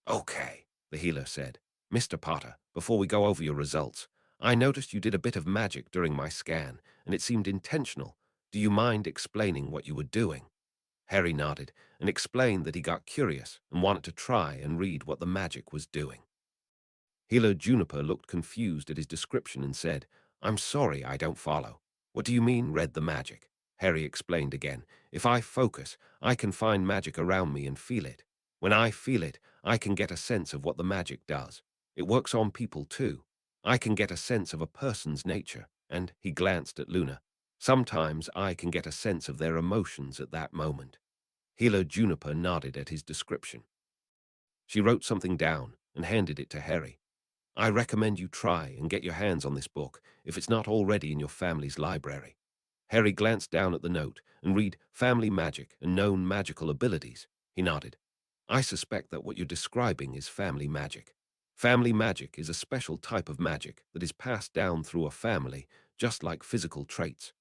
"Okay," the healer said. "Mr. Potter, before we go over your results, I noticed you did a bit of magic during my scan, and it seemed intentional. Do you mind explaining what you were doing?" Harry nodded and explained that he got curious and wanted to try and read what the magic was doing. Healer Juniper looked confused at his description and said, "I'm sorry, I don't follow. What do you mean, read the magic?" Harry explained again. "If I focus, I can find magic around me and feel it. When I feel it, I can get a sense of what the magic does. It works on people too. I can get a sense of a person's nature," and he glanced at Luna. "Sometimes I can get a sense of their emotions at that moment." Healer Juniper nodded at his description. She wrote something down and handed it to Harry. "I recommend you try and get your hands on this book if it's not already in your family's library." Harry glanced down at the note and read Family Magic and Known Magical Abilities. He nodded. "I suspect that what you're describing is family magic. Family magic is a special type of magic that is passed down through a family, just like physical traits.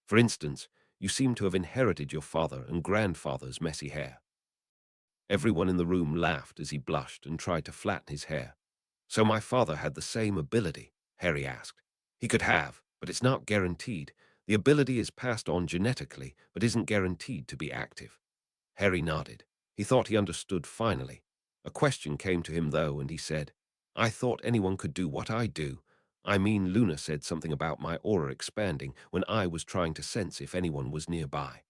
For instance, you seem to have inherited your father and grandfather's messy hair." Everyone in the room laughed as he blushed and tried to flatten his hair. "So my father had the same ability?" Harry asked. "He could have, but it's not guaranteed. The ability is passed on genetically, but isn't guaranteed to be active." Harry nodded. He thought he understood finally. A question came to him, though, and he said, "I thought anyone could do what I do. I mean, Luna said something about my aura expanding when I was trying to sense if anyone was nearby.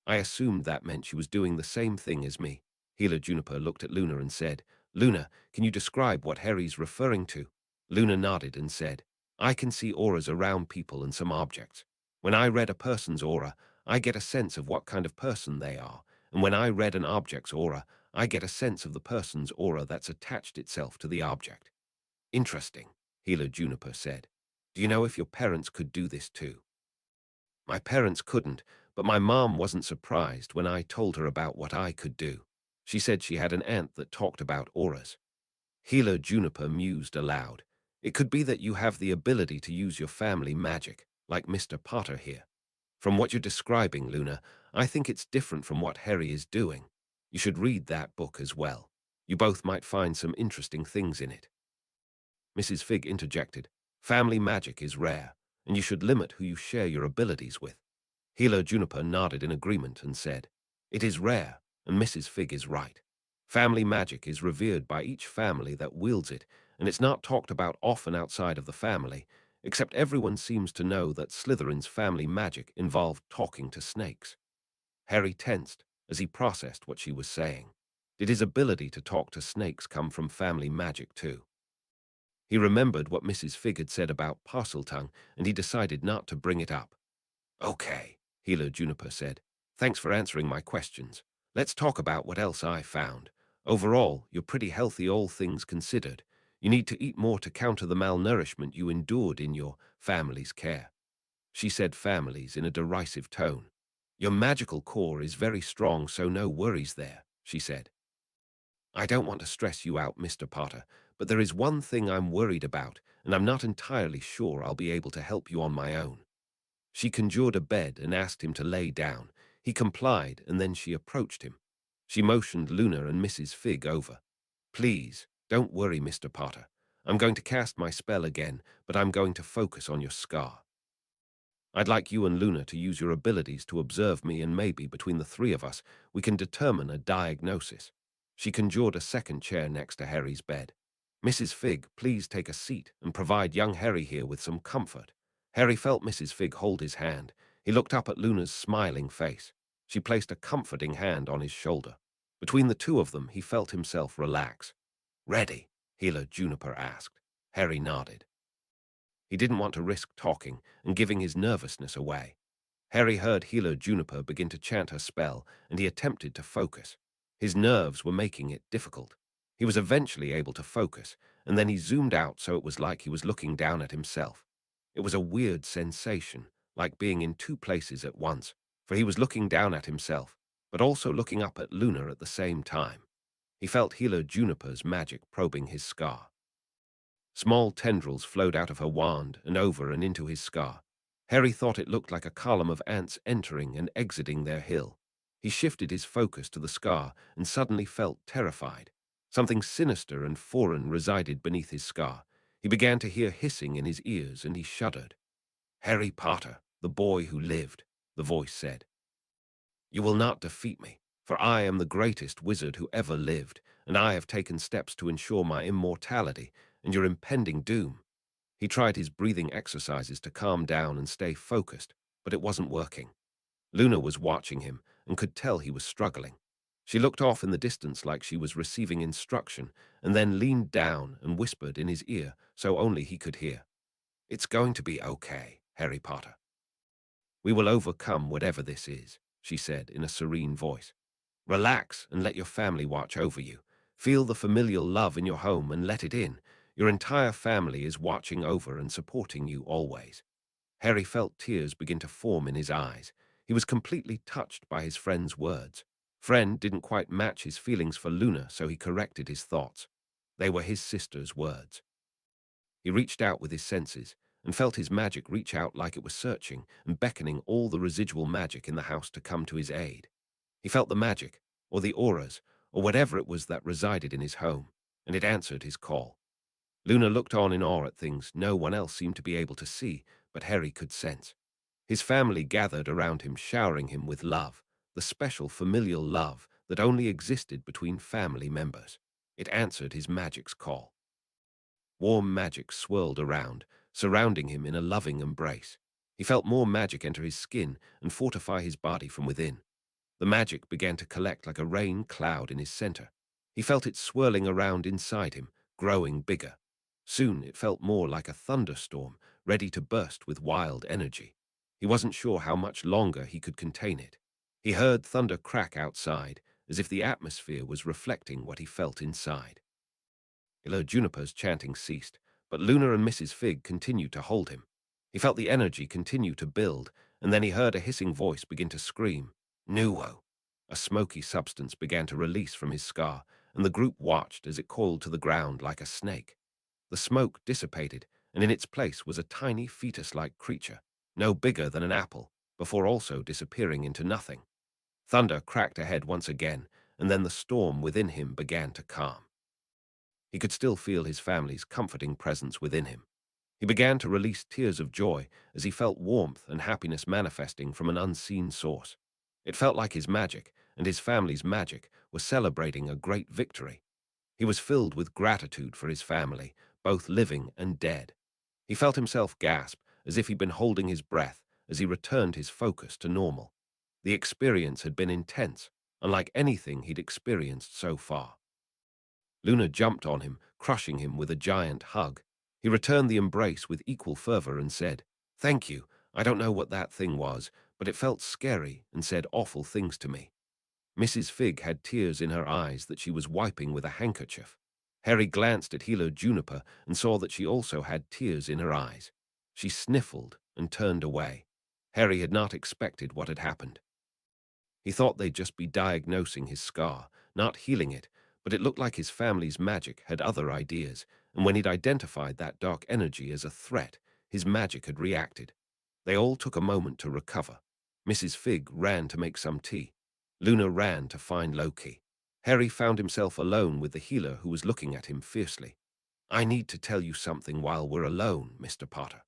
I assumed that meant she was doing the same thing as me." Healer Juniper looked at Luna and said, "Luna, can you describe what Harry's referring to?" Luna nodded and said, "I can see auras around people and some objects. When I read a person's aura, I get a sense of what kind of person they are, and when I read an object's aura, I get a sense of the person's aura that's attached itself to the object." "Interesting," Healer Juniper said. "Do you know if your parents could do this too?" "My parents couldn't, but my mom wasn't surprised when I told her about what I could do. She said she had an aunt that talked about auras." Healer Juniper mused aloud. "It could be that you have the ability to use your family magic, like Mr. Potter here. From what you're describing, Luna, I think it's different from what Harry is doing. You should read that book as well. You both might find some interesting things in it." Mrs. Figg interjected, "Family magic is rare, and you should limit who you share your abilities with." Healer Juniper nodded in agreement and said, "It is rare, and Mrs. Figg is right. Family magic is revered by each family that wields it, and it's not talked about often outside of the family, except everyone seems to know that Slytherin's family magic involved talking to snakes." Harry tensed as he processed what she was saying. Did his ability to talk to snakes come from family magic too? He remembered what Mrs. Figg had said about Parseltongue, and he decided not to bring it up. "Okay," Healer Juniper said. "Thanks for answering my questions. Let's talk about what else I found. Overall, you're pretty healthy, all things considered. You need to eat more to counter the malnourishment you endured in your family's care." She said families in a derisive tone. "Your magical core is very strong, so no worries there," she said. "I don't want to stress you out, Mr. Potter, but there is one thing I'm worried about, and I'm not entirely sure I'll be able to help you on my own." She conjured a bed and asked him to lay down. He complied, and then she approached him. She motioned Luna and Mrs. Figg over. "Please, don't worry, Mr. Potter. I'm going to cast my spell again, but I'm going to focus on your scar. I'd like you and Luna to use your abilities to observe me, and maybe between the three of us, we can determine a diagnosis." She conjured a second chair next to Harry's bed. "Mrs. Figg, please take a seat and provide young Harry here with some comfort." Harry felt Mrs. Figg hold his hand. He looked up at Luna's smiling face. She placed a comforting hand on his shoulder. Between the two of them, he felt himself relax. "Ready?" Healer Juniper asked. Harry nodded. He didn't want to risk talking and giving his nervousness away. Harry heard Healer Juniper begin to chant her spell, and he attempted to focus. His nerves were making it difficult. He was eventually able to focus, and then he zoomed out so it was like he was looking down at himself. It was a weird sensation, like being in two places at once, for he was looking down at himself, but also looking up at Luna at the same time. He felt Healer Juniper's magic probing his scar. Small tendrils flowed out of her wand and over and into his scar. Harry thought it looked like a column of ants entering and exiting their hill. He shifted his focus to the scar and suddenly felt terrified. Something sinister and foreign resided beneath his scar. He began to hear hissing in his ears, and he shuddered. "Harry Potter, the boy who lived," the voice said. You will not defeat me, for I am the greatest wizard who ever lived, and I have taken steps to ensure my immortality and your impending doom." He tried his breathing exercises to calm down and stay focused, but it wasn't working. Luna was watching him and could tell he was struggling. She looked off in the distance like she was receiving instruction, and then leaned down and whispered in his ear so only he could hear. "It's going to be okay, Harry Potter. We will overcome whatever this is," she said in a serene voice. "Relax and let your family watch over you. Feel the familial love in your home and let it in. Your entire family is watching over and supporting you always." Harry felt tears begin to form in his eyes. He was completely touched by his friend's words. Friend didn't quite match his feelings for Luna, so he corrected his thoughts. They were his sister's words. He reached out with his senses and felt his magic reach out like it was searching and beckoning all the residual magic in the house to come to his aid. He felt the magic, or the auras, or whatever it was that resided in his home, and it answered his call. Luna looked on in awe at things no one else seemed to be able to see, but Harry could sense. His family gathered around him, showering him with love, the special familial love that only existed between family members. It answered his magic's call. Warm magic swirled around, surrounding him in a loving embrace. He felt more magic enter his skin and fortify his body from within. The magic began to collect like a rain cloud in his center. He felt it swirling around inside him, growing bigger. Soon it felt more like a thunderstorm, ready to burst with wild energy. He wasn't sure how much longer he could contain it. He heard thunder crack outside, as if the atmosphere was reflecting what he felt inside. Juniper's chanting ceased, but Luna and Mrs. Figg continued to hold him. He felt the energy continue to build, and then he heard a hissing voice begin to scream, "Nuo!" A smoky substance began to release from his scar, and the group watched as it coiled to the ground like a snake. The smoke dissipated, and in its place was a tiny fetus-like creature, no bigger than an apple, before also disappearing into nothing. Thunder cracked ahead once again, and then the storm within him began to calm. He could still feel his family's comforting presence within him. He began to release tears of joy as he felt warmth and happiness manifesting from an unseen source. It felt like his magic and his family's magic were celebrating a great victory. He was filled with gratitude for his family, both living and dead. He felt himself gasp as if he'd been holding his breath as he returned his focus to normal. The experience had been intense, unlike anything he'd experienced so far. Luna jumped on him, crushing him with a giant hug. He returned the embrace with equal fervor and said, "Thank you. I don't know what that thing was, but it felt scary and said awful things to me." Mrs. Figg had tears in her eyes that she was wiping with a handkerchief. Harry glanced at Juniper and saw that she also had tears in her eyes. She sniffled and turned away. Harry had not expected what had happened. He thought they'd just be diagnosing his scar, not healing it, but it looked like his family's magic had other ideas, and when he'd identified that dark energy as a threat, his magic had reacted. They all took a moment to recover. Mrs. Figg ran to make some tea. Luna ran to find Loki. Harry found himself alone with the healer who was looking at him fiercely. "I need to tell you something while we're alone, Mr. Potter.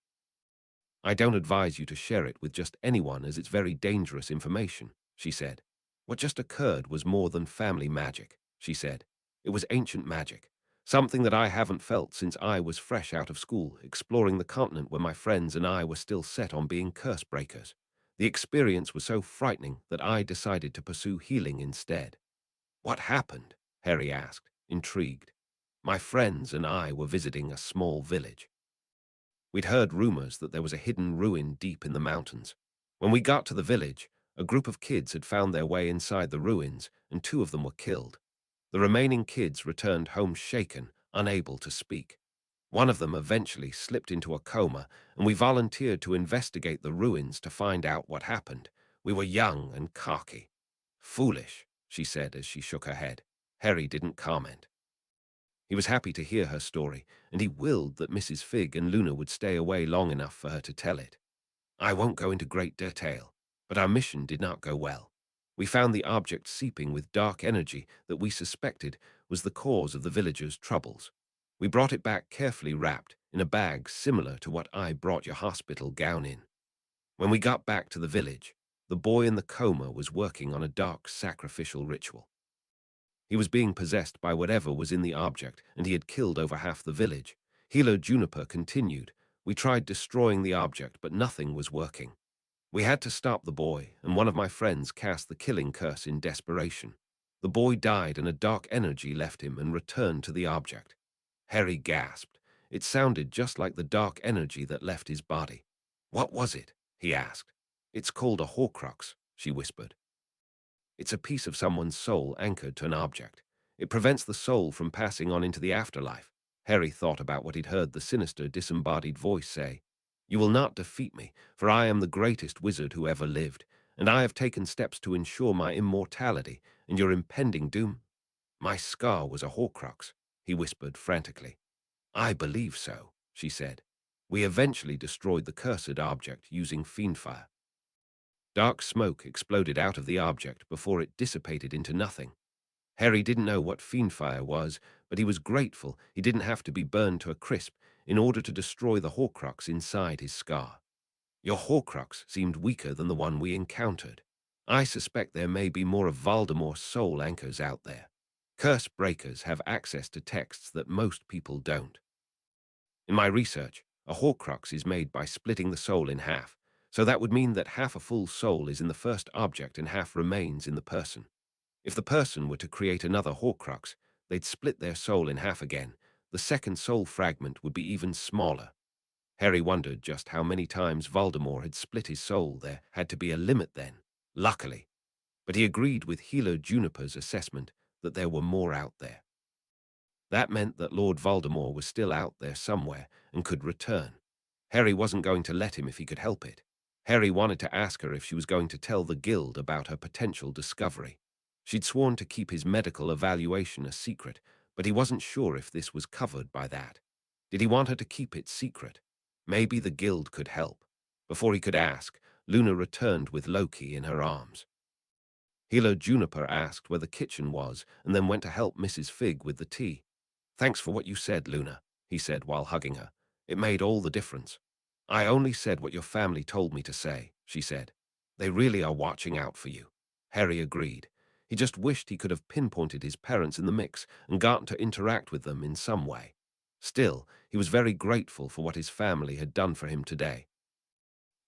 I don't advise you to share it with just anyone as it's very dangerous information," she said. "What just occurred was more than family magic," she said. "It was ancient magic, something that I haven't felt since I was fresh out of school, exploring the continent where my friends and I were still set on being curse breakers. The experience was so frightening that I decided to pursue healing instead." "What happened?" Harry asked, intrigued. "My friends and I were visiting a small village. We'd heard rumors that there was a hidden ruin deep in the mountains. When we got to the village, a group of kids had found their way inside the ruins, and 2 of them were killed. The remaining kids returned home shaken, unable to speak. One of them eventually slipped into a coma, and we volunteered to investigate the ruins to find out what happened. We were young and cocky." "Foolish," she said as she shook her head. Harry didn't comment. He was happy to hear her story, and he willed that Mrs. Figg and Luna would stay away long enough for her to tell it. "I won't go into great detail, but our mission did not go well. We found the object seeping with dark energy that we suspected was the cause of the villagers' troubles. We brought it back carefully wrapped in a bag similar to what I brought your hospital gown in. When we got back to the village, The boy in the coma was working on a dark sacrificial ritual. He was being possessed by whatever was in the object, and he had killed over half the village. Hilo Juniper continued. We tried destroying the object, but nothing was working. We had to stop the boy, and one of my friends cast the killing curse in desperation. The boy died, and a dark energy left him and returned to the object. Harry gasped. It sounded just like the dark energy that left his body. What was it? He asked. It's called a Horcrux, she whispered. It's a piece of someone's soul anchored to an object. It prevents the soul from passing on into the afterlife. Harry thought about what he'd heard the sinister, disembodied voice say. You will not defeat me, for I am the greatest wizard who ever lived, and I have taken steps to ensure my immortality and your impending doom. My scar was a Horcrux, he whispered frantically. I believe so, she said. We eventually destroyed the cursed object using fiendfire. Dark smoke exploded out of the object before it dissipated into nothing. Harry didn't know what fiendfire was, but he was grateful he didn't have to be burned to a crisp in order to destroy the Horcrux inside his scar. Your Horcrux seemed weaker than the one we encountered. I suspect there may be more of Voldemort's soul anchors out there. Curse breakers have access to texts that most people don't. In my research, a Horcrux is made by splitting the soul in half, so that would mean that half a full soul is in the first object and half remains in the person. If the person were to create another Horcrux, they'd split their soul in half again. The second soul fragment would be even smaller. Harry wondered just how many times Voldemort had split his soul. There had to be a limit then, luckily. But he agreed with Hilo Juniper's assessment that there were more out there. That meant that Lord Voldemort was still out there somewhere and could return. Harry wasn't going to let him if he could help it. Harry wanted to ask her if she was going to tell the guild about her potential discovery. She'd sworn to keep his medical evaluation a secret, but he wasn't sure if this was covered by that. Did he want her to keep it secret? Maybe the guild could help. Before he could ask, Luna returned with Loki in her arms. Hilo Juniper asked where the kitchen was and then went to help Mrs. Figg with the tea. Thanks for what you said, Luna, he said while hugging her. It made all the difference. I only said what your family told me to say, she said. They really are watching out for you. Harry agreed. He just wished he could have pinpointed his parents in the mix and gotten to interact with them in some way. Still, he was very grateful for what his family had done for him today.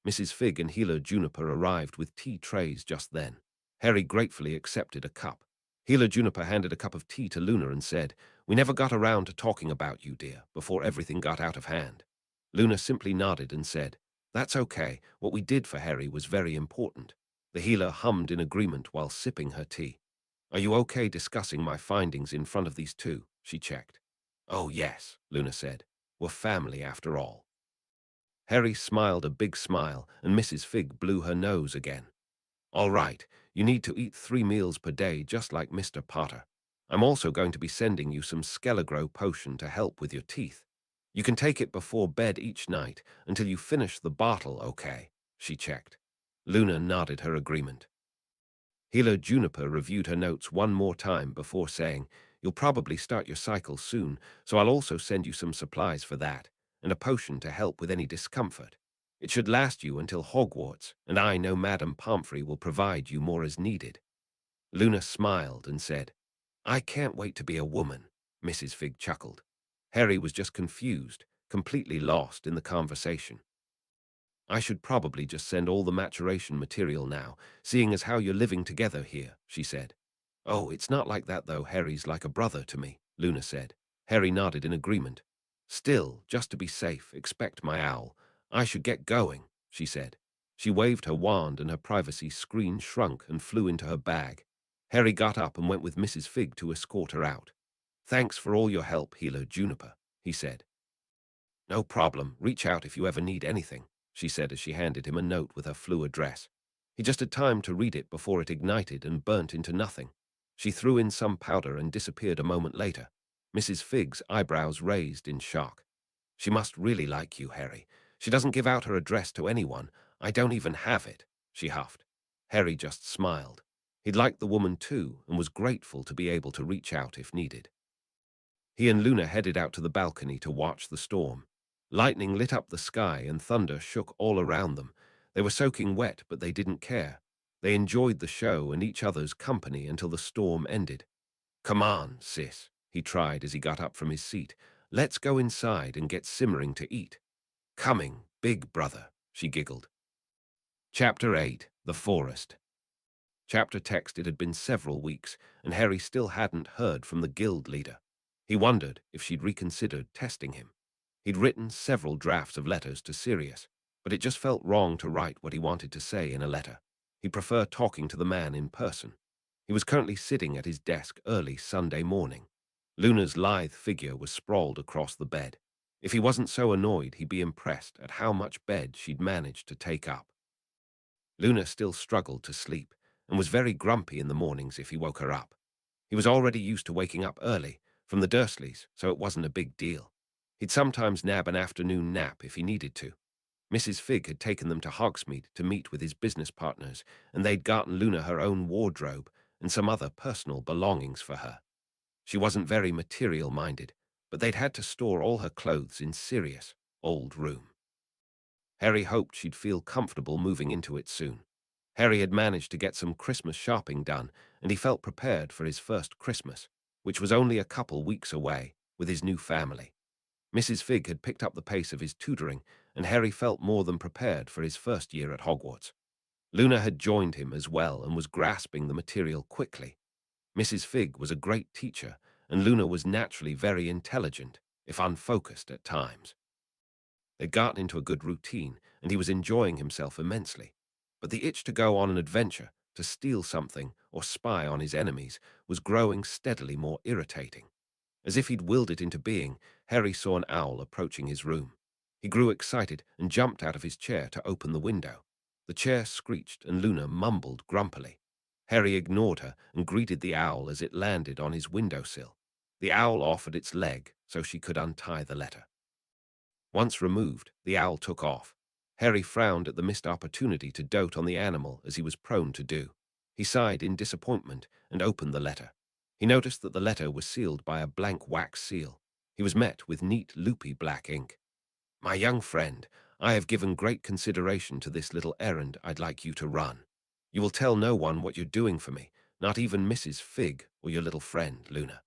Mrs. Figg and Hilo Juniper arrived with tea trays just then. Harry gratefully accepted a cup. Hilo Juniper handed a cup of tea to Luna and said, We never got around to talking about you, dear, before everything got out of hand. Luna simply nodded and said, That's okay. What we did for Harry was very important. The healer hummed in agreement while sipping her tea. Are you okay discussing my findings in front of these two? She checked. Oh, yes, Luna said. We're family after all. Harry smiled a big smile, and Mrs. Figg blew her nose again. All right, you need to eat 3 meals per day just like Mr. Potter. I'm also going to be sending you some Skelegro potion to help with your teeth. You can take it before bed each night until you finish the bottle, okay? She checked. Luna nodded her agreement. Hilo Juniper reviewed her notes one more time before saying, You'll probably start your cycle soon, so I'll also send you some supplies for that, and a potion to help with any discomfort. It should last you until Hogwarts, and I know Madame Pomfrey will provide you more as needed. Luna smiled and said, I can't wait to be a woman, Mrs. Figg chuckled. Harry was just confused, completely lost in the conversation. I should probably just send all the maturation material now, seeing as how you're living together here, she said. Oh, it's not like that though. Harry's like a brother to me, Luna said. Harry nodded in agreement. Still, just to be safe, expect my owl. I should get going, she said. She waved her wand and her privacy screen shrunk and flew into her bag. Harry got up and went with Mrs. Figg to escort her out. Thanks for all your help, Hilo Juniper, he said. No problem. Reach out if you ever need anything, she said as she handed him a note with her flu address. He just had time to read it before it ignited and burnt into nothing. She threw in some powder and disappeared a moment later. Mrs. Figg's eyebrows raised in shock. She must really like you, Harry. She doesn't give out her address to anyone. I don't even have it, she huffed. Harry just smiled. He'd liked the woman too and was grateful to be able to reach out if needed. He and Luna headed out to the balcony to watch the storm. Lightning lit up the sky and thunder shook all around them. They were soaking wet, but they didn't care. They enjoyed the show and each other's company until the storm ended. "Come on, sis," he tried as he got up from his seat. "Let's go inside and get simmering to eat." "Coming, big brother," she giggled. Chapter 8. The Forest. Chapter text. It had been several weeks, and Harry still hadn't heard from the guild leader. He wondered if she'd reconsidered testing him. He'd written several drafts of letters to Sirius, but it just felt wrong to write what he wanted to say in a letter. He'd prefer talking to the man in person. He was currently sitting at his desk early Sunday morning. Luna's lithe figure was sprawled across the bed. If he wasn't so annoyed, he'd be impressed at how much bed she'd managed to take up. Luna still struggled to sleep, and was very grumpy in the mornings if he woke her up. He was already used to waking up early, from the Dursleys, so it wasn't a big deal. He'd sometimes nab an afternoon nap if he needed to. Mrs. Figg had taken them to Hogsmeade to meet with his business partners, and they'd gotten Luna her own wardrobe and some other personal belongings for her. She wasn't very material-minded, but they'd had to store all her clothes in Sirius' old room. Harry hoped she'd feel comfortable moving into it soon. Harry had managed to get some Christmas shopping done, and he felt prepared for his first Christmas, which was only a couple weeks away, with his new family. Mrs. Figg had picked up the pace of his tutoring, and Harry felt more than prepared for his first year at Hogwarts. Luna had joined him as well and was grasping the material quickly. Mrs. Figg was a great teacher, and Luna was naturally very intelligent, if unfocused at times. They'd gotten into a good routine, and he was enjoying himself immensely. But the itch to go on an adventure, to steal something or spy on his enemies, was growing steadily more irritating. As if he'd willed it into being, Harry saw an owl approaching his room. He grew excited and jumped out of his chair to open the window. The chair screeched and Luna mumbled grumpily. Harry ignored her and greeted the owl as it landed on his windowsill. The owl offered its leg so she could untie the letter. Once removed, the owl took off. Harry frowned at the missed opportunity to dote on the animal as he was prone to do. He sighed in disappointment and opened the letter. He noticed that the letter was sealed by a blank wax seal. He was met with neat, loopy black ink. "My young friend, I have given great consideration to this little errand I'd like you to run. You will tell no one what you're doing for me, not even Mrs. Figg or your little friend, Luna."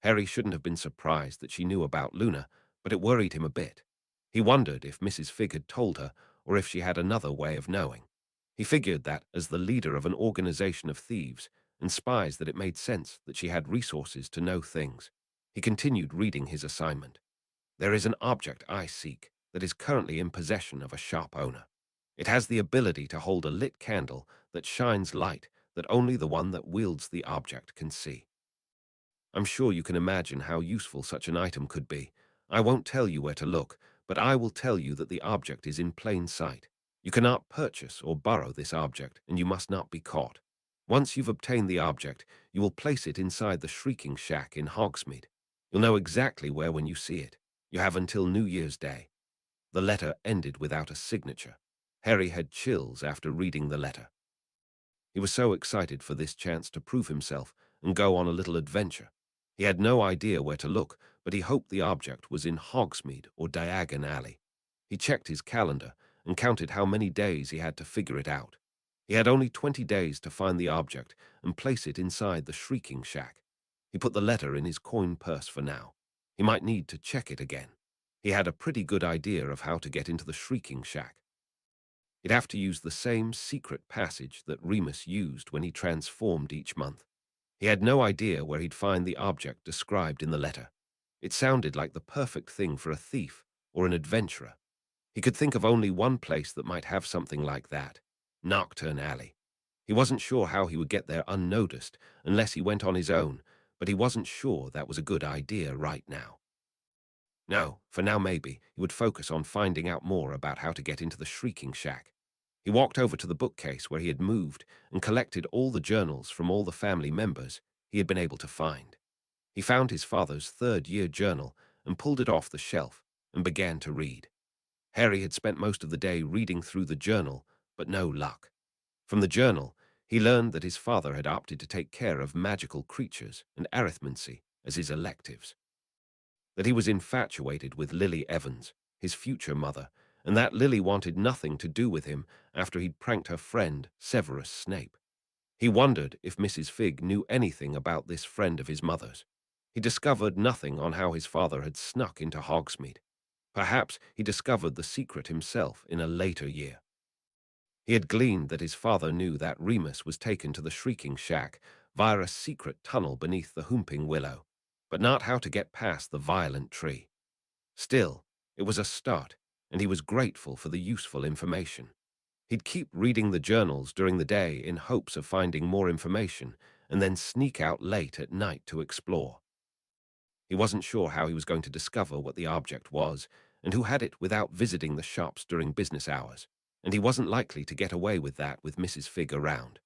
Harry shouldn't have been surprised that she knew about Luna, but it worried him a bit. He wondered if Mrs. Figg had told her, or if she had another way of knowing. He figured that, as the leader of an organization of thieves and spies, that it made sense that she had resources to know things. He continued reading his assignment. "There is an object I seek that is currently in possession of a shop owner. It has the ability to hold a lit candle that shines light that only the one that wields the object can see. I'm sure you can imagine how useful such an item could be. I won't tell you where to look, but I will tell you that the object is in plain sight. You cannot purchase or borrow this object, and you must not be caught. Once you've obtained the object, you will place it inside the Shrieking Shack in Hogsmeade. You'll know exactly where when you see it. You have until New Year's Day." The letter ended without a signature. Harry had chills after reading the letter. He was so excited for this chance to prove himself and go on a little adventure. He had no idea where to look, but he hoped the object was in Hogsmeade or Diagon Alley. He checked his calendar and counted how many days he had to figure it out. He had only 20 days to find the object and place it inside the Shrieking Shack. He put the letter in his coin purse for now. He might need to check it again. He had a pretty good idea of how to get into the Shrieking Shack. He'd have to use the same secret passage that Remus used when he transformed each month. He had no idea where he'd find the object described in the letter. It sounded like the perfect thing for a thief or an adventurer. He could think of only one place that might have something like that: Nocturne Alley. He wasn't sure how he would get there unnoticed unless he went on his own, but he wasn't sure that was a good idea right now. No, for now maybe he would focus on finding out more about how to get into the Shrieking Shack. He walked over to the bookcase where he had moved and collected all the journals from all the family members he had been able to find. He found his father's third-year journal and pulled it off the shelf and began to read. Harry had spent most of the day reading through the journal, but no luck. From the journal, he learned that his father had opted to take care of magical creatures and arithmancy as his electives. That he was infatuated with Lily Evans, his future mother, and that Lily wanted nothing to do with him after he'd pranked her friend, Severus Snape. He wondered if Mrs. Figg knew anything about this friend of his mother's. He discovered nothing on how his father had snuck into Hogsmeade. Perhaps he discovered the secret himself in a later year. He had gleaned that his father knew that Remus was taken to the Shrieking Shack via a secret tunnel beneath the Whomping Willow, but not how to get past the Violent Tree. Still, it was a start, and he was grateful for the useful information. He'd keep reading the journals during the day in hopes of finding more information, and then sneak out late at night to explore. He wasn't sure how he was going to discover what the object was, and who had it without visiting the shops during business hours, and he wasn't likely to get away with that with Mrs. Figg around.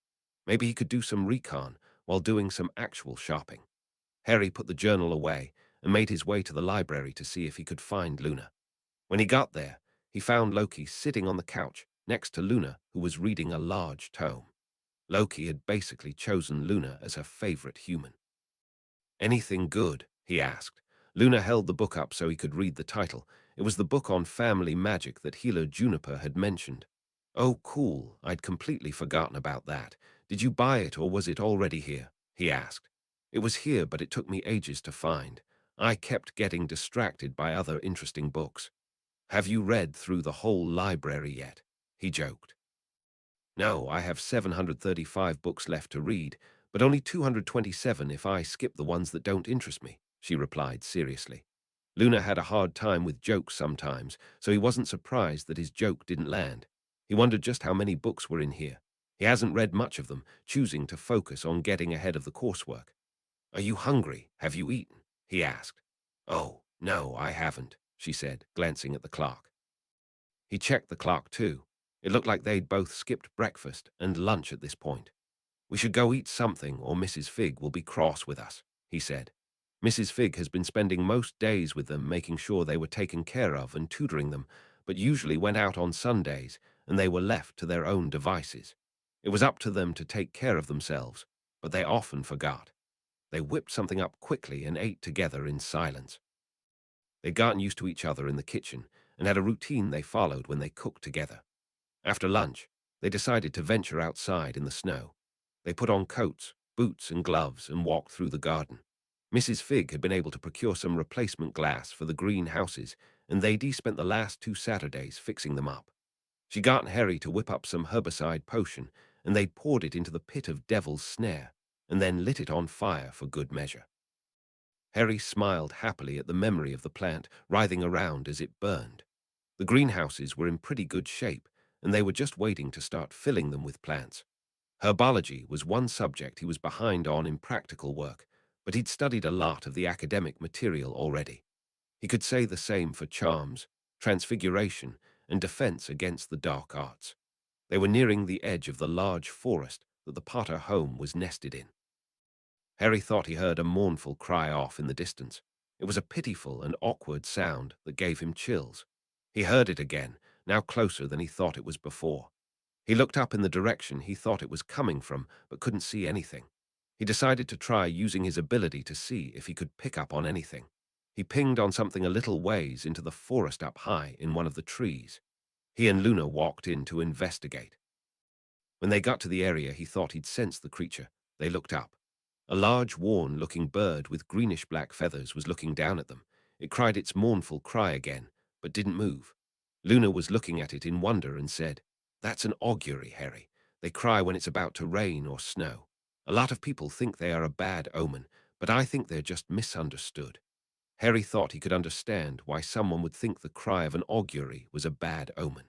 Maybe he could do some recon while doing some actual shopping. Harry put the journal away and made his way to the library to see if he could find Luna. When he got there, he found Loki sitting on the couch next to Luna, who was reading a large tome. Loki had basically chosen Luna as her favorite human. "Anything good?" he asked. Luna held the book up so he could read the title. It was the book on family magic that healer Juniper had mentioned. "Oh, cool. I'd completely forgotten about that. Did you buy it or was it already here?" he asked. "It was here, but it took me ages to find. I kept getting distracted by other interesting books." "Have you read through the whole library yet?" he joked. "No, I have 735 books left to read, but only 227 if I skip the ones that don't interest me," she replied seriously. Luna had a hard time with jokes sometimes, so he wasn't surprised that his joke didn't land. He wondered just how many books were in here. He hasn't read much of them, choosing to focus on getting ahead of the coursework. "Are you hungry? Have you eaten?" he asked. "Oh, no, I haven't," she said, glancing at the clock. He checked the clock too. It looked like they'd both skipped breakfast and lunch at this point. "We should go eat something or Mrs. Figg will be cross with us," he said. Mrs. Figg has been spending most days with them, making sure they were taken care of and tutoring them, but usually went out on Sundays and they were left to their own devices. It was up to them to take care of themselves, but they often forgot. They whipped something up quickly and ate together in silence. They'd gotten used to each other in the kitchen and had a routine they followed when they cooked together. After lunch, they decided to venture outside in the snow. They put on coats, boots, and gloves and walked through the garden. Mrs. Figg had been able to procure some replacement glass for the greenhouses, and they'd spent the last 2 Saturdays fixing them up. She got Harry to whip up some herbicide potion, and they poured it into the pit of Devil's Snare, and then lit it on fire for good measure. Harry smiled happily at the memory of the plant writhing around as it burned. The greenhouses were in pretty good shape, and they were just waiting to start filling them with plants. Herbology was one subject he was behind on in practical work, but he'd studied a lot of the academic material already. He could say the same for charms, transfiguration, and defense against the dark arts. They were nearing the edge of the large forest that the Potter home was nested in. Harry thought he heard a mournful cry off in the distance. It was a pitiful and awkward sound that gave him chills. He heard it again, now closer than he thought it was before. He looked up in the direction he thought it was coming from, but couldn't see anything. He decided to try using his ability to see if he could pick up on anything. He pinged on something a little ways into the forest up high in one of the trees. He and Luna walked in to investigate. When they got to the area he thought he'd sensed the creature, they looked up. A large, worn-looking bird with greenish-black feathers was looking down at them. It cried its mournful cry again, but didn't move. Luna was looking at it in wonder and said, "That's an augury, Harry. They cry when it's about to rain or snow. A lot of people think they are a bad omen, but I think they're just misunderstood." Harry thought he could understand why someone would think the cry of an augury was a bad omen.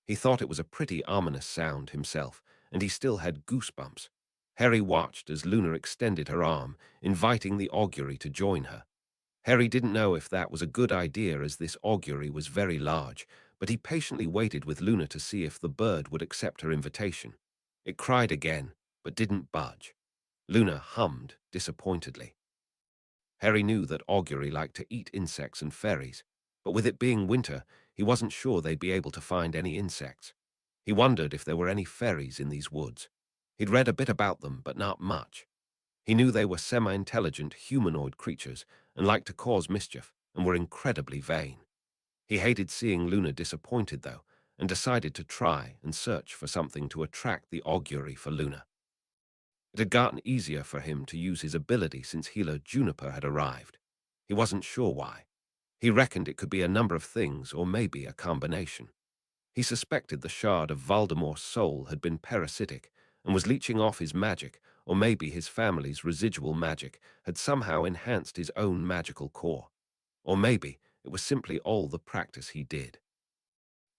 He thought it was a pretty ominous sound himself, and he still had goosebumps. Harry watched as Luna extended her arm, inviting the augury to join her. Harry didn't know if that was a good idea as this augury was very large, but he patiently waited with Luna to see if the bird would accept her invitation. It cried again, but didn't budge. Luna hummed disappointedly. Harry knew that augury liked to eat insects and fairies, but with it being winter, he wasn't sure they'd be able to find any insects. He wondered if there were any fairies in these woods. He'd read a bit about them, but not much. He knew they were semi-intelligent humanoid creatures and liked to cause mischief and were incredibly vain. He hated seeing Luna disappointed, though, and decided to try and search for something to attract the augury for Luna. It had gotten easier for him to use his ability since healer Juniper had arrived. He wasn't sure why. He reckoned it could be a number of things, or maybe a combination. He suspected the shard of Voldemort's soul had been parasitic and was leeching off his magic, or maybe his family's residual magic had somehow enhanced his own magical core. Or maybe it was simply all the practice he did.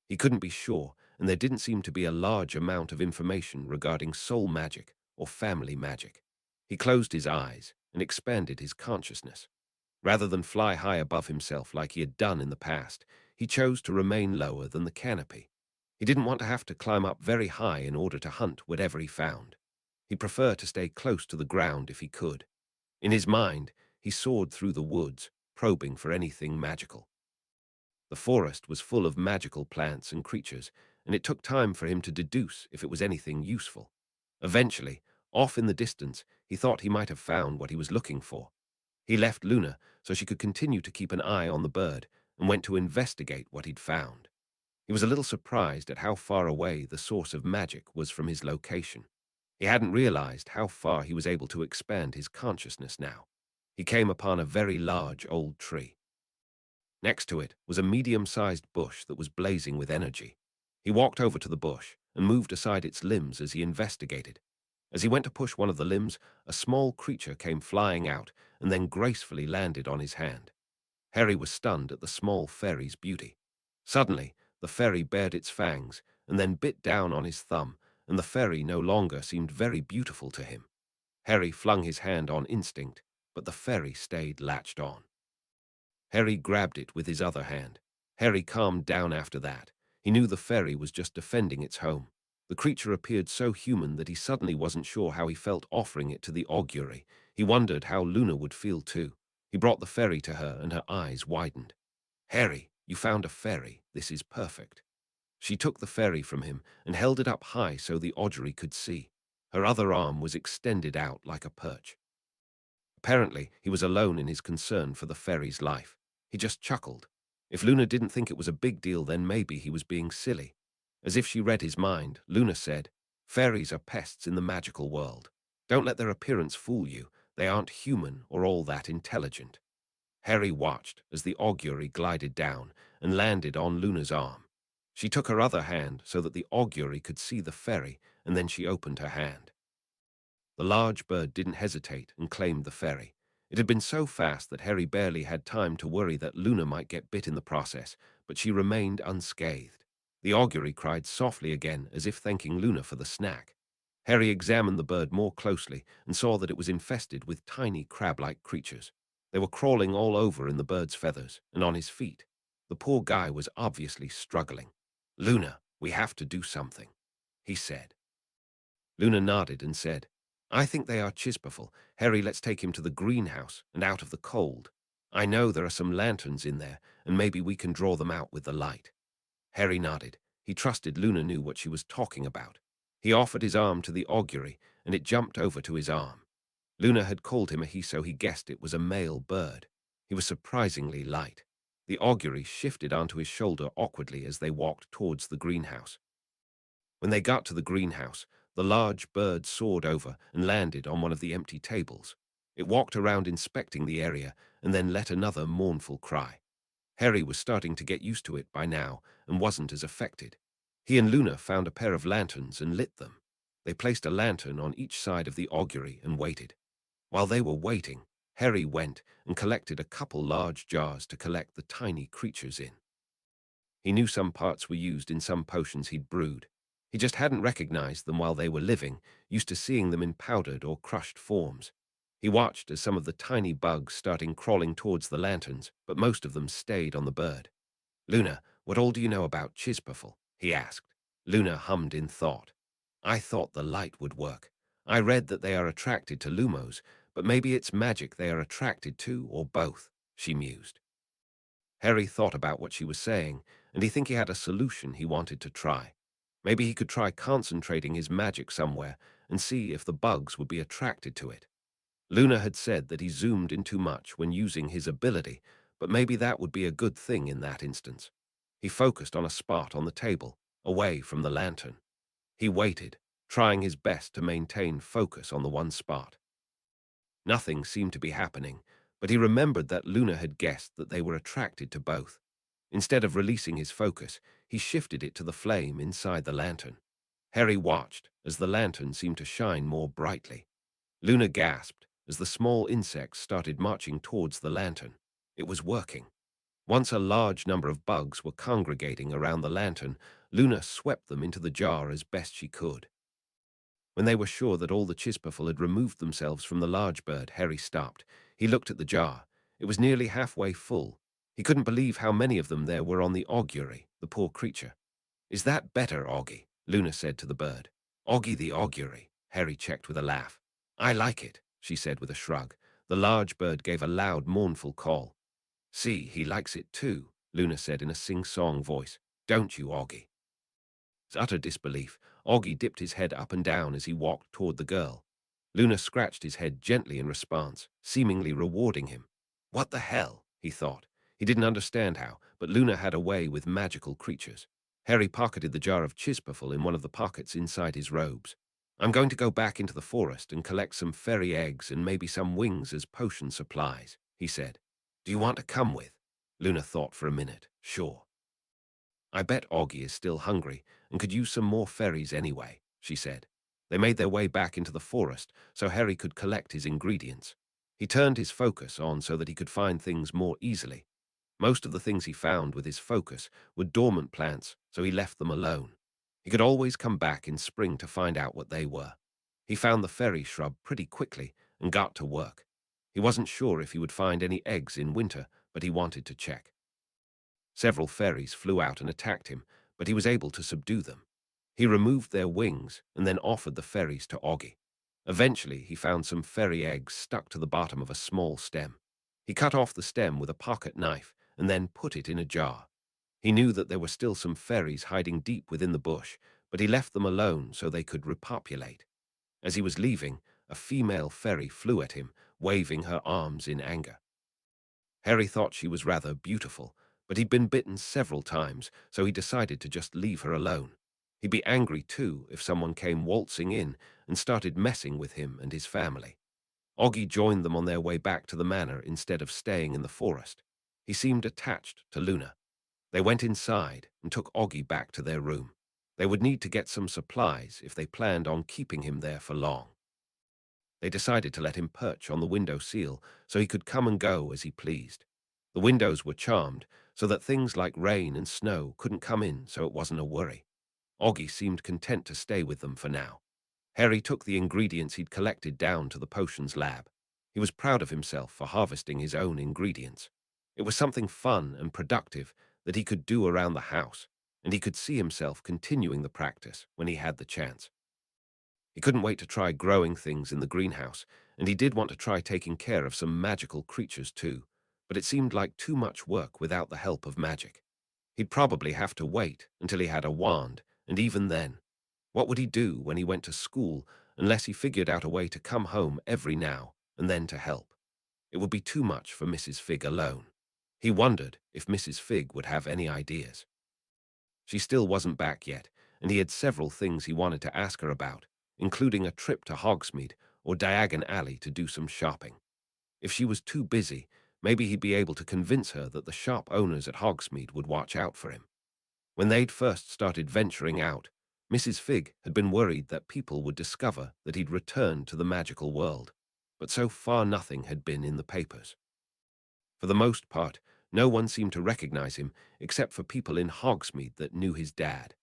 He couldn't be sure, and there didn't seem to be a large amount of information regarding soul magic or family magic. He closed his eyes and expanded his consciousness. Rather than fly high above himself like he had done in the past, he chose to remain lower than the canopy. He didn't want to have to climb up very high in order to hunt whatever he found. He preferred to stay close to the ground if he could. In his mind, he soared through the woods, probing for anything magical. The forest was full of magical plants and creatures, and it took time for him to deduce if it was anything useful. Eventually, off in the distance, he thought he might have found what he was looking for. He left Luna so she could continue to keep an eye on the bird and went to investigate what he'd found. He was a little surprised at how far away the source of magic was from his location. He hadn't realized how far he was able to expand his consciousness now. He came upon a very large old tree. Next to it was a medium-sized bush that was blazing with energy. He walked over to the bush and moved aside its limbs as he investigated. As he went to push one of the limbs, a small creature came flying out and then gracefully landed on his hand. Harry was stunned at the small fairy's beauty. Suddenly, the fairy bared its fangs and then bit down on his thumb, and the fairy no longer seemed very beautiful to him. Harry flung his hand on instinct, but the fairy stayed latched on. Harry grabbed it with his other hand. Harry calmed down after that. He knew the fairy was just defending its home. The creature appeared so human that he suddenly wasn't sure how he felt offering it to the augury. He wondered how Luna would feel too. He brought the fairy to her and her eyes widened. "Harry, you found a fairy. This is perfect." She took the fairy from him and held it up high so the augury could see. Her other arm was extended out like a perch. Apparently, he was alone in his concern for the fairy's life. He just chuckled. If Luna didn't think it was a big deal, then maybe he was being silly. As if she read his mind, Luna said, "Fairies are pests in the magical world. Don't let their appearance fool you. They aren't human or all that intelligent." Harry watched as the augury glided down and landed on Luna's arm. She took her other hand so that the augury could see the fairy, and then she opened her hand. The large bird didn't hesitate and claimed the fairy. It had been so fast that Harry barely had time to worry that Luna might get bit in the process, but she remained unscathed. The augury cried softly again, as if thanking Luna for the snack. Harry examined the bird more closely and saw that it was infested with tiny crab-like creatures. They were crawling all over in the bird's feathers and on his feet. The poor guy was obviously struggling. "Luna, we have to do something," he said. Luna nodded and said, "I think they are Chisperful. Harry, let's take him to the greenhouse and out of the cold. I know there are some lanterns in there, and maybe we can draw them out with the light." Harry nodded. He trusted Luna knew what she was talking about. He offered his arm to the augury, and it jumped over to his arm. Luna had called him a he, so he guessed it was a male bird. He was surprisingly light. The augury shifted onto his shoulder awkwardly as they walked towards the greenhouse. When they got to the greenhouse, the large bird soared over and landed on one of the empty tables. It walked around inspecting the area and then let another mournful cry. Harry was starting to get used to it by now and wasn't as affected. He and Luna found a pair of lanterns and lit them. They placed a lantern on each side of the augury and waited. While they were waiting, Harry went and collected a couple large jars to collect the tiny creatures in. He knew some parts were used in some potions he'd brewed. He just hadn't recognized them while they were living, used to seeing them in powdered or crushed forms. He watched as some of the tiny bugs started crawling towards the lanterns, but most of them stayed on the bird. "Luna, what all do you know about Chisperful?" he asked. Luna hummed in thought. "I thought the light would work. I read that they are attracted to lumos, but maybe it's magic they are attracted to, or both," she mused. Harry thought about what she was saying, and he think he had a solution he wanted to try. Maybe he could try concentrating his magic somewhere and see if the bugs would be attracted to it. Luna had said that he zoomed in too much when using his ability, but maybe that would be a good thing in that instance. He focused on a spot on the table, away from the lantern. He waited, trying his best to maintain focus on the one spot. Nothing seemed to be happening, but he remembered that Luna had guessed that they were attracted to both. Instead of releasing his focus, he shifted it to the flame inside the lantern. Harry watched as the lantern seemed to shine more brightly. Luna gasped as the small insects started marching towards the lantern. It was working. Once a large number of bugs were congregating around the lantern, Luna swept them into the jar as best she could. When they were sure that all the Chisperful had removed themselves from the large bird, Harry stopped. He looked at the jar. It was nearly halfway full. He couldn't believe how many of them there were on the augury, the poor creature. "Is that better, Augie?" Luna said to the bird. "Augie the augury," Harry checked with a laugh. "I like it," she said with a shrug. The large bird gave a loud, mournful call. "See, he likes it too," Luna said in a sing-song voice. "Don't you, Augie?" In utter disbelief, Augie dipped his head up and down as he walked toward the girl. Luna scratched his head gently in response, seemingly rewarding him. What the hell, he thought. He didn't understand how, but Luna had a way with magical creatures. Harry pocketed the jar of Chisperful in one of the pockets inside his robes. "I'm going to go back into the forest and collect some fairy eggs and maybe some wings as potion supplies," he said. "Do you want to come with?" Luna thought for a minute. "Sure." "I bet Augie is still hungry and could use some more fairies anyway," she said. They made their way back into the forest so Harry could collect his ingredients. He turned his focus on so that he could find things more easily. Most of the things he found with his focus were dormant plants, so he left them alone. He could always come back in spring to find out what they were. He found the fairy shrub pretty quickly and got to work. He wasn't sure if he would find any eggs in winter, but he wanted to check. Several fairies flew out and attacked him, but he was able to subdue them. He removed their wings and then offered the fairies to Augie. Eventually, he found some fairy eggs stuck to the bottom of a small stem. He cut off the stem with a pocket knife and then put it in a jar. He knew that there were still some fairies hiding deep within the bush, but he left them alone so they could repopulate. As he was leaving, a female fairy flew at him, waving her arms in anger. Harry thought she was rather beautiful, but he'd been bitten several times, so he decided to just leave her alone. He'd be angry, too, if someone came waltzing in and started messing with him and his family. Augie joined them on their way back to the manor instead of staying in the forest. He seemed attached to Luna. They went inside and took Augie back to their room. They would need to get some supplies if they planned on keeping him there for long. They decided to let him perch on the window sill so he could come and go as he pleased. The windows were charmed so that things like rain and snow couldn't come in, so it wasn't a worry. Augie seemed content to stay with them for now. Harry took the ingredients he'd collected down to the potions lab. He was proud of himself for harvesting his own ingredients. It was something fun and productive that he could do around the house, and he could see himself continuing the practice when he had the chance. He couldn't wait to try growing things in the greenhouse, and he did want to try taking care of some magical creatures too, but it seemed like too much work without the help of magic. He'd probably have to wait until he had a wand, and even then, what would he do when he went to school unless he figured out a way to come home every now and then to help? It would be too much for Mrs. Figg alone. He wondered if Mrs. Figg would have any ideas. She still wasn't back yet, and he had several things he wanted to ask her about, including a trip to Hogsmeade or Diagon Alley to do some shopping. If she was too busy, maybe he'd be able to convince her that the shop owners at Hogsmeade would watch out for him. When they'd first started venturing out, Mrs. Figg had been worried that people would discover that he'd returned to the magical world, but so far nothing had been in the papers. For the most part, no one seemed to recognize him except for people in Hogsmeade that knew his dad.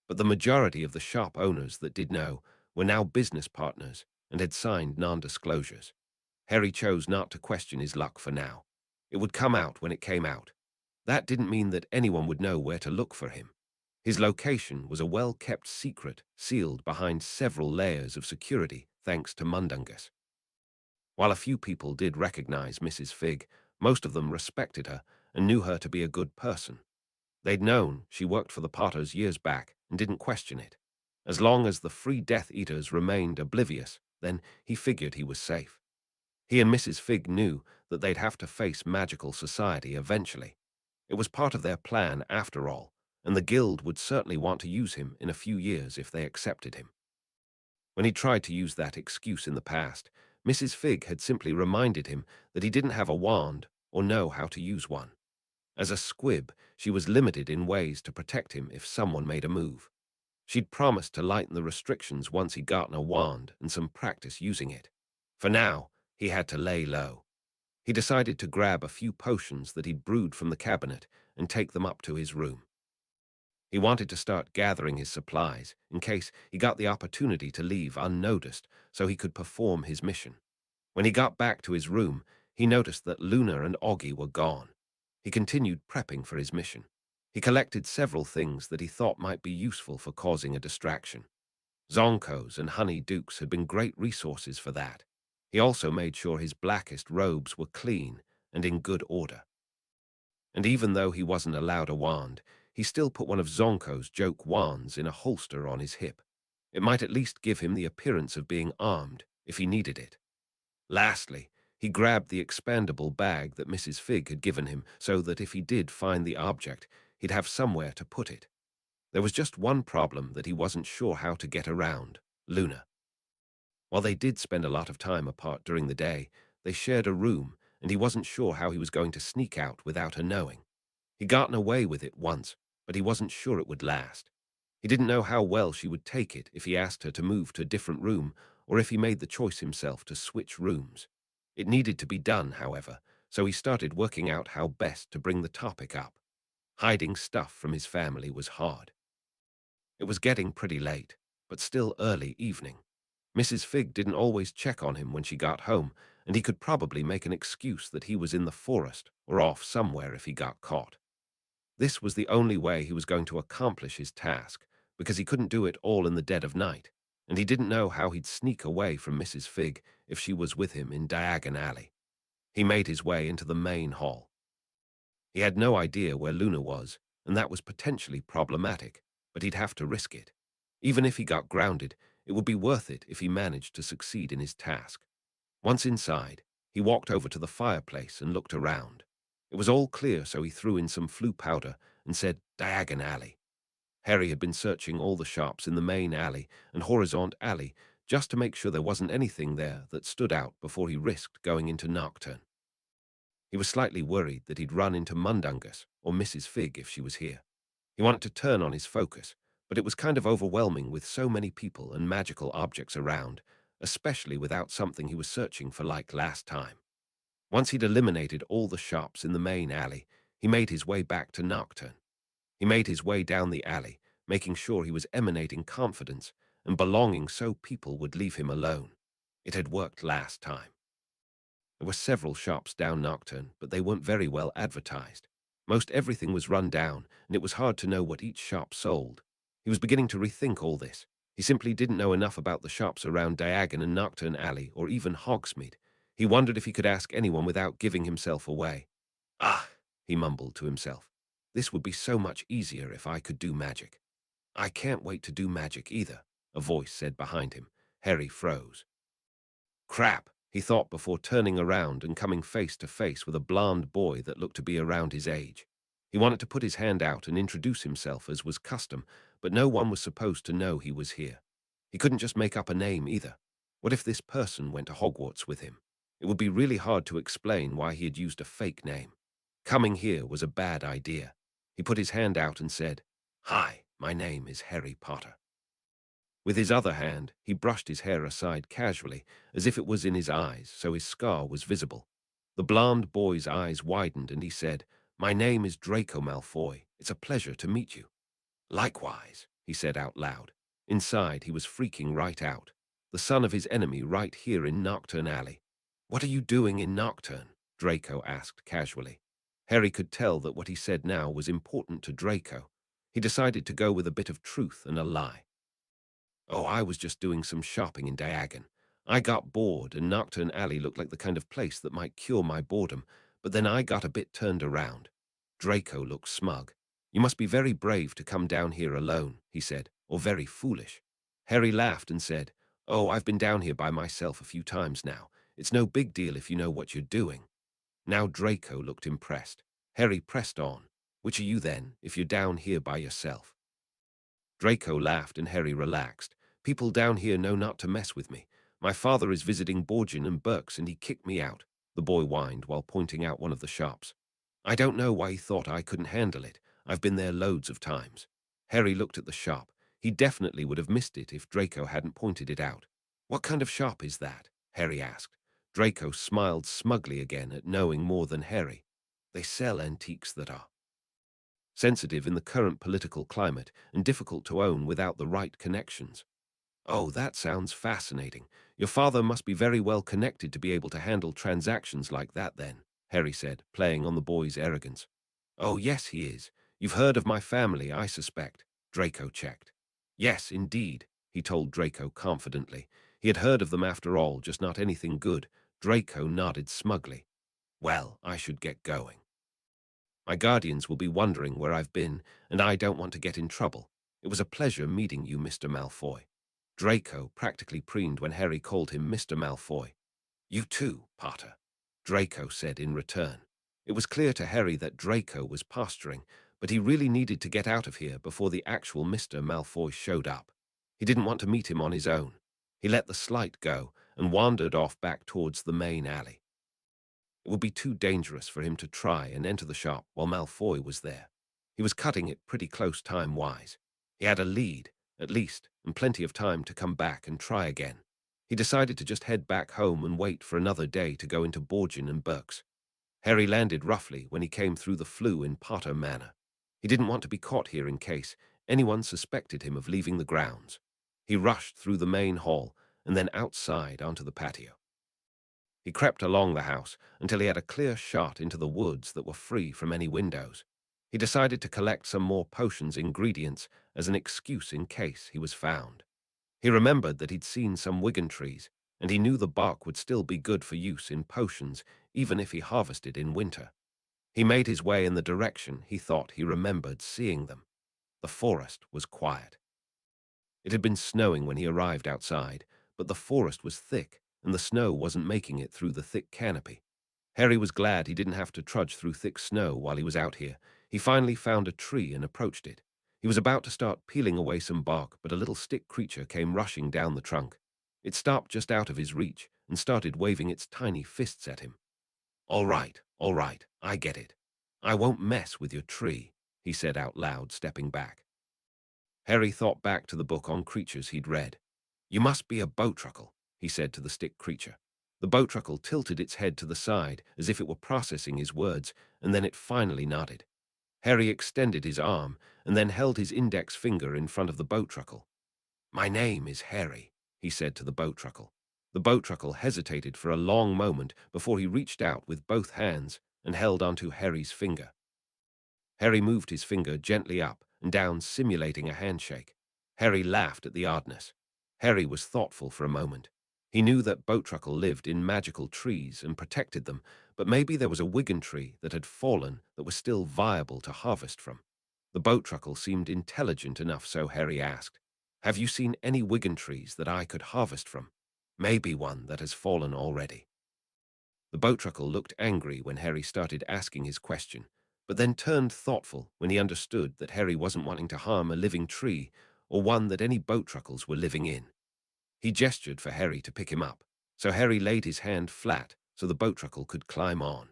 But the majority of the shop owners that did know were now business partners and had signed non-disclosures. Harry chose not to question his luck for now. It would come out when it came out. That didn't mean that anyone would know where to look for him. His location was a well-kept secret, sealed behind several layers of security thanks to Mundungus. While a few people did recognize Mrs. Figg, most of them respected her and knew her to be a good person. They'd known she worked for the Potters years back and didn't question it. As long as the Free Death Eaters remained oblivious, then he figured he was safe. He and Mrs. Figg knew that they'd have to face magical society eventually. It was part of their plan after all, and the guild would certainly want to use him in a few years if they accepted him. When he tried to use that excuse in the past, Mrs. Figg had simply reminded him that he didn't have a wand or know how to use one. As a squib, she was limited in ways to protect him if someone made a move. She'd promised to lighten the restrictions once he got a wand and some practice using it. For now, he had to lay low. He decided to grab a few potions that he'd brewed from the cabinet and take them up to his room. He wanted to start gathering his supplies in case he got the opportunity to leave unnoticed so he could perform his mission. When he got back to his room, he noticed that Luna and Oggy were gone. He continued prepping for his mission. He collected several things that he thought might be useful for causing a distraction. Zonkos and honey dukes had been great resources for that. He also made sure his blackest robes were clean and in good order. And even though he wasn't allowed a wand, he still put one of Zonko's joke wands in a holster on his hip. It might at least give him the appearance of being armed if he needed it. Lastly, he grabbed the expandable bag that Mrs. Figg had given him so that if he did find the object, he'd have somewhere to put it. There was just one problem that he wasn't sure how to get around: Luna. While they did spend a lot of time apart during the day, they shared a room, and he wasn't sure how he was going to sneak out without her knowing. He'd gotten away with it once, but he wasn't sure it would last. He didn't know how well she would take it if he asked her to move to a different room or if he made the choice himself to switch rooms. It needed to be done, however, so he started working out how best to bring the topic up. Hiding stuff from his family was hard. It was getting pretty late, but still early evening. Mrs. Figg didn't always check on him when she got home, and he could probably make an excuse that he was in the forest or off somewhere if he got caught. This was the only way he was going to accomplish his task, because he couldn't do it all in the dead of night, and he didn't know how he'd sneak away from Mrs. Figg if she was with him in Diagon Alley. He made his way into the main hall. He had no idea where Luna was, and that was potentially problematic, but he'd have to risk it. Even if he got grounded, it would be worth it if he managed to succeed in his task. Once inside, he walked over to the fireplace and looked around. It was all clear, so he threw in some flue powder and said, "Diagon Alley." Harry had been searching all the shops in the main alley and horizont alley just to make sure there wasn't anything there that stood out before he risked going into Nocturne. He was slightly worried that he'd run into Mundungus or Mrs. Figg if she was here. He wanted to turn on his focus, but it was kind of overwhelming with so many people and magical objects around, especially without something he was searching for like last time. Once he'd eliminated all the shops in the main alley, he made his way back to Nocturne. He made his way down the alley, making sure he was emanating confidence and belonging so people would leave him alone. It had worked last time. There were several shops down Nocturne, but they weren't very well advertised. Most everything was run down, and it was hard to know what each shop sold. He was beginning to rethink all this. He simply didn't know enough about the shops around Diagon and Nocturne Alley, or even Hogsmeade. He wondered if he could ask anyone without giving himself away. "Ah," he mumbled to himself. "This would be so much easier if I could do magic." "I can't wait to do magic either," a voice said behind him. Harry froze. "Crap," he thought before turning around and coming face to face with a blond boy that looked to be around his age. He wanted to put his hand out and introduce himself as was custom, but no one was supposed to know he was here. He couldn't just make up a name either. What if this person went to Hogwarts with him? It would be really hard to explain why he had used a fake name. Coming here was a bad idea. He put his hand out and said, "Hi, my name is Harry Potter." With his other hand, he brushed his hair aside casually, as if it was in his eyes, so his scar was visible. The blond boy's eyes widened and he said, "My name is Draco Malfoy. It's a pleasure to meet you." "Likewise," he said out loud. Inside, he was freaking right out. The son of his enemy right here in Nocturne Alley. "What are you doing in Nocturne?" Draco asked casually. Harry could tell that what he said now was important to Draco. He decided to go with a bit of truth and a lie. "Oh, I was just doing some shopping in Diagon. I got bored, and Nocturne Alley looked like the kind of place that might cure my boredom, but then I got a bit turned around." Draco looked smug. "You must be very brave to come down here alone," he said, "or very foolish." Harry laughed and said, "Oh, I've been down here by myself a few times now. It's no big deal if you know what you're doing." Now Draco looked impressed. Harry pressed on. Which are you then, if you're down here by yourself? Draco laughed and Harry relaxed. People down here know not to mess with me. My father is visiting Borgin and Burke's and he kicked me out, the boy whined while pointing out one of the shops. I don't know why he thought I couldn't handle it. I've been there loads of times. Harry looked at the shop. He definitely would have missed it if Draco hadn't pointed it out. What kind of shop is that? Harry asked. Draco smiled smugly again at knowing more than Harry. They sell antiques that are sensitive in the current political climate and difficult to own without the right connections. Oh, that sounds fascinating. Your father must be very well connected to be able to handle transactions like that then, Harry said, playing on the boy's arrogance. Oh, yes, he is. You've heard of my family, I suspect. Draco checked. Yes, indeed, he told Draco confidently. He had heard of them after all, just not anything good. Draco nodded smugly. Well, I should get going. My guardians will be wondering where I've been, and I don't want to get in trouble. It was a pleasure meeting you, Mr. Malfoy. Draco practically preened when Harry called him Mr. Malfoy. You too, Potter, Draco said in return. It was clear to Harry that Draco was posturing, but he really needed to get out of here before the actual Mr. Malfoy showed up. He didn't want to meet him on his own. He let the slight go and wandered off back towards the main alley. It would be too dangerous for him to try and enter the shop while Malfoy was there. He was cutting it pretty close time-wise. He had a lead, at least, and plenty of time to come back and try again. He decided to just head back home and wait for another day to go into Borgin and Burke's. Harry landed roughly when he came through the flue in Potter Manor. He didn't want to be caught here in case anyone suspected him of leaving the grounds. He rushed through the main hall and then outside onto the patio. He crept along the house until he had a clear shot into the woods that were free from any windows. He decided to collect some more potions ingredients as an excuse in case he was found. He remembered that he'd seen some Wigan trees, and he knew the bark would still be good for use in potions even if he harvested in winter. He made his way in the direction he thought he remembered seeing them. The forest was quiet. It had been snowing when he arrived outside, but the forest was thick and the snow wasn't making it through the thick canopy. Harry was glad he didn't have to trudge through thick snow while he was out here. He finally found a tree and approached it. He was about to start peeling away some bark, but a little stick creature came rushing down the trunk. It stopped just out of his reach and started waving its tiny fists at him. All right, I get it. I won't mess with your tree, he said out loud, stepping back. Harry thought back to the book on creatures he'd read. You must be a bowtruckle, he said to the stick creature. The bowtruckle tilted its head to the side as if it were processing his words, and then it finally nodded. Harry extended his arm and then held his index finger in front of the bowtruckle. My name is Harry, he said to the bowtruckle. The bowtruckle hesitated for a long moment before he reached out with both hands and held onto Harry's finger. Harry moved his finger gently up and down, simulating a handshake. Harry laughed at the oddness. Harry was thoughtful for a moment. He knew that bowtruckle lived in magical trees and protected them, but maybe there was a Wigan tree that had fallen that was still viable to harvest from. The bowtruckle seemed intelligent enough, so Harry asked, Have you seen any Wigan trees that I could harvest from? Maybe one that has fallen already. The bowtruckle looked angry when Harry started asking his question, but then turned thoughtful when he understood that Harry wasn't wanting to harm a living tree or one that any bowtruckles were living in. He gestured for Harry to pick him up, so Harry laid his hand flat so the bowtruckle could climb on.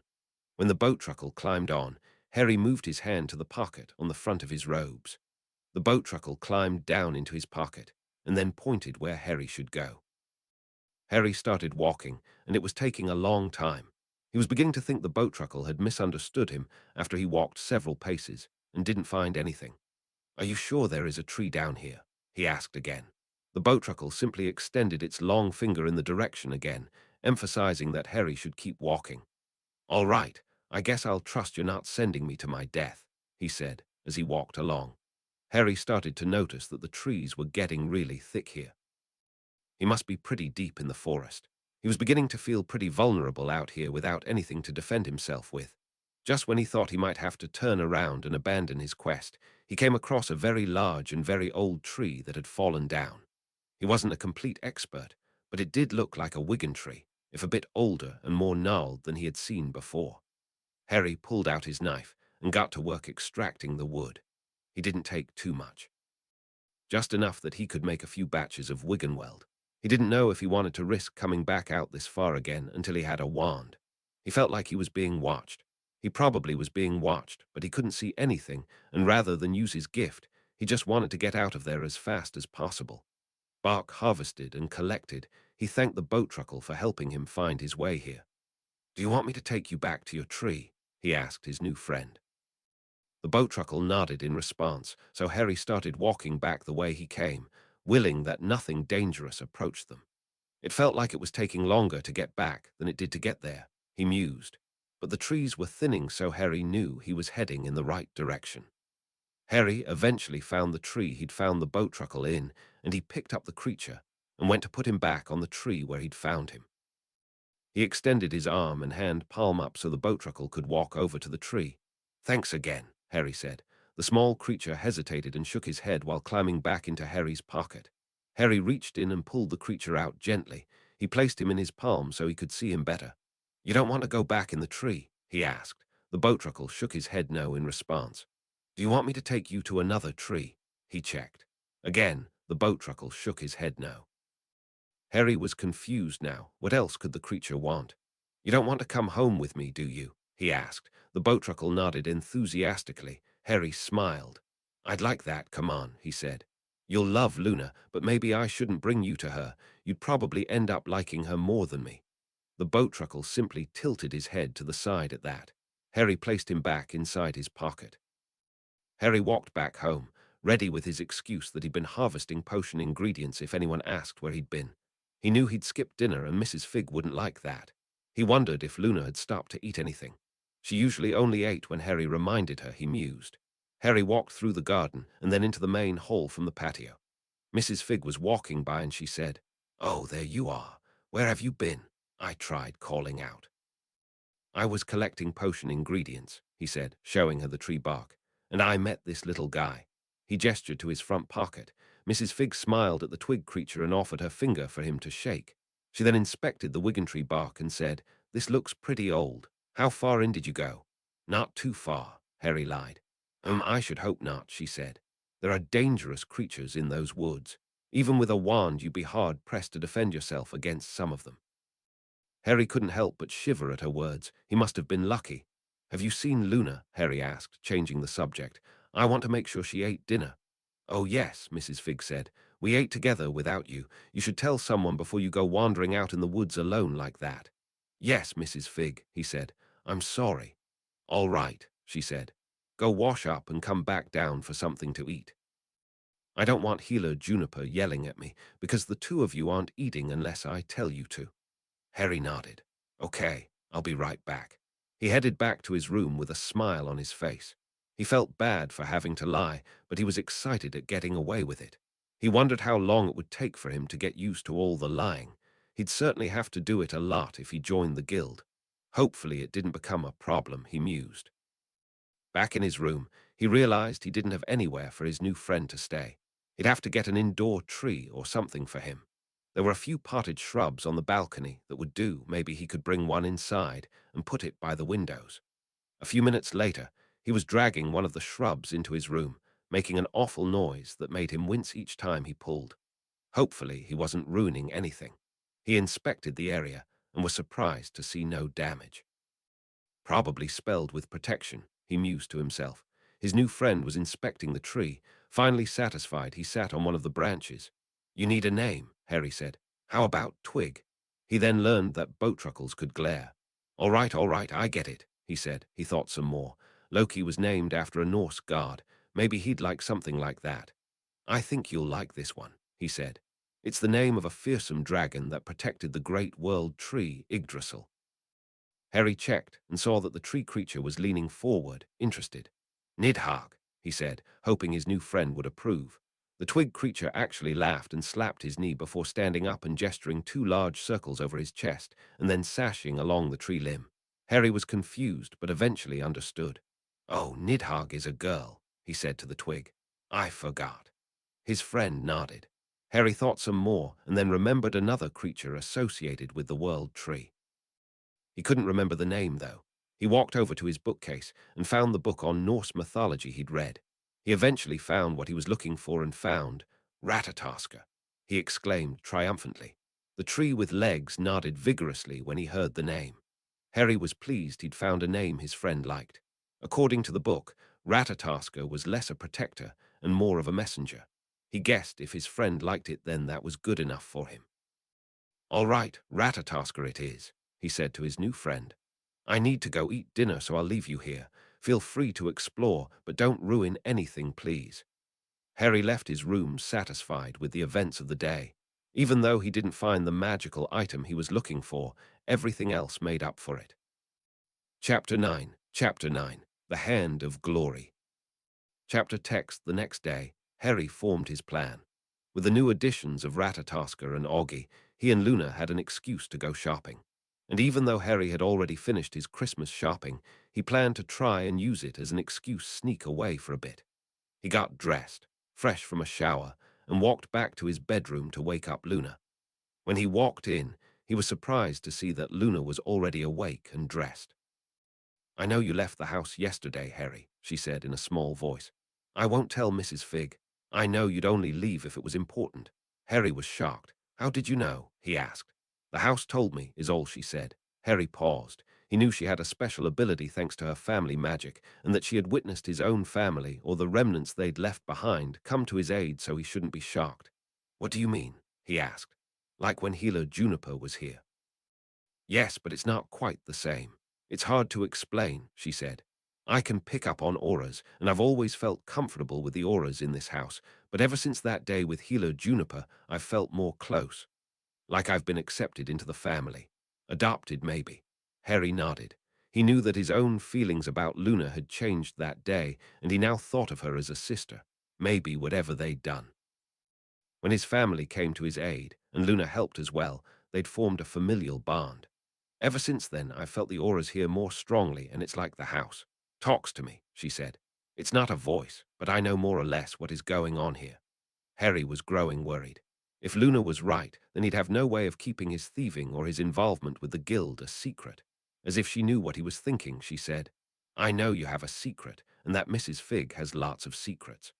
When the bowtruckle climbed on, Harry moved his hand to the pocket on the front of his robes. The bowtruckle climbed down into his pocket and then pointed where Harry should go. Harry started walking, and it was taking a long time. He was beginning to think the bowtruckle had misunderstood him after he walked several paces and didn't find anything. Are you sure there is a tree down here? He asked again. The bowtruckle simply extended its long finger in the direction again, emphasizing that Harry should keep walking. All right, I guess I'll trust you're not sending me to my death, he said as he walked along. Harry started to notice that the trees were getting really thick here. He must be pretty deep in the forest. He was beginning to feel pretty vulnerable out here without anything to defend himself with. Just when he thought he might have to turn around and abandon his quest, he came across a very large and very old tree that had fallen down. He wasn't a complete expert, but it did look like a Wigan tree, if a bit older and more gnarled than he had seen before. Harry pulled out his knife and got to work extracting the wood. He didn't take too much, just enough that he could make a few batches of wiggenweld. He didn't know if he wanted to risk coming back out this far again until he had a wand. He felt like he was being watched. He probably was being watched, but he couldn't see anything, and rather than use his gift, he just wanted to get out of there as fast as possible. Bark harvested and collected, he thanked the boat truckle for helping him find his way here. "Do you want me to take you back to your tree?" he asked his new friend. The boat truckle nodded in response, so Harry started walking back the way he came, willing that nothing dangerous approached them. It felt like it was taking longer to get back than it did to get there, he mused. But the trees were thinning, so Harry knew he was heading in the right direction. Harry eventually found the tree he'd found the boat truckle in, and he picked up the creature and went to put him back on the tree where he'd found him. He extended his arm and hand palm up so the boat truckle could walk over to the tree. "Thanks again," Harry said. The small creature hesitated and shook his head while climbing back into Harry's pocket. Harry reached in and pulled the creature out gently. He placed him in his palm so he could see him better. "You don't want to go back in the tree?" he asked. The boat truckle shook his head no in response. "Do you want me to take you to another tree?" he checked. Again, the boat truckle shook his head no. Harry was confused now. What else could the creature want? "You don't want to come home with me, do you?" he asked. The boat truckle nodded enthusiastically. Harry smiled. "I'd like that, come on," he said. "You'll love Luna, but maybe I shouldn't bring you to her. You'd probably end up liking her more than me." The boat truckle simply tilted his head to the side at that. Harry placed him back inside his pocket. Harry walked back home, ready with his excuse that he'd been harvesting potion ingredients if anyone asked where he'd been. He knew he'd skipped dinner and Mrs. Figg wouldn't like that. He wondered if Luna had stopped to eat anything. She usually only ate when Harry reminded her, he mused. Harry walked through the garden and then into the main hall from the patio. Mrs. Figg was walking by and she said, "Oh, there you are. Where have you been?" I tried calling out. "I was collecting potion ingredients," he said, showing her the tree bark, "and I met this little guy." He gestured to his front pocket. Mrs. Figg smiled at the twig creature and offered her finger for him to shake. She then inspected the wiggentree bark and said, "This looks pretty old. How far in did you go?" "Not too far," Harry lied. I should hope not," she said. "There are dangerous creatures in those woods. Even with a wand, you'd be hard-pressed to defend yourself against some of them." Harry couldn't help but shiver at her words. He must have been lucky. "Have you seen Luna?" Harry asked, changing the subject. "I want to make sure she ate dinner." "Oh yes," Mrs. Figg said. "We ate together without you. You should tell someone before you go wandering out in the woods alone like that." "Yes, Mrs. Figg," he said. "I'm sorry." "All right," she said. "Go wash up and come back down for something to eat. I don't want Healer Juniper yelling at me, because the two of you aren't eating unless I tell you to." Harry nodded. "Okay, I'll be right back." He headed back to his room with a smile on his face. He felt bad for having to lie, but he was excited at getting away with it. He wondered how long it would take for him to get used to all the lying. He'd certainly have to do it a lot if he joined the guild. Hopefully it didn't become a problem, he mused. Back in his room, he realized he didn't have anywhere for his new friend to stay. He'd have to get an indoor tree or something for him. There were a few potted shrubs on the balcony that would do. Maybe he could bring one inside and put it by the windows. A few minutes later, he was dragging one of the shrubs into his room, making an awful noise that made him wince each time he pulled. Hopefully, he wasn't ruining anything. He inspected the area and was surprised to see no damage. Probably spelled with protection, he mused to himself. His new friend was inspecting the tree. Finally satisfied, he sat on one of the branches. "You need a name," Harry said. "How about Twig?" He then learned that boat truckles could glare. All right, I get it," he said. He thought some more. Loki was named after a Norse god. Maybe he'd like something like that. "I think you'll like this one," he said. "It's the name of a fearsome dragon that protected the great world tree, Yggdrasil." Harry checked and saw that the tree creature was leaning forward, interested. "Nidhogg," he said, hoping his new friend would approve. The twig creature actually laughed and slapped his knee before standing up and gesturing two large circles over his chest and then sashing along the tree limb. Harry was confused but eventually understood. "Oh, Nidhogg is a girl," he said to the twig. "I forgot." His friend nodded. Harry thought some more and then remembered another creature associated with the world tree. He couldn't remember the name, though. He walked over to his bookcase and found the book on Norse mythology he'd read. He eventually found what he was looking for and found Ratatoskr, he exclaimed triumphantly. The tree with legs nodded vigorously when he heard the name. Harry was pleased he'd found a name his friend liked. According to the book, Ratatoskr was less a protector and more of a messenger. He guessed if his friend liked it, then that was good enough for him. "All right, Ratatoskr it is," he said to his new friend. "I need to go eat dinner, so I'll leave you here. Feel free to explore, but don't ruin anything, please." Harry left his room satisfied with the events of the day. Even though he didn't find the magical item he was looking for, everything else made up for it. Chapter 9, The Hand of Glory. Chapter text. The next day, Harry formed his plan. With the new additions of Ratatoskr and Augie, he and Luna had an excuse to go shopping. And even though Harry had already finished his Christmas shopping, he planned to try and use it as an excuse to sneak away for a bit. He got dressed, fresh from a shower, and walked back to his bedroom to wake up Luna. When he walked in, he was surprised to see that Luna was already awake and dressed. "I know you left the house yesterday, Harry," she said in a small voice. "I won't tell Mrs. Figg. I know you'd only leave if it was important." Harry was shocked. "How did you know?" he asked. "The house told me," is all she said. Harry paused. He knew she had a special ability thanks to her family magic, and that she had witnessed his own family, or the remnants they'd left behind, come to his aid, so he shouldn't be shocked. "What do you mean?" he asked. "Like when Healer Juniper was here." "Yes, but it's not quite the same. It's hard to explain," she said. "I can pick up on auras, and I've always felt comfortable with the auras in this house, but ever since that day with Healer Juniper, I've felt more close. Like I've been accepted into the family. Adopted, maybe." Harry nodded. He knew that his own feelings about Luna had changed that day, and he now thought of her as a sister, maybe whatever they'd done. When his family came to his aid, and Luna helped as well, they'd formed a familial bond. "Ever since then, I've felt the auras here more strongly, and it's like the house talks to me," she said. "It's not a voice, but I know more or less what is going on here." Harry was growing worried. If Luna was right, then he'd have no way of keeping his thieving or his involvement with the guild a secret. As if she knew what he was thinking, she said, "I know you have a secret, and that Mrs. Figg has lots of secrets."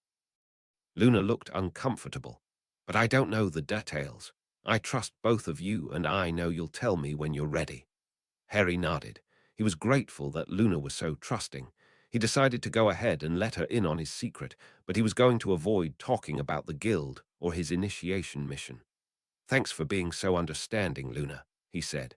Luna looked uncomfortable. "But I don't know the details. I trust both of you, and I know you'll tell me when you're ready." Harry nodded. He was grateful that Luna was so trusting. He decided to go ahead and let her in on his secret, but he was going to avoid talking about the guild or his initiation mission. "Thanks for being so understanding, Luna," he said.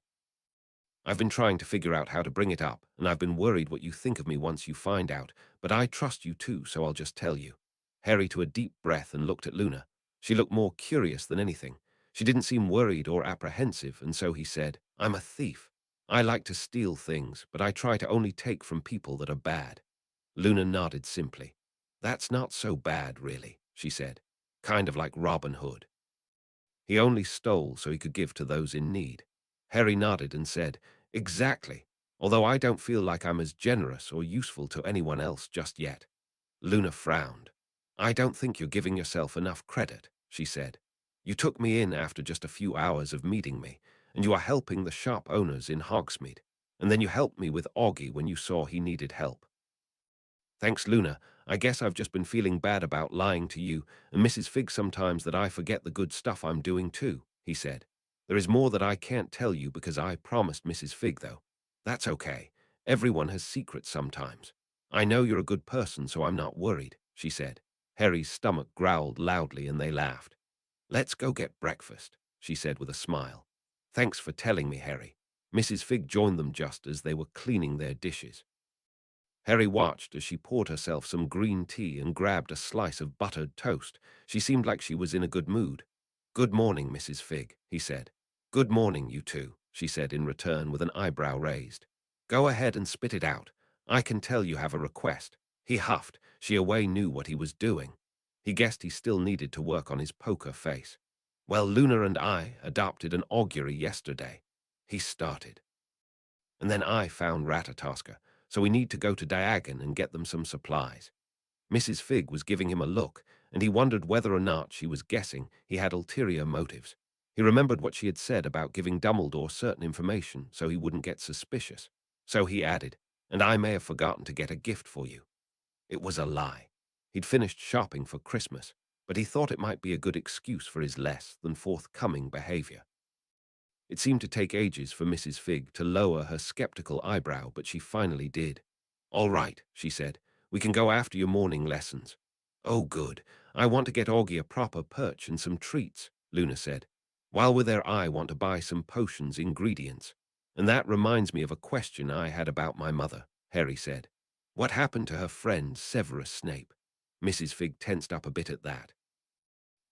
"I've been trying to figure out how to bring it up, and I've been worried what you think of me once you find out, but I trust you too, so I'll just tell you." Harry took a deep breath and looked at Luna. She looked more curious than anything. She didn't seem worried or apprehensive, and so he said, "I'm a thief. I like to steal things, but I try to only take from people that are bad." Luna nodded simply. "That's not so bad, really," she said. "Kind of like Robin Hood. He only stole so he could give to those in need." Harry nodded and said, "Exactly, although I don't feel like I'm as generous or useful to anyone else just yet." Luna frowned. "I don't think you're giving yourself enough credit," she said. "You took me in after just a few hours of meeting me, and you are helping the shop owners in Hogsmeade, and then you helped me with Augie when you saw he needed help." "Thanks, Luna. I guess I've just been feeling bad about lying to you and Mrs. Figg sometimes, that I forget the good stuff I'm doing too," he said. "There is more that I can't tell you because I promised Mrs. Figg, though. That's okay. Everyone has secrets sometimes. I know you're a good person, so I'm not worried," she said. Harry's stomach growled loudly and they laughed. "Let's go get breakfast," she said with a smile. "Thanks for telling me, Harry." Mrs. Figg joined them just as they were cleaning their dishes. Harry watched as she poured herself some green tea and grabbed a slice of buttered toast. She seemed like she was in a good mood. "Good morning, Mrs. Figg," he said. "Good morning, you two," she said in return with an eyebrow raised. "Go ahead and spit it out. I can tell you have a request." He huffed. She away knew what he was doing. He guessed he still needed to work on his poker face. "Well, Luna and I adopted an augury yesterday," he started. "And then I found Ratatoskr, so we need to go to Diagon and get them some supplies." Mrs. Figg was giving him a look, and he wondered whether or not she was guessing he had ulterior motives. He remembered what she had said about giving Dumbledore certain information so he wouldn't get suspicious. So he added, and I may have forgotten to get a gift for you." It was a lie. He'd finished shopping for Christmas, but he thought it might be a good excuse for his less than forthcoming behavior. It seemed to take ages for Mrs. Figg to lower her skeptical eyebrow, but she finally did. "All right," she said. "We can go after your morning lessons." "Oh, good. I want to get Augie a proper perch and some treats," Luna said. "While we're there, I want to buy some potions ingredients. And that reminds me of a question I had about my mother," Harry said. "What happened to her friend Severus Snape?" Mrs. Figg tensed up a bit at that.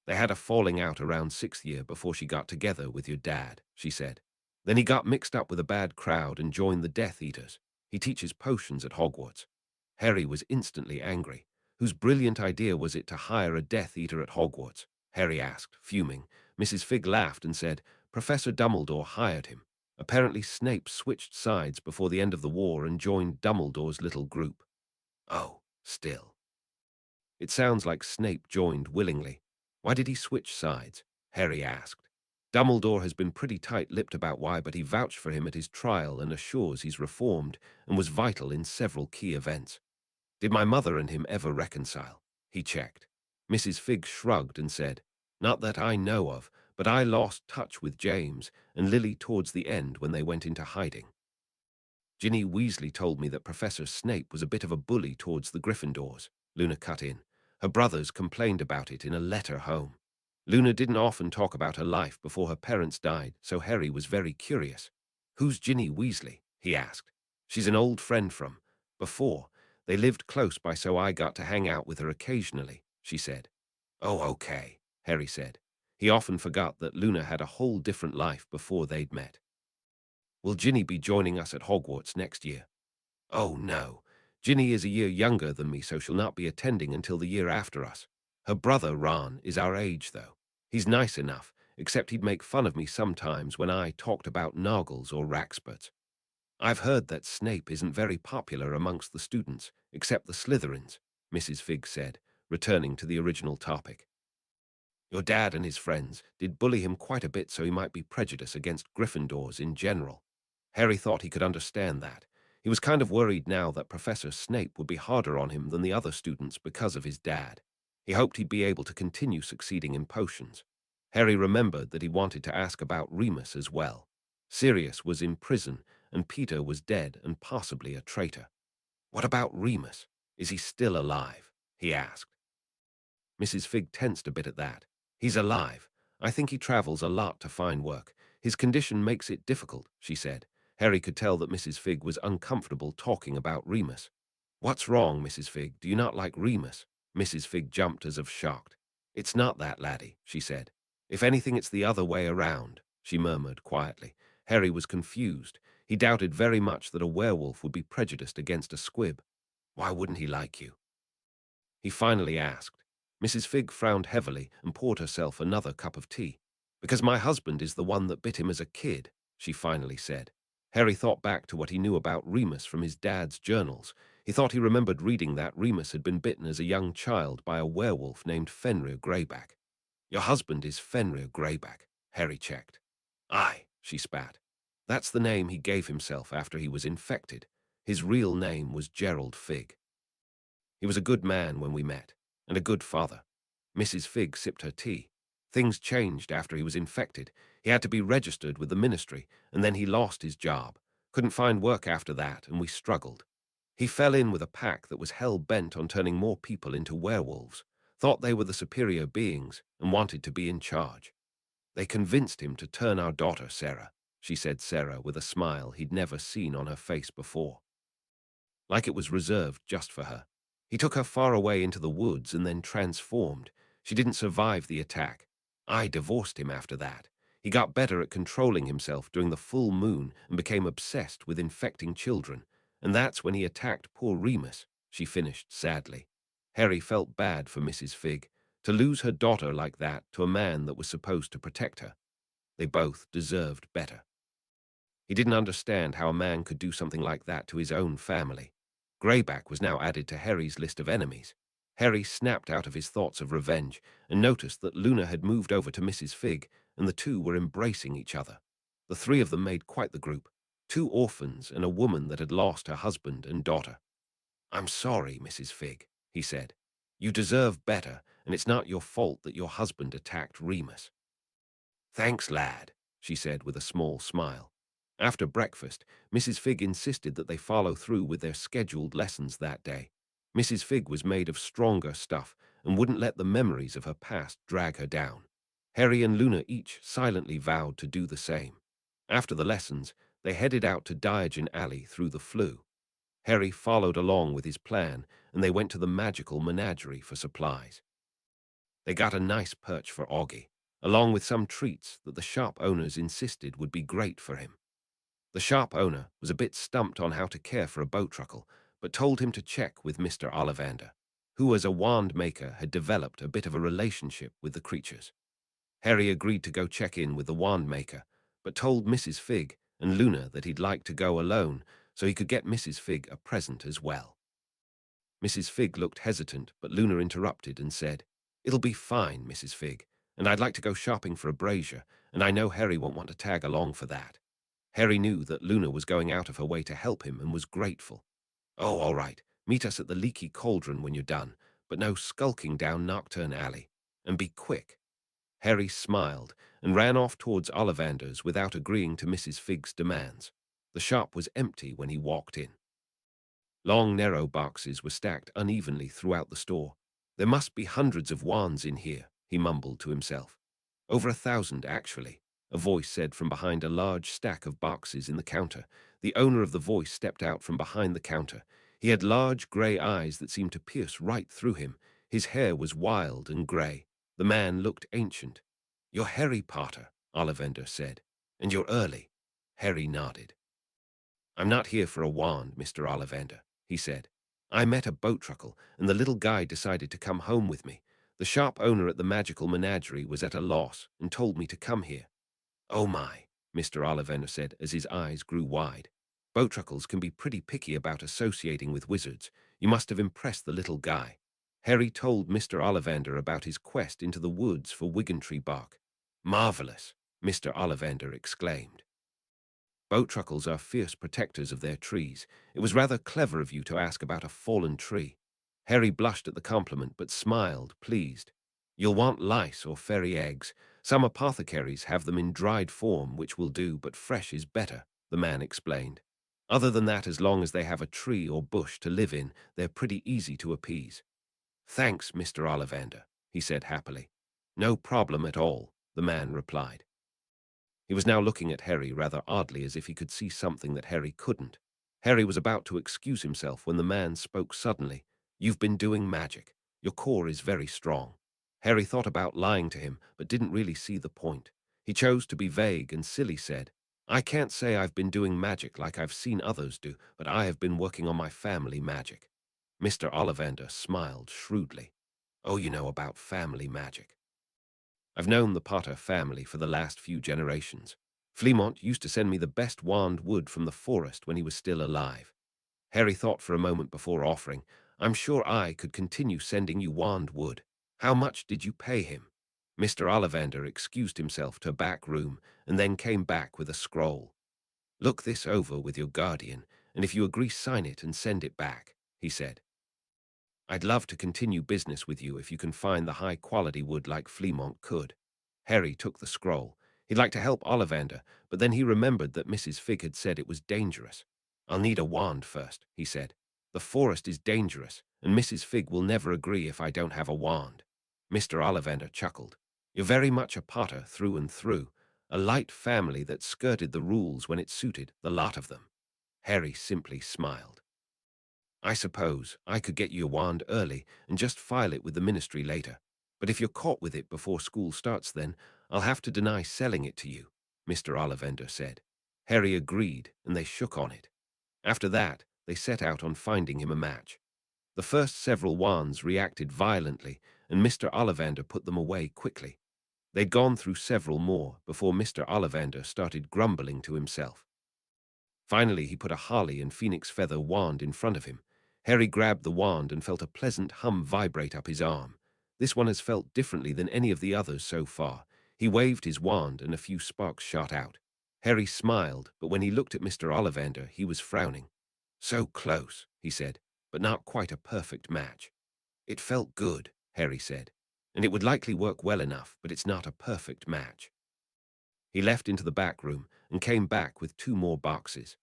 "They had a falling out around sixth year before she got together with your dad," she said. "Then he got mixed up with a bad crowd and joined the Death Eaters. He teaches potions at Hogwarts." Harry was instantly angry. Whose brilliant idea was it to hire a Death Eater at Hogwarts? Harry asked, fuming. Mrs. Figg laughed and said, "Professor Dumbledore hired him. Apparently Snape switched sides before the end of the war and joined Dumbledore's little group." "Oh, still. It sounds like Snape joined willingly. Why did he switch sides?" Harry asked. "Dumbledore has been pretty tight-lipped about why, but he vouched for him at his trial and assures he's reformed and was vital in several key events." "Did my mother and him ever reconcile?" He checked. Mrs. Figg shrugged and said, "Not that I know of, but I lost touch with James and Lily towards the end when they went into hiding." "Ginny Weasley told me that Professor Snape was a bit of a bully towards the Gryffindors," Luna cut in. "Her brothers complained about it in a letter home." Luna didn't often talk about her life before her parents died, so Harry was very curious. "Who's Ginny Weasley?" he asked. "She's an old friend from before. They lived close by, so I got to hang out with her occasionally," she said. "Oh, okay," Harry said. He often forgot that Luna had a whole different life before they'd met. "Will Ginny be joining us at Hogwarts next year?" "Oh, no. Ginny is a year younger than me, so she'll not be attending until the year after us. Her brother, Ron, is our age, though. He's nice enough, except he'd make fun of me sometimes when I talked about Noggles or Raxburts. I've heard that Snape isn't very popular amongst the students, except the Slytherins," Mrs. Figg said, returning to the original topic. "Your dad and his friends did bully him quite a bit, so he might be prejudiced against Gryffindors in general." Harry thought he could understand that. He was kind of worried now that Professor Snape would be harder on him than the other students because of his dad. He hoped he'd be able to continue succeeding in potions. Harry remembered that he wanted to ask about Remus as well. Sirius was in prison, and Peter was dead and possibly a traitor. "What about Remus? Is he still alive?" he asked. Mrs. Figg tensed a bit at that. "He's alive. I think he travels a lot to find work. His condition makes it difficult," she said. Harry could tell that Mrs. Figg was uncomfortable talking about Remus. "What's wrong, Mrs. Figg? Do you not like Remus?" Mrs. Figg jumped as if shocked. "It's not that, laddie," she said. "If anything, it's the other way around," she murmured quietly. Harry was confused. He doubted very much that a werewolf would be prejudiced against a squib. "Why wouldn't he like you?" he finally asked. Mrs. Figg frowned heavily and poured herself another cup of tea. "Because my husband is the one that bit him as a kid," she finally said. Harry thought back to what he knew about Remus from his dad's journals. He thought he remembered reading that Remus had been bitten as a young child by a werewolf named Fenrir Greyback. "Your husband is Fenrir Greyback," Harry checked. "Aye," she spat. "That's the name he gave himself after he was infected. His real name was Gerald Figg. He was a good man when we met, and a good father." Mrs. Figg sipped her tea. "Things changed after he was infected. He had to be registered with the ministry, and then he lost his job. Couldn't find work after that, and we struggled. He fell in with a pack that was hell-bent on turning more people into werewolves, thought they were the superior beings, and wanted to be in charge. They convinced him to turn our daughter, Sarah," she said Sarah with a smile he'd never seen on her face before, like it was reserved just for her. "He took her far away into the woods and then transformed. She didn't survive the attack. I divorced him after that. He got better at controlling himself during the full moon and became obsessed with infecting children. And that's when he attacked poor Remus," she finished sadly. Harry felt bad for Mrs. Figg. To lose her daughter like that to a man that was supposed to protect her. They both deserved better. He didn't understand how a man could do something like that to his own family. Greyback was now added to Harry's list of enemies. Harry snapped out of his thoughts of revenge and noticed that Luna had moved over to Mrs. Figg, and the two were embracing each other. The three of them made quite the group. 2 orphans and a woman that had lost her husband and daughter. "I'm sorry, Mrs. Figg," he said. "You deserve better, and it's not your fault that your husband attacked Remus." "Thanks, lad," she said with a small smile. After breakfast, Mrs. Figg insisted that they follow through with their scheduled lessons that day. Mrs. Figg was made of stronger stuff and wouldn't let the memories of her past drag her down. Harry and Luna each silently vowed to do the same. After the lessons, they headed out to Diogen Alley through the flue. Harry followed along with his plan, and they went to the magical menagerie for supplies. They got a nice perch for Augie, along with some treats that the shop owners insisted would be great for him. The shop owner was a bit stumped on how to care for a boat truckle, but told him to check with Mr. Ollivander, who as a wand maker had developed a bit of a relationship with the creatures. Harry agreed to go check in with the wand maker, but told Mrs. Figg and Luna that he'd like to go alone so he could get Mrs. Figg a present as well. Mrs. Figg looked hesitant, but Luna interrupted and said, "It'll be fine, Mrs. Figg, and I'd like to go shopping for a brazier, and I know Harry won't want to tag along for that." Harry knew that Luna was going out of her way to help him and was grateful. "Oh, all right. Meet us at the Leaky Cauldron when you're done, but no skulking down Nocturne Alley. And be quick." Harry smiled and ran off towards Ollivander's without agreeing to Mrs. Figg's demands. The shop was empty when he walked in. Long, narrow boxes were stacked unevenly throughout the store. "There must be hundreds of wands in here," he mumbled to himself. "Over 1,000, actually," a voice said from behind a large stack of boxes in the counter. The owner of the voice stepped out from behind the counter. He had large grey eyes that seemed to pierce right through him. His hair was wild and grey. The man looked ancient. "You're Harry Potter," Ollivander said. "And you're early." Harry nodded. "I'm not here for a wand, Mr. Ollivander," he said. "I met a boat truckle, and the little guy decided to come home with me. The shop owner at the magical menagerie was at a loss and told me to come here." "Oh my," Mr. Ollivander said as his eyes grew wide. "Boat truckles can be pretty picky about associating with wizards. You must have impressed the little guy." Harry told Mr. Ollivander about his quest into the woods for Wiggentree bark. "Marvelous," Mr. Ollivander exclaimed. "Boat truckles are fierce protectors of their trees. It was rather clever of you to ask about a fallen tree." Harry blushed at the compliment, but smiled, pleased. "You'll want lice or fairy eggs. Some apothecaries have them in dried form, which will do, but fresh is better," the man explained. "Other than that, as long as they have a tree or bush to live in, they're pretty easy to appease." "Thanks, Mr. Ollivander," he said happily. "No problem at all," the man replied. He was now looking at Harry rather oddly, as if he could see something that Harry couldn't. Harry was about to excuse himself when the man spoke suddenly. "You've been doing magic. Your core is very strong." Harry thought about lying to him, but didn't really see the point. He chose to be vague and silly said, "I can't say I've been doing magic like I've seen others do, but I have been working on my family magic." Mr. Ollivander smiled shrewdly. "Oh, you know about family magic." "I've known the Potter family for the last few generations. Fleamont used to send me the best wand wood from the forest when he was still alive." Harry thought for a moment before offering, "I'm sure I could continue sending you wand wood. How much did you pay him?" Mr. Ollivander excused himself to a back room and then came back with a scroll. "Look this over with your guardian, and if you agree, sign it and send it back," he said. "I'd love to continue business with you if you can find the high-quality wood like Fleamont could." Harry took the scroll. He'd like to help Ollivander, but then he remembered that Mrs. Figg had said it was dangerous. "I'll need a wand first," he said. "The forest is dangerous, and Mrs. Figg will never agree if I don't have a wand." Mr. Ollivander chuckled. "You're very much a Potter through and through, a light family that skirted the rules when it suited, the lot of them." Harry simply smiled. "I suppose I could get you a wand early and just file it with the ministry later. But if you're caught with it before school starts, then I'll have to deny selling it to you," Mr. Ollivander said. Harry agreed, and they shook on it. After that, they set out on finding him a match. The first several wands reacted violently, and Mr. Ollivander put them away quickly. They'd gone through several more before Mr. Ollivander started grumbling to himself. Finally, he put a holly and phoenix feather wand in front of him. Harry grabbed the wand and felt a pleasant hum vibrate up his arm. This one has felt differently than any of the others so far. He waved his wand and a few sparks shot out. Harry smiled, but when he looked at Mr. Ollivander, he was frowning. "So close," he said, "but not quite a perfect match." "It felt good," Harry said, "and it would likely work well enough, but it's not a perfect match." He left into the back room and came back with 2 more boxes.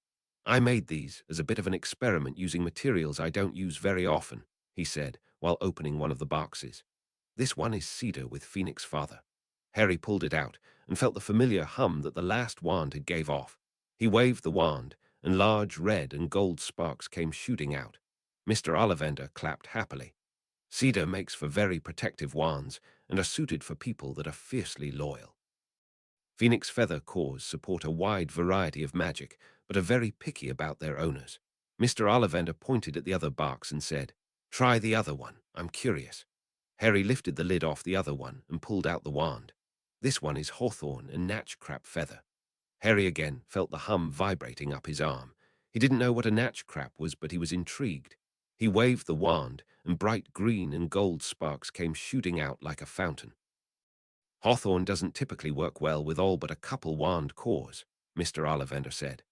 "I made these as a bit of an experiment using materials I don't use very often," he said, while opening one of the boxes. "This one is cedar with Phoenix Father." Harry pulled it out and felt the familiar hum that the last wand had gave off. He waved the wand, and large red and gold sparks came shooting out. Mr. Ollivander clapped happily. "Cedar makes for very protective wands and are suited for people that are fiercely loyal." Phoenix Feather cores support a wide variety of magic, but are very picky about their owners. Mr. Ollivander pointed at the other box and said, "Try the other one, I'm curious." Harry lifted the lid off the other one and pulled out the wand. "This one is hawthorn and natchcrap feather." Harry again felt the hum vibrating up his arm. He didn't know what a natchcrap was, but he was intrigued. He waved the wand, and bright green and gold sparks came shooting out like a fountain. "Hawthorn doesn't typically work well with all but a couple wand cores," Mr. Ollivander said.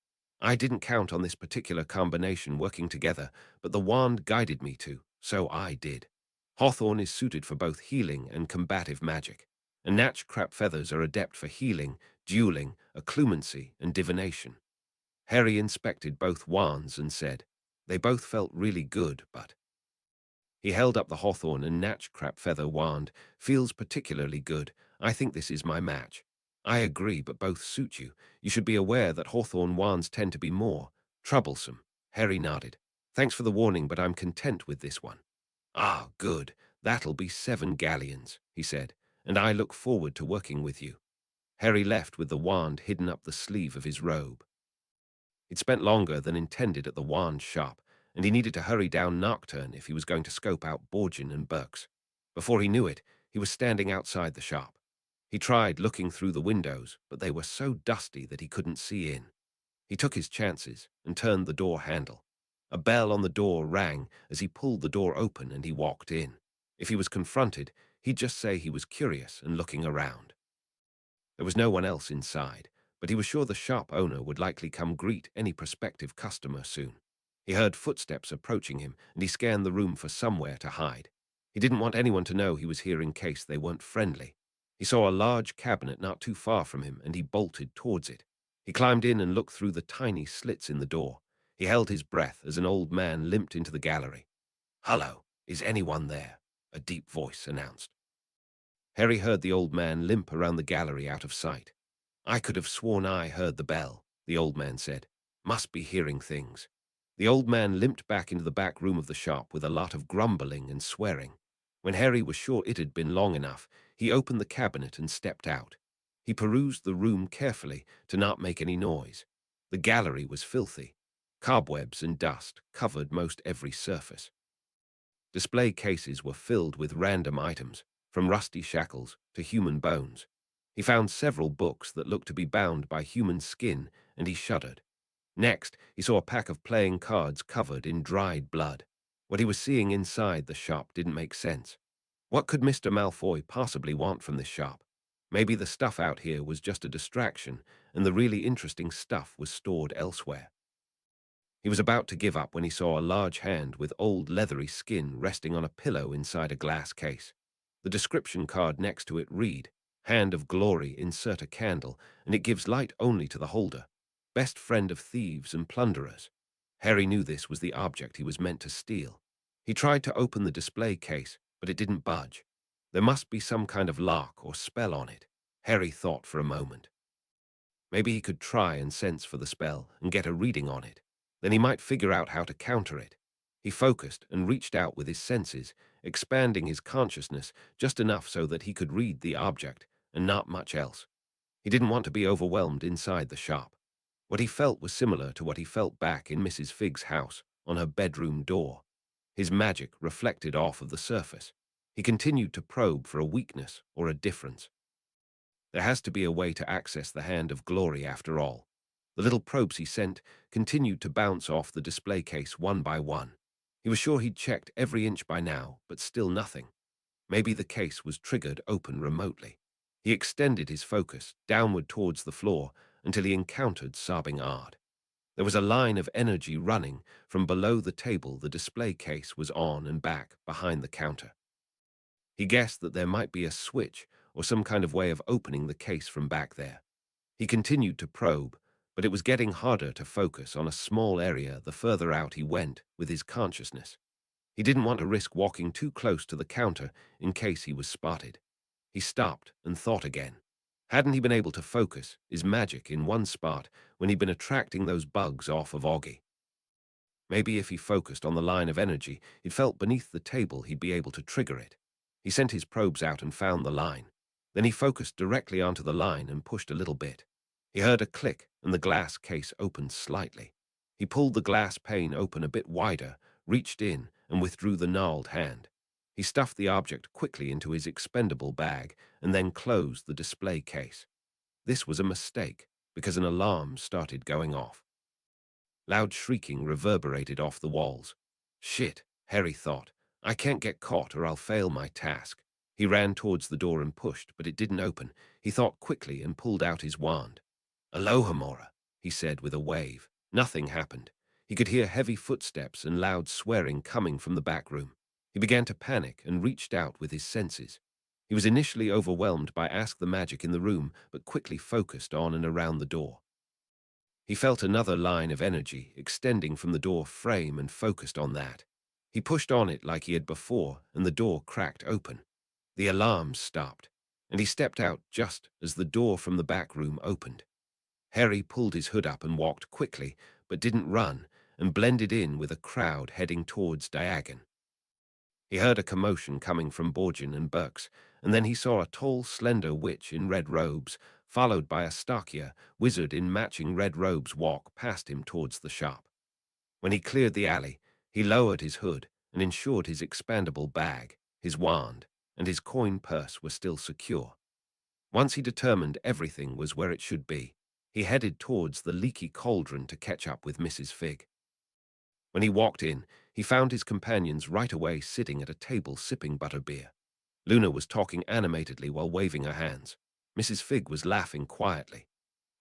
"I didn't count on this particular combination working together, but the wand guided me to, so I did. Hawthorn is suited for both healing and combative magic, and natchcrap feathers are adept for healing, dueling, occlumency, and divination." Harry inspected both wands and said, "They both felt really good, but—" He held up the hawthorn and natchcrap feather wand. "Feels particularly good. I think this is my match." "I agree, but both suit you. You should be aware that hawthorn wands tend to be more troublesome." Harry nodded. "Thanks for the warning, but I'm content with this one." "Ah, good. That'll be 7 galleons," he said, "and I look forward to working with you." Harry left with the wand hidden up the sleeve of his robe. He'd spent longer than intended at the wand shop, and he needed to hurry down Nocturne if he was going to scope out Borgin and Burke's. Before he knew it, he was standing outside the shop. He tried looking through the windows, but they were so dusty that he couldn't see in. He took his chances and turned the door handle. A bell on the door rang as he pulled the door open and he walked in. If he was confronted, he'd just say he was curious and looking around. There was no one else inside, but he was sure the shop owner would likely come greet any prospective customer soon. He heard footsteps approaching him, and he scanned the room for somewhere to hide. He didn't want anyone to know he was here in case they weren't friendly. He saw a large cabinet not too far from him, and he bolted towards it. He climbed in and looked through the tiny slits in the door. He held his breath as an old man limped into the gallery. "Hello, is anyone there?" a deep voice announced. Harry heard the old man limp around the gallery out of sight. "I could have sworn I heard the bell," the old man said. "Must be hearing things." The old man limped back into the back room of the shop with a lot of grumbling and swearing. When Harry was sure it had been long enough, he opened the cabinet and stepped out. He perused the room carefully to not make any noise. The gallery was filthy. Cobwebs and dust covered most every surface. Display cases were filled with random items, from rusty shackles to human bones. He found several books that looked to be bound by human skin, and he shuddered. Next, he saw a pack of playing cards covered in dried blood. What he was seeing inside the shop didn't make sense. What could Mr. Malfoy possibly want from this shop? Maybe the stuff out here was just a distraction, and the really interesting stuff was stored elsewhere. He was about to give up when he saw a large hand with old leathery skin resting on a pillow inside a glass case. The description card next to it read, "Hand of Glory, insert a candle, and it gives light only to the holder. Best friend of thieves and plunderers." Harry knew this was the object he was meant to steal. He tried to open the display case, but it didn't budge. There must be some kind of lock or spell on it. Harry thought for a moment. Maybe he could try and sense for the spell and get a reading on it. Then he might figure out how to counter it. He focused and reached out with his senses, expanding his consciousness just enough so that he could read the object, and not much else. He didn't want to be overwhelmed inside the shop. What he felt was similar to what he felt back in Mrs. Figg's house, on her bedroom door. His magic reflected off of the surface. He continued to probe for a weakness or a difference. There has to be a way to access the Hand of Glory after all. The little probes he sent continued to bounce off the display case one by one. He was sure he'd checked every inch by now, but still nothing. Maybe the case was triggered open remotely. He extended his focus downward towards the floor until he encountered sobbing Ard. There was a line of energy running from below the table the display case was on and back behind the counter. He guessed that there might be a switch or some kind of way of opening the case from back there. He continued to probe, but it was getting harder to focus on a small area the further out he went with his consciousness. He didn't want to risk walking too close to the counter in case he was spotted. He stopped and thought again. Hadn't he been able to focus his magic in one spot when he'd been attracting those bugs off of Augie? Maybe if he focused on the line of energy he felt beneath the table he'd be able to trigger it. He sent his probes out and found the line. Then he focused directly onto the line and pushed a little bit. He heard a click and the glass case opened slightly. He pulled the glass pane open a bit wider, reached in, and withdrew the gnarled hand. He stuffed the object quickly into his expendable bag and then closed the display case. This was a mistake, because an alarm started going off. Loud shrieking reverberated off the walls. Shit, Harry thought. I can't get caught or I'll fail my task. He ran towards the door and pushed, but it didn't open. He thought quickly and pulled out his wand. Alohomora, he said with a wave. Nothing happened. He could hear heavy footsteps and loud swearing coming from the back room. He began to panic and reached out with his senses. He was initially overwhelmed by Ask the Magic in the room, but quickly focused on and around the door. He felt another line of energy extending from the door frame and focused on that. He pushed on it like he had before, and the door cracked open. The alarm stopped, and he stepped out just as the door from the back room opened. Harry pulled his hood up and walked quickly, but didn't run, and blended in with a crowd heading towards Diagon. He heard a commotion coming from Borgin and Burks, and then he saw a tall, slender witch in red robes, followed by a stockier wizard in matching red robes walk past him towards the shop. When he cleared the alley, he lowered his hood and ensured his expandable bag, his wand, and his coin purse were still secure. Once he determined everything was where it should be, he headed towards the leaky cauldron to catch up with Mrs. Figg. When he walked in, he found his companions right away sitting at a table sipping butterbeer. Luna was talking animatedly while waving her hands. Mrs. Figg was laughing quietly.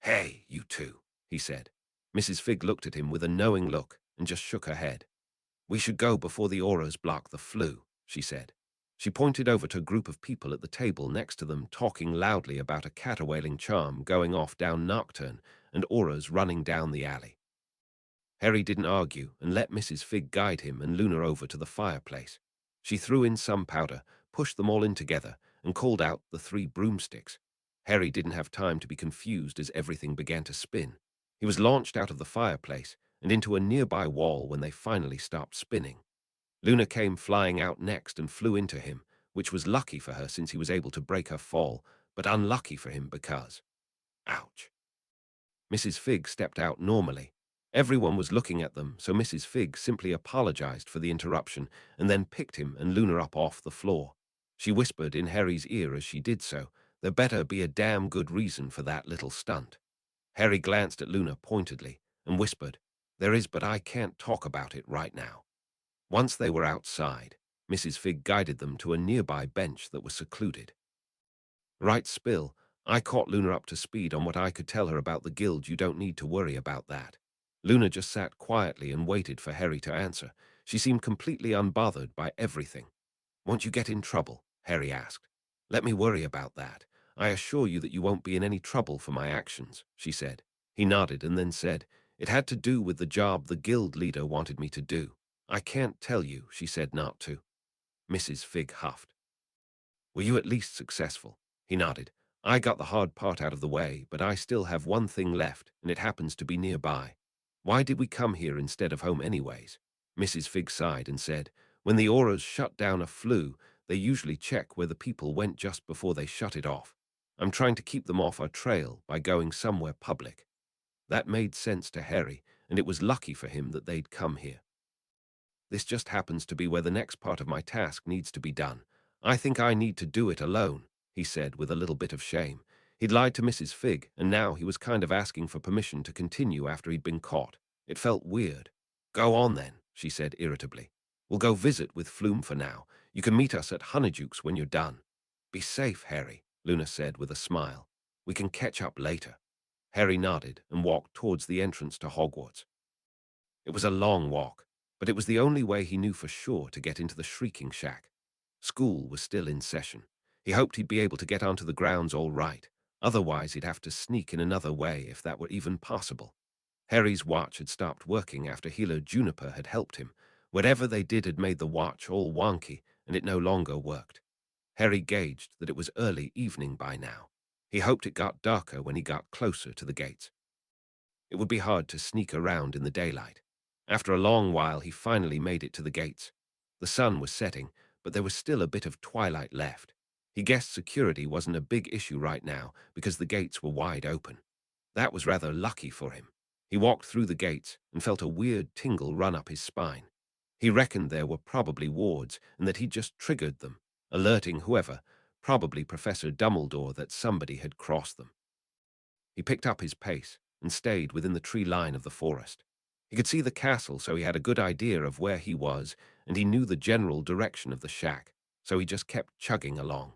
"Hey, you two," he said. Mrs. Figg looked at him with a knowing look and just shook her head. "We should go before the auras block the flu," she said. She pointed over to a group of people at the table next to them talking loudly about a caterwailing charm going off down Nocturne and auras running down the alley. Harry didn't argue and let Mrs. Figg guide him and Luna over to the fireplace. She threw in some powder, pushed them all in together, and called out the 3 broomsticks. Harry didn't have time to be confused as everything began to spin. He was launched out of the fireplace and into a nearby wall when they finally stopped spinning. Luna came flying out next and flew into him, which was lucky for her since he was able to break her fall, but unlucky for him because... Ouch. Mrs. Figg stepped out normally. Everyone was looking at them, so Mrs. Figg simply apologized for the interruption and then picked him and Luna up off the floor. She whispered in Harry's ear as she did so, "There better be a damn good reason for that little stunt." Harry glanced at Luna pointedly and whispered, "There is, but I can't talk about it right now." Once they were outside, Mrs. Figg guided them to a nearby bench that was secluded. "Right, Spill, I caught Luna up to speed on what I could tell her about the guild. You don't need to worry about that." Luna just sat quietly and waited for Harry to answer. She seemed completely unbothered by everything. "Won't you get in trouble?" Harry asked. "Let me worry about that. I assure you that you won't be in any trouble for my actions," she said. He nodded and then said, "It had to do with the job the guild leader wanted me to do. I can't tell you," she said not to. Mrs. Figg huffed. "Were you at least successful?" He nodded. "I got the hard part out of the way, but I still have one thing left, and it happens to be nearby. Why did we come here instead of home anyways?" Mrs. Figg sighed and said, "When the auras shut down a flu, they usually check where the people went just before they shut it off. I'm trying to keep them off our trail by going somewhere public." That made sense to Harry, and it was lucky for him that they'd come here. "This just happens to be where the next part of my task needs to be done. I think I need to do it alone," he said with a little bit of shame. He'd lied to Mrs. Figg, and now he was kind of asking for permission to continue after he'd been caught. It felt weird. "Go on then," she said irritably. "We'll go visit with Flume for now. You can meet us at Honeyduke's when you're done." "Be safe, Harry," Luna said with a smile. "We can catch up later." Harry nodded and walked towards the entrance to Hogwarts. It was a long walk, but it was the only way he knew for sure to get into the Shrieking Shack. School was still in session. He hoped he'd be able to get onto the grounds all right. Otherwise, he'd have to sneak in another way if that were even possible. Harry's watch had stopped working after Healer Juniper had helped him. Whatever they did had made the watch all wonky, and it no longer worked. Harry gauged that it was early evening by now. He hoped it got darker when he got closer to the gates. It would be hard to sneak around in the daylight. After a long while, he finally made it to the gates. The sun was setting, but there was still a bit of twilight left. He guessed security wasn't a big issue right now because the gates were wide open. That was rather lucky for him. He walked through the gates and felt a weird tingle run up his spine. He reckoned there were probably wards and that he'd just triggered them, alerting whoever, probably Professor Dumbledore, that somebody had crossed them. He picked up his pace and stayed within the tree line of the forest. He could see the castle, so he had a good idea of where he was, and he knew the general direction of the shack, so he just kept chugging along.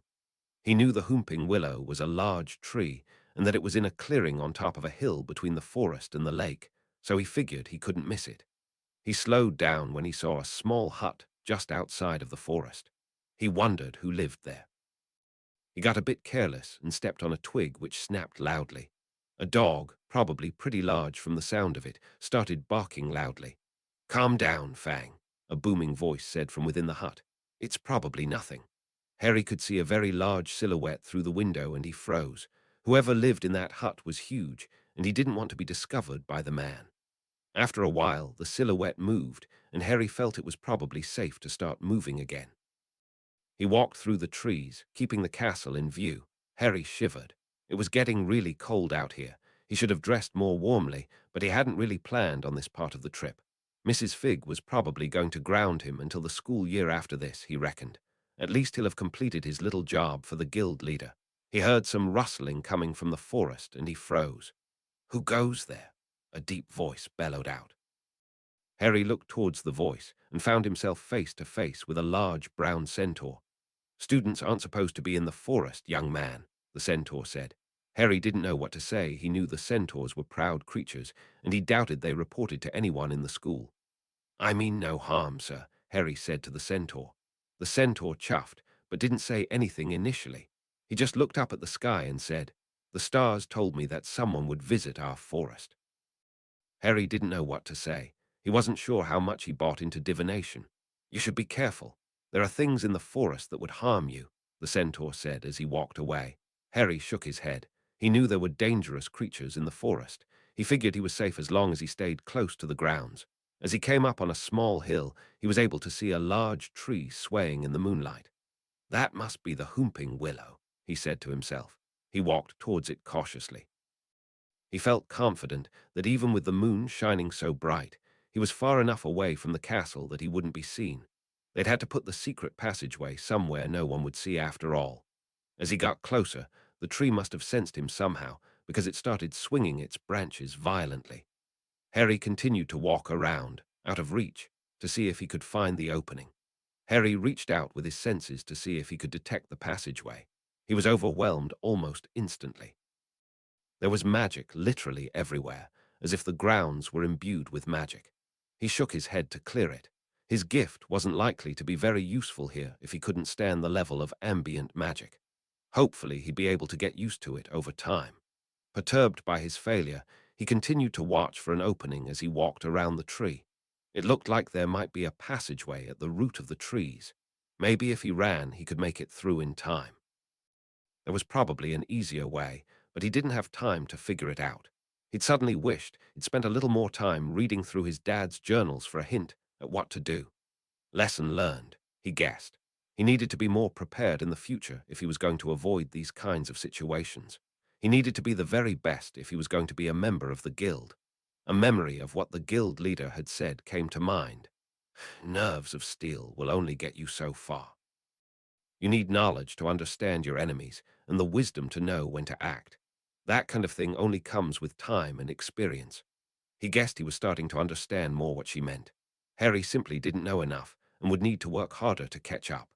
He knew the Whomping Willow was a large tree and that it was in a clearing on top of a hill between the forest and the lake, so he figured he couldn't miss it. He slowed down when he saw a small hut just outside of the forest. He wondered who lived there. He got a bit careless and stepped on a twig which snapped loudly. A dog, probably pretty large from the sound of it, started barking loudly. "Calm down, Fang," a booming voice said from within the hut. "It's probably nothing." Harry could see a very large silhouette through the window and he froze. Whoever lived in that hut was huge, and he didn't want to be discovered by the man. After a while, the silhouette moved, and Harry felt it was probably safe to start moving again. He walked through the trees, keeping the castle in view. Harry shivered. It was getting really cold out here. He should have dressed more warmly, but he hadn't really planned on this part of the trip. Mrs. Figg was probably going to ground him until the school year after this, he reckoned. At least he'll have completed his little job for the guild leader. He heard some rustling coming from the forest, and he froze. "Who goes there?" a deep voice bellowed out. Harry looked towards the voice and found himself face to face with a large brown centaur. "Students aren't supposed to be in the forest, young man," the centaur said. Harry didn't know what to say. He knew the centaurs were proud creatures, and he doubted they reported to anyone in the school. "I mean no harm, sir," Harry said to the centaur. The centaur chuffed, but didn't say anything initially. He just looked up at the sky and said, "The stars told me that someone would visit our forest." Harry didn't know what to say. He wasn't sure how much he bought into divination. "You should be careful. There are things in the forest that would harm you," the centaur said as he walked away. Harry shook his head. He knew there were dangerous creatures in the forest. He figured he was safe as long as he stayed close to the grounds. As he came up on a small hill, he was able to see a large tree swaying in the moonlight. "That must be the Whomping Willow," he said to himself. He walked towards it cautiously. He felt confident that even with the moon shining so bright, he was far enough away from the castle that he wouldn't be seen. They'd had to put the secret passageway somewhere no one would see after all. As he got closer, the tree must have sensed him somehow, because it started swinging its branches violently. Harry continued to walk around, out of reach, to see if he could find the opening. Harry reached out with his senses to see if he could detect the passageway. He was overwhelmed almost instantly. There was magic literally everywhere, as if the grounds were imbued with magic. He shook his head to clear it. His gift wasn't likely to be very useful here if he couldn't stand the level of ambient magic. Hopefully, he'd be able to get used to it over time. Perturbed by his failure, he continued to watch for an opening as he walked around the tree. It looked like there might be a passageway at the root of the trees. Maybe if he ran, he could make it through in time. There was probably an easier way, but he didn't have time to figure it out. He'd suddenly wished he'd spent a little more time reading through his dad's journals for a hint at what to do. Lesson learned, he guessed. He needed to be more prepared in the future if he was going to avoid these kinds of situations. He needed to be the very best if he was going to be a member of the guild. A memory of what the guild leader had said came to mind. "Nerves of steel will only get you so far." You need knowledge to understand your enemies and the wisdom to know when to act. That kind of thing only comes with time and experience. He guessed he was starting to understand more what she meant. Harry simply didn't know enough and would need to work harder to catch up.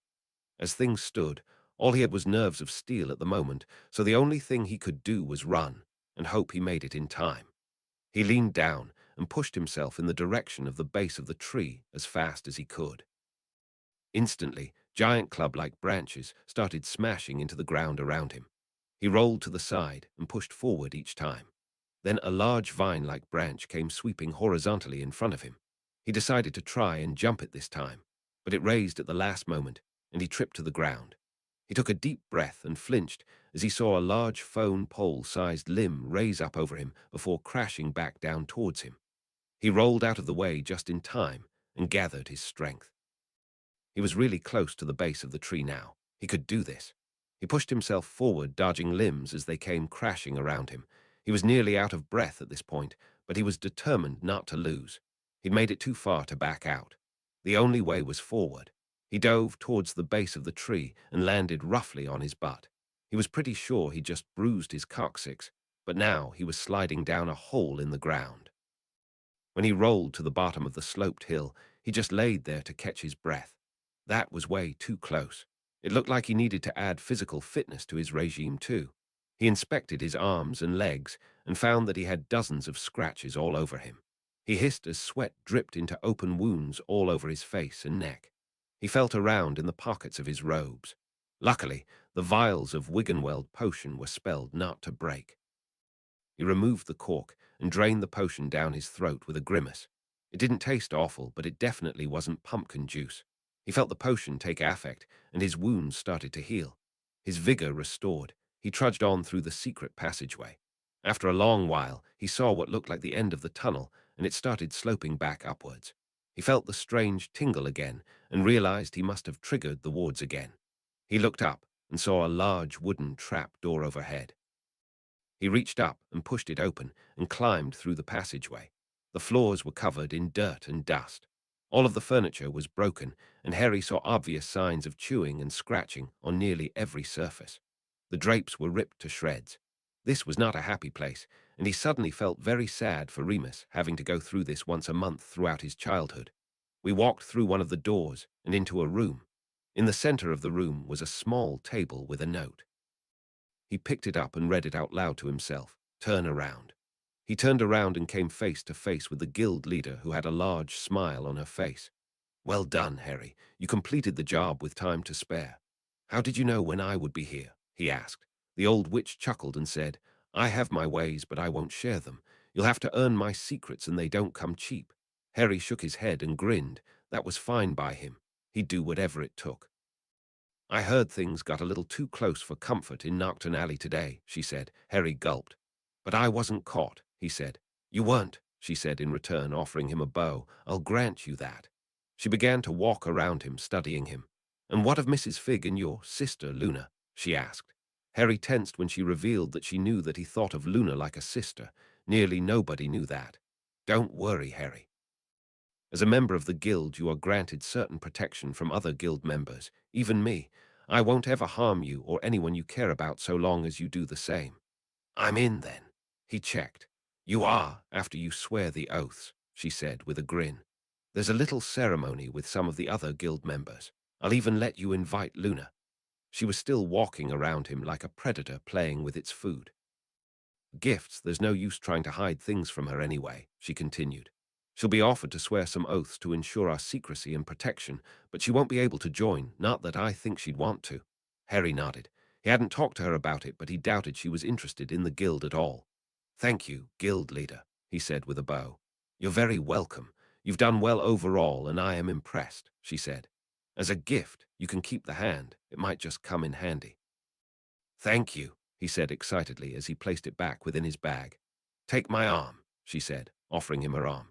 As things stood, all he had was nerves of steel at the moment, so the only thing he could do was run, and hope he made it in time. He leaned down and pushed himself in the direction of the base of the tree as fast as he could. Instantly, giant club-like branches started smashing into the ground around him. He rolled to the side and pushed forward each time. Then a large vine-like branch came sweeping horizontally in front of him. He decided to try and jump it this time, but it raised at the last moment, and he tripped to the ground. He took a deep breath and flinched as he saw a large phone pole-sized limb raise up over him before crashing back down towards him. He rolled out of the way just in time and gathered his strength. He was really close to the base of the tree now. He could do this. He pushed himself forward, dodging limbs as they came crashing around him. He was nearly out of breath at this point, but he was determined not to lose. He'd made it too far to back out. The only way was forward. He dove towards the base of the tree and landed roughly on his butt. He was pretty sure he'd just bruised his coccyx, but now he was sliding down a hole in the ground. When he rolled to the bottom of the sloped hill, he just laid there to catch his breath. That was way too close. It looked like he needed to add physical fitness to his regime too. He inspected his arms and legs and found that he had dozens of scratches all over him. He hissed as sweat dripped into open wounds all over his face and neck. He felt around in the pockets of his robes. Luckily, the vials of Wiggenweld potion were spelled not to break. He removed the cork and drained the potion down his throat with a grimace. It didn't taste awful, but it definitely wasn't pumpkin juice. He felt the potion take effect, and his wounds started to heal. His vigor restored. He trudged on through the secret passageway. After a long while, he saw what looked like the end of the tunnel, and it started sloping back upwards. He felt the strange tingle again, and realized he must have triggered the wards again. He looked up and saw a large wooden trap door overhead. He reached up and pushed it open and climbed through the passageway. The floors were covered in dirt and dust. All of the furniture was broken, and Harry saw obvious signs of chewing and scratching on nearly every surface. The drapes were ripped to shreds. This was not a happy place, and he suddenly felt very sad for Remus having to go through this once a month throughout his childhood. We walked through one of the doors and into a room. In the center of the room was a small table with a note. He picked it up and read it out loud to himself. Turn around. He turned around and came face to face with the guild leader, who had a large smile on her face. Well done, Harry. You completed the job with time to spare. How did you know when I would be here? He asked. The old witch chuckled and said, I have my ways, but I won't share them. You'll have to earn my secrets, and they don't come cheap. Harry shook his head and grinned. That was fine by him. He'd do whatever it took. I heard things got a little too close for comfort in Nocturne Alley today, she said. Harry gulped. But I wasn't caught, he said. You weren't, she said in return, offering him a bow. I'll grant you that. She began to walk around him, studying him. And what of Mrs. Figg and your sister, Luna? She asked. Harry tensed when she revealed that she knew that he thought of Luna like a sister. Nearly nobody knew that. Don't worry, Harry. As a member of the guild, you are granted certain protection from other guild members, even me. I won't ever harm you or anyone you care about so long as you do the same. I'm in, then. He checked. You are, after you swear the oaths, she said with a grin. There's a little ceremony with some of the other guild members. I'll even let you invite Luna. She was still walking around him like a predator playing with its food. Gifts, there's no use trying to hide things from her anyway, she continued. She'll be offered to swear some oaths to ensure our secrecy and protection, but she won't be able to join, not that I think she'd want to. Harry nodded. He hadn't talked to her about it, but he doubted she was interested in the guild at all. Thank you, guild leader, he said with a bow. You're very welcome. You've done well overall, and I am impressed, she said. As a gift, you can keep the hand. It might just come in handy. Thank you, he said excitedly as he placed it back within his bag. Take my arm, she said, offering him her arm.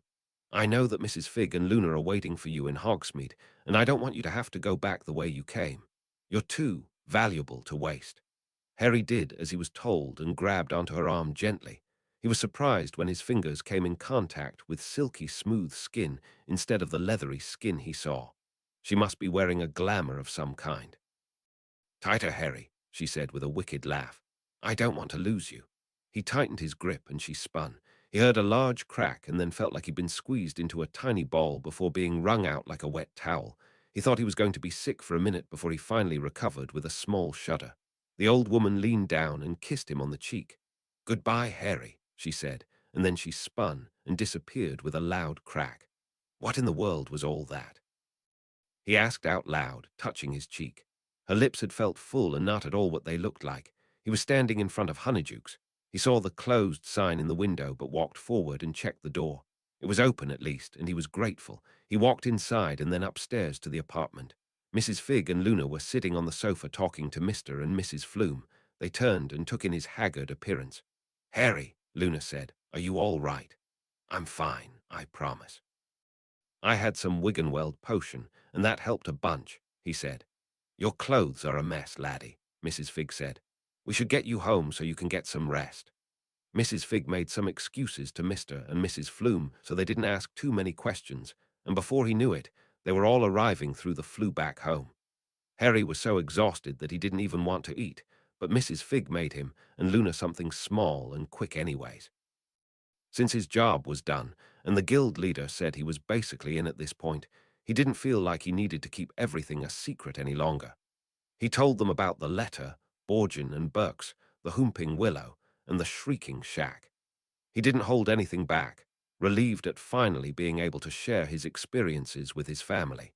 I know that Mrs. Figg and Luna are waiting for you in Hogsmeade, and I don't want you to have to go back the way you came. You're too valuable to waste. Harry did as he was told and grabbed onto her arm gently. He was surprised when his fingers came in contact with silky smooth skin instead of the leathery skin he saw. She must be wearing a glamour of some kind. Tighter, Harry, she said with a wicked laugh. I don't want to lose you. He tightened his grip and she spun. He heard a large crack and then felt like he'd been squeezed into a tiny ball before being wrung out like a wet towel. He thought he was going to be sick for a minute before he finally recovered with a small shudder. The old woman leaned down and kissed him on the cheek. "Goodbye, Harry," she said, and then she spun and disappeared with a loud crack. What in the world was all that? He asked out loud, touching his cheek. Her lips had felt full and not at all what they looked like. He was standing in front of Honeydukes. He saw the closed sign in the window, but walked forward and checked the door. It was open at least, and he was grateful. He walked inside and then upstairs to the apartment. Mrs. Figg and Luna were sitting on the sofa talking to Mr. and Mrs. Flume. They turned and took in his haggard appearance. "Harry," Luna said, "are you all right?" "I'm fine, I promise." "I had some Wiggenweld potion, and that helped a bunch," he said. "Your clothes are a mess, laddie," Mrs. Figg said. "We should get you home so you can get some rest." Mrs. Figg made some excuses to Mr. and Mrs. Flume so they didn't ask too many questions, and before he knew it, they were all arriving through the flue back home. Harry was so exhausted that he didn't even want to eat, but Mrs. Figg made him and Luna something small and quick anyways. Since his job was done, and the guild leader said he was basically in at this point, he didn't feel like he needed to keep everything a secret any longer. He told them about the letter, Borgin and Burks, the Whomping Willow, and the Shrieking Shack. He didn't hold anything back, relieved at finally being able to share his experiences with his family.